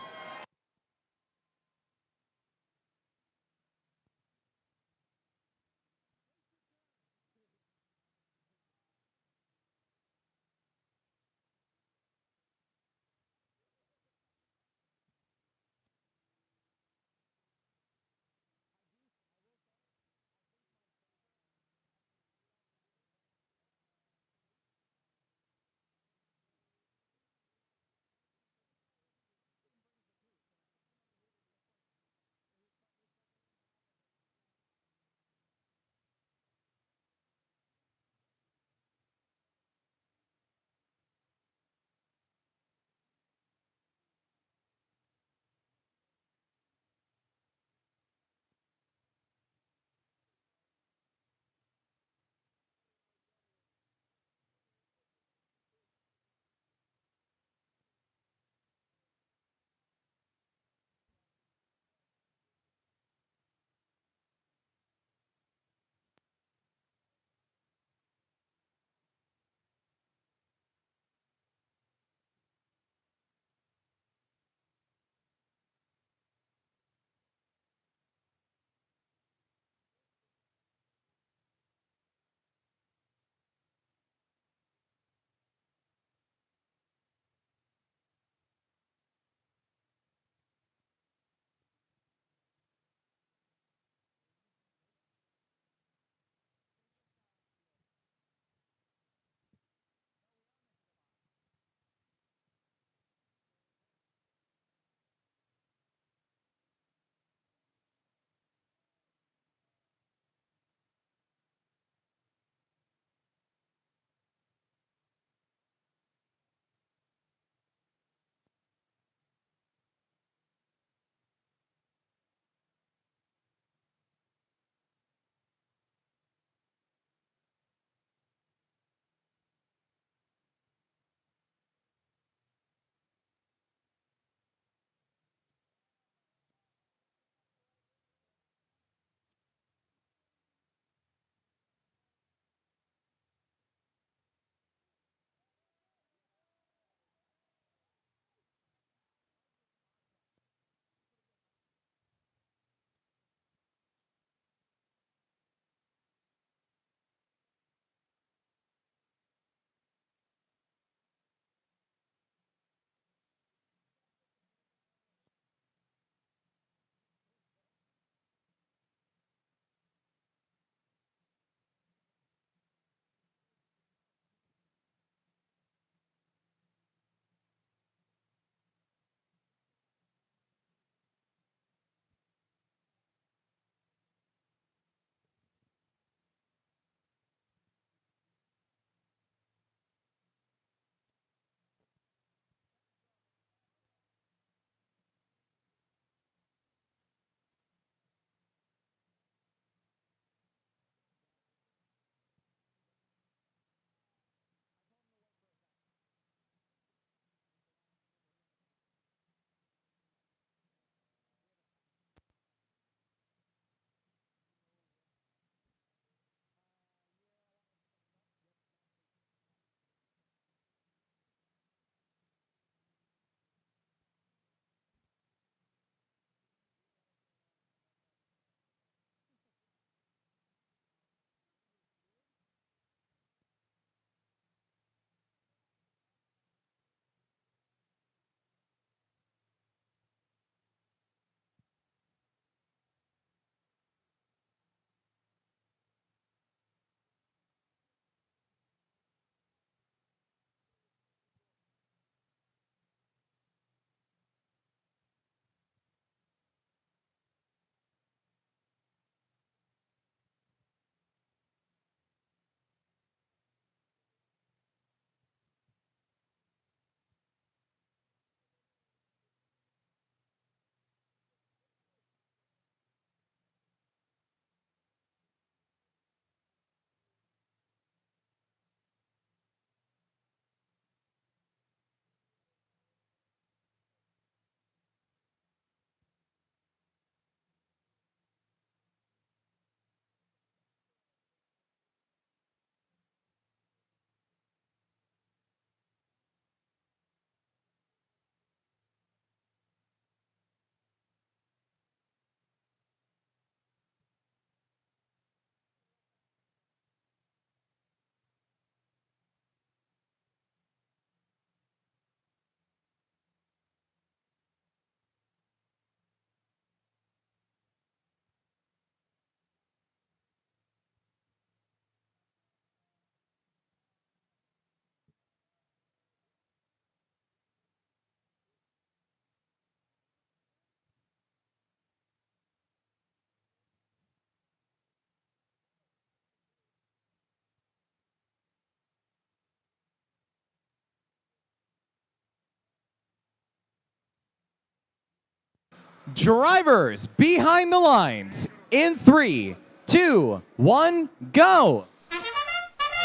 Drivers behind the lines in 3, 2, 1, go.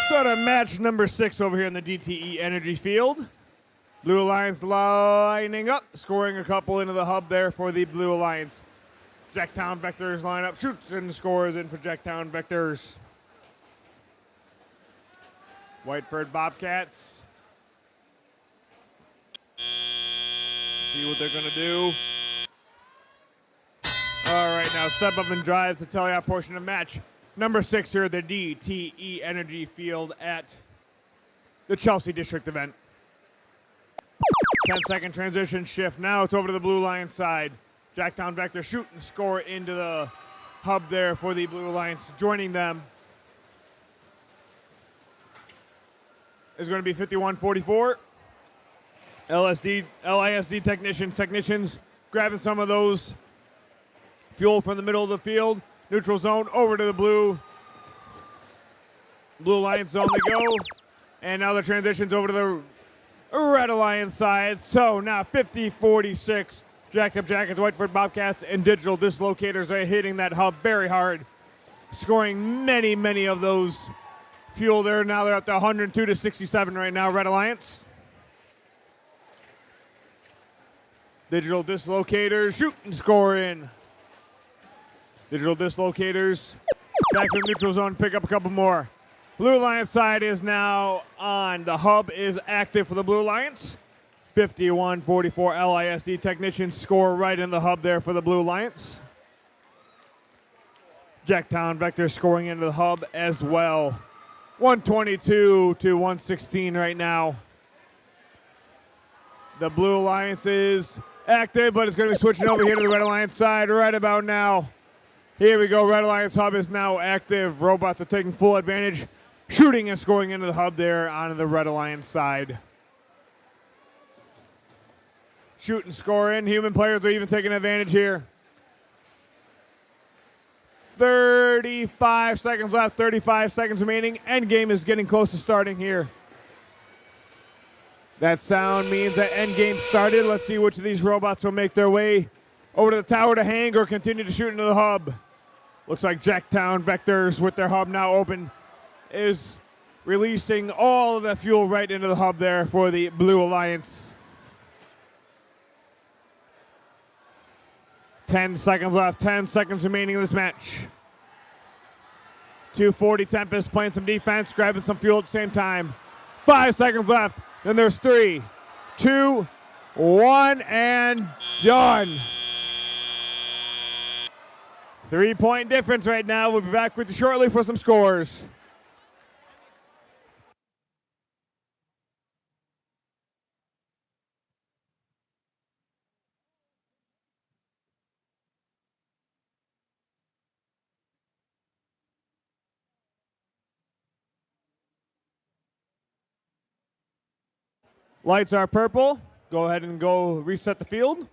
So to match number 6 over here in the DTE Energy Field. Blue Alliance lining up, scoring a couple into the hub there for the Blue Alliance. Jacktown Vectors line up, shoots and scores in for Jacktown Vectors. Whiteford Bobcats. See what they're going to do. All right, now step up and drive to tell you our portion of the match. Number 6 here at the DTE Energy Field at the Chelsea District Event. 10-second transition shift. Now it's over to the Blue Alliance side. Jacktown Vector shoot and score into the hub there for the Blue Alliance. Joining them is going to be 5144. LISD technicians grabbing some of those fuel from the middle of the field. Neutral zone over to the Blue Alliance zone they go. And now the transition's over to the Red Alliance side. So now 50-46. Jacked Up Jackets, Whiteford Bobcats, and Digital Dislocators are hitting that hub very hard. Scoring many of those fuel there. Now they're up to 102-67 right now, Red Alliance. Digital Dislocators shoot and score in. Digital Dislocators back to the neutral zone, pick up a couple more. Blue Alliance side is now on. The hub is active for the Blue Alliance. 51-44 LISD technicians score right in the hub there for the Blue Alliance. Jacktown Vector scoring into the hub as well. 122-116 right now. The Blue Alliance is active, but it's going to be switching over here to the Red Alliance side right about now. Here we go. Red Alliance hub is now active. Robots are taking full advantage, shooting and scoring into the hub there on the Red Alliance side. Shoot and score in. Human players are even taking advantage here. 35 seconds left, 35 seconds remaining. Endgame is getting close to starting here. That sound means that endgame started. Let's see which of these robots will make their way over to the tower to hang or continue to shoot into the hub. Looks like Jacktown Vectors, with their hub now open, is releasing all of the fuel right into the hub there for the Blue Alliance. 10 seconds left, 10 seconds remaining in this match. 240 Tempest playing some defense, grabbing some fuel at the same time. 5 seconds left, then there's 3, 2, 1, and done. 3-point difference right now. We'll be back with you shortly for some scores. Lights are purple. Go ahead and go reset the field.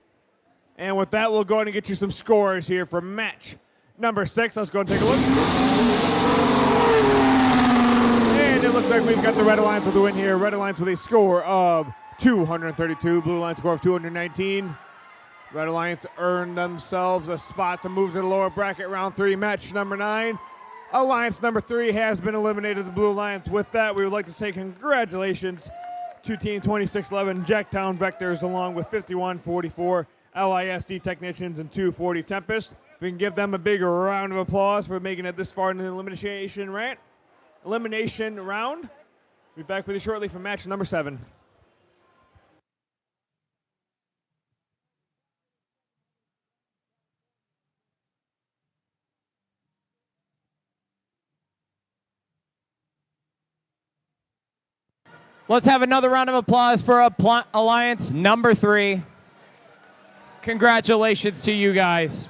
And with that, we'll go ahead and get you some scores here for match number 6. Let's go and take a look. And it looks like we've got the Red Alliance with the win here. Red Alliance with a score of 232. Blue Alliance score of 219. Red Alliance earned themselves a spot to move to the lower bracket round 3. Match number 9. Alliance number 3 has been eliminated. The Blue Alliance. With that, we would like to say congratulations to Team 2611 Jacktown Vectors, along with 5144 LISD Technicians and 240 Tempest. We can give them a big round of applause for making it this far in the elimination round. We'll be back with you shortly for match number 7. Let's have another round of applause for Alliance number 3. Congratulations to you guys.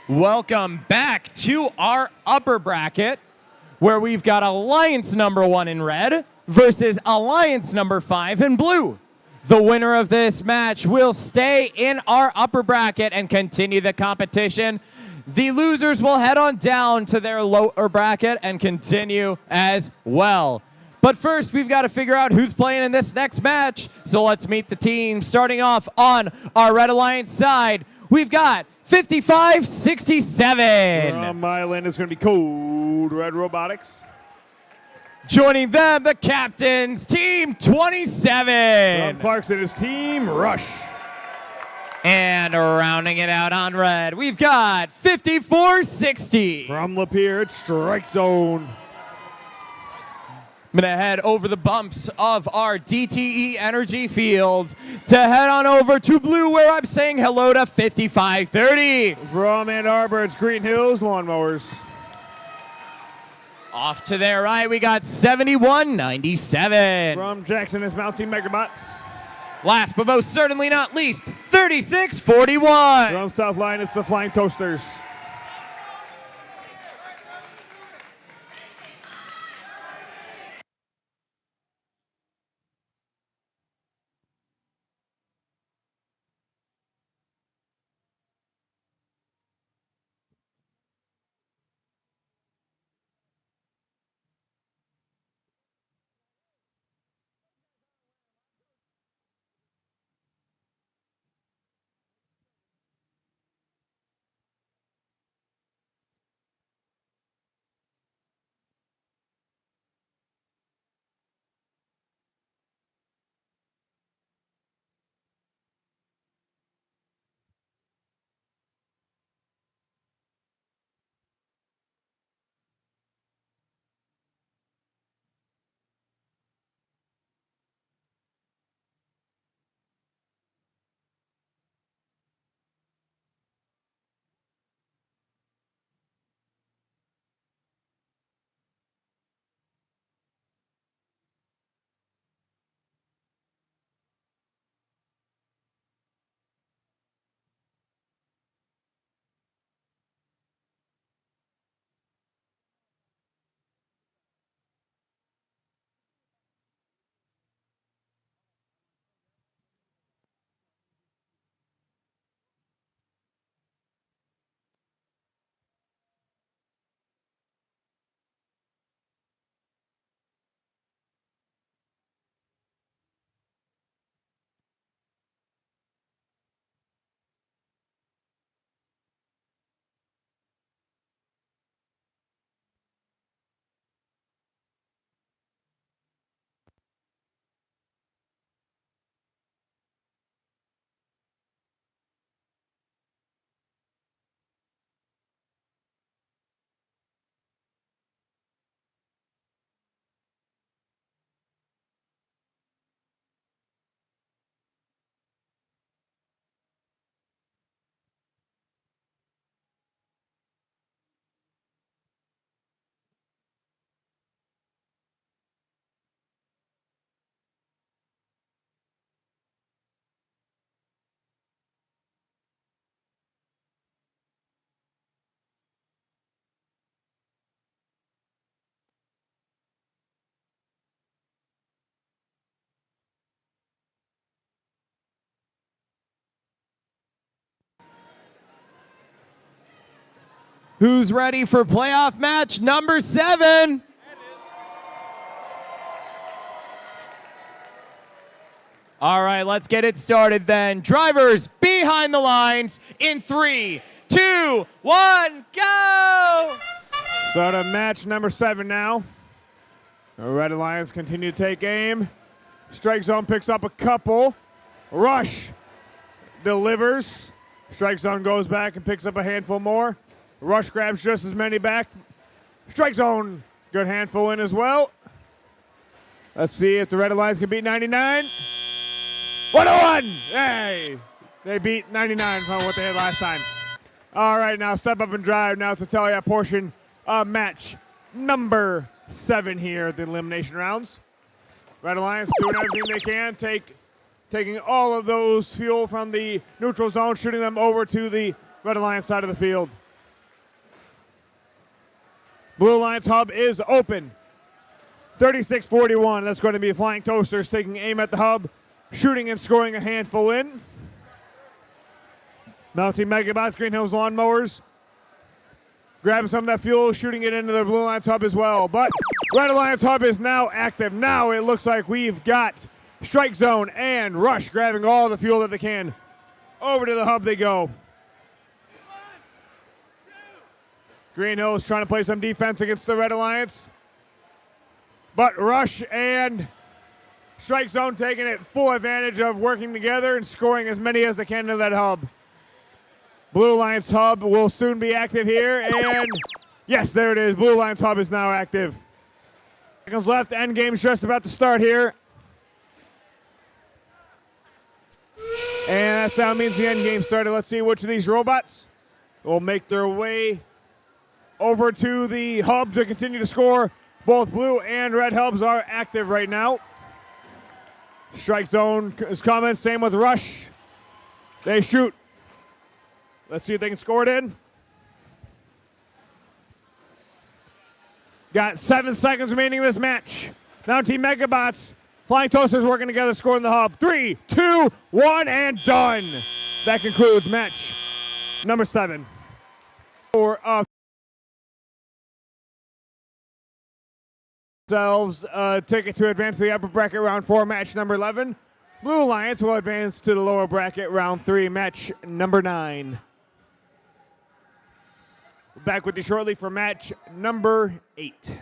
Welcome back to our upper bracket, where we've got Alliance number 1 in red versus Alliance number 5 in blue. The winner of this match will stay in our upper bracket and continue the competition. The losers will head on down to their lower bracket and continue as well. But first, we've got to figure out who's playing in this next match. So let's meet the team. Starting off on our Red Alliance side, we've got 5567. From Island is going to be Cold Red Robotics. Joining them, the captains, Team 27. From Clarkson is Team Rush. And rounding it out on red, we've got 5460. From Lapeer, it's Strike Zone. I'm going to head over the bumps of our DTE energy field to head on over to blue, where I'm saying hello to 5530. From Ann Arbor, it's Green Hills Lawnmowers. Off to their right, we got 7197. From Jackson is Mounting Megabots. Last but most certainly not least, 3641. From South Line, it's the Flying Toasters. Who's ready for playoff match number 7? All right, let's get it started then. Drivers behind the lines in 3, 2, 1, go! So to match number 7 now. The Red Alliance continue to take aim. Strike Zone picks up a couple. Rush delivers. Strike Zone goes back and picks up a handful more. Rush grabs just as many back. Strike Zone, good handful in as well. Let's see if the Red Alliance can beat 99. 101! Hey! They beat 99 from what they had last time. All right, now step up and drive. Now it's a tally-up portion of match number 7 here at the elimination rounds. Red Alliance doing everything they can, taking all of those fuel from the neutral zone, shooting them over to the Red Alliance side of the field. Blue Alliance hub is open. 36-41. That's going to be Flying Toasters taking aim at the hub, shooting and scoring a handful in. Mounting Megabots, Green Hills Lawnmowers, grabbing some of that fuel, shooting it into the Blue Alliance hub as well. But Red Alliance hub is now active. Now it looks like we've got Strike Zone and Rush grabbing all the fuel that they can. Over to the hub they go. Green Hills trying to play some defense against the Red Alliance. But Rush and Strike Zone taking it full advantage of working together and scoring as many as they can into that hub. Blue Alliance hub will soon be active here, and yes, there it is. Blue Alliance hub is now active. Seconds left, end game's just about to start here. And that sound means the end game started. Let's see which of these robots will make their way over to the hub to continue to score. Both blue and red hubs are active right now. Strike Zone is coming, same with Rush. They shoot. Let's see if they can score it in. Got 7 seconds remaining in this match. Now Team Megabots, Flying Toasters working together, scoring the hub. 3, 2, 1, and done. That concludes match number 7. For themselves a ticket to advance to the upper bracket round 4, match number 11. Blue Alliance will advance to the lower bracket round 3, match number 9. Back with you shortly for match number 8.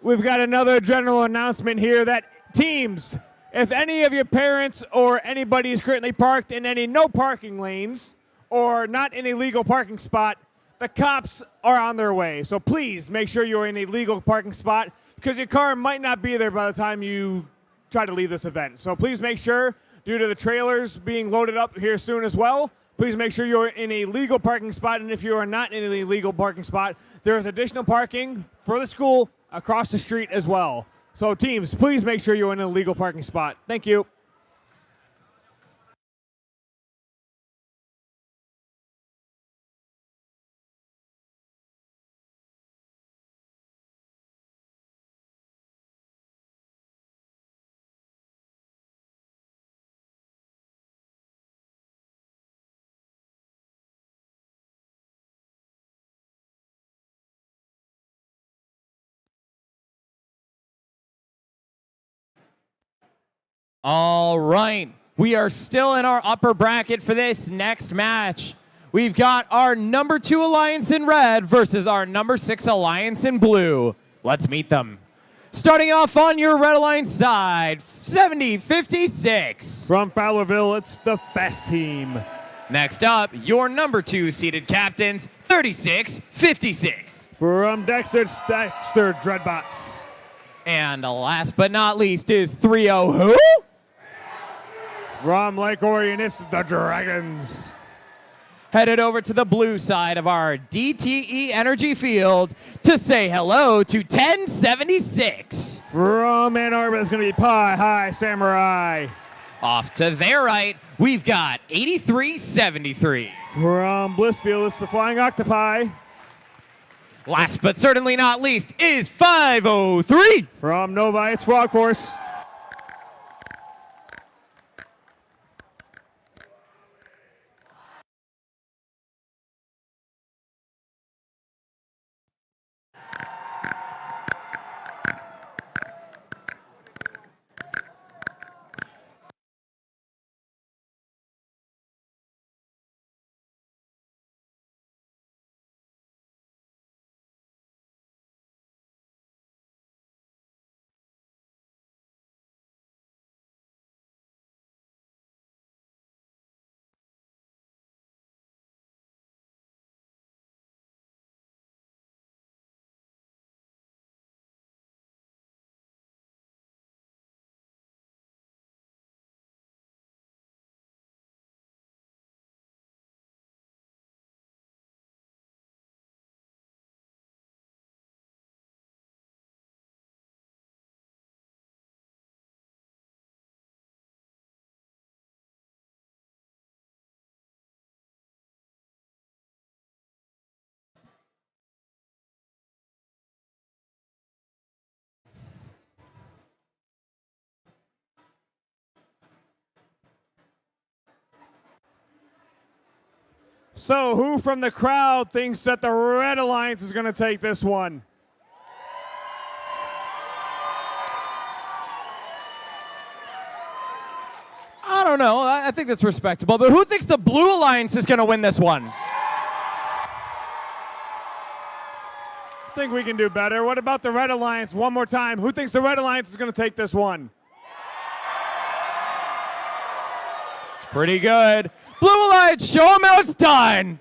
We've got another general announcement here that teams, if any of your parents or anybody is currently parked in any no parking lanes or not in a legal parking spot, the cops are on their way. So please make sure you're in a legal parking spot because your car might not be there by the time you try to leave this event. So please make sure, due to the trailers being loaded up here soon as well, please make sure you're in a legal parking spot. And if you are not in a legal parking spot, there is additional parking for the school across the street as well. So teams, please make sure you're in a legal parking spot. Thank you. All right, we are still in our upper bracket for this next match. We've got our number 2 alliance in red versus our number 6 alliance in blue. Let's meet them. Starting off on your red alliance side, 70-56. From Fowlerville, it's the Fast Team. Next up, your number 2 seeded captains, 36-56. From Dexter Dreadbots. And last but not least is 3-0 who? From Lake Orion, it's the Dragons. Headed over to the blue side of our DTE energy field to say hello to 1076. From Ann Arbor, it's going to be Pie High Samurai. Off to their right, we've got 8373. From Blissfield, it's the Flying Octopi. Last but certainly not least is 503. From Novi, it's Frog Force. So who from the crowd thinks that the Red Alliance is going to take this one? I don't know. I think that's respectable. But who thinks the Blue Alliance is going to win this one? I think we can do better. What about the Red Alliance? One more time. Who thinks the Red Alliance is going to take this one? It's pretty good. Blue Alliance, show them how it's done.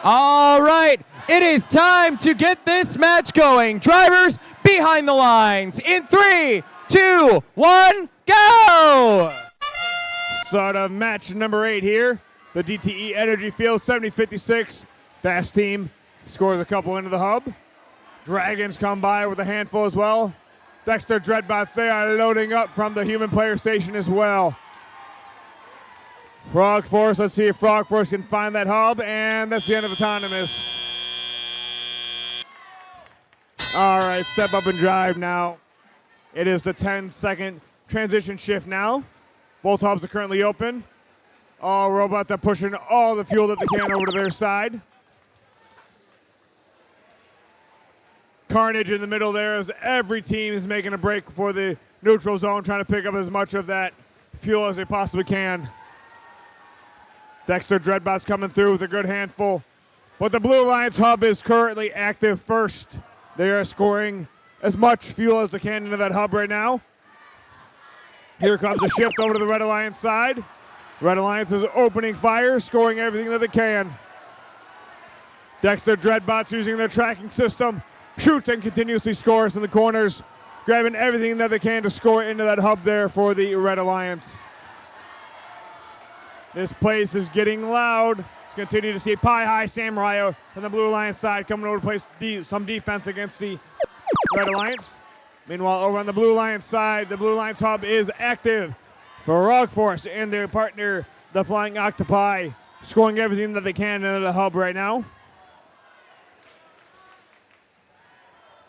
All right, it is time to get this match going. Drivers behind the lines in 3, 2, 1, go! Start of match number 8 here. The DTE Energy Field 70-56. Fast team scores a couple into the hub. Dragons come by with a handful as well. Dexter Dreadbots, they are loading up from the human player station as well. Frog Force, let's see if Frog Force can find that hub, and that's the end of Autonomous. All right, step up and drive now. It is the 10-second transition shift now. Both hubs are currently open. All robots are pushing all the fuel that they can over to their side. Carnage in the middle there as every team is making a break for the neutral zone, trying to pick up as much of that fuel as they possibly can. Dexter Dreadbots coming through with a good handful. But the Blue Alliance hub is currently active first. They are scoring as much fuel as they can into that hub right now. Here comes a shift over to the Red Alliance side. Red Alliance is opening fire, scoring everything that they can. Dexter Dreadbots using their tracking system, shoots and continuously scores in the corners, grabbing everything that they can to score into that hub there for the Red Alliance. This place is getting loud. Let's continue to see Pie High Samurai from the Blue Alliance side coming over to play some defense against the Red Alliance. Meanwhile, over on the Blue Lions side, the Blue Lions hub is active for Rogforce and their partner, the Flying Octopi, scoring everything that they can into the hub right now.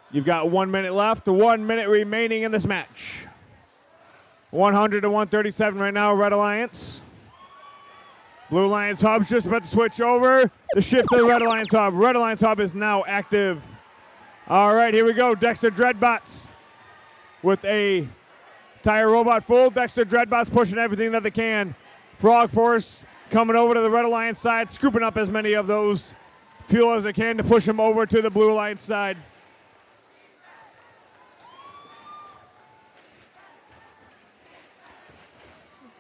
You've got 1 minute left, 1 minute remaining in this match. 100 to 137 right now, Red Alliance. Blue Lions hub just about to switch over. The shift to the Red Alliance hub. Red Alliance hub is now active. All right, here we go. Dexter Dreadbots with a tire robot full. Dexter Dreadbots pushing everything that they can. Frog Force coming over to the Red Alliance side, scooping up as many of those fuel as they can to push them over to the Blue Alliance side.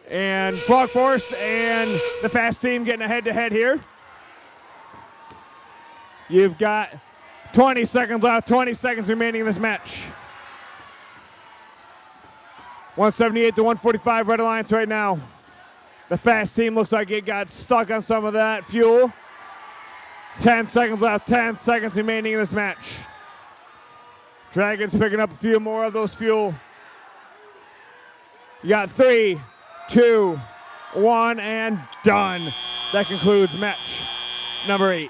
And Frog Force and the Fast Team getting a head-to-head here. You've got 20 seconds left, 20 seconds remaining in this match. 178 to 145 Red Alliance right now. The Fast Team looks like it got stuck on some of that fuel. 10 seconds left, 10 seconds remaining in this match. Dragons picking up a few more of those fuel. You got 3, 2, 1, and done. That concludes match number 8.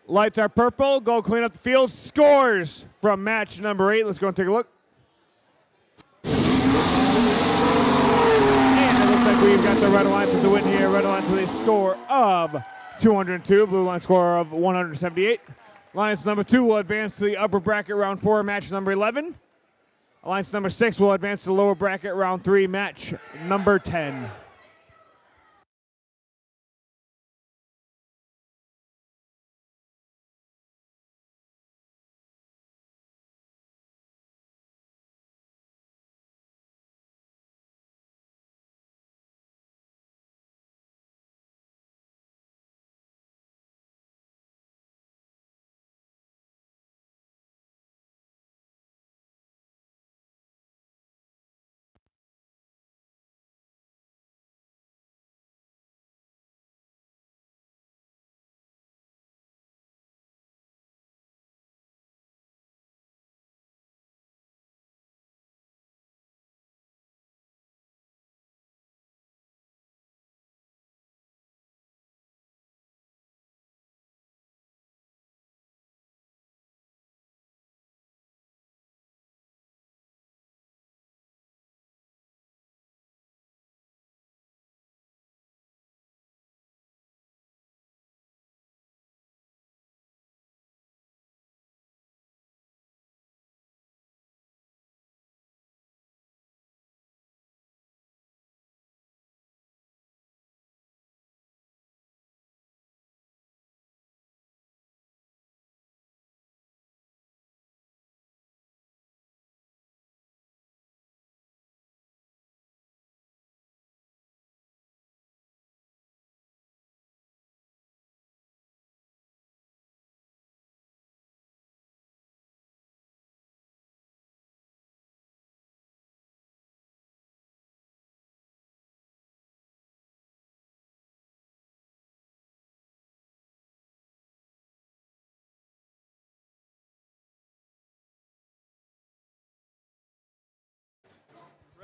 Lights are purple. Go clean up the field. Scores from match number 8. Let's go and take a look. And it looks like we've got the Red Alliance with the win here. Red Alliance with a score of 202. Blue Line score of 178. Alliance number 2 will advance to the upper bracket round 4, match number 11. Alliance number 6 will advance to the lower bracket round 3, match number 10.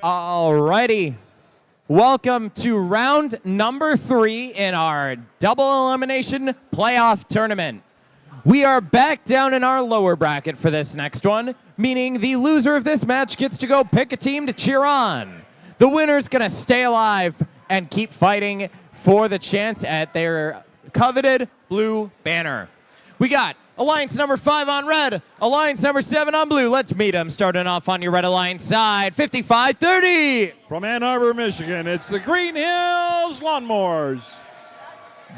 Alrighty. Welcome to round number 3 in our double elimination playoff tournament. We are back down in our lower bracket for this next one, meaning the loser of this match gets to go pick a team to cheer on. The winner's gonna stay alive and keep fighting for the chance at their coveted blue banner. We got Alliance number 5 on red, Alliance number 7 on blue. Let's meet them. Starting off on your Red Alliance side, 55-30. From Ann Arbor, Michigan, it's the Green Hills Lawnmowers.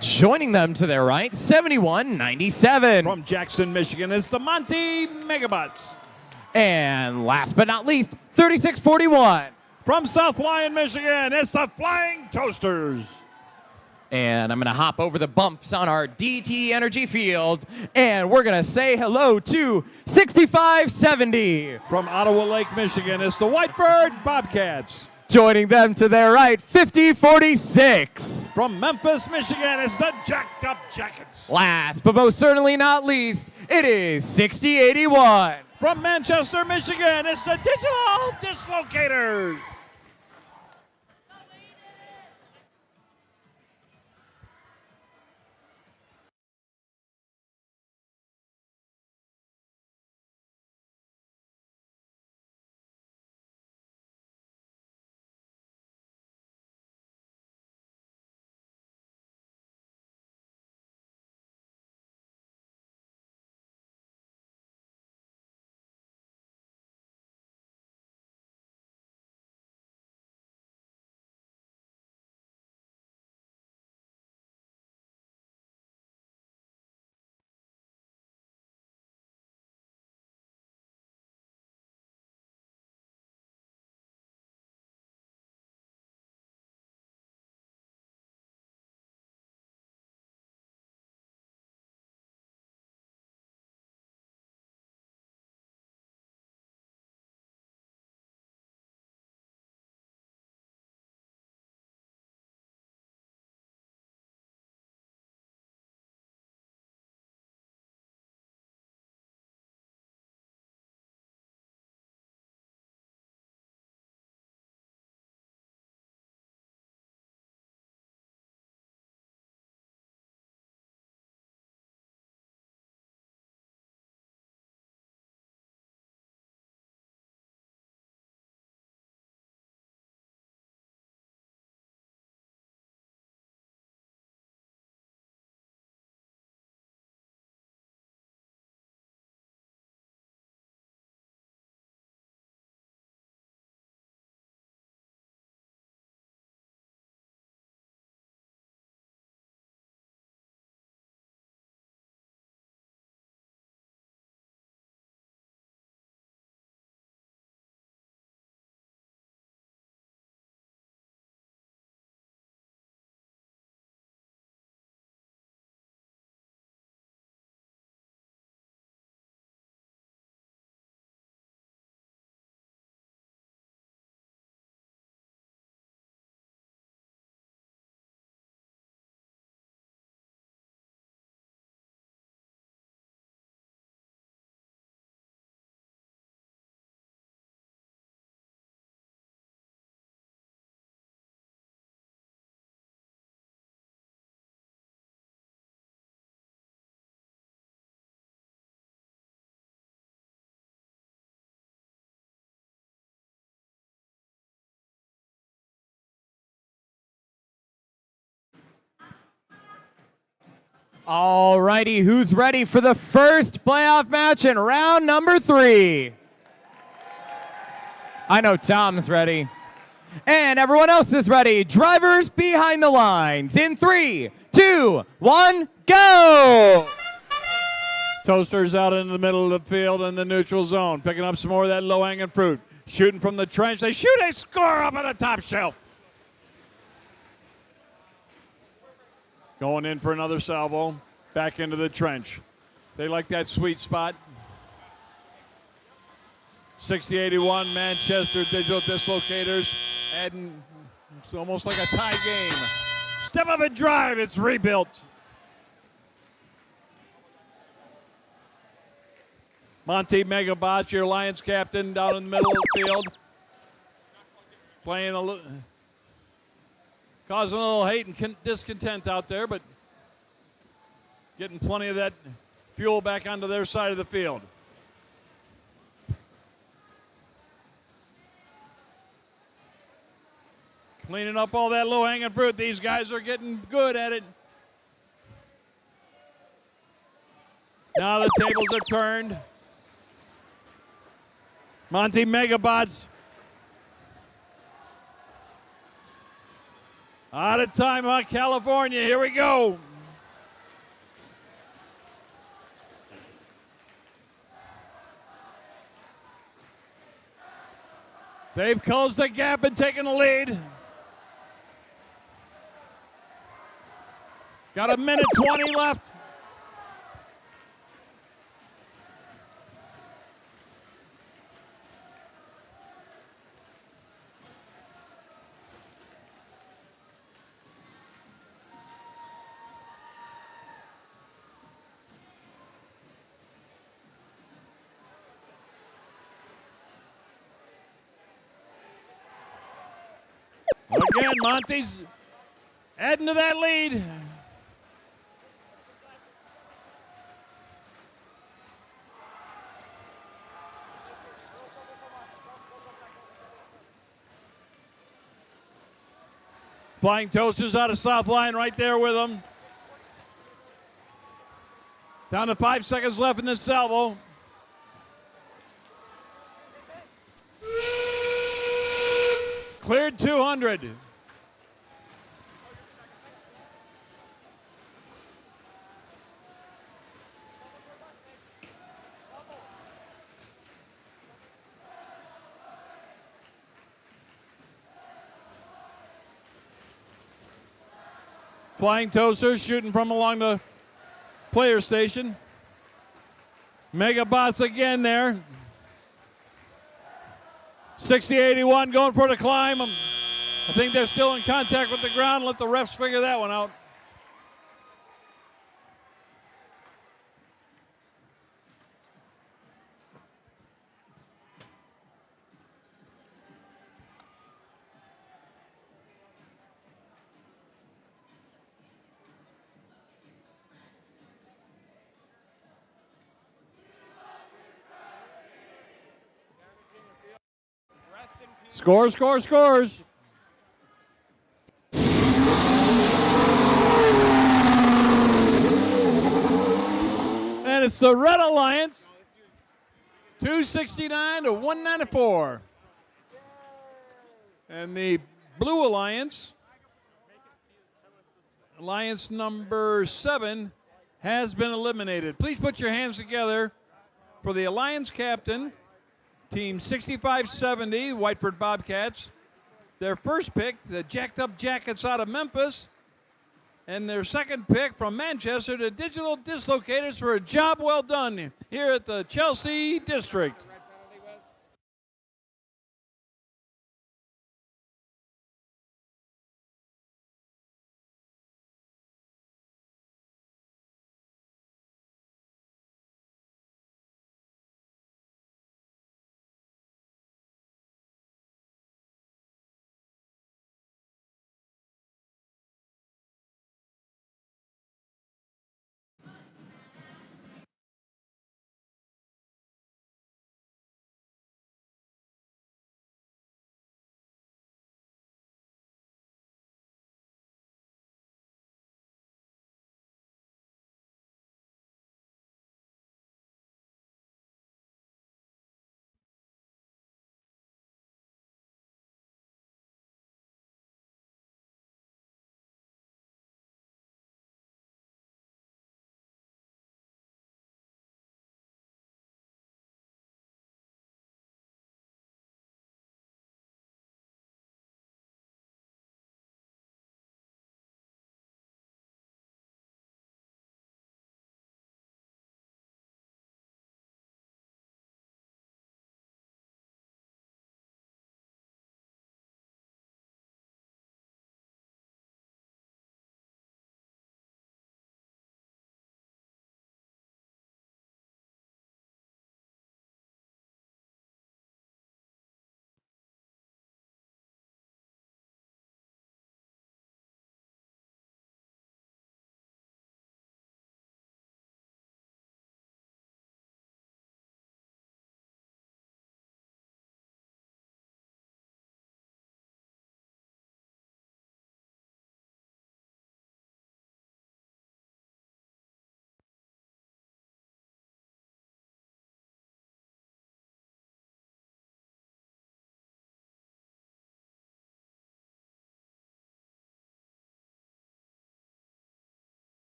Joining them to their right, 7197. From Jackson, Michigan, it's the Monty Megabots. And last but not least, 3641. From South Lyon, Michigan, it's the Flying Toasters. And I'm going to hop over the bumps on our DTE Energy Field, and we're going to say hello to 6570. From Ottawa Lake, Michigan, it's the Whitebird Bobcats. Joining them to their right, 5046. From Memphis, Michigan, it's the Jacked Up Jackets. Last but most certainly not least, it is 6081. From Manchester, Michigan, it's the Digital Dislocators. All righty, who's ready for the first playoff match in round number 3? I know Tom's ready. And everyone else is ready. Drivers behind the lines in 3, 2, 1, go! Toasters out in the middle of the field in the neutral zone, picking up some more of that low-hanging fruit. Shooting from the trench. They shoot, they score up on the top shelf. Going in for another salvo. Back into the trench. They like that sweet spot. 60-81, Manchester Digital Dislocators. Adding, it's almost like a tie game. Step up and drive, it's rebuilt. Monty Megabots, your Lions captain, down in the middle of the field. Playing a little, causing a little hate and discontent out there, but getting plenty of that fuel back onto their side of the field. Cleaning up all that low-hanging fruit. These guys are getting good at it. Now the tables are turned. Monty Megabots Out of time on California. Here we go. They've closed the gap and taken the lead. Got a minute 20 left. Again, Monty's adding to that lead. Flying Toasters out of South Line right there with them. Down to 5 seconds left in this salvo. Cleared 200. Flying Toasters shooting from along the player station. Megabots again there. 60-81 going for the climb. I think they're still in contact with the ground. Let the refs figure that one out. Scores, scores, scores. And it's the Red Alliance, 269 to 194. And the Blue Alliance, Alliance number 7, has been eliminated. Please put your hands together for the Alliance captain, Team 6570, Whiteford Bobcats. Their first pick, the Jacked Up Jackets out of Memphis. And their second pick from Manchester, the Digital Dislocators, for a job well done here at the Chelsea District.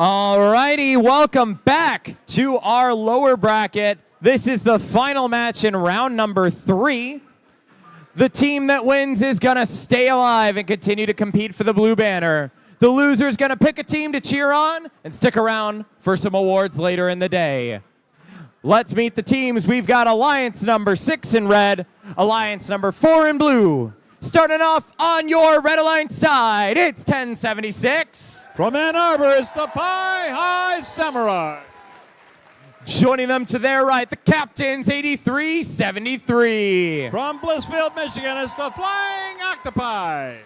Alrighty, welcome back to our lower bracket. This is the final match in round number 3. The team that wins is gonna stay alive and continue to compete for the blue banner. The loser is gonna pick a team to cheer on and stick around for some awards later in the day. Let's meet the teams. We've got Alliance number 6 in red, Alliance number 4 in blue. Starting off on your Red Alliance side, it's 1076. From Ann Arbor, it's the Pie High Samurai. Joining them to their right, the captains, 8373. From Blissfield, Michigan, it's the Flying Octopi.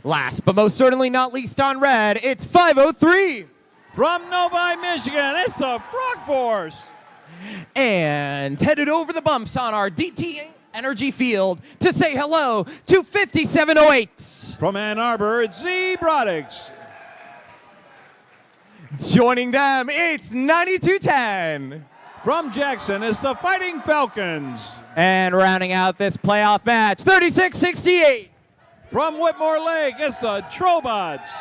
Last but most certainly not least on red, it's 503. From Novi, Michigan, it's the Frog Force. And headed over the bumps on our DTE Energy Field to say hello to 5708. From Ann Arbor, it's Robotics. Joining them, it's 9210. From Jackson, it's the Fighting Falcons. And rounding out this playoff match, 3668. From Whitmore Lake, it's the Trobots.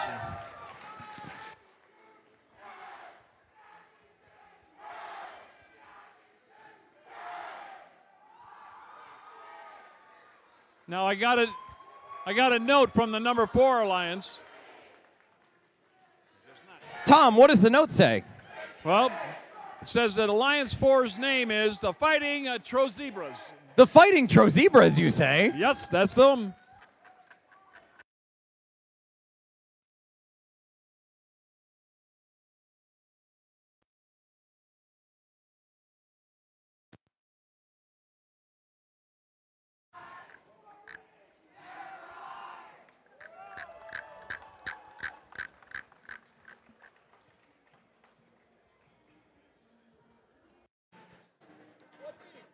Now I got a note from the number 4 Alliance. Tom, what does the note say? Well, it says that Alliance 4's name is the Fighting Trozebras. The Fighting Trozebras, you say? Yes, that's them.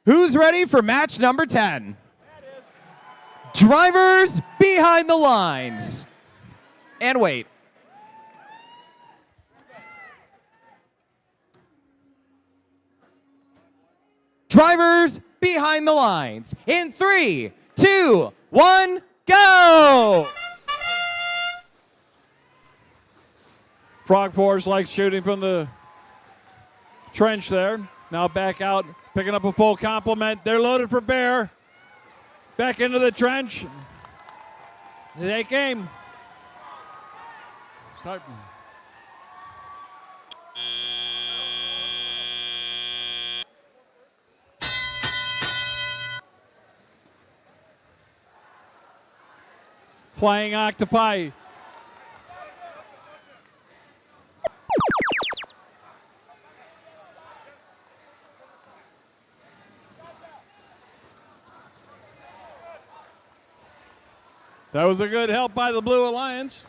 Who's ready for match number 10? Drivers behind the lines. And wait. Drivers behind the lines. In 3, 2, 1, go! Frog Force likes shooting from the trench there. Now back out, picking up a full complement. They're loaded for bear. Back into the trench. They came. Start. Flying Octopi. That was a good help by the Blue Alliance.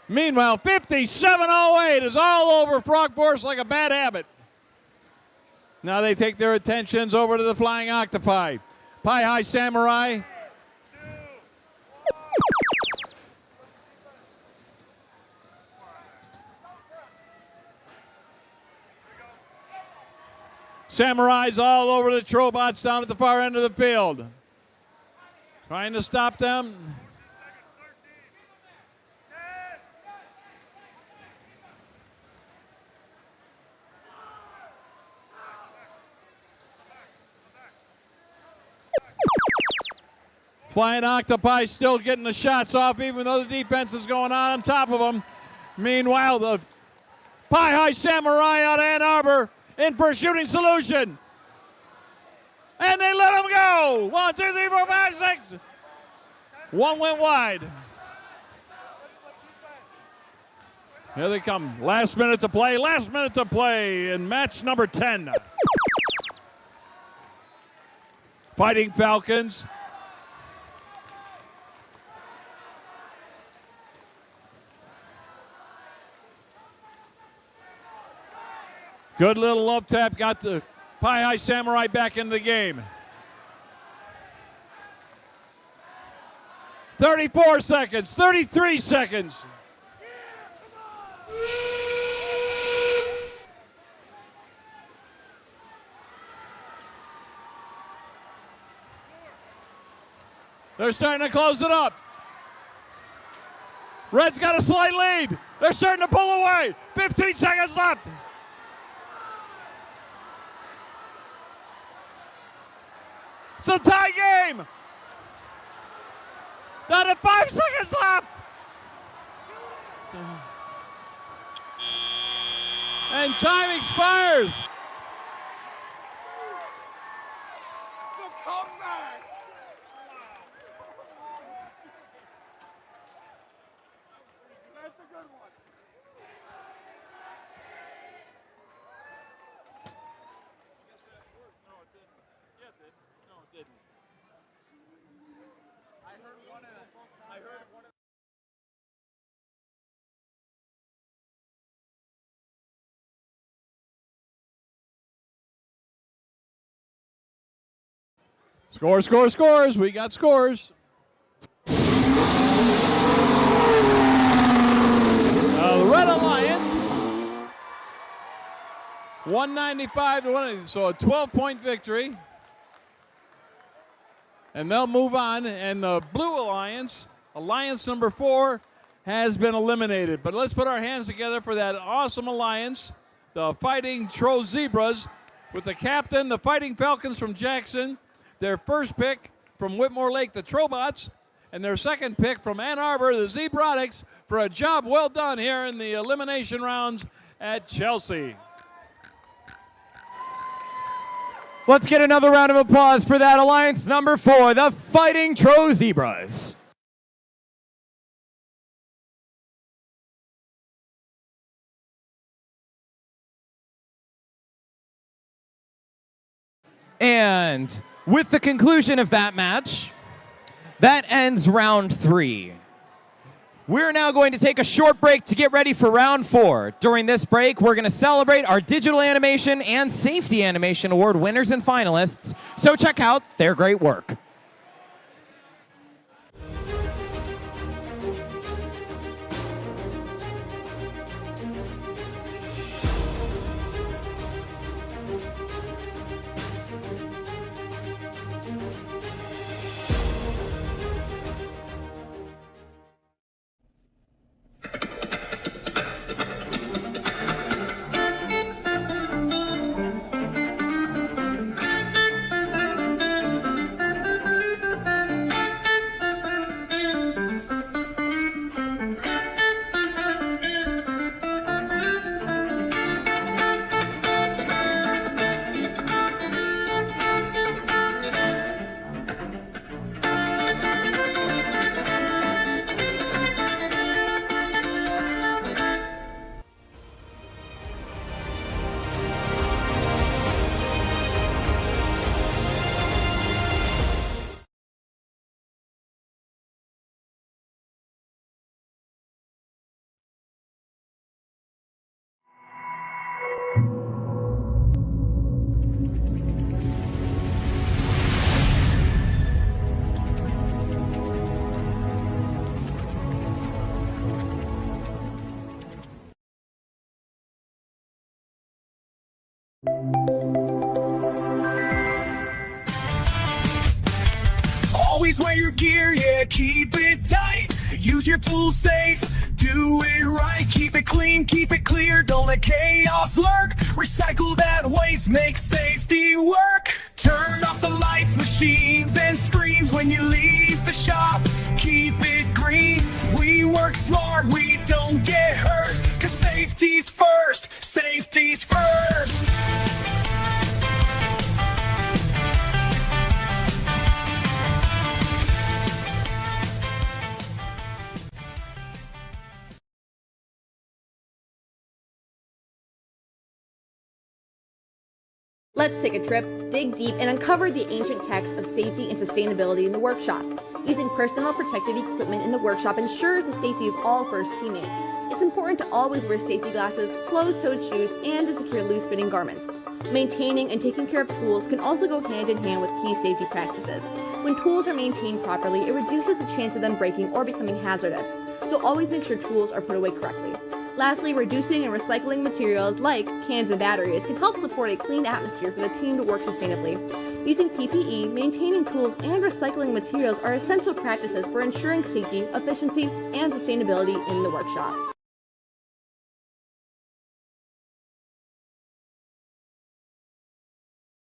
Meanwhile, 5708 is all over Frog Force like a bad habit. Now they take their attentions over to the Flying Octopi. Pie High Samurai. Samurais all over the Trobots down at the far end of the field. Trying to stop them. Flying Octopi still getting the shots off even though the defense is going on top of them. Meanwhile, the Pie High Samurai out of Ann Arbor in for a shooting solution. And they let him go. 1, 2, 3, 4, 5, 6. One went wide. Here they come. Last minute to play. Last minute to play in match number 10. Fighting Falcons. Good little up tap. Got the Pie High Samurai back in the game. 34 seconds, 33 seconds. They're starting to close it up. Red's got a slight lead. They're starting to pull away. 15 seconds left. It's a tie game. Down to 5 seconds left. And time expires. The comeback. That's a good one. Scores, scores, scores. We got scores. The Red Alliance, 195 to 180, so a 12-point victory. And they'll move on. And the Blue Alliance, Alliance number 4, has been eliminated. But let's put our hands together for that awesome alliance, the Fighting Tro Zebras, with the captain, the Fighting Falcons from Jackson, their first pick from Whitmore Lake, the Trobots, and their second pick from Ann Arbor, the Zebrotics, for a job well done here in the elimination rounds at Chelsea. Let's get another round of applause for that alliance number 4, the Fighting Tro Zebras. And with the conclusion of that match, that ends round 3. We're now going to take a short break to get ready for round 4. During this break, we're going to celebrate our Digital Animation and Safety Animation Award winners and finalists, so check out their great work. Always wear your gear, yeah, keep it tight. Use your tools safe, do it right. Keep it clean, keep it clear, don't let chaos lurk. Recycle that waste, make safety work. Turn off the lights, machines, and screens when you leave the shop. Keep it green, we work smart, we don't get hurt. 'Cause safety's first, safety's first. Let's take a trip, dig deep, and uncover the ancient texts of safety and sustainability in the workshop. Using personal protective equipment in the workshop ensures the safety of all first teammates. It's important to always wear safety glasses, closed-toed shoes, and to secure loose-fitting garments. Maintaining and taking care of tools can also go hand in hand with key safety practices. When tools are maintained properly, it reduces the chance of them breaking or becoming hazardous, so always make sure tools are put away correctly. Lastly, reducing and recycling materials like cans and batteries can help support a clean atmosphere for the team to work sustainably. Using PPE, maintaining tools, and recycling materials are essential practices for ensuring safety, efficiency, and sustainability in the workshop.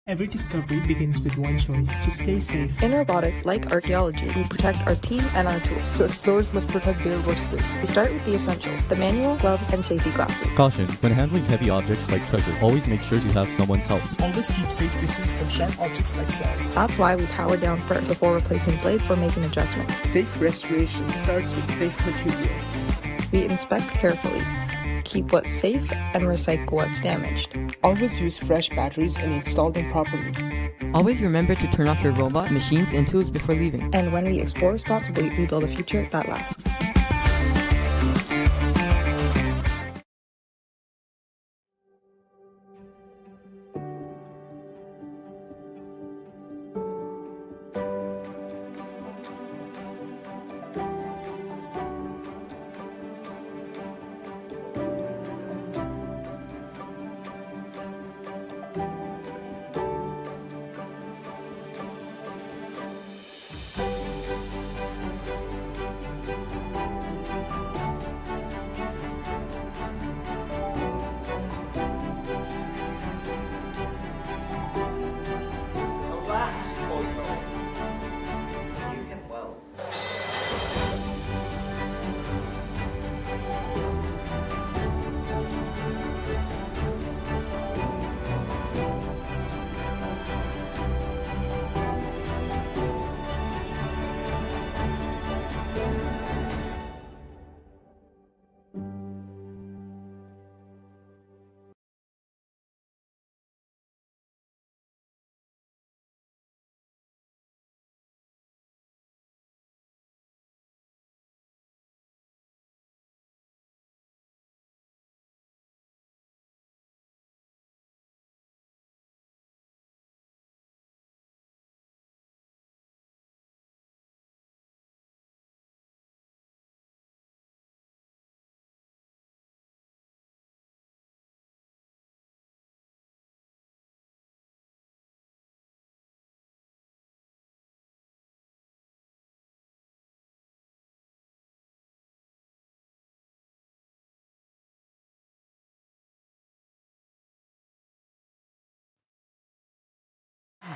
Every discovery begins with one choice: to stay safe. In robotics, like archaeology, we protect our team and our tools. So explorers must protect their workspace. We start with the essentials: the manual, gloves, and safety glasses. Caution, when handling heavy objects like treasure, always make sure you have someone's help. Always keep safe distance from sharp objects like saws. That's why we power down first before replacing blades or making adjustments. Safe restoration starts with safe materials. We inspect carefully, keep what's safe, and recycle what's damaged. Always use fresh batteries and install them properly. Always remember to turn off your robot, machines, and tools before leaving. And when we explore responsibly, we build a future that lasts.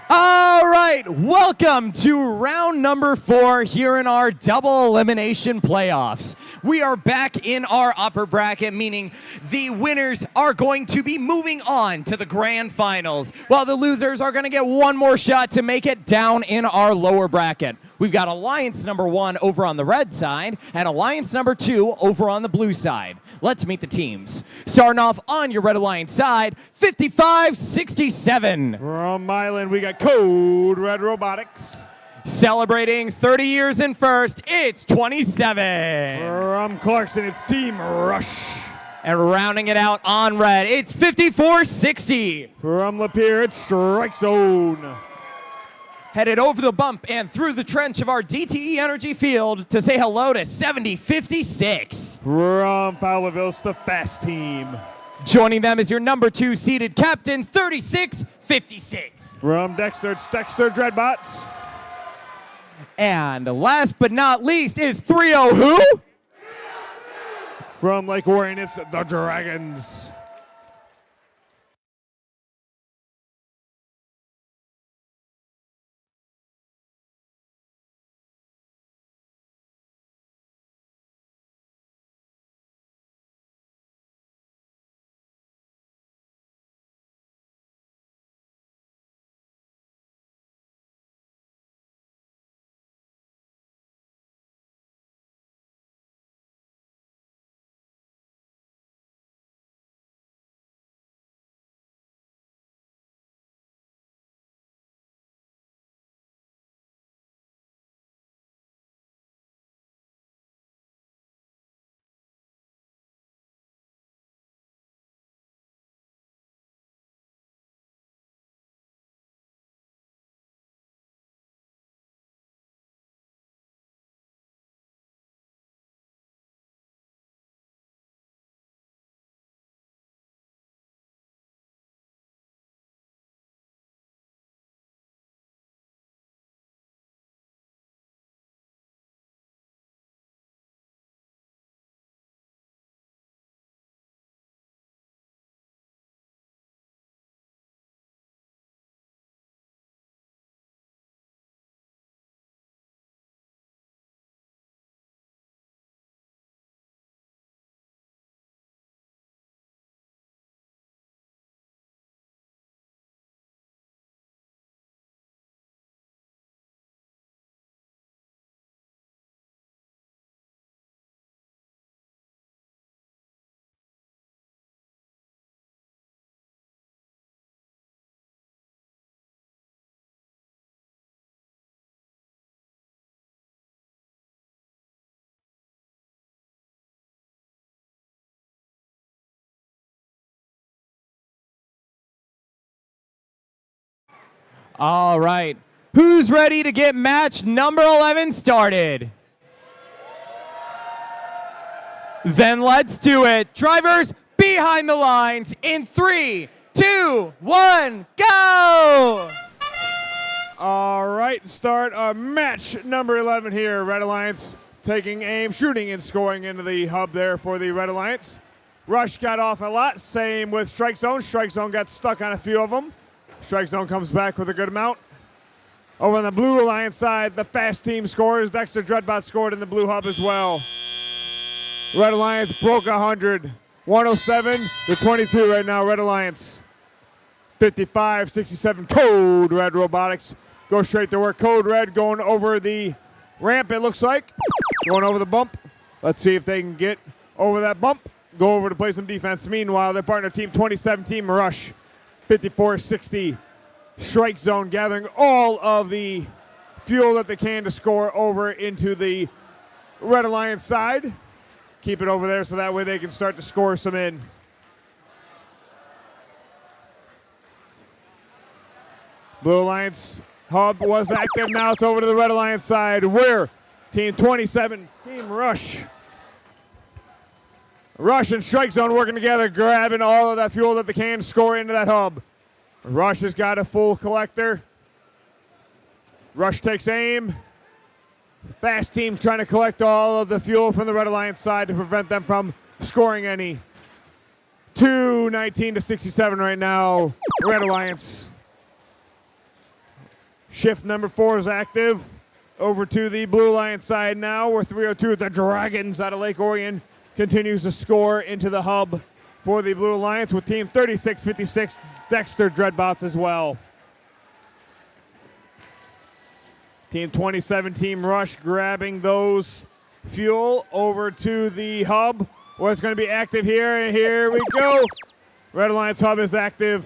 All right, welcome to round number 4 here in our double elimination playoffs. We are back in our upper bracket, meaning the winners are going to be moving on to the grand finals, while the losers are going to get one more shot to make it down in our lower bracket. We've got Alliance number 1 over on the red side and Alliance number 2 over on the blue side. Let's meet the teams. Starting off on your Red Alliance side, 55-67. From Milan, we got Code Red Robotics. Celebrating 30 years in first, it's 27. From Clarkson, it's Team Rush. And rounding it out on red, it's 54-60. From Lapeer, it's Strike Zone. Headed over the bump and through the trench of our DTE Energy Field to say hello to 70-56. From Fowlerville, it's the Fast Team. Joining them is your number 2 seeded captains, 36-56. From Dexter, it's Dexter Dreadbots. And last but not least is 3-0 who? From Lake Warren, it's the Dragons. All right. Who's ready to get match number 11 started? Then let's do it. Drivers behind the lines in 3, 2, 1, go! All right, start match number 11 here. Red Alliance taking aim, shooting and scoring into the hub there for the Red Alliance. Rush got off a lot, same with Strike Zone. Strike Zone got stuck on a few of them. Strike Zone comes back with a good amount. Over on the Blue Alliance side, the fast team scores. Dexter Dreadbot scored in the Blue Hub as well. Red Alliance broke 100. 107 to 22 right now, Red Alliance. 55-67, Code Red Robotics. Go straight to work. Code Red going over the ramp, it looks like. Going over the bump. Let's see if they can get over that bump. Go over to play some defense. Meanwhile, their partner team 27, Team Rush. 54-60. Strike Zone gathering all of the fuel that they can to score over into the Red Alliance side. Keep it over there so that way they can start to score some in. Blue Alliance hub was active. Now it's over to the Red Alliance side where Team 27, Team Rush. Rush and Strike Zone working together, grabbing all of that fuel that they can to score into that hub. Rush has got a full collector. Rush takes aim. Fast team trying to collect all of the fuel from the Red Alliance side to prevent them from scoring any. 19 to 67 right now, Red Alliance. Shift number 4 is active. Over to the Blue Alliance side now, where 302, the Dragons out of Lake Orion, continues to score into the hub for the Blue Alliance with team 36-56, Dexter Dreadbots as well. Team 27, Team Rush grabbing those fuel over to the hub where it's going to be active here, and here we go. Red Alliance hub is active.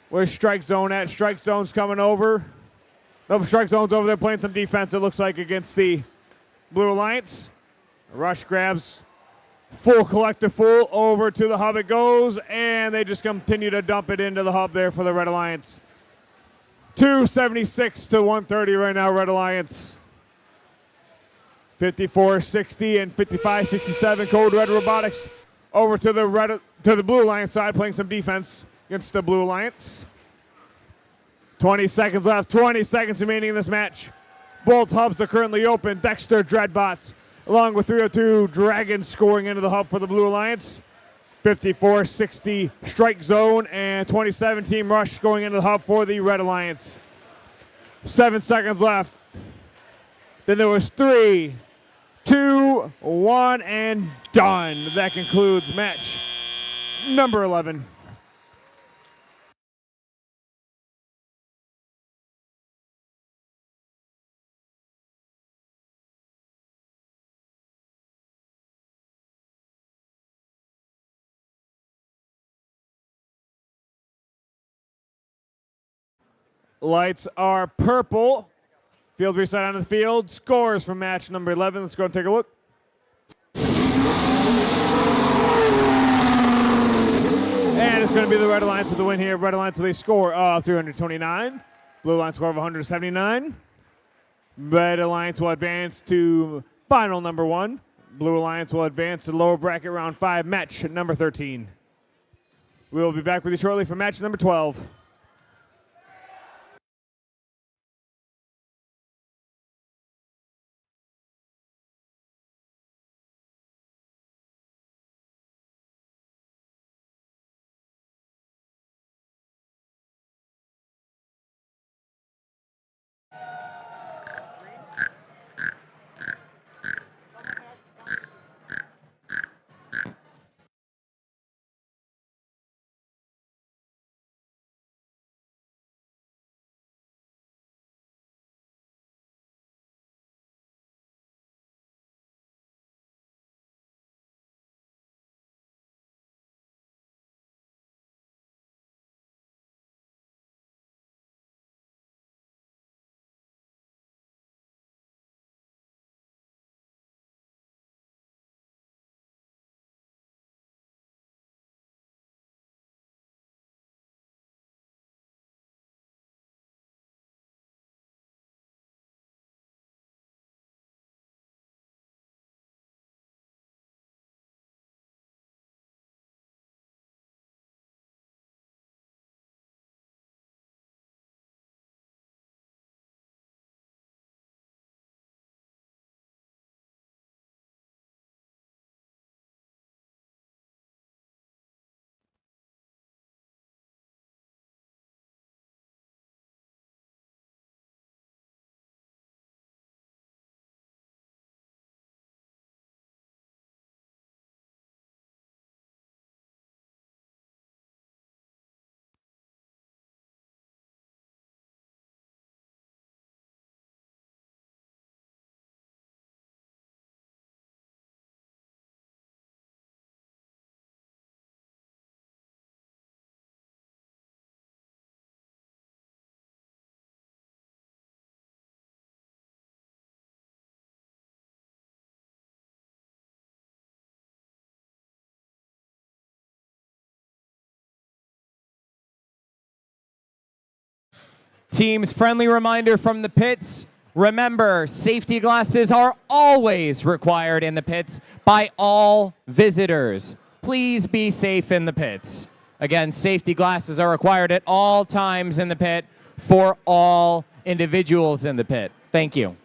Where's Strike Zone at? Strike Zone's coming over. Nope, Strike Zone's over there playing some defense, it looks like, against the Blue Alliance. Rush grabs full collector full over to the hub it goes, and they just continue to dump it into the hub there for the Red Alliance. 276 to 130 right now, Red Alliance. 54-60 and 55-67. Code Red Robotics over to the Blue Alliance side, playing some defense against the Blue Alliance. 20 seconds left. 20 seconds remaining in this match. Both hubs are currently open. Dexter Dreadbots, along with 302 Dragons, scoring into the hub for the Blue Alliance. 54-60 Strike Zone and 27 Team Rush going into the hub for the Red Alliance. 7 seconds left. Then there was 3, 2, 1, and done. That concludes match number 11. Lights are purple. Field reset on the field. Scores from match number 11. Let's go and take a look. And it's going to be the Red Alliance with the win here. Red Alliance with a score of 329. Blue Alliance score of 179. Red Alliance will advance to final number 1. Blue Alliance will advance to lower bracket round 5, match number 13. We will be back with you shortly for match number 12. Teams, friendly reminder from the pits. Remember, safety glasses are always required in the pits by all visitors. Please be safe in the pits. Again, safety glasses are required at all times in the pit for all individuals in the pit. Thank you.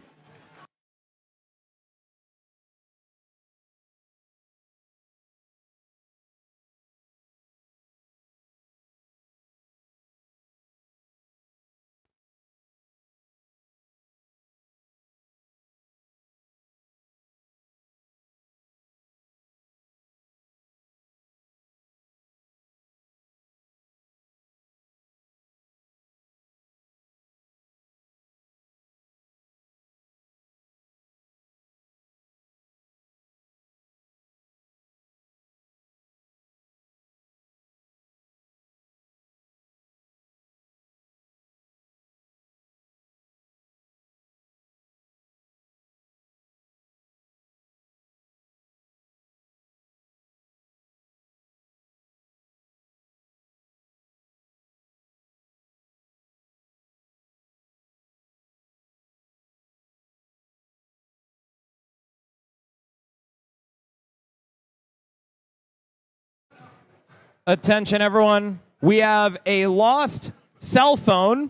Attention, everyone. We have a lost cell phone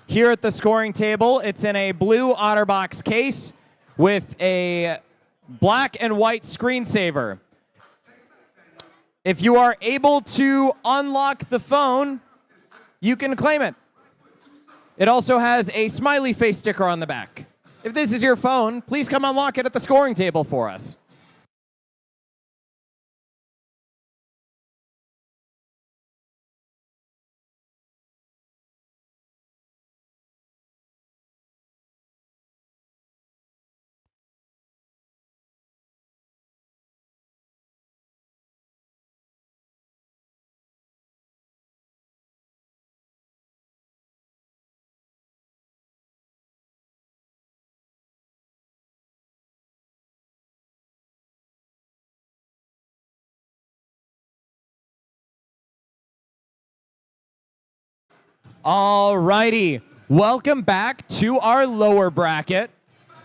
here at the scoring table. It's in a blue OtterBox case with a black and white screensaver. If you are able to unlock the phone, you can claim it. It also has a smiley face sticker on the back. If this is your phone, please come unlock it at the scoring table for us. All righty. Welcome back to our lower bracket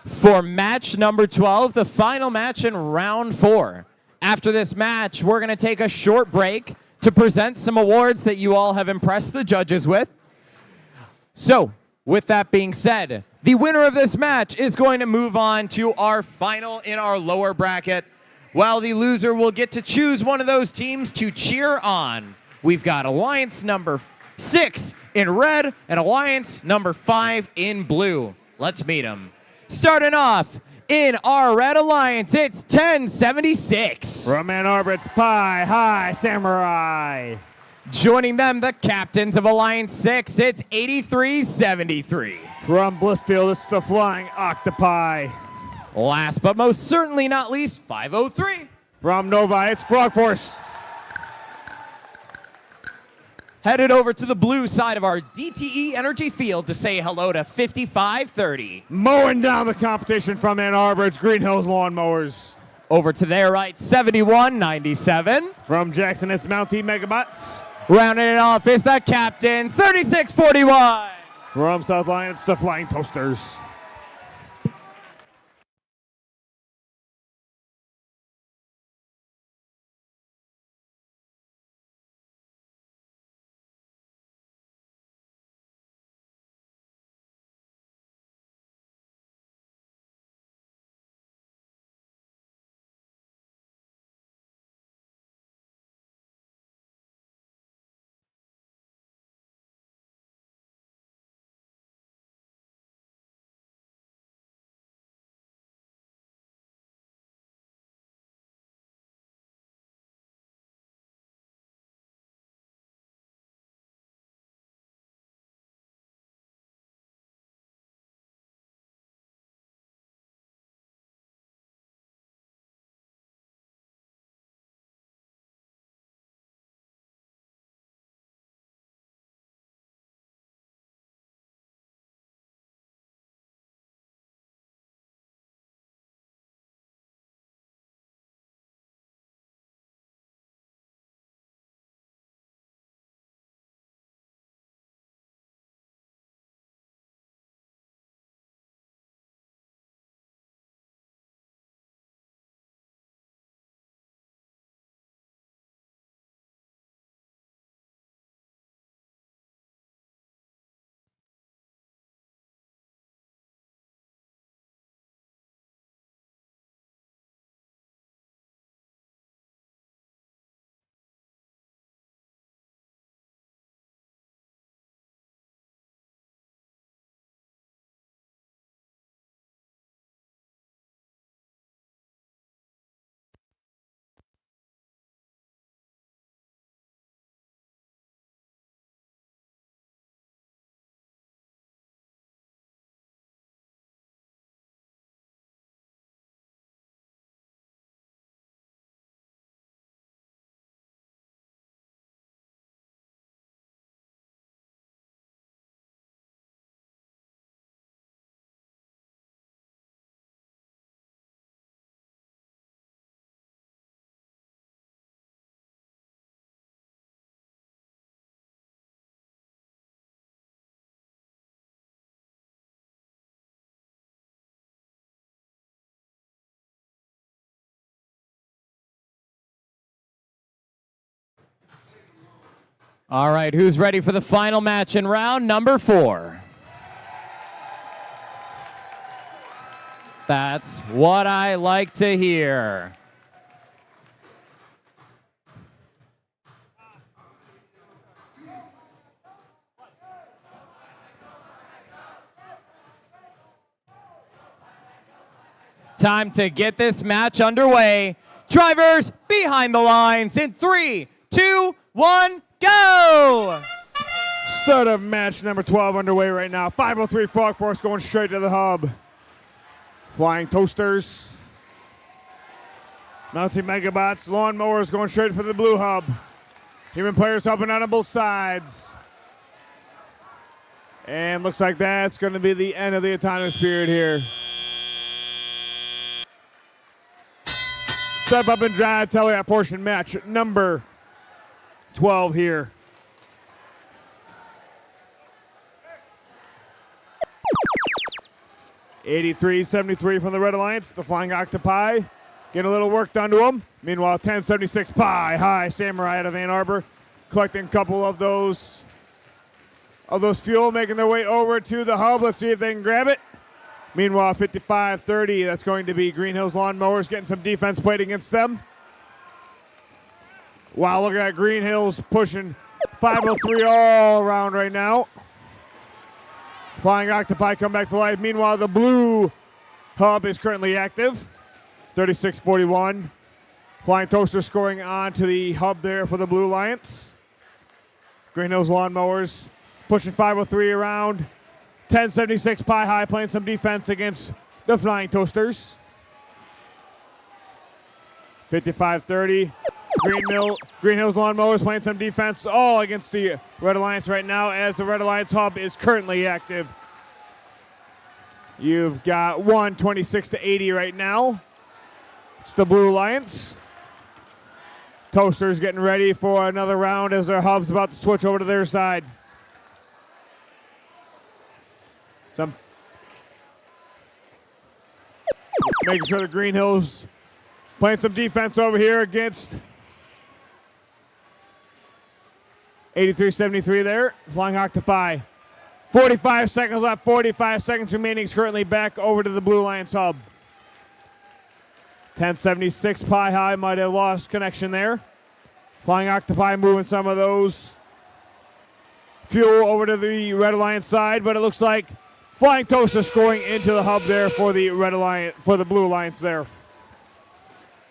for match number 12, the final match in round 4. After this match, we're going to take a short break to present some awards that you all have impressed the judges with. So, with that being said, the winner of this match is going to move on to our final in our lower bracket, while the loser will get to choose one of those teams to cheer on. We've got Alliance number 6 in red and Alliance number 5 in blue. Let's meet them. Starting off in our red Alliance, it's 1076. From Ann Arbor, it's Pie High Samurai. Joining them, the captains of Alliance 6, it's 8373. From Blissfield, it's the Flying Octopi. Last but most certainly not least, 503. From Novi, it's Frog Force. Headed over to the blue side of our DTE Energy Field to say hello to 5530. Mowing down the competition from Ann Arbor, it's Green Hills Lawnmowers. Over to their right, 7197. From Jackson, it's Mountie Megabots. Rounding it off is the captain, 3641. From South Lyon, it's the Flying Toasters. All right, who's ready for the final match in round number 4? That's what I like to hear. Time to get this match underway. Drivers behind the lines in 3, 2, 1, go! Start of match number 12 underway right now. 503 Frog Force going straight to the hub. Flying Toasters. Mounting Megabots. Lawnmowers going straight for the blue hub. Human players helping out on both sides. And looks like that's going to be the end of the autonomous period here. Step up and drive telegraph portion match number 12 here. $83.73 from the Red Alliance. The Flying Octopi getting a little work done to them. Meanwhile, 1076 Pi High Samurai out of Ann Arbor collecting a couple of those fuel, making their way over to the hub. Let's see if they can grab it. Meanwhile, 55-30, that's going to be Green Hills Lawnmowers getting some defense played against them. Wow, look at that, Green Hills pushing 503 all around right now. Flying Octopi come back to life. Meanwhile, the blue hub is currently active. 36-41. Flying Toaster scoring onto the hub there for the Blue Alliance. Green Hills Lawnmowers pushing 503 around. 1076 Pi High playing some defense against the Flying Toasters. 55-30. Green Hills Lawnmowers playing some defense all against the Red Alliance right now as the Red Alliance hub is currently active. You've got 126-80 right now. It's the Blue Alliance. Toasters getting ready for another round as their hub's about to switch over to their side. Making sure the Green Hills playing some defense over here against 83-73 there. Flying Octopi. 45 seconds left, 45 seconds remaining. Is currently back over to the Blue Alliance hub. 1076 Pi High might have lost connection there. Flying Octopi moving some of those fuel over to the Red Alliance side, but it looks like Flying Toaster scoring into the hub there for the Red Alliance, for the Blue Alliance there.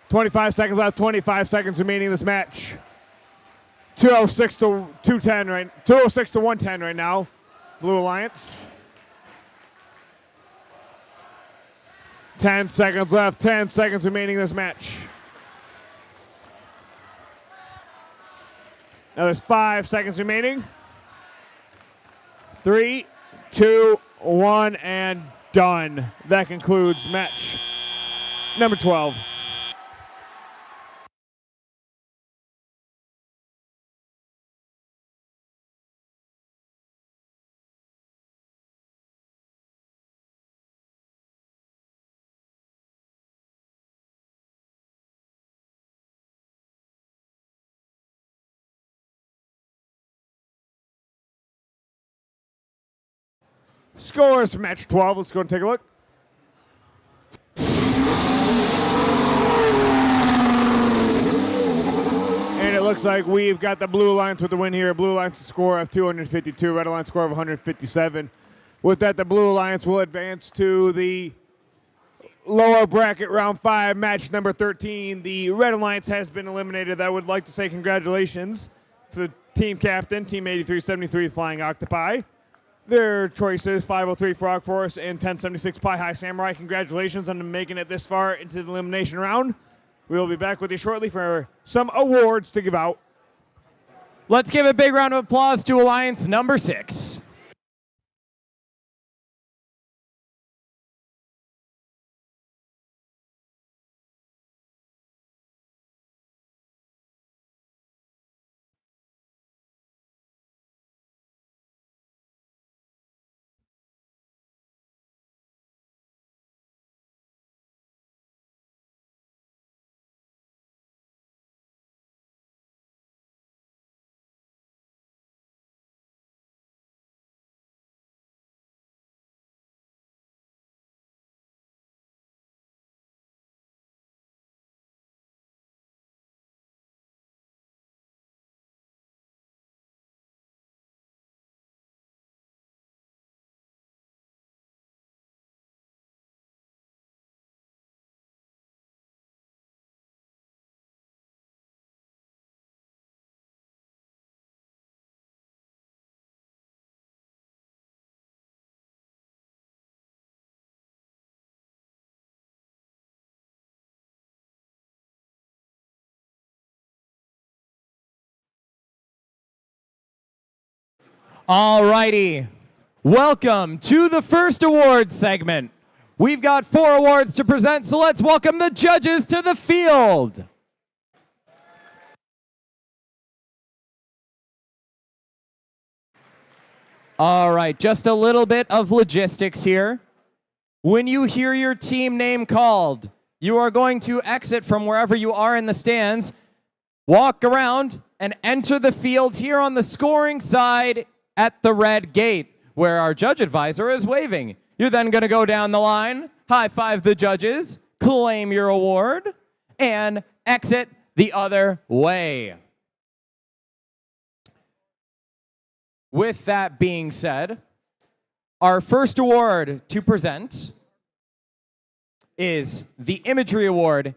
25 seconds left, 25 seconds remaining in this match. 206 to 210 right, 206 to 110 right now. Blue Alliance. 10 seconds left, 10 seconds remaining in this match. Now there's 5 seconds remaining. 3, 2, 1, and done. That concludes match number 12. Scores for match 12. Let's go and take a look. And it looks like we've got the Blue Alliance with the win here. Blue Alliance score of 252, Red Alliance score of 157. With that, the Blue Alliance will advance to the lower bracket round 5, match number 13. The Red Alliance has been eliminated. I would like to say congratulations to the team captain, Team 8373 Flying Octopi. Their choices, 503 Frog Force and 1076 Pi High Samurai. Congratulations on making it this far into the elimination round. We will be back with you shortly for some awards to give out. Let's give a big round of applause to Alliance number 6. All righty. Welcome to the first awards segment. We've got 4 awards to present, so let's welcome the judges to the field. All right, just a little bit of logistics here. When you hear your team name called, you are going to exit from wherever you are in the stands, walk around, and enter the field here on the scoring side at the red gate, where our judge advisor is waving. You're then going to go down the line, high-five the judges, claim your award, and exit the other way. With that being said, our first award to present is the Imagery Award.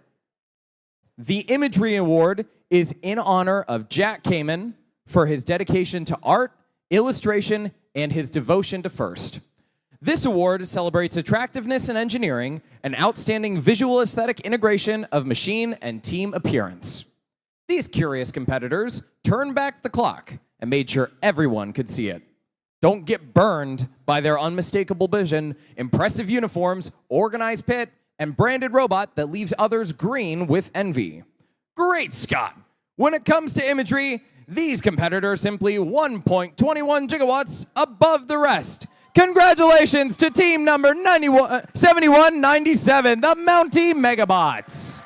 The Imagery Award is in honor of Jack Kamen for his dedication to art, illustration, and his devotion to FIRST. This award celebrates attractiveness in engineering and outstanding visual aesthetic integration of machine and team appearance. These curious competitors turned back the clock and made sure everyone could see it. Don't get burned by their unmistakable vision, impressive uniforms, organized pit, and branded robot that leaves others green with envy. Great Scott! When it comes to imagery, these competitors simply 1.21 gigawatts above the rest. Congratulations to team number 7197, the Mountie Megabots.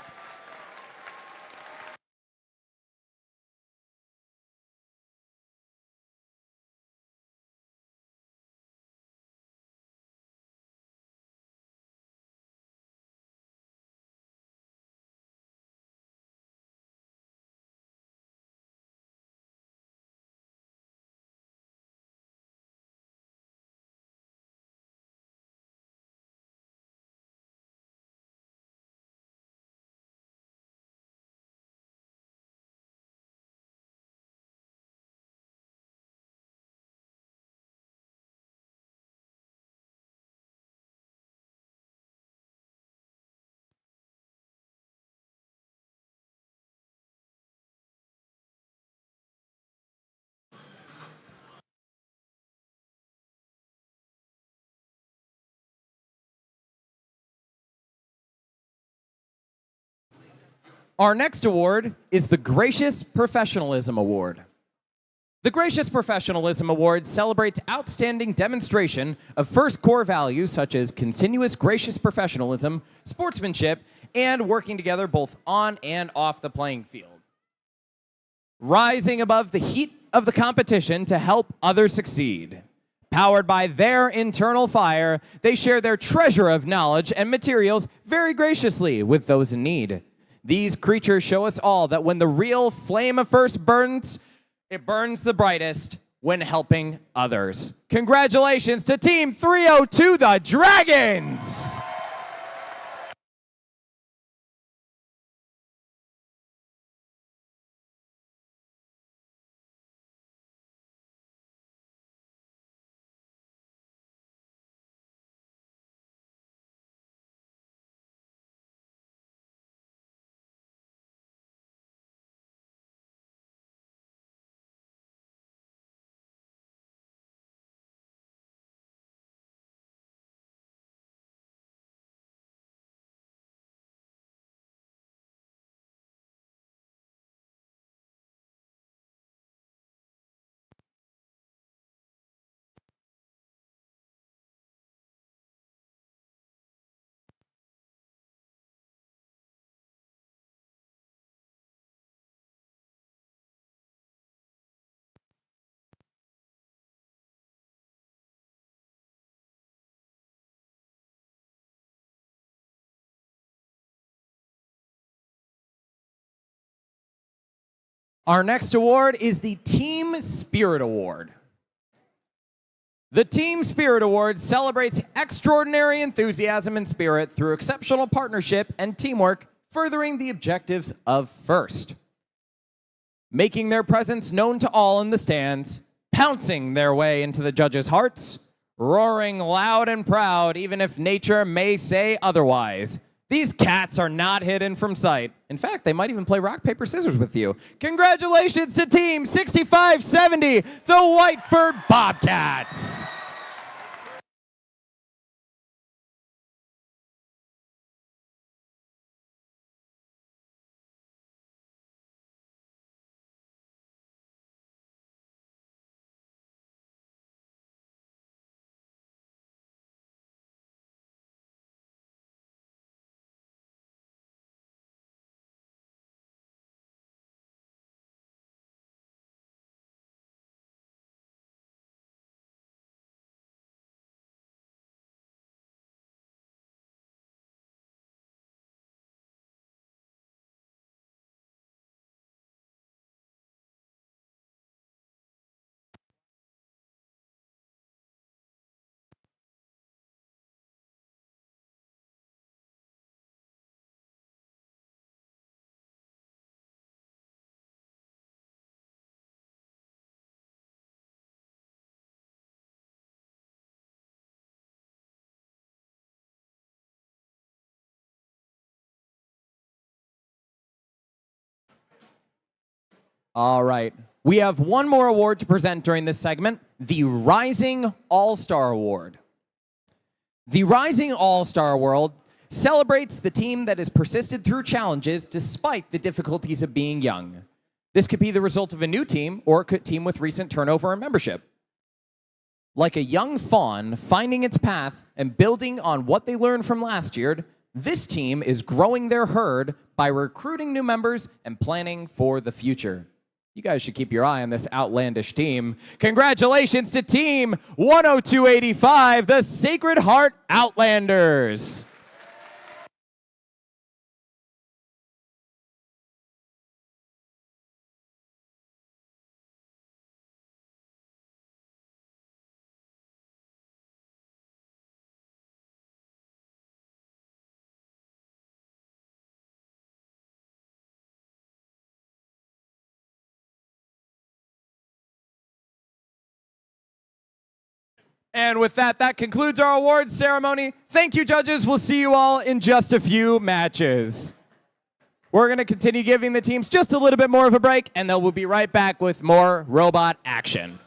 Our next award is the Gracious Professionalism Award. The Gracious Professionalism Award celebrates outstanding demonstration of FIRST core values such as continuous gracious professionalism, sportsmanship, and working together both on and off the playing field. Rising above the heat of the competition to help others succeed. Powered by their internal fire, they share their treasure of knowledge and materials very graciously with those in need. These creatures show us all that when the real flame of FIRST burns, it burns the brightest when helping others. Congratulations to Team 302, the Dragons! Our next award is the Team Spirit Award. The Team Spirit Award celebrates extraordinary enthusiasm and spirit through exceptional partnership and teamwork, furthering the objectives of FIRST. Making their presence known to all in the stands, pouncing their way into the judges' hearts, roaring loud and proud even if nature may say otherwise. These cats are not hidden from sight. In fact, they might even play rock, paper, scissors with you. Congratulations to Team 6570, the Whiteford Bobcats. All right. We have one more award to present during this segment, the Rising All-Star Award. The Rising All-Star Award celebrates the team that has persisted through challenges despite the difficulties of being young. This could be the result of a new team or a team with recent turnover in membership. Like a young fawn finding its path and building on what they learned from last year, this team is growing their herd by recruiting new members and planning for the future. You guys should keep your eye on this outlandish team. Congratulations to Team 10285, the Sacred Heart Outlanders. And with that, that concludes our awards ceremony. Thank you, judges. We'll see you all in just a few matches. We're going to continue giving the teams just a little bit more of a break, and then we'll be right back with more robot action.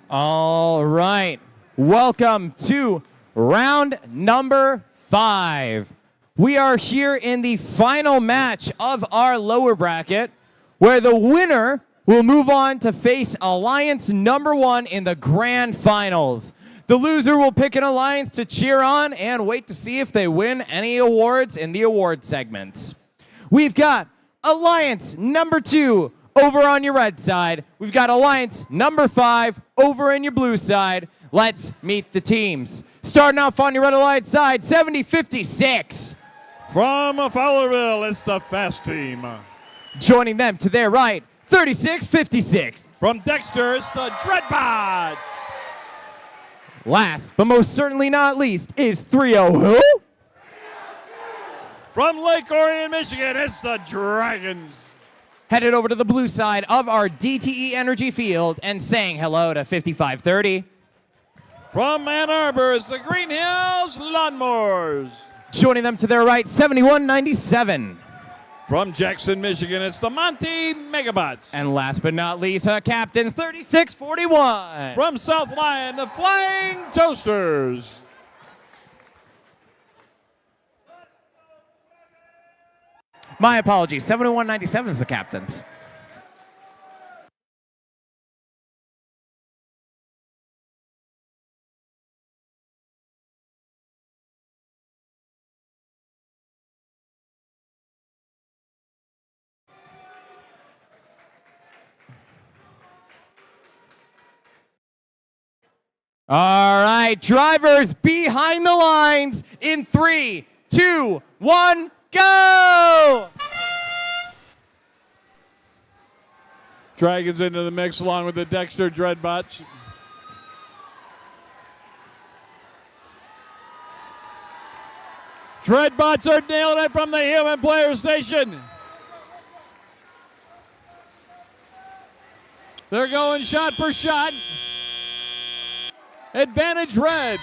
All right. Welcome to round number 5. We are here in the final match of our lower bracket, where the winner will move on to face Alliance number 1 in the grand finals. The loser will pick an alliance to cheer on and wait to see if they win any awards in the award segments. We've got Alliance number 2 over on your red side. We've got Alliance number 5 over in your blue side. Let's meet the teams. Starting off on your red alliance side, 70-56. From Fowlerville, it's the Fast Team. Joining them to their right, 36-56. From Dexter, it's the Dreadbots. Last, but most certainly not least, is 3-0 who? From Lake Orion, Michigan, it's the Dragons. Headed over to the blue side of our DTE Energy Field and saying hello to 55-30. From Ann Arbor, it's the Green Hills Lawnmowers. Joining them to their right, 71-97. From Jackson, Michigan, it's the Monty Megabots. And last but not least, her captains, 36-41. From South Lyon, the Flying Toasters. My apologies, 71-97 is the captains. All right, drivers behind the lines in 3, 2, 1, go! Dragons into the mix along with the Dexter Dreadbots. Dreadbots are nailing it from the human player station. They're going shot for shot. Advantage red.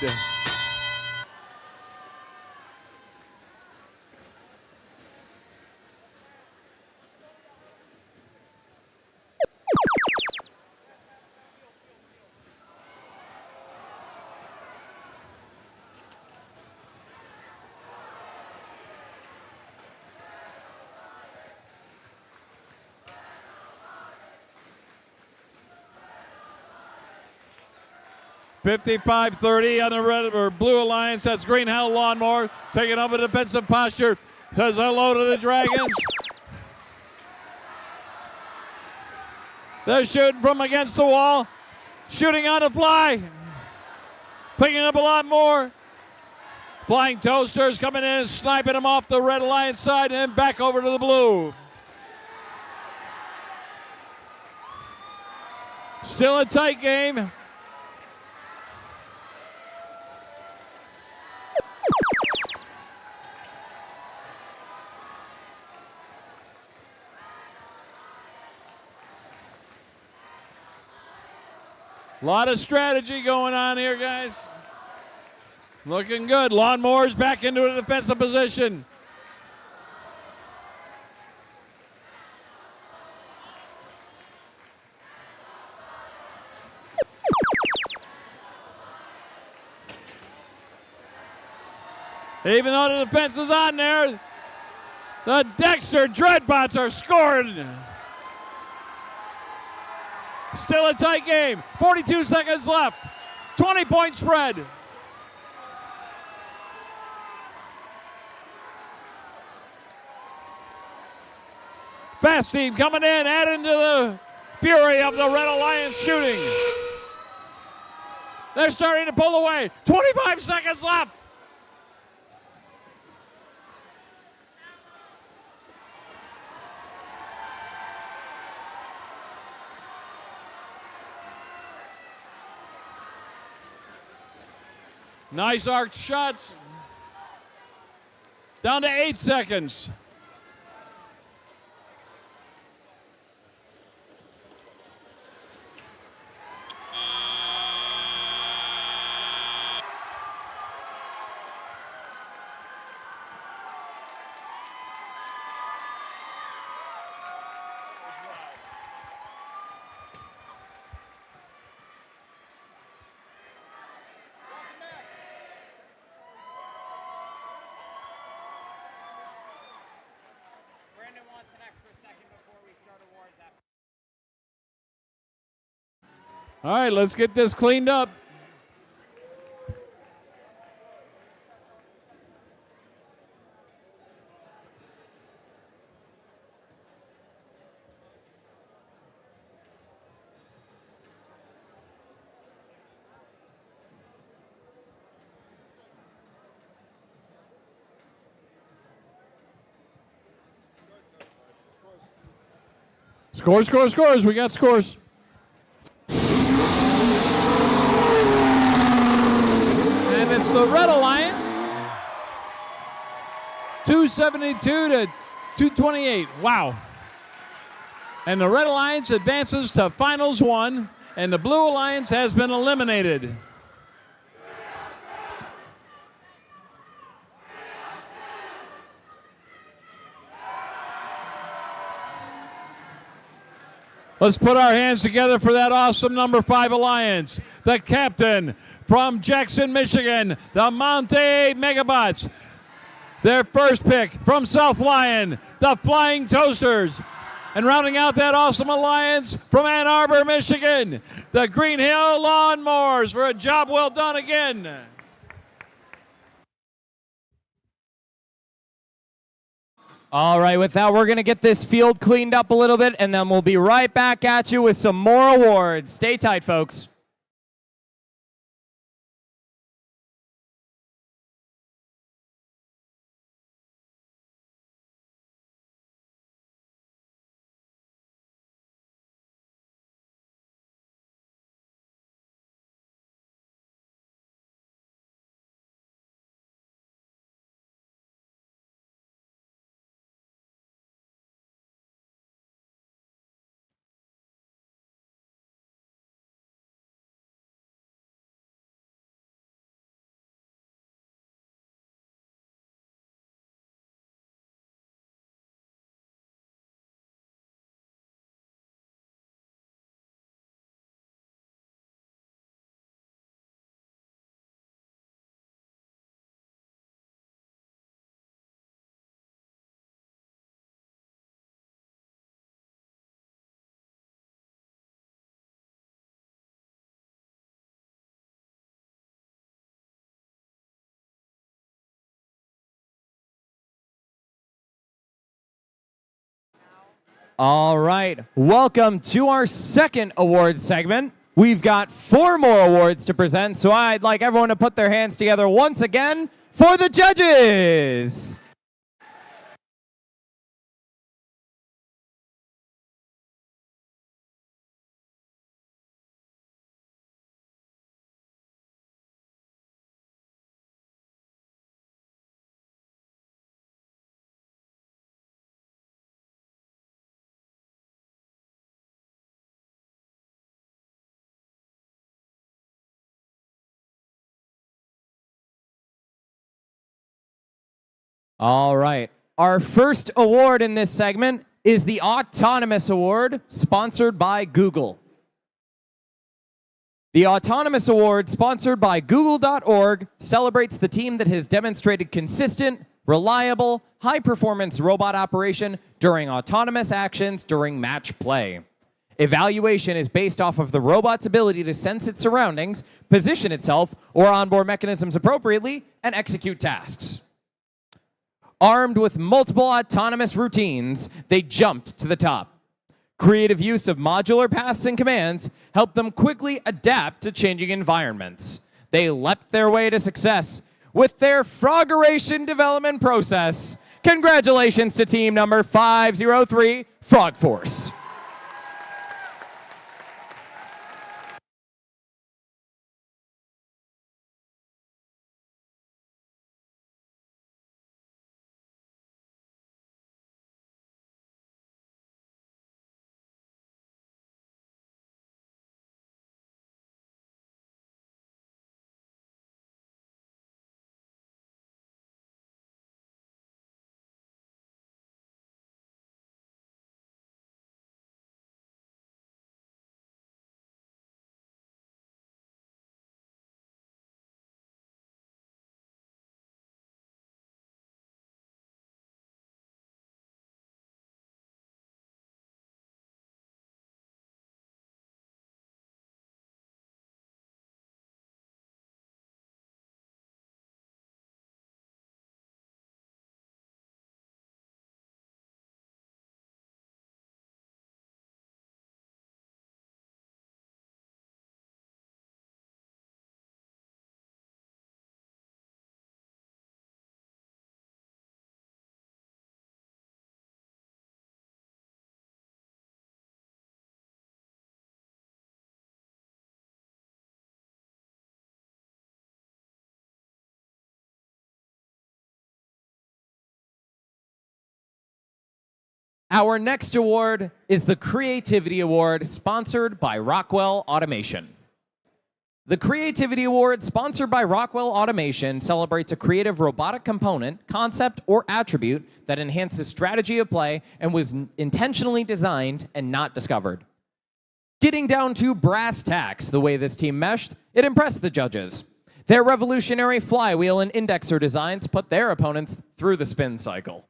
$55-30 on the red or blue alliance. That's Green Hell Lawnmower taking up a defensive posture. Says hello to the Dragons. They're shooting from against the wall. Shooting on the fly. Picking up a lot more. Flying Toasters coming in and sniping them off the red alliance side and then back over to the blue. Still a tight game. A lot of strategy going on here, guys. Looking good. Lawnmower's back into a defensive position. Even though the defense is on there, the Dexter Dreadbots are scoring. Still a tight game. 42 seconds left. 20-point spread. Fast Team coming in, adding to the fury of the Red Alliance shooting. They're starting to pull away. 25 seconds left. Nice arc shots. Down to 8 seconds. All right, let's get this cleaned up. Scores, scores, scores. We got scores. And it's the Red Alliance. 272 to 228. Wow. And the Red Alliance advances to Finals 1, and the Blue Alliance has been eliminated. Let's put our hands together for that awesome number 5 Alliance. The captain from Jackson, Michigan, the Monte Megabots. Their first pick from South Lyon, the Flying Toasters. And rounding out that awesome alliance from Ann Arbor, Michigan, the Green Hill Lawnmowers for a job well done again. All right, with that, we're going to get this field cleaned up a little bit, and then we'll be right back at you with some more awards. Stay tight, folks. All right, welcome to our second award segment. We've got 4 more awards to present, so I'd like everyone to put their hands together once again for the judges. All right. Our first award in this segment is the Autonomous Award, sponsored by Google. The Autonomous Award, sponsored by Google.org, celebrates the team that has demonstrated consistent, reliable, high-performance robot operation during autonomous actions during match play. Evaluation is based off of the robot's ability to sense its surroundings, position itself or onboard mechanisms appropriately, and execute tasks. Armed with multiple autonomous routines, they jumped to the top. Creative use of modular paths and commands helped them quickly adapt to changing environments. They leapt their way to success with their Froggeration development process. Congratulations to team number 503, Frog Force. Our next award is the Creativity Award, sponsored by Rockwell Automation. The Creativity Award, sponsored by Rockwell Automation, celebrates a creative robotic component, concept, or attribute that enhances strategy of play and was intentionally designed and not discovered. Getting down to brass tacks, the way this team meshed, it impressed the judges. Their revolutionary flywheel and indexer designs put their opponents through the spin cycle.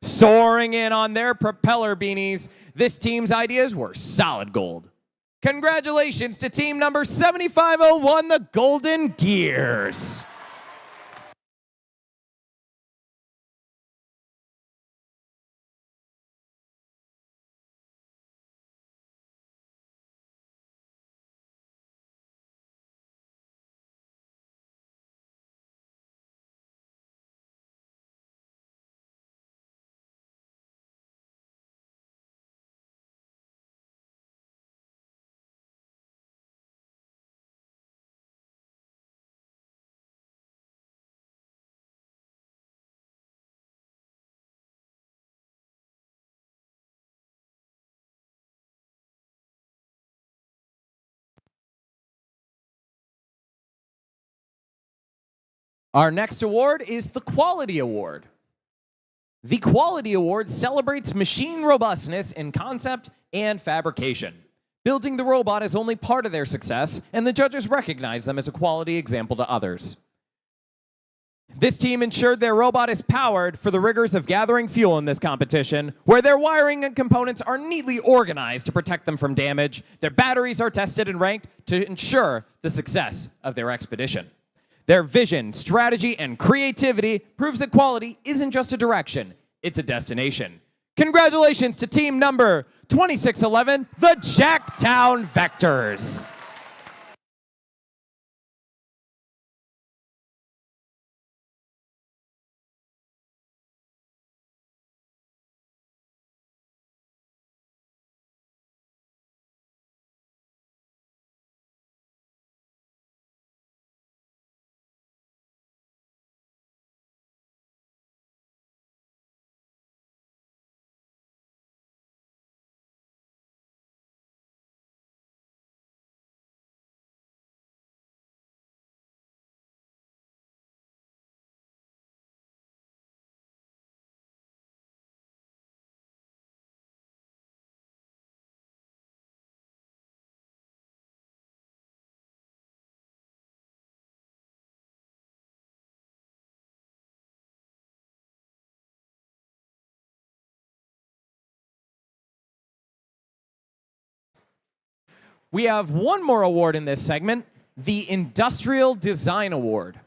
Soaring in on their propeller beanies, this team's ideas were solid gold. Congratulations to team number 7501, the Golden Gears. Our next award is the Quality Award. The Quality Award celebrates machine robustness in concept and fabrication. Building the robot is only part of their success, and the judges recognize them as a quality example to others. This team ensured their robot is powered for the rigors of gathering fuel in this competition, where their wiring and components are neatly organized to protect them from damage. Their batteries are tested and ranked to ensure the success of their expedition. Their vision, strategy, and creativity proves that quality isn't just a direction, it's a destination. Congratulations to team number 2611, the Jacktown Vectors. We have one more award in this segment, the Industrial Design Award.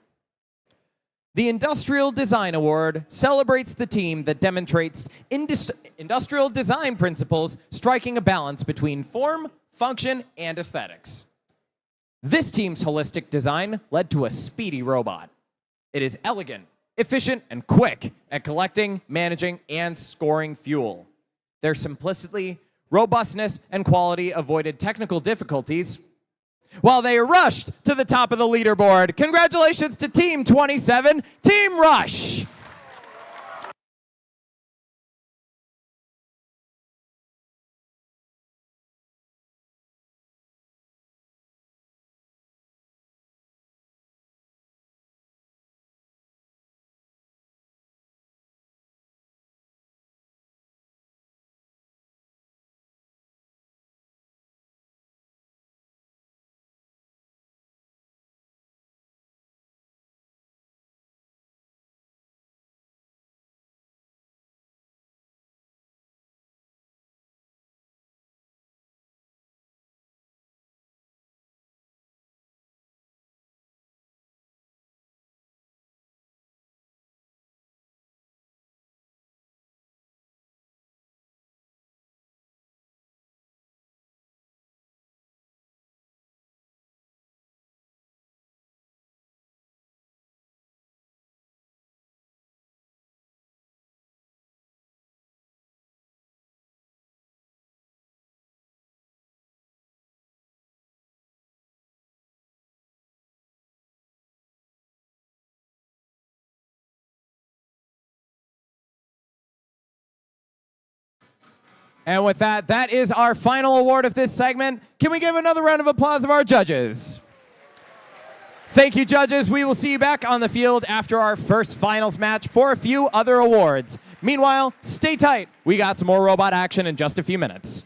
The Industrial Design Award celebrates the team that demonstrates industrial design principles, striking a balance between form, function, and aesthetics. This team's holistic design led to a speedy robot. It is elegant, efficient, and quick at collecting, managing, and scoring fuel. Their simplicity, robustness, and quality avoided technical difficulties while they rushed to the top of the leaderboard. Congratulations to Team 27, Team Rush! And with that, that is our final award of this segment. Can we give another round of applause of our judges? Thank you, judges. We will see you back on the field after our first finals match for a few other awards. Meanwhile, stay tight. We got some more robot action in just a few minutes.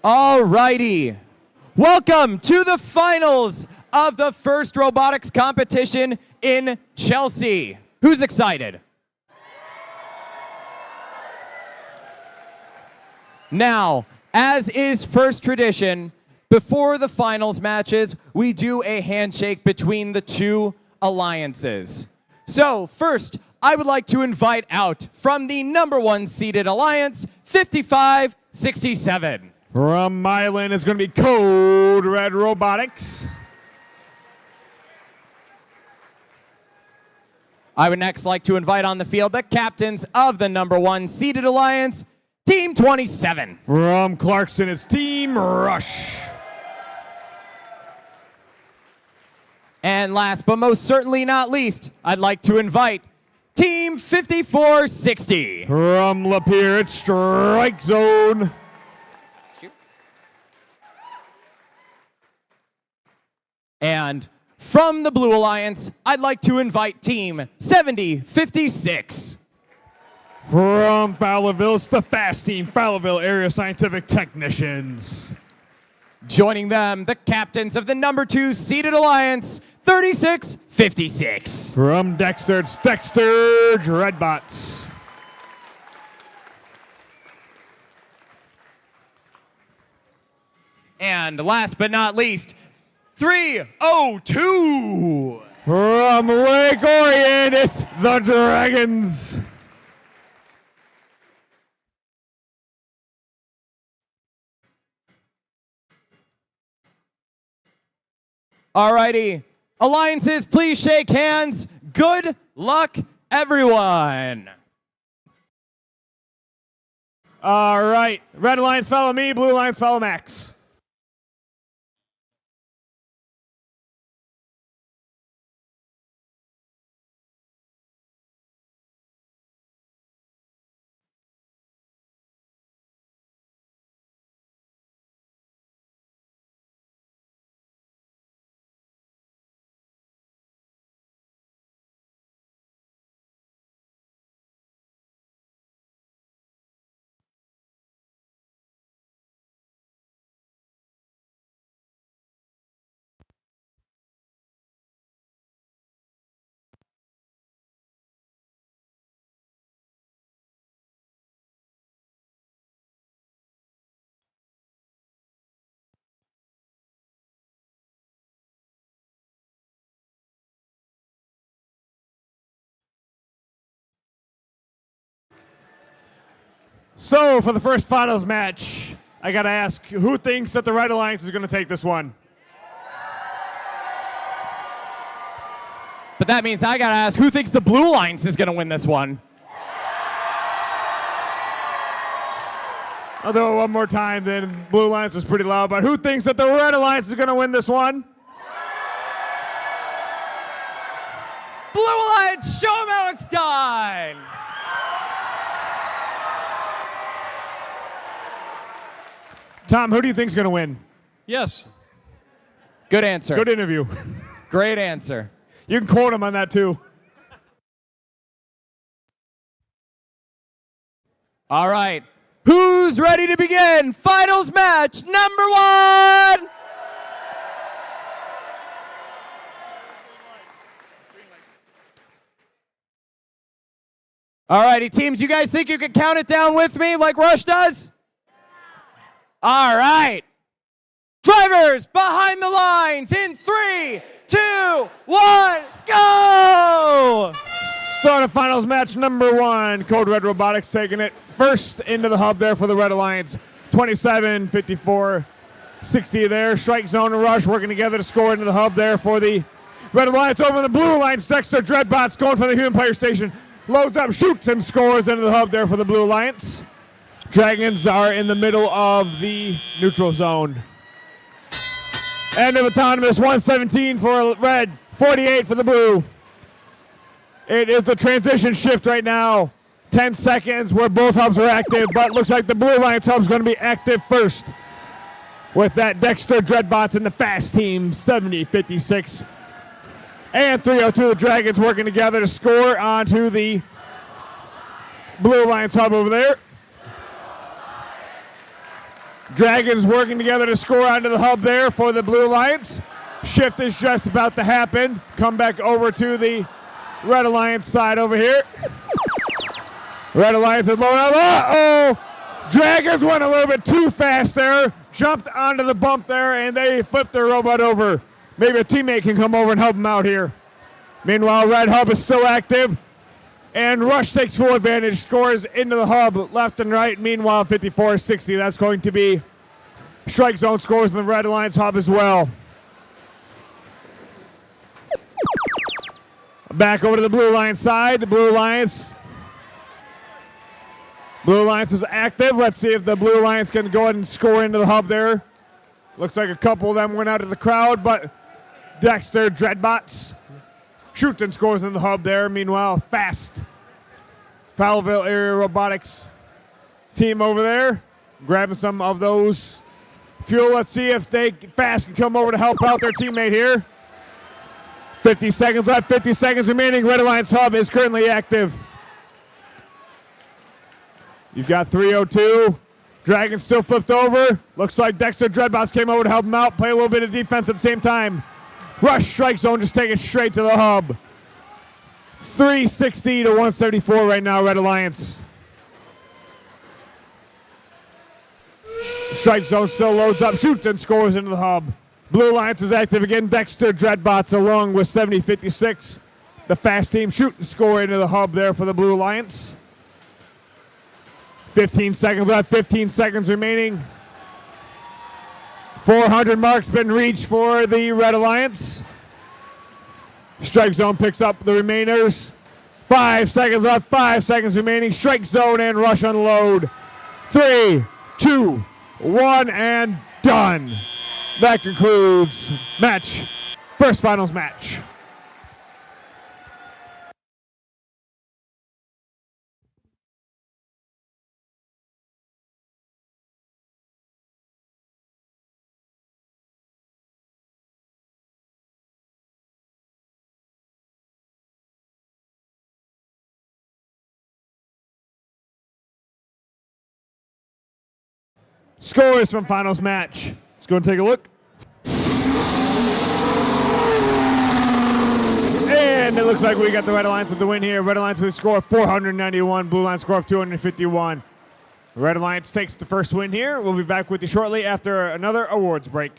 All righty. Welcome to the finals of the first robotics competition in Chelsea. Who's excited? Now, as is first tradition, before the finals matches, we do a handshake between the two alliances. So first, I would like to invite out from the #1 seeded alliance, 5567. From Milan, it's going to be Code Red Robotics. I would next like to invite on the field the captains of the #1 seeded alliance, Team 27. From Clarkson, it's Team Rush. And last but most certainly not least, I'd like to invite Team 5460. From Lapeer, it's Strike Zone. And from the Blue Alliance, I'd like to invite Team 7056. From Fowlerville, it's the Fast Team, Fowlerville Area Scientific Technicians. Joining them, the captains of the #2 seeded alliance, 3656. From Dexter, it's Dexter Dreadbots. And last but not least, 302. From Lake Orion, it's the Dragons. Alrighty, alliances, please shake hands. Good luck, everyone. All right, Red Alliance follow me, Blue Alliance follow Max. So for the first finals match, I gotta ask, who thinks that the Red Alliance is gonna take this one? But that means I gotta ask, who thinks the Blue Alliance is gonna win this one? I'll do it one more time, then Blue Alliance is pretty loud, but who thinks that the Red Alliance is gonna win this one? Blue Alliance, show them how it's done! Tom, who do you think is gonna win? Yes. Good answer. Good interview. Great answer. You can quote him on that too. All right. Who's ready to begin? Finals match #1! All righty, teams, you guys think you can count it down with me like Rush does? All right. Drivers behind the lines in 3, 2, 1, go! Start of finals match #1. Code Red Robotics taking it first into the hub there for the Red Alliance. 27, 54, 60 there. Strike Zone and Rush working together to score into the hub there for the Red Alliance. Over the Blue Alliance, Dexter Dreadbots going for the human player station. Loads up, shoots, and scores into the hub there for the Blue Alliance. Dragons are in the middle of the neutral zone. End of autonomous, 117 for red, 48 for the blue. It is the transition shift right now. 10 seconds where both hubs are active, but looks like the Blue Alliance hub is going to be active first. With that Dexter Dreadbots and the Fast Team, 70-56. And 302, the Dragons working together to score onto the Blue Alliance hub over there. Dragons working together to score onto the hub there for the Blue Alliance. Shift is just about to happen. Come back over to the Red Alliance side over here. Red Alliance is loading up. Uh-oh! Dragons went a little bit too fast there. Jumped onto the bump there, and they flipped their robot over. Maybe a teammate can come over and help them out here. Meanwhile, Red Hub is still active. And Rush takes full advantage, scores into the hub left and right. Meanwhile, 54-60, that's going to be Strike Zone scores in the Red Alliance hub as well. Back over to the Blue Alliance side. The Blue Alliance is active. Let's see if the Blue Alliance can go ahead and score into the hub there. Looks like a couple of them went out of the crowd, but Dexter Dreadbots shoots and scores in the hub there. Meanwhile, Fast Fowlville Area Robotics team over there grabbing some of those fuel. Let's see if Fast can come over to help out their teammate here. 50 seconds left, 50 seconds remaining. Red Alliance hub is currently active. You've got 302. Dragon still flipped over. Looks like Dexter Dreadbots came over to help him out, play a little bit of defense at the same time. Rush Strike Zone just taking it straight to the hub. 360 to 174 right now, Red Alliance. Strike Zone still loads up, shoots and scores into the hub. Blue Alliance is active again. Dexter Dreadbots along with 70-56. The Fast team shoot and score into the hub there for the Blue Alliance. 15 seconds left, 15 seconds remaining. 400 marks been reached for the Red Alliance. Strike Zone picks up the remainers. 5 seconds left, 5 seconds remaining. Strike Zone and Rush unload. 3, 2, 1, and done. That concludes first finals match. Scores from finals match. Let's go and take a look. And it looks like we got the Red Alliance with the win here. Red Alliance with a score of 491, Blue Alliance score of 251. Red Alliance takes the first win here. We'll be back with you shortly after another awards break.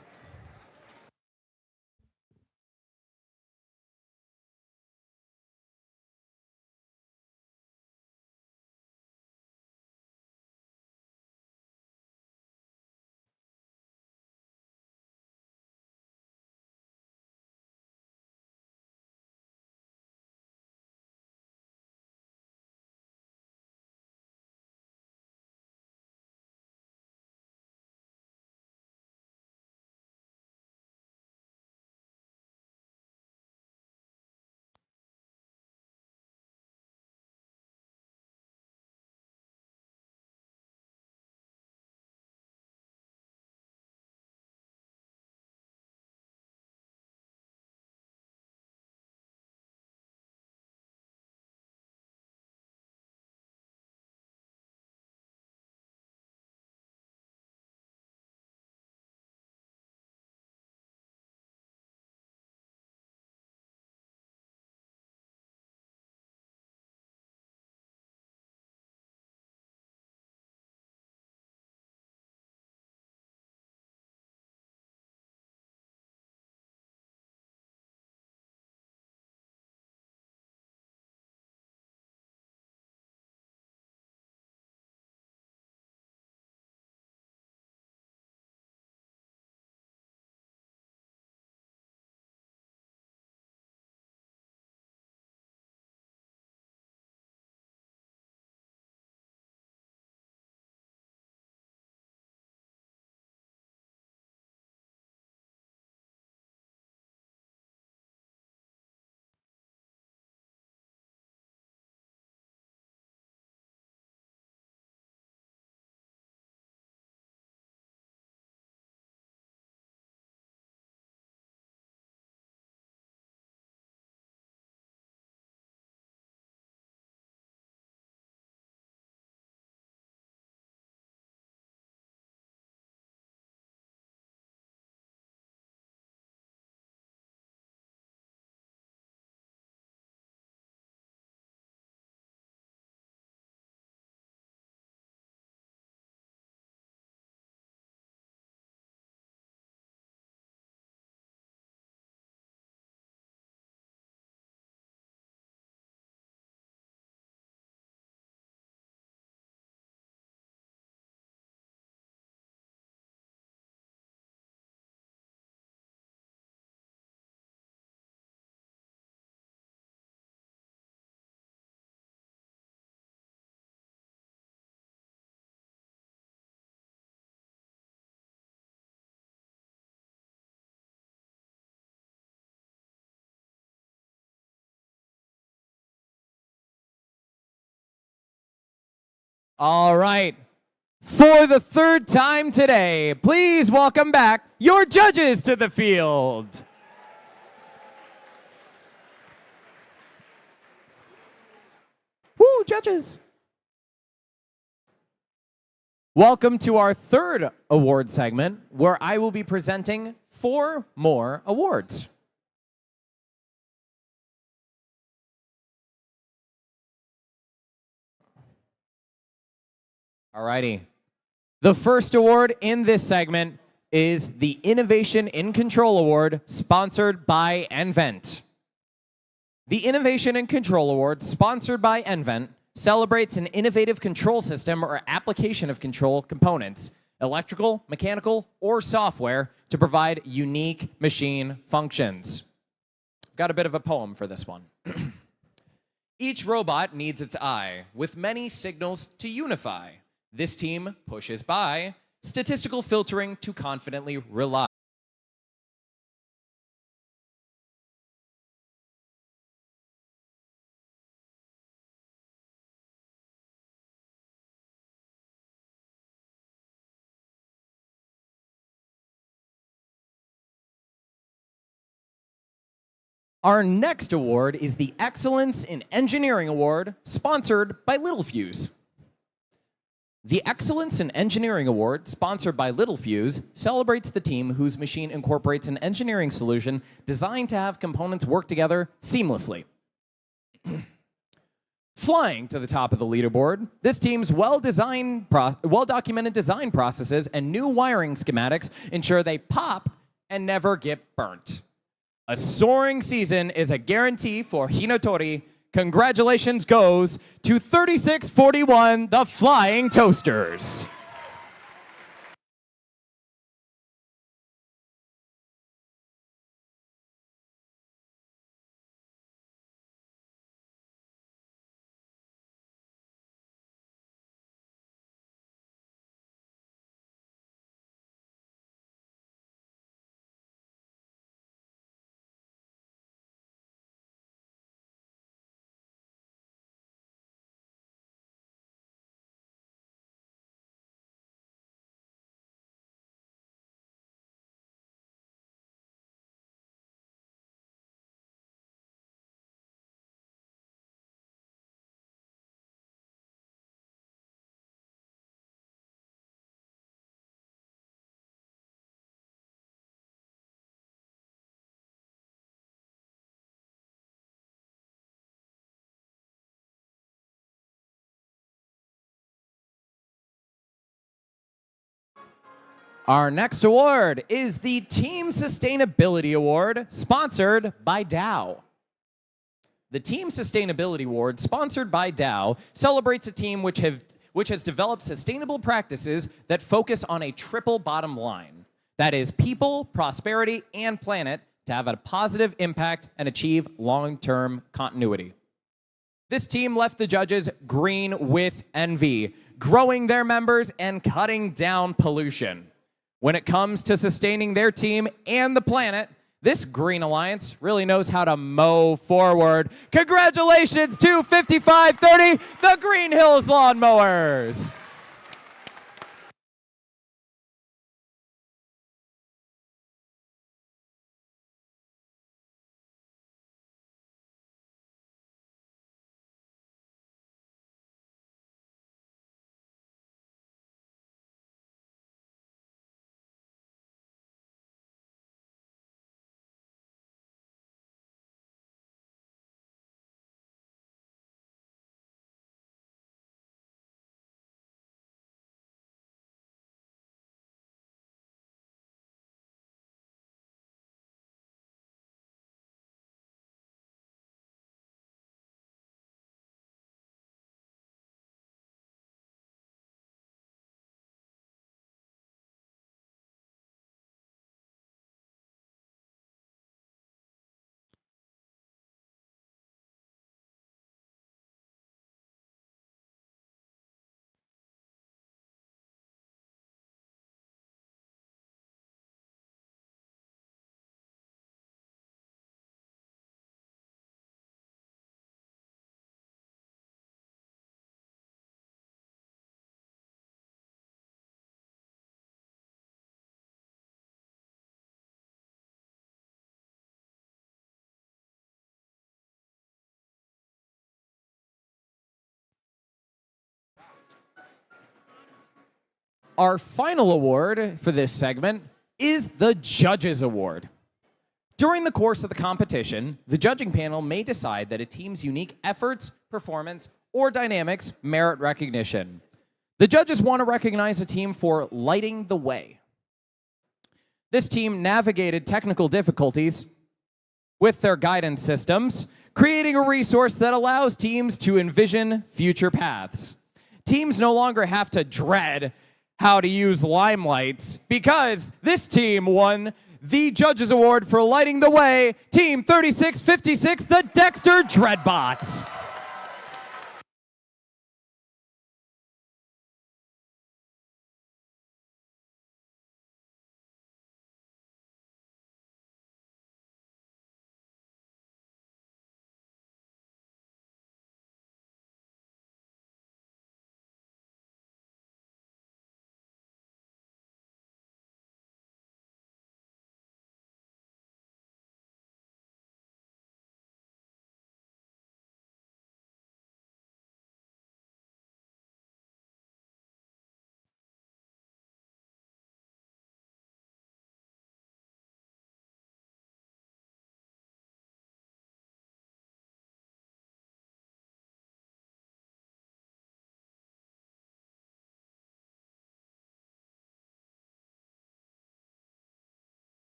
All right. For the third time today, please welcome back your judges to the field. Woo, judges. Welcome to our third award segment, where I will be presenting 4 more awards. Alrighty. The first award in this segment is the Innovation in Control Award, sponsored by nVent. The Innovation in Control Award, sponsored by nVent, celebrates an innovative control system or application of control components, electrical, mechanical, or software, to provide unique machine functions. I've got a bit of a poem for this one. Each robot needs its eye, with many signals to unify. This team pushes by statistical filtering to confidently rely. Our next award is the Excellence in Engineering Award, sponsored by Littelfuse. The Excellence in Engineering Award, sponsored by Littelfuse, celebrates the team whose machine incorporates an engineering solution designed to have components work together seamlessly. Flying to the top of the leaderboard, this team's well-documented design processes and new wiring schematics ensure they pop and never get burnt. A soaring season is a guarantee for Hinotori. Congratulations goes to 3641, the Flying Toasters. Our next award is the Team Sustainability Award, sponsored by Dow. The Team Sustainability Award, sponsored by Dow, celebrates a team which has developed sustainable practices that focus on a triple bottom line. That is people, prosperity, and planet, to have a positive impact and achieve long-term continuity. This team left the judges green with envy, growing their members and cutting down pollution. When it comes to sustaining their team and the planet, this Green Alliance really knows how to mow forward. Congratulations to 5530, the Green Hills Lawnmowers. our final award for this segment is the Judges Award. During the course of the competition, the judging panel may decide that a team's unique efforts, performance, or dynamics merit recognition. The judges want to recognize a team for lighting the way. This team navigated technical difficulties with their guidance systems, creating a resource that allows teams to envision future paths. Teams no longer have to dread how to use limelights because this team won the Judges Award for lighting the way, Team 3656, the Dexter Dreadbots.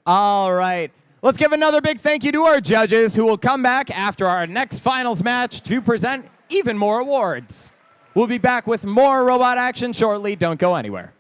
All right. Let's give another big thank you to our judges who will come back after our next finals match to present even more awards. We'll be back with more robot action shortly. Don't go anywhere.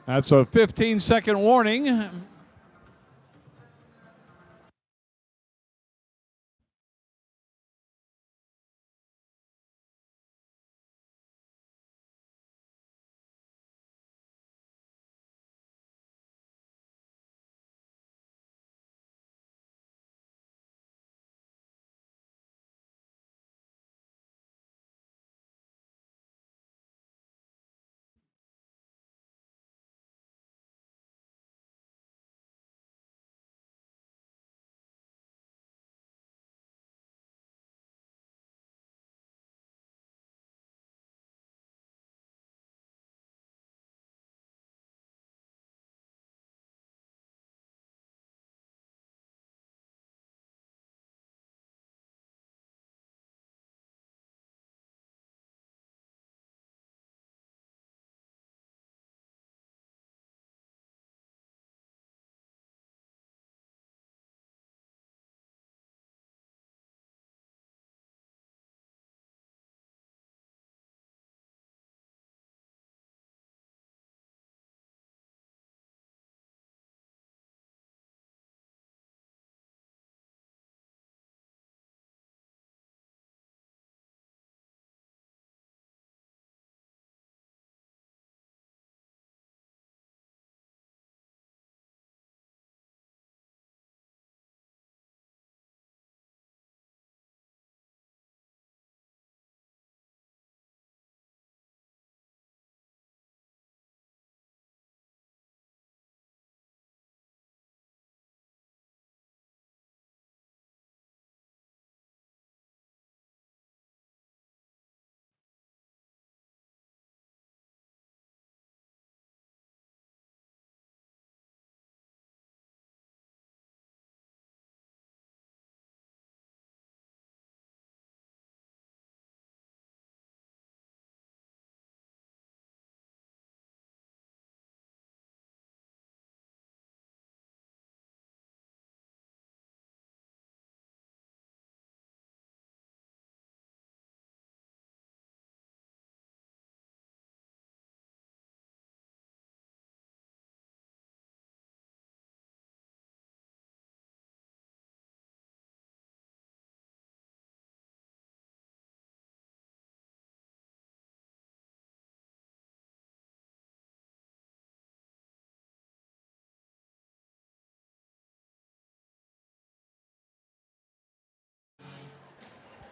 That's a 15-second warning.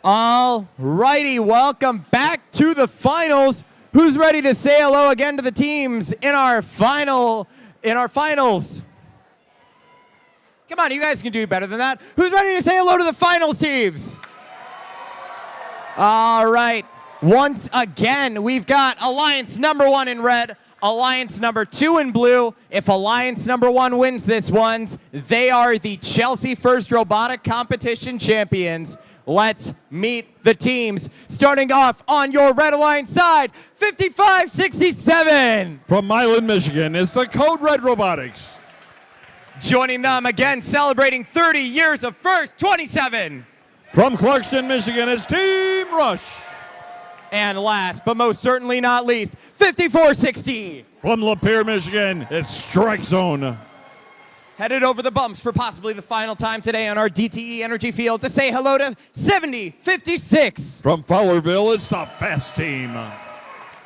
All righty, welcome back to the finals. Who's ready to say hello again to the teams in our finals? Come on, you guys can do better than that. Who's ready to say hello to the finals teams? All right. Once again, we've got Alliance number 1 in red, Alliance number 2 in blue. If Alliance number 1 wins this one, they are the Chelsea First Robotic Competition champions. Let's meet the teams. Starting off on your Red Alliance side, 5567. From Milan, Michigan, is the Code Red Robotics. Joining them again, celebrating 30 years of First, 27. From Clarkston, Michigan, is Team Rush. And last, but most certainly not least, 5460. From Lapeer, Michigan, it's Strike Zone. Headed over the bumps for possibly the final time today on our DTE Energy Field to say hello to 7056. From Fowlerville, it's the Fast Team.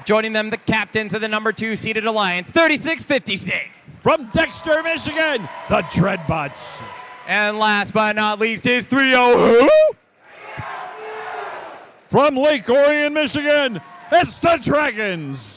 Joining them, the captains of the number 2 seeded alliance, 3656. From Dexter, Michigan, the Dreadbots. And last but not least is 30 who? From Lake Orion, Michigan, it's the Dragons.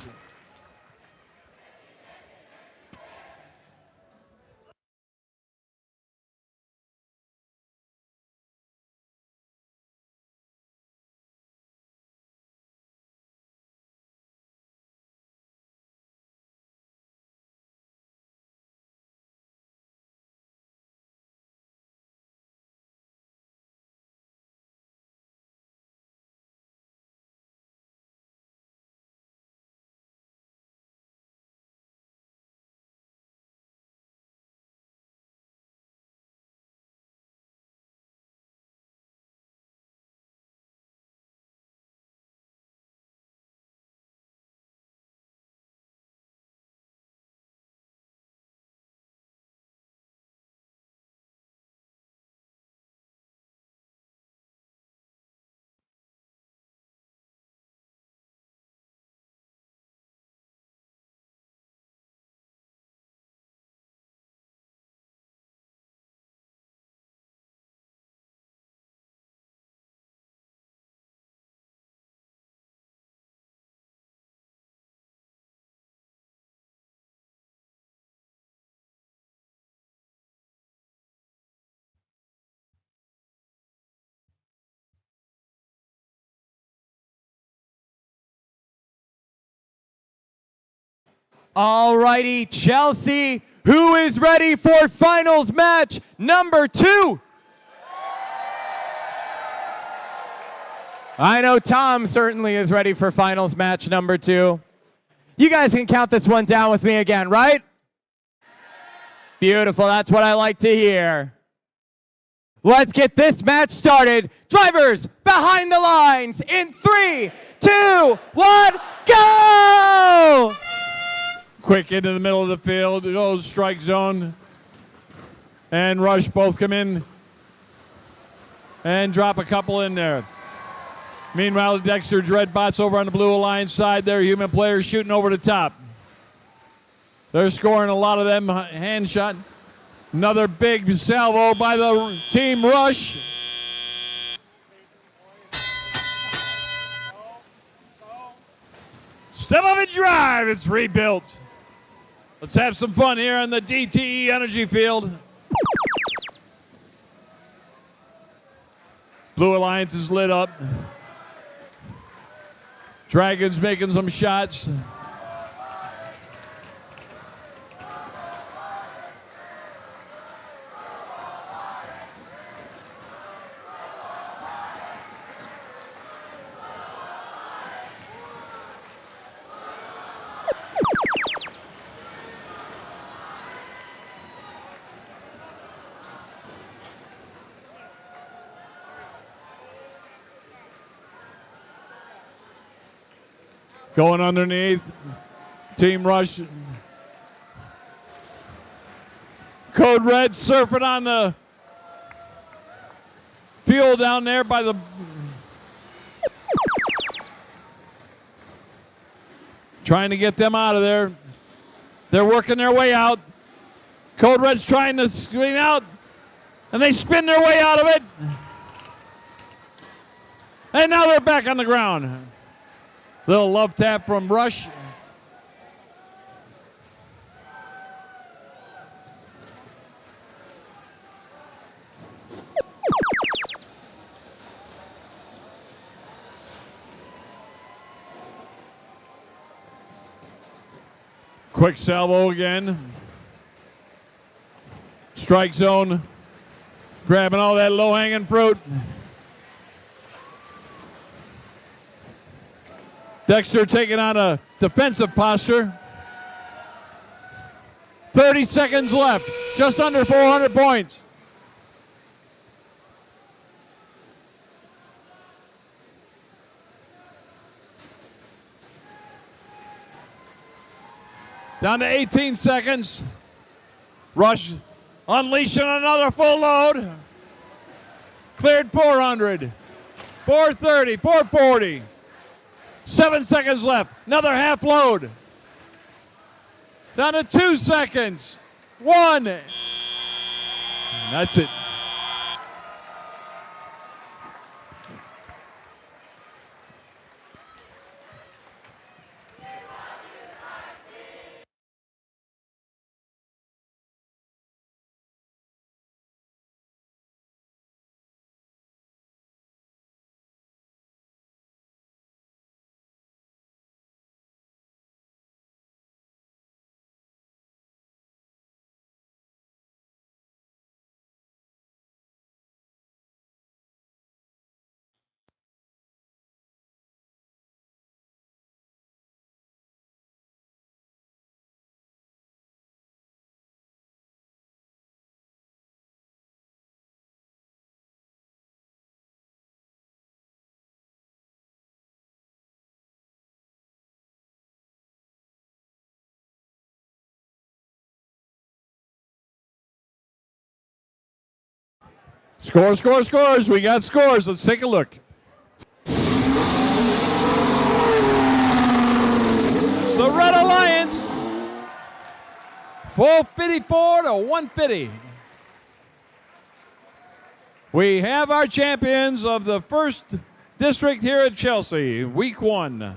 All righty, Chelsea, who is ready for finals match number 2? I know Tom certainly is ready for finals match number 2. You guys can count this one down with me again, right? Beautiful, that's what I like to hear. Let's get this match started. Drivers behind the lines in 3, 2, 1, go! Quick into the middle of the field, goes strike zone. And Rush both come in and drop a couple in there. Meanwhile, Dexter Dreadbots over on the Blue Alliance side, their human players shooting over the top. They're scoring a lot of them hand shot. Another big salvo by the Team Rush. Step up and drive, it's rebuilt. Let's have some fun here on the DTE Energy Field. Blue Alliance is lit up. Dragons making some shots. Going underneath, Team Rush. Code Red surfing on the fuel down there by the... Trying to get them out of there. They're working their way out. Code Red's trying to screen out, and they spin their way out of it. And now they're back on the ground. Little love tap from Rush. Quick salvo again. Strike zone. Grabbing all that low-hanging fruit. Dexter taking on a defensive posture. 30 seconds left, just under 400 points. Down to 18 seconds. Rush unleashing another full load. Cleared 400, 430, 440. 7 seconds left. Another half load. Down to 2 seconds. 1. That's it. Score, score, scores. We got scores. Let's take a look. It's the Red Alliance. 454 to 150. We have our champions of the first district here at Chelsea, week 1.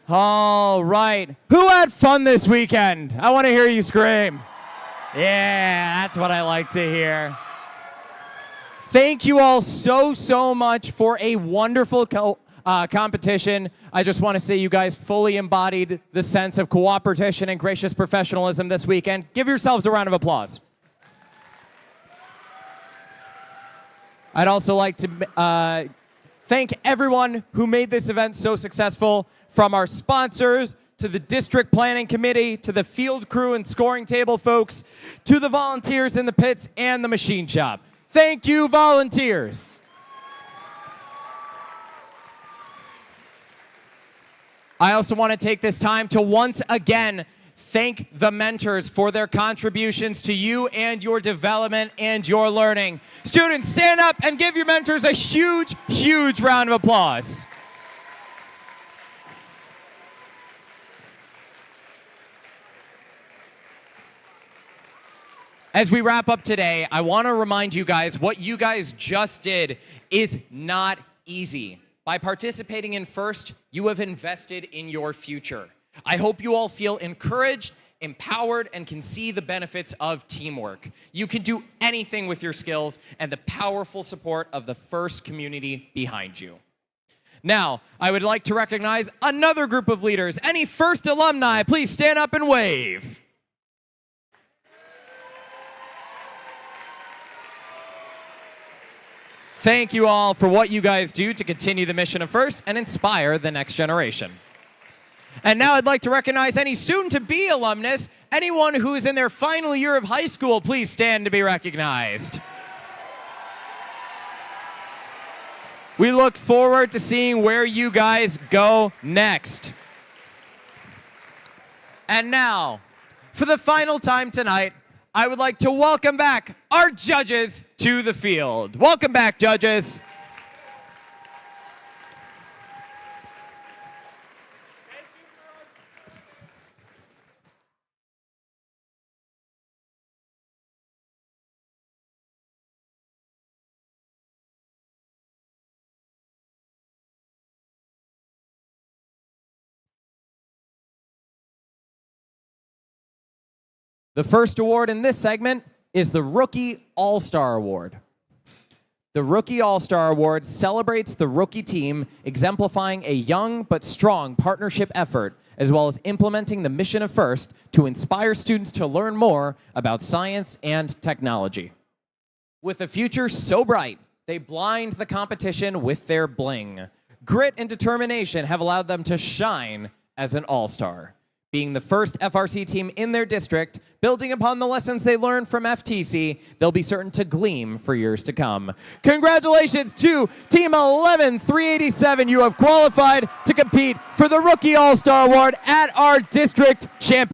All right. Who had fun this weekend? I want to hear you scream. Yeah, that's what I like to hear. Thank you all so much for a wonderful competition. I just want to say you guys fully embodied the sense of cooperation and gracious professionalism this weekend. Give yourselves a round of applause. I'd also like to thank everyone who made this event so successful, from our sponsors to the district planning committee, to the field crew and scoring table folks, to the volunteers in the pits and the machine shop. Thank you, volunteers. I also want to take this time to once again thank the mentors for their contributions to you and your development and your learning. Students, stand up and give your mentors a huge round of applause. As we wrap up today, I want to remind you guys what you guys just did is not easy. By participating in FIRST, you have invested in your future. I hope you all feel encouraged, empowered, and can see the benefits of teamwork. You can do anything with your skills and the powerful support of the FIRST community behind you. Now, I would like to recognize another group of leaders. Any FIRST alumni, please stand up and wave. Thank you all for what you guys do to continue the mission of FIRST and inspire the next generation. And now I'd like to recognize any soon-to-be alumnus. Anyone who is in their final year of high school, please stand to be recognized. We look forward to seeing where you guys go next. And now, for the final time tonight, I would like to welcome back our judges to the field. Welcome back, judges. The first award in this segment is the Rookie All-Star Award. The Rookie All-Star Award celebrates the rookie team, exemplifying a young but strong partnership effort, as well as implementing the mission of FIRST to inspire students to learn more about science and technology. With a future so bright, they blind the competition with their bling. Grit and determination have allowed them to shine as an all-star. Being the first FRC team in their district, building upon the lessons they learned from FTC, they'll be certain to gleam for years to come. Congratulations to Team 11387. You have qualified to compete for the Rookie All-Star Award at our district champion.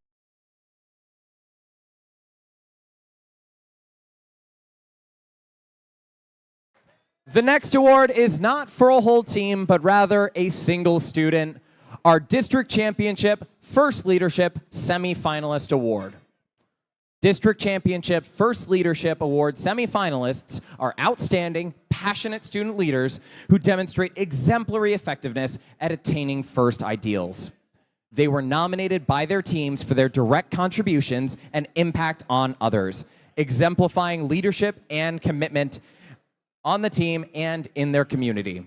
The next award is not for a whole team, but rather a single student. Our district championship First Leadership Semi-Finalist Award. District Championship First Leadership Award semi-finalists are outstanding, passionate student leaders who demonstrate exemplary effectiveness at attaining FIRST ideals. They were nominated by their teams for their direct contributions and impact on others, exemplifying leadership and commitment on the team and in their community.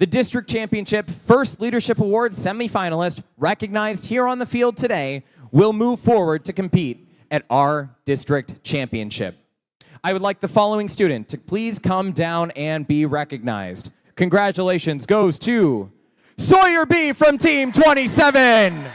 The District Championship First Leadership Award semifinalist, recognized here on the field today, will move forward to compete at our District Championship. I would like the following student to please come down and be recognized. Congratulations goes to Sawyer B. from Team 27.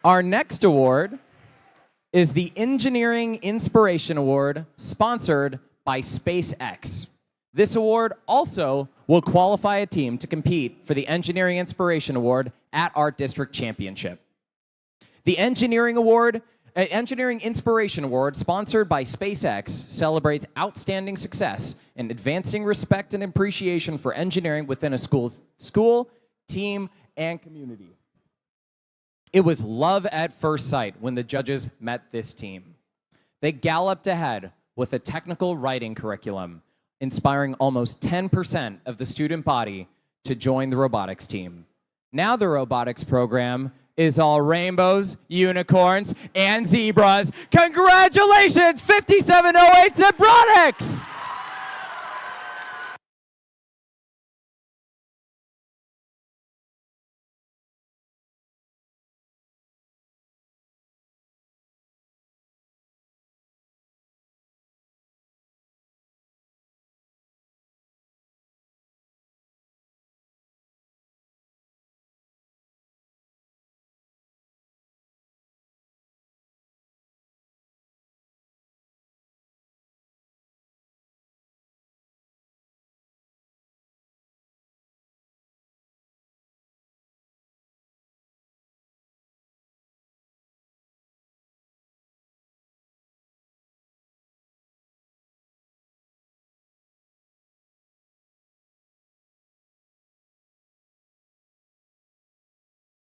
Our next award is the Engineering Inspiration Award, sponsored by SpaceX. This award also will qualify a team to compete for the Engineering Inspiration Award at our district championship. The Engineering Inspiration Award, sponsored by SpaceX, celebrates outstanding success in advancing respect and appreciation for engineering within a school, team, and community. It was love at first sight when the judges met this team. They galloped ahead with a technical writing curriculum, inspiring almost 10% of the student body to join the robotics team. Now the robotics program is all rainbows, unicorns, and zebras. Congratulations, 5708 Robotics!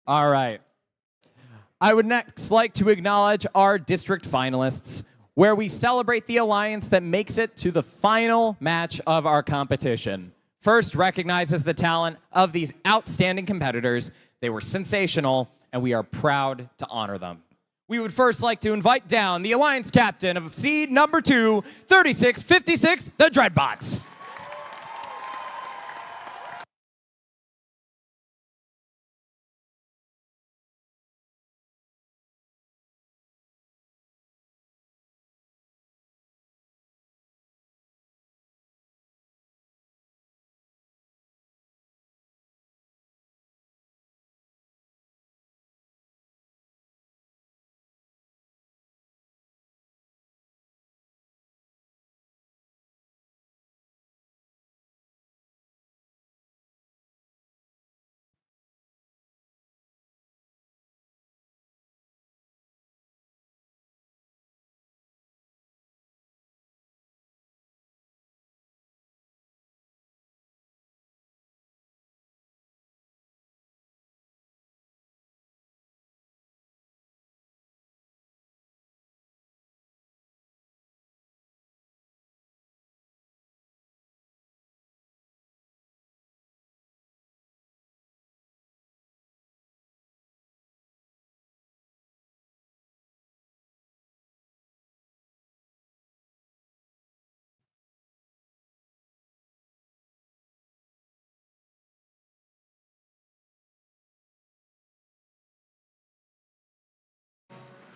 All right. I would next like to acknowledge our district finalists, where we celebrate the alliance that makes it to the final match of our competition. First recognizes the talent of these outstanding competitors. They were sensational, and we are proud to honor them. We would first like to invite down the alliance captain of seed number 2, 3656, the Dreadbots.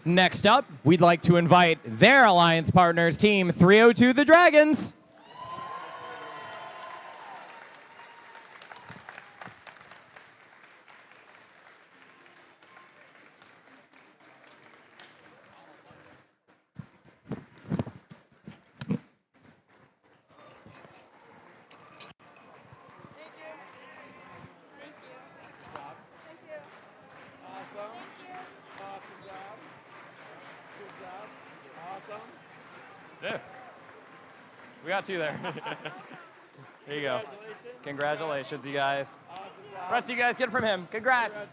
Next up, we'd like to invite their alliance partners, Team 302, the Dragons. Yeah. We got 2 there. There you go. Congratulations, you guys. Rest of you guys get it from him. Congrats.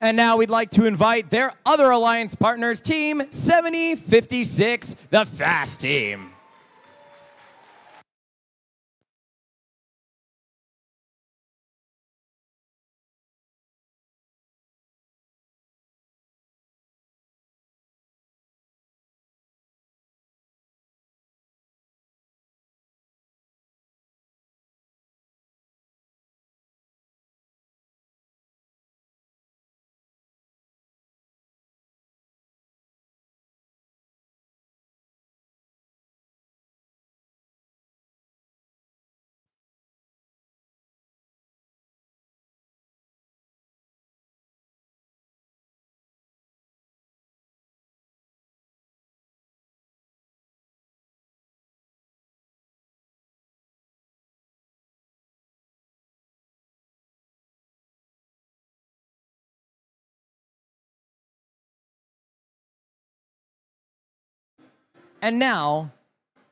And now we'd like to invite their other alliance partners, Team 7056, the Fast Team. And now,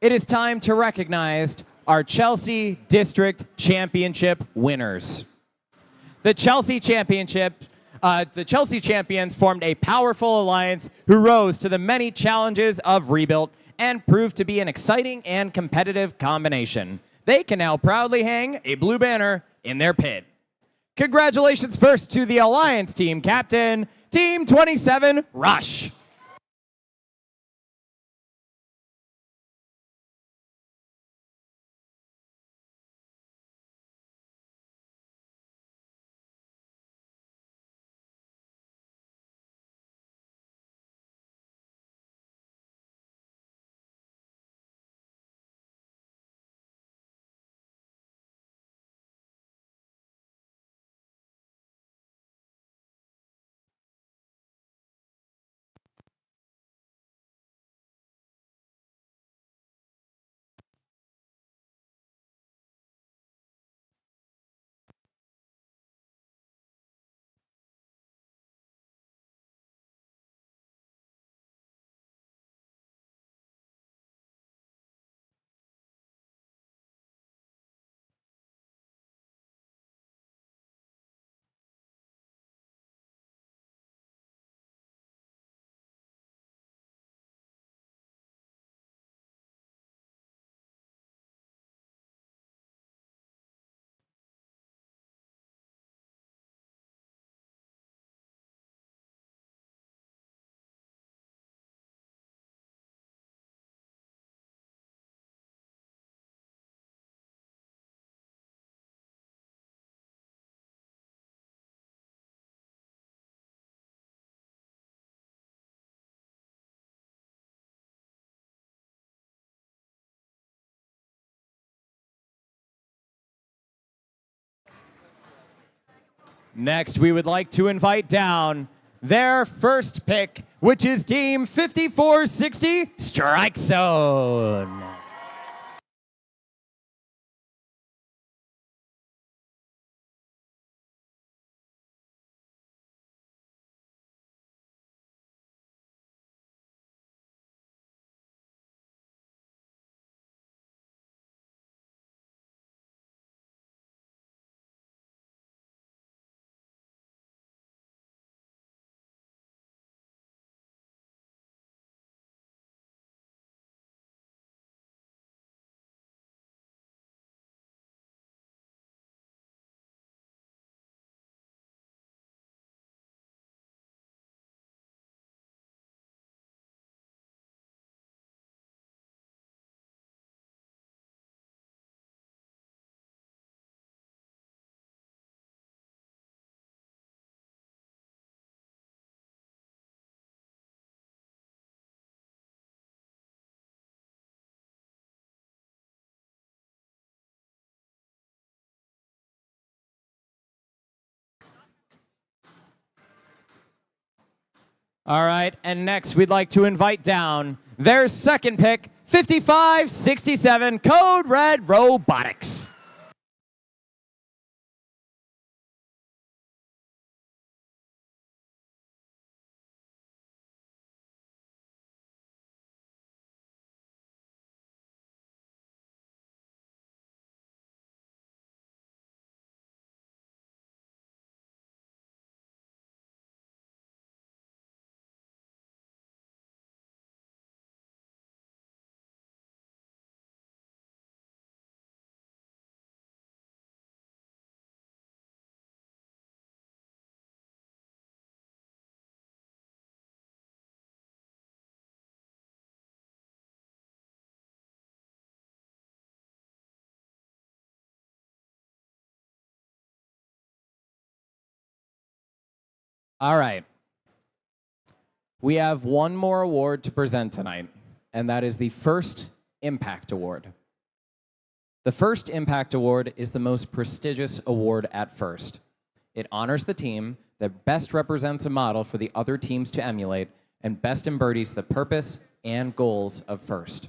it is time to recognize our Chelsea District Championship winners. The Chelsea Champions formed a powerful alliance who rose to the many challenges of rebuild and proved to be an exciting and competitive combination. They can now proudly hang a blue banner in their pit. Congratulations first to the Alliance team captain, Team 27, Rush. Next, we would like to invite down their first pick, which is Team 5460, Strike Zone. All right, and next we'd like to invite down their second pick, 5567, Code Red Robotics. All right. We have one more award to present tonight, and that is the First Impact Award. The First Impact Award is the most prestigious award at FIRST. It honors the team that best represents a model for the other teams to emulate and best embodies the purpose and goals of FIRST.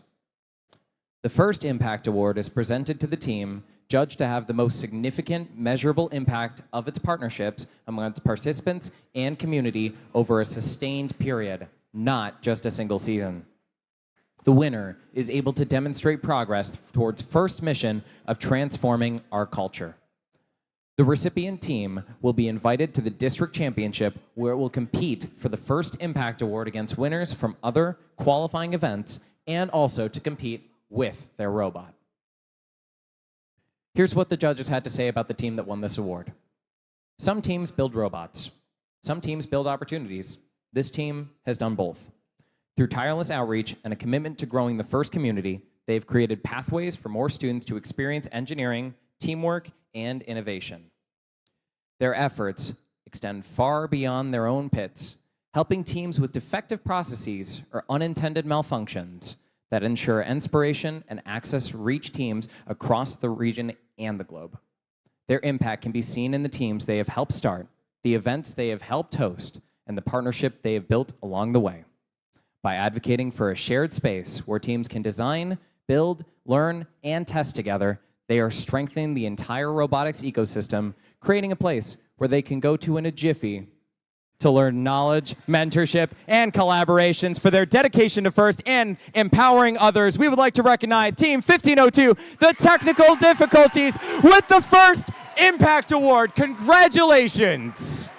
The First Impact Award is presented to the team judged to have the most significant measurable impact of its partnerships among its participants and community over a sustained period, not just a single season. The winner is able to demonstrate progress towards FIRST mission of transforming our culture. The recipient team will be invited to the district championship, where it will compete for the First Impact Award against winners from other qualifying events and also to compete with their robot. Here's what the judges had to say about the team that won this award. Some teams build robots. Some teams build opportunities. This team has done both. Through tireless outreach and a commitment to growing the FIRST community, they've created pathways for more students to experience engineering, teamwork, and innovation. Their efforts extend far beyond their own pits, helping teams with defective processes or unintended malfunctions that ensure inspiration and access reach teams across the region and the globe. Their impact can be seen in the teams they have helped start, the events they have helped host, and the partnership they have built along the way. By advocating for a shared space where teams can design, build, learn, and test together, they are strengthening the entire robotics ecosystem, creating a place where they can go to in a jiffy to learn knowledge, mentorship, and collaborations. For their dedication to FIRST and empowering others, we would like to recognize Team 1502, the technical difficulties, with the First Impact Award. Congratulations!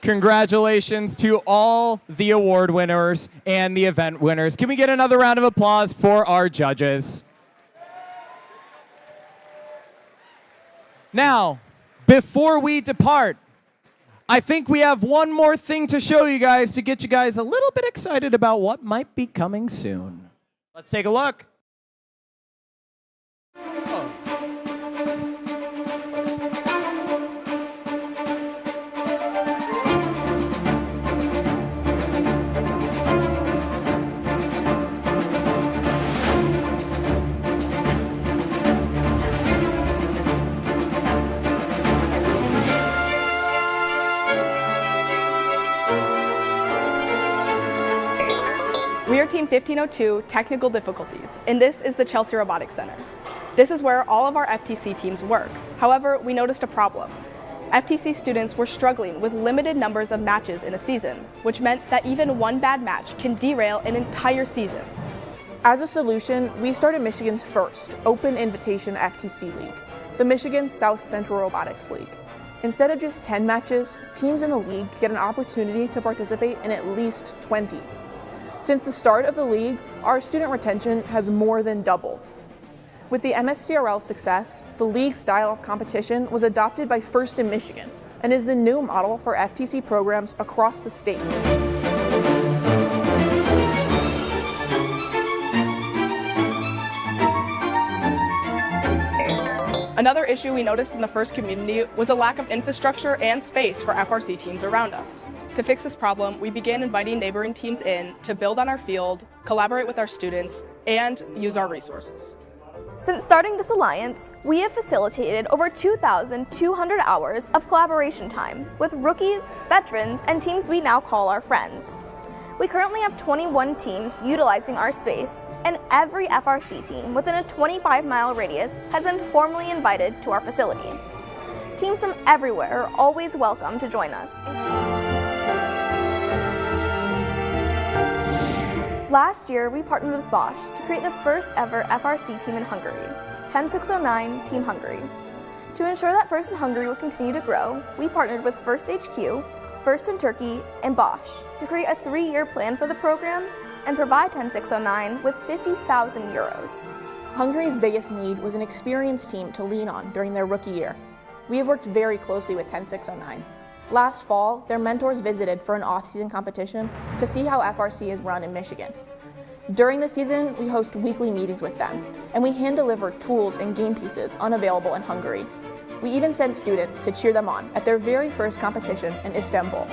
Congratulations to all the award winners and the event winners. Can we get another round of applause for our judges? Now, before we depart, I think we have one more thing to show you guys to get you guys a little bit excited about what might be coming soon. Let's take a look. We are Team 1502, Technical Difficulties, and this is the Chelsea Robotics Center. This is where all of our FTC teams work. However, we noticed a problem. FTC students were struggling with limited numbers of matches in a season, which meant that even one bad match can derail an entire season. As a solution, we started Michigan's first open invitation FTC league, the Michigan South Central Robotics League. Instead of just 10 matches, teams in the league get an opportunity to participate in at least 20. Since the start of the league, our student retention has more than doubled. With the MSCRL success, the league style of competition was adopted by FIRST in Michigan and is the new model for FTC programs across the state. Another issue we noticed in the FIRST community was a lack of infrastructure and space for FRC teams around us. To fix this problem, we began inviting neighboring teams in to build on our field, collaborate with our students, and use our resources. Since starting this alliance, we have facilitated over 2,200 hours of collaboration time with rookies, veterans, and teams we now call our friends. We currently have 21 teams utilizing our space, and every FRC team within a 25-mile radius has been formally invited to our facility. Teams from everywhere are always welcome to join us. Last year, we partnered with Bosch to create the first ever FRC team in Hungary, 10609 Team Hungary. To ensure that First in Hungary will continue to grow, we partnered with First HQ, First in Turkey, and Bosch to create a 3-year plan for the program and provide 10609 with 50,000 euros. Hungary's biggest need was an experienced team to lean on during their rookie year. We have worked very closely with 10609. Last fall, their mentors visited for an off-season competition to see how FRC is run in Michigan. During the season, we host weekly meetings with them, and we hand-deliver tools and game pieces unavailable in Hungary. We even sent students to cheer them on at their very first competition in Istanbul.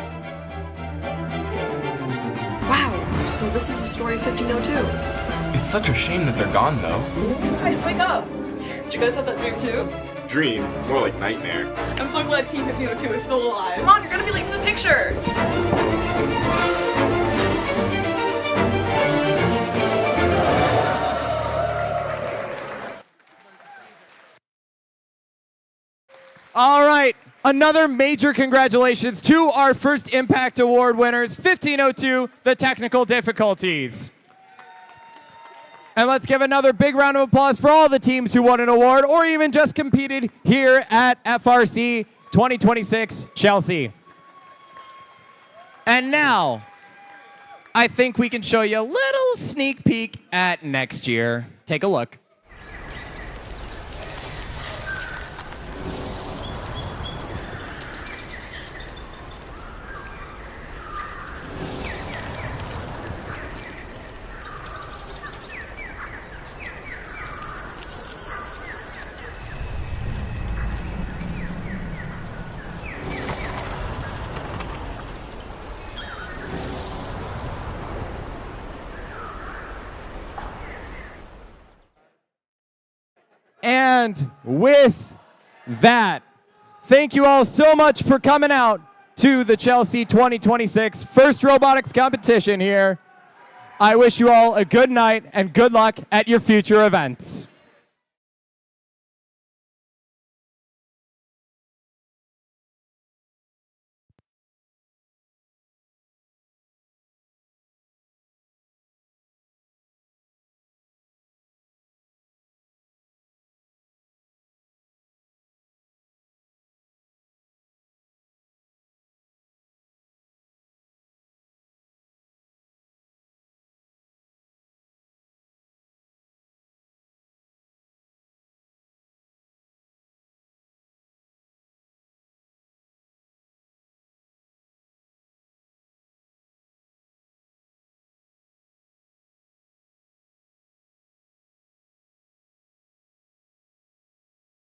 Wow, so this is the story of 1502. It's such a shame that they're gone, though. Guys, wake up! Did you guys have that dream too? Dream? More like nightmare. I'm so glad Team 1502 is still alive. Come on, you're gonna be late for the picture! All right, another major congratulations to our first Impact Award winners, 1502, the technical difficulties. And let's give another big round of applause for all the teams who won an award or even just competed here at FRC 2026 Chelsea. And now, I think we can show you a little sneak peek at next year. Take a look. And with that, thank you all so much for coming out to the Chelsea 2026 first robotics competition here. I wish you all a good night and good luck at your future events.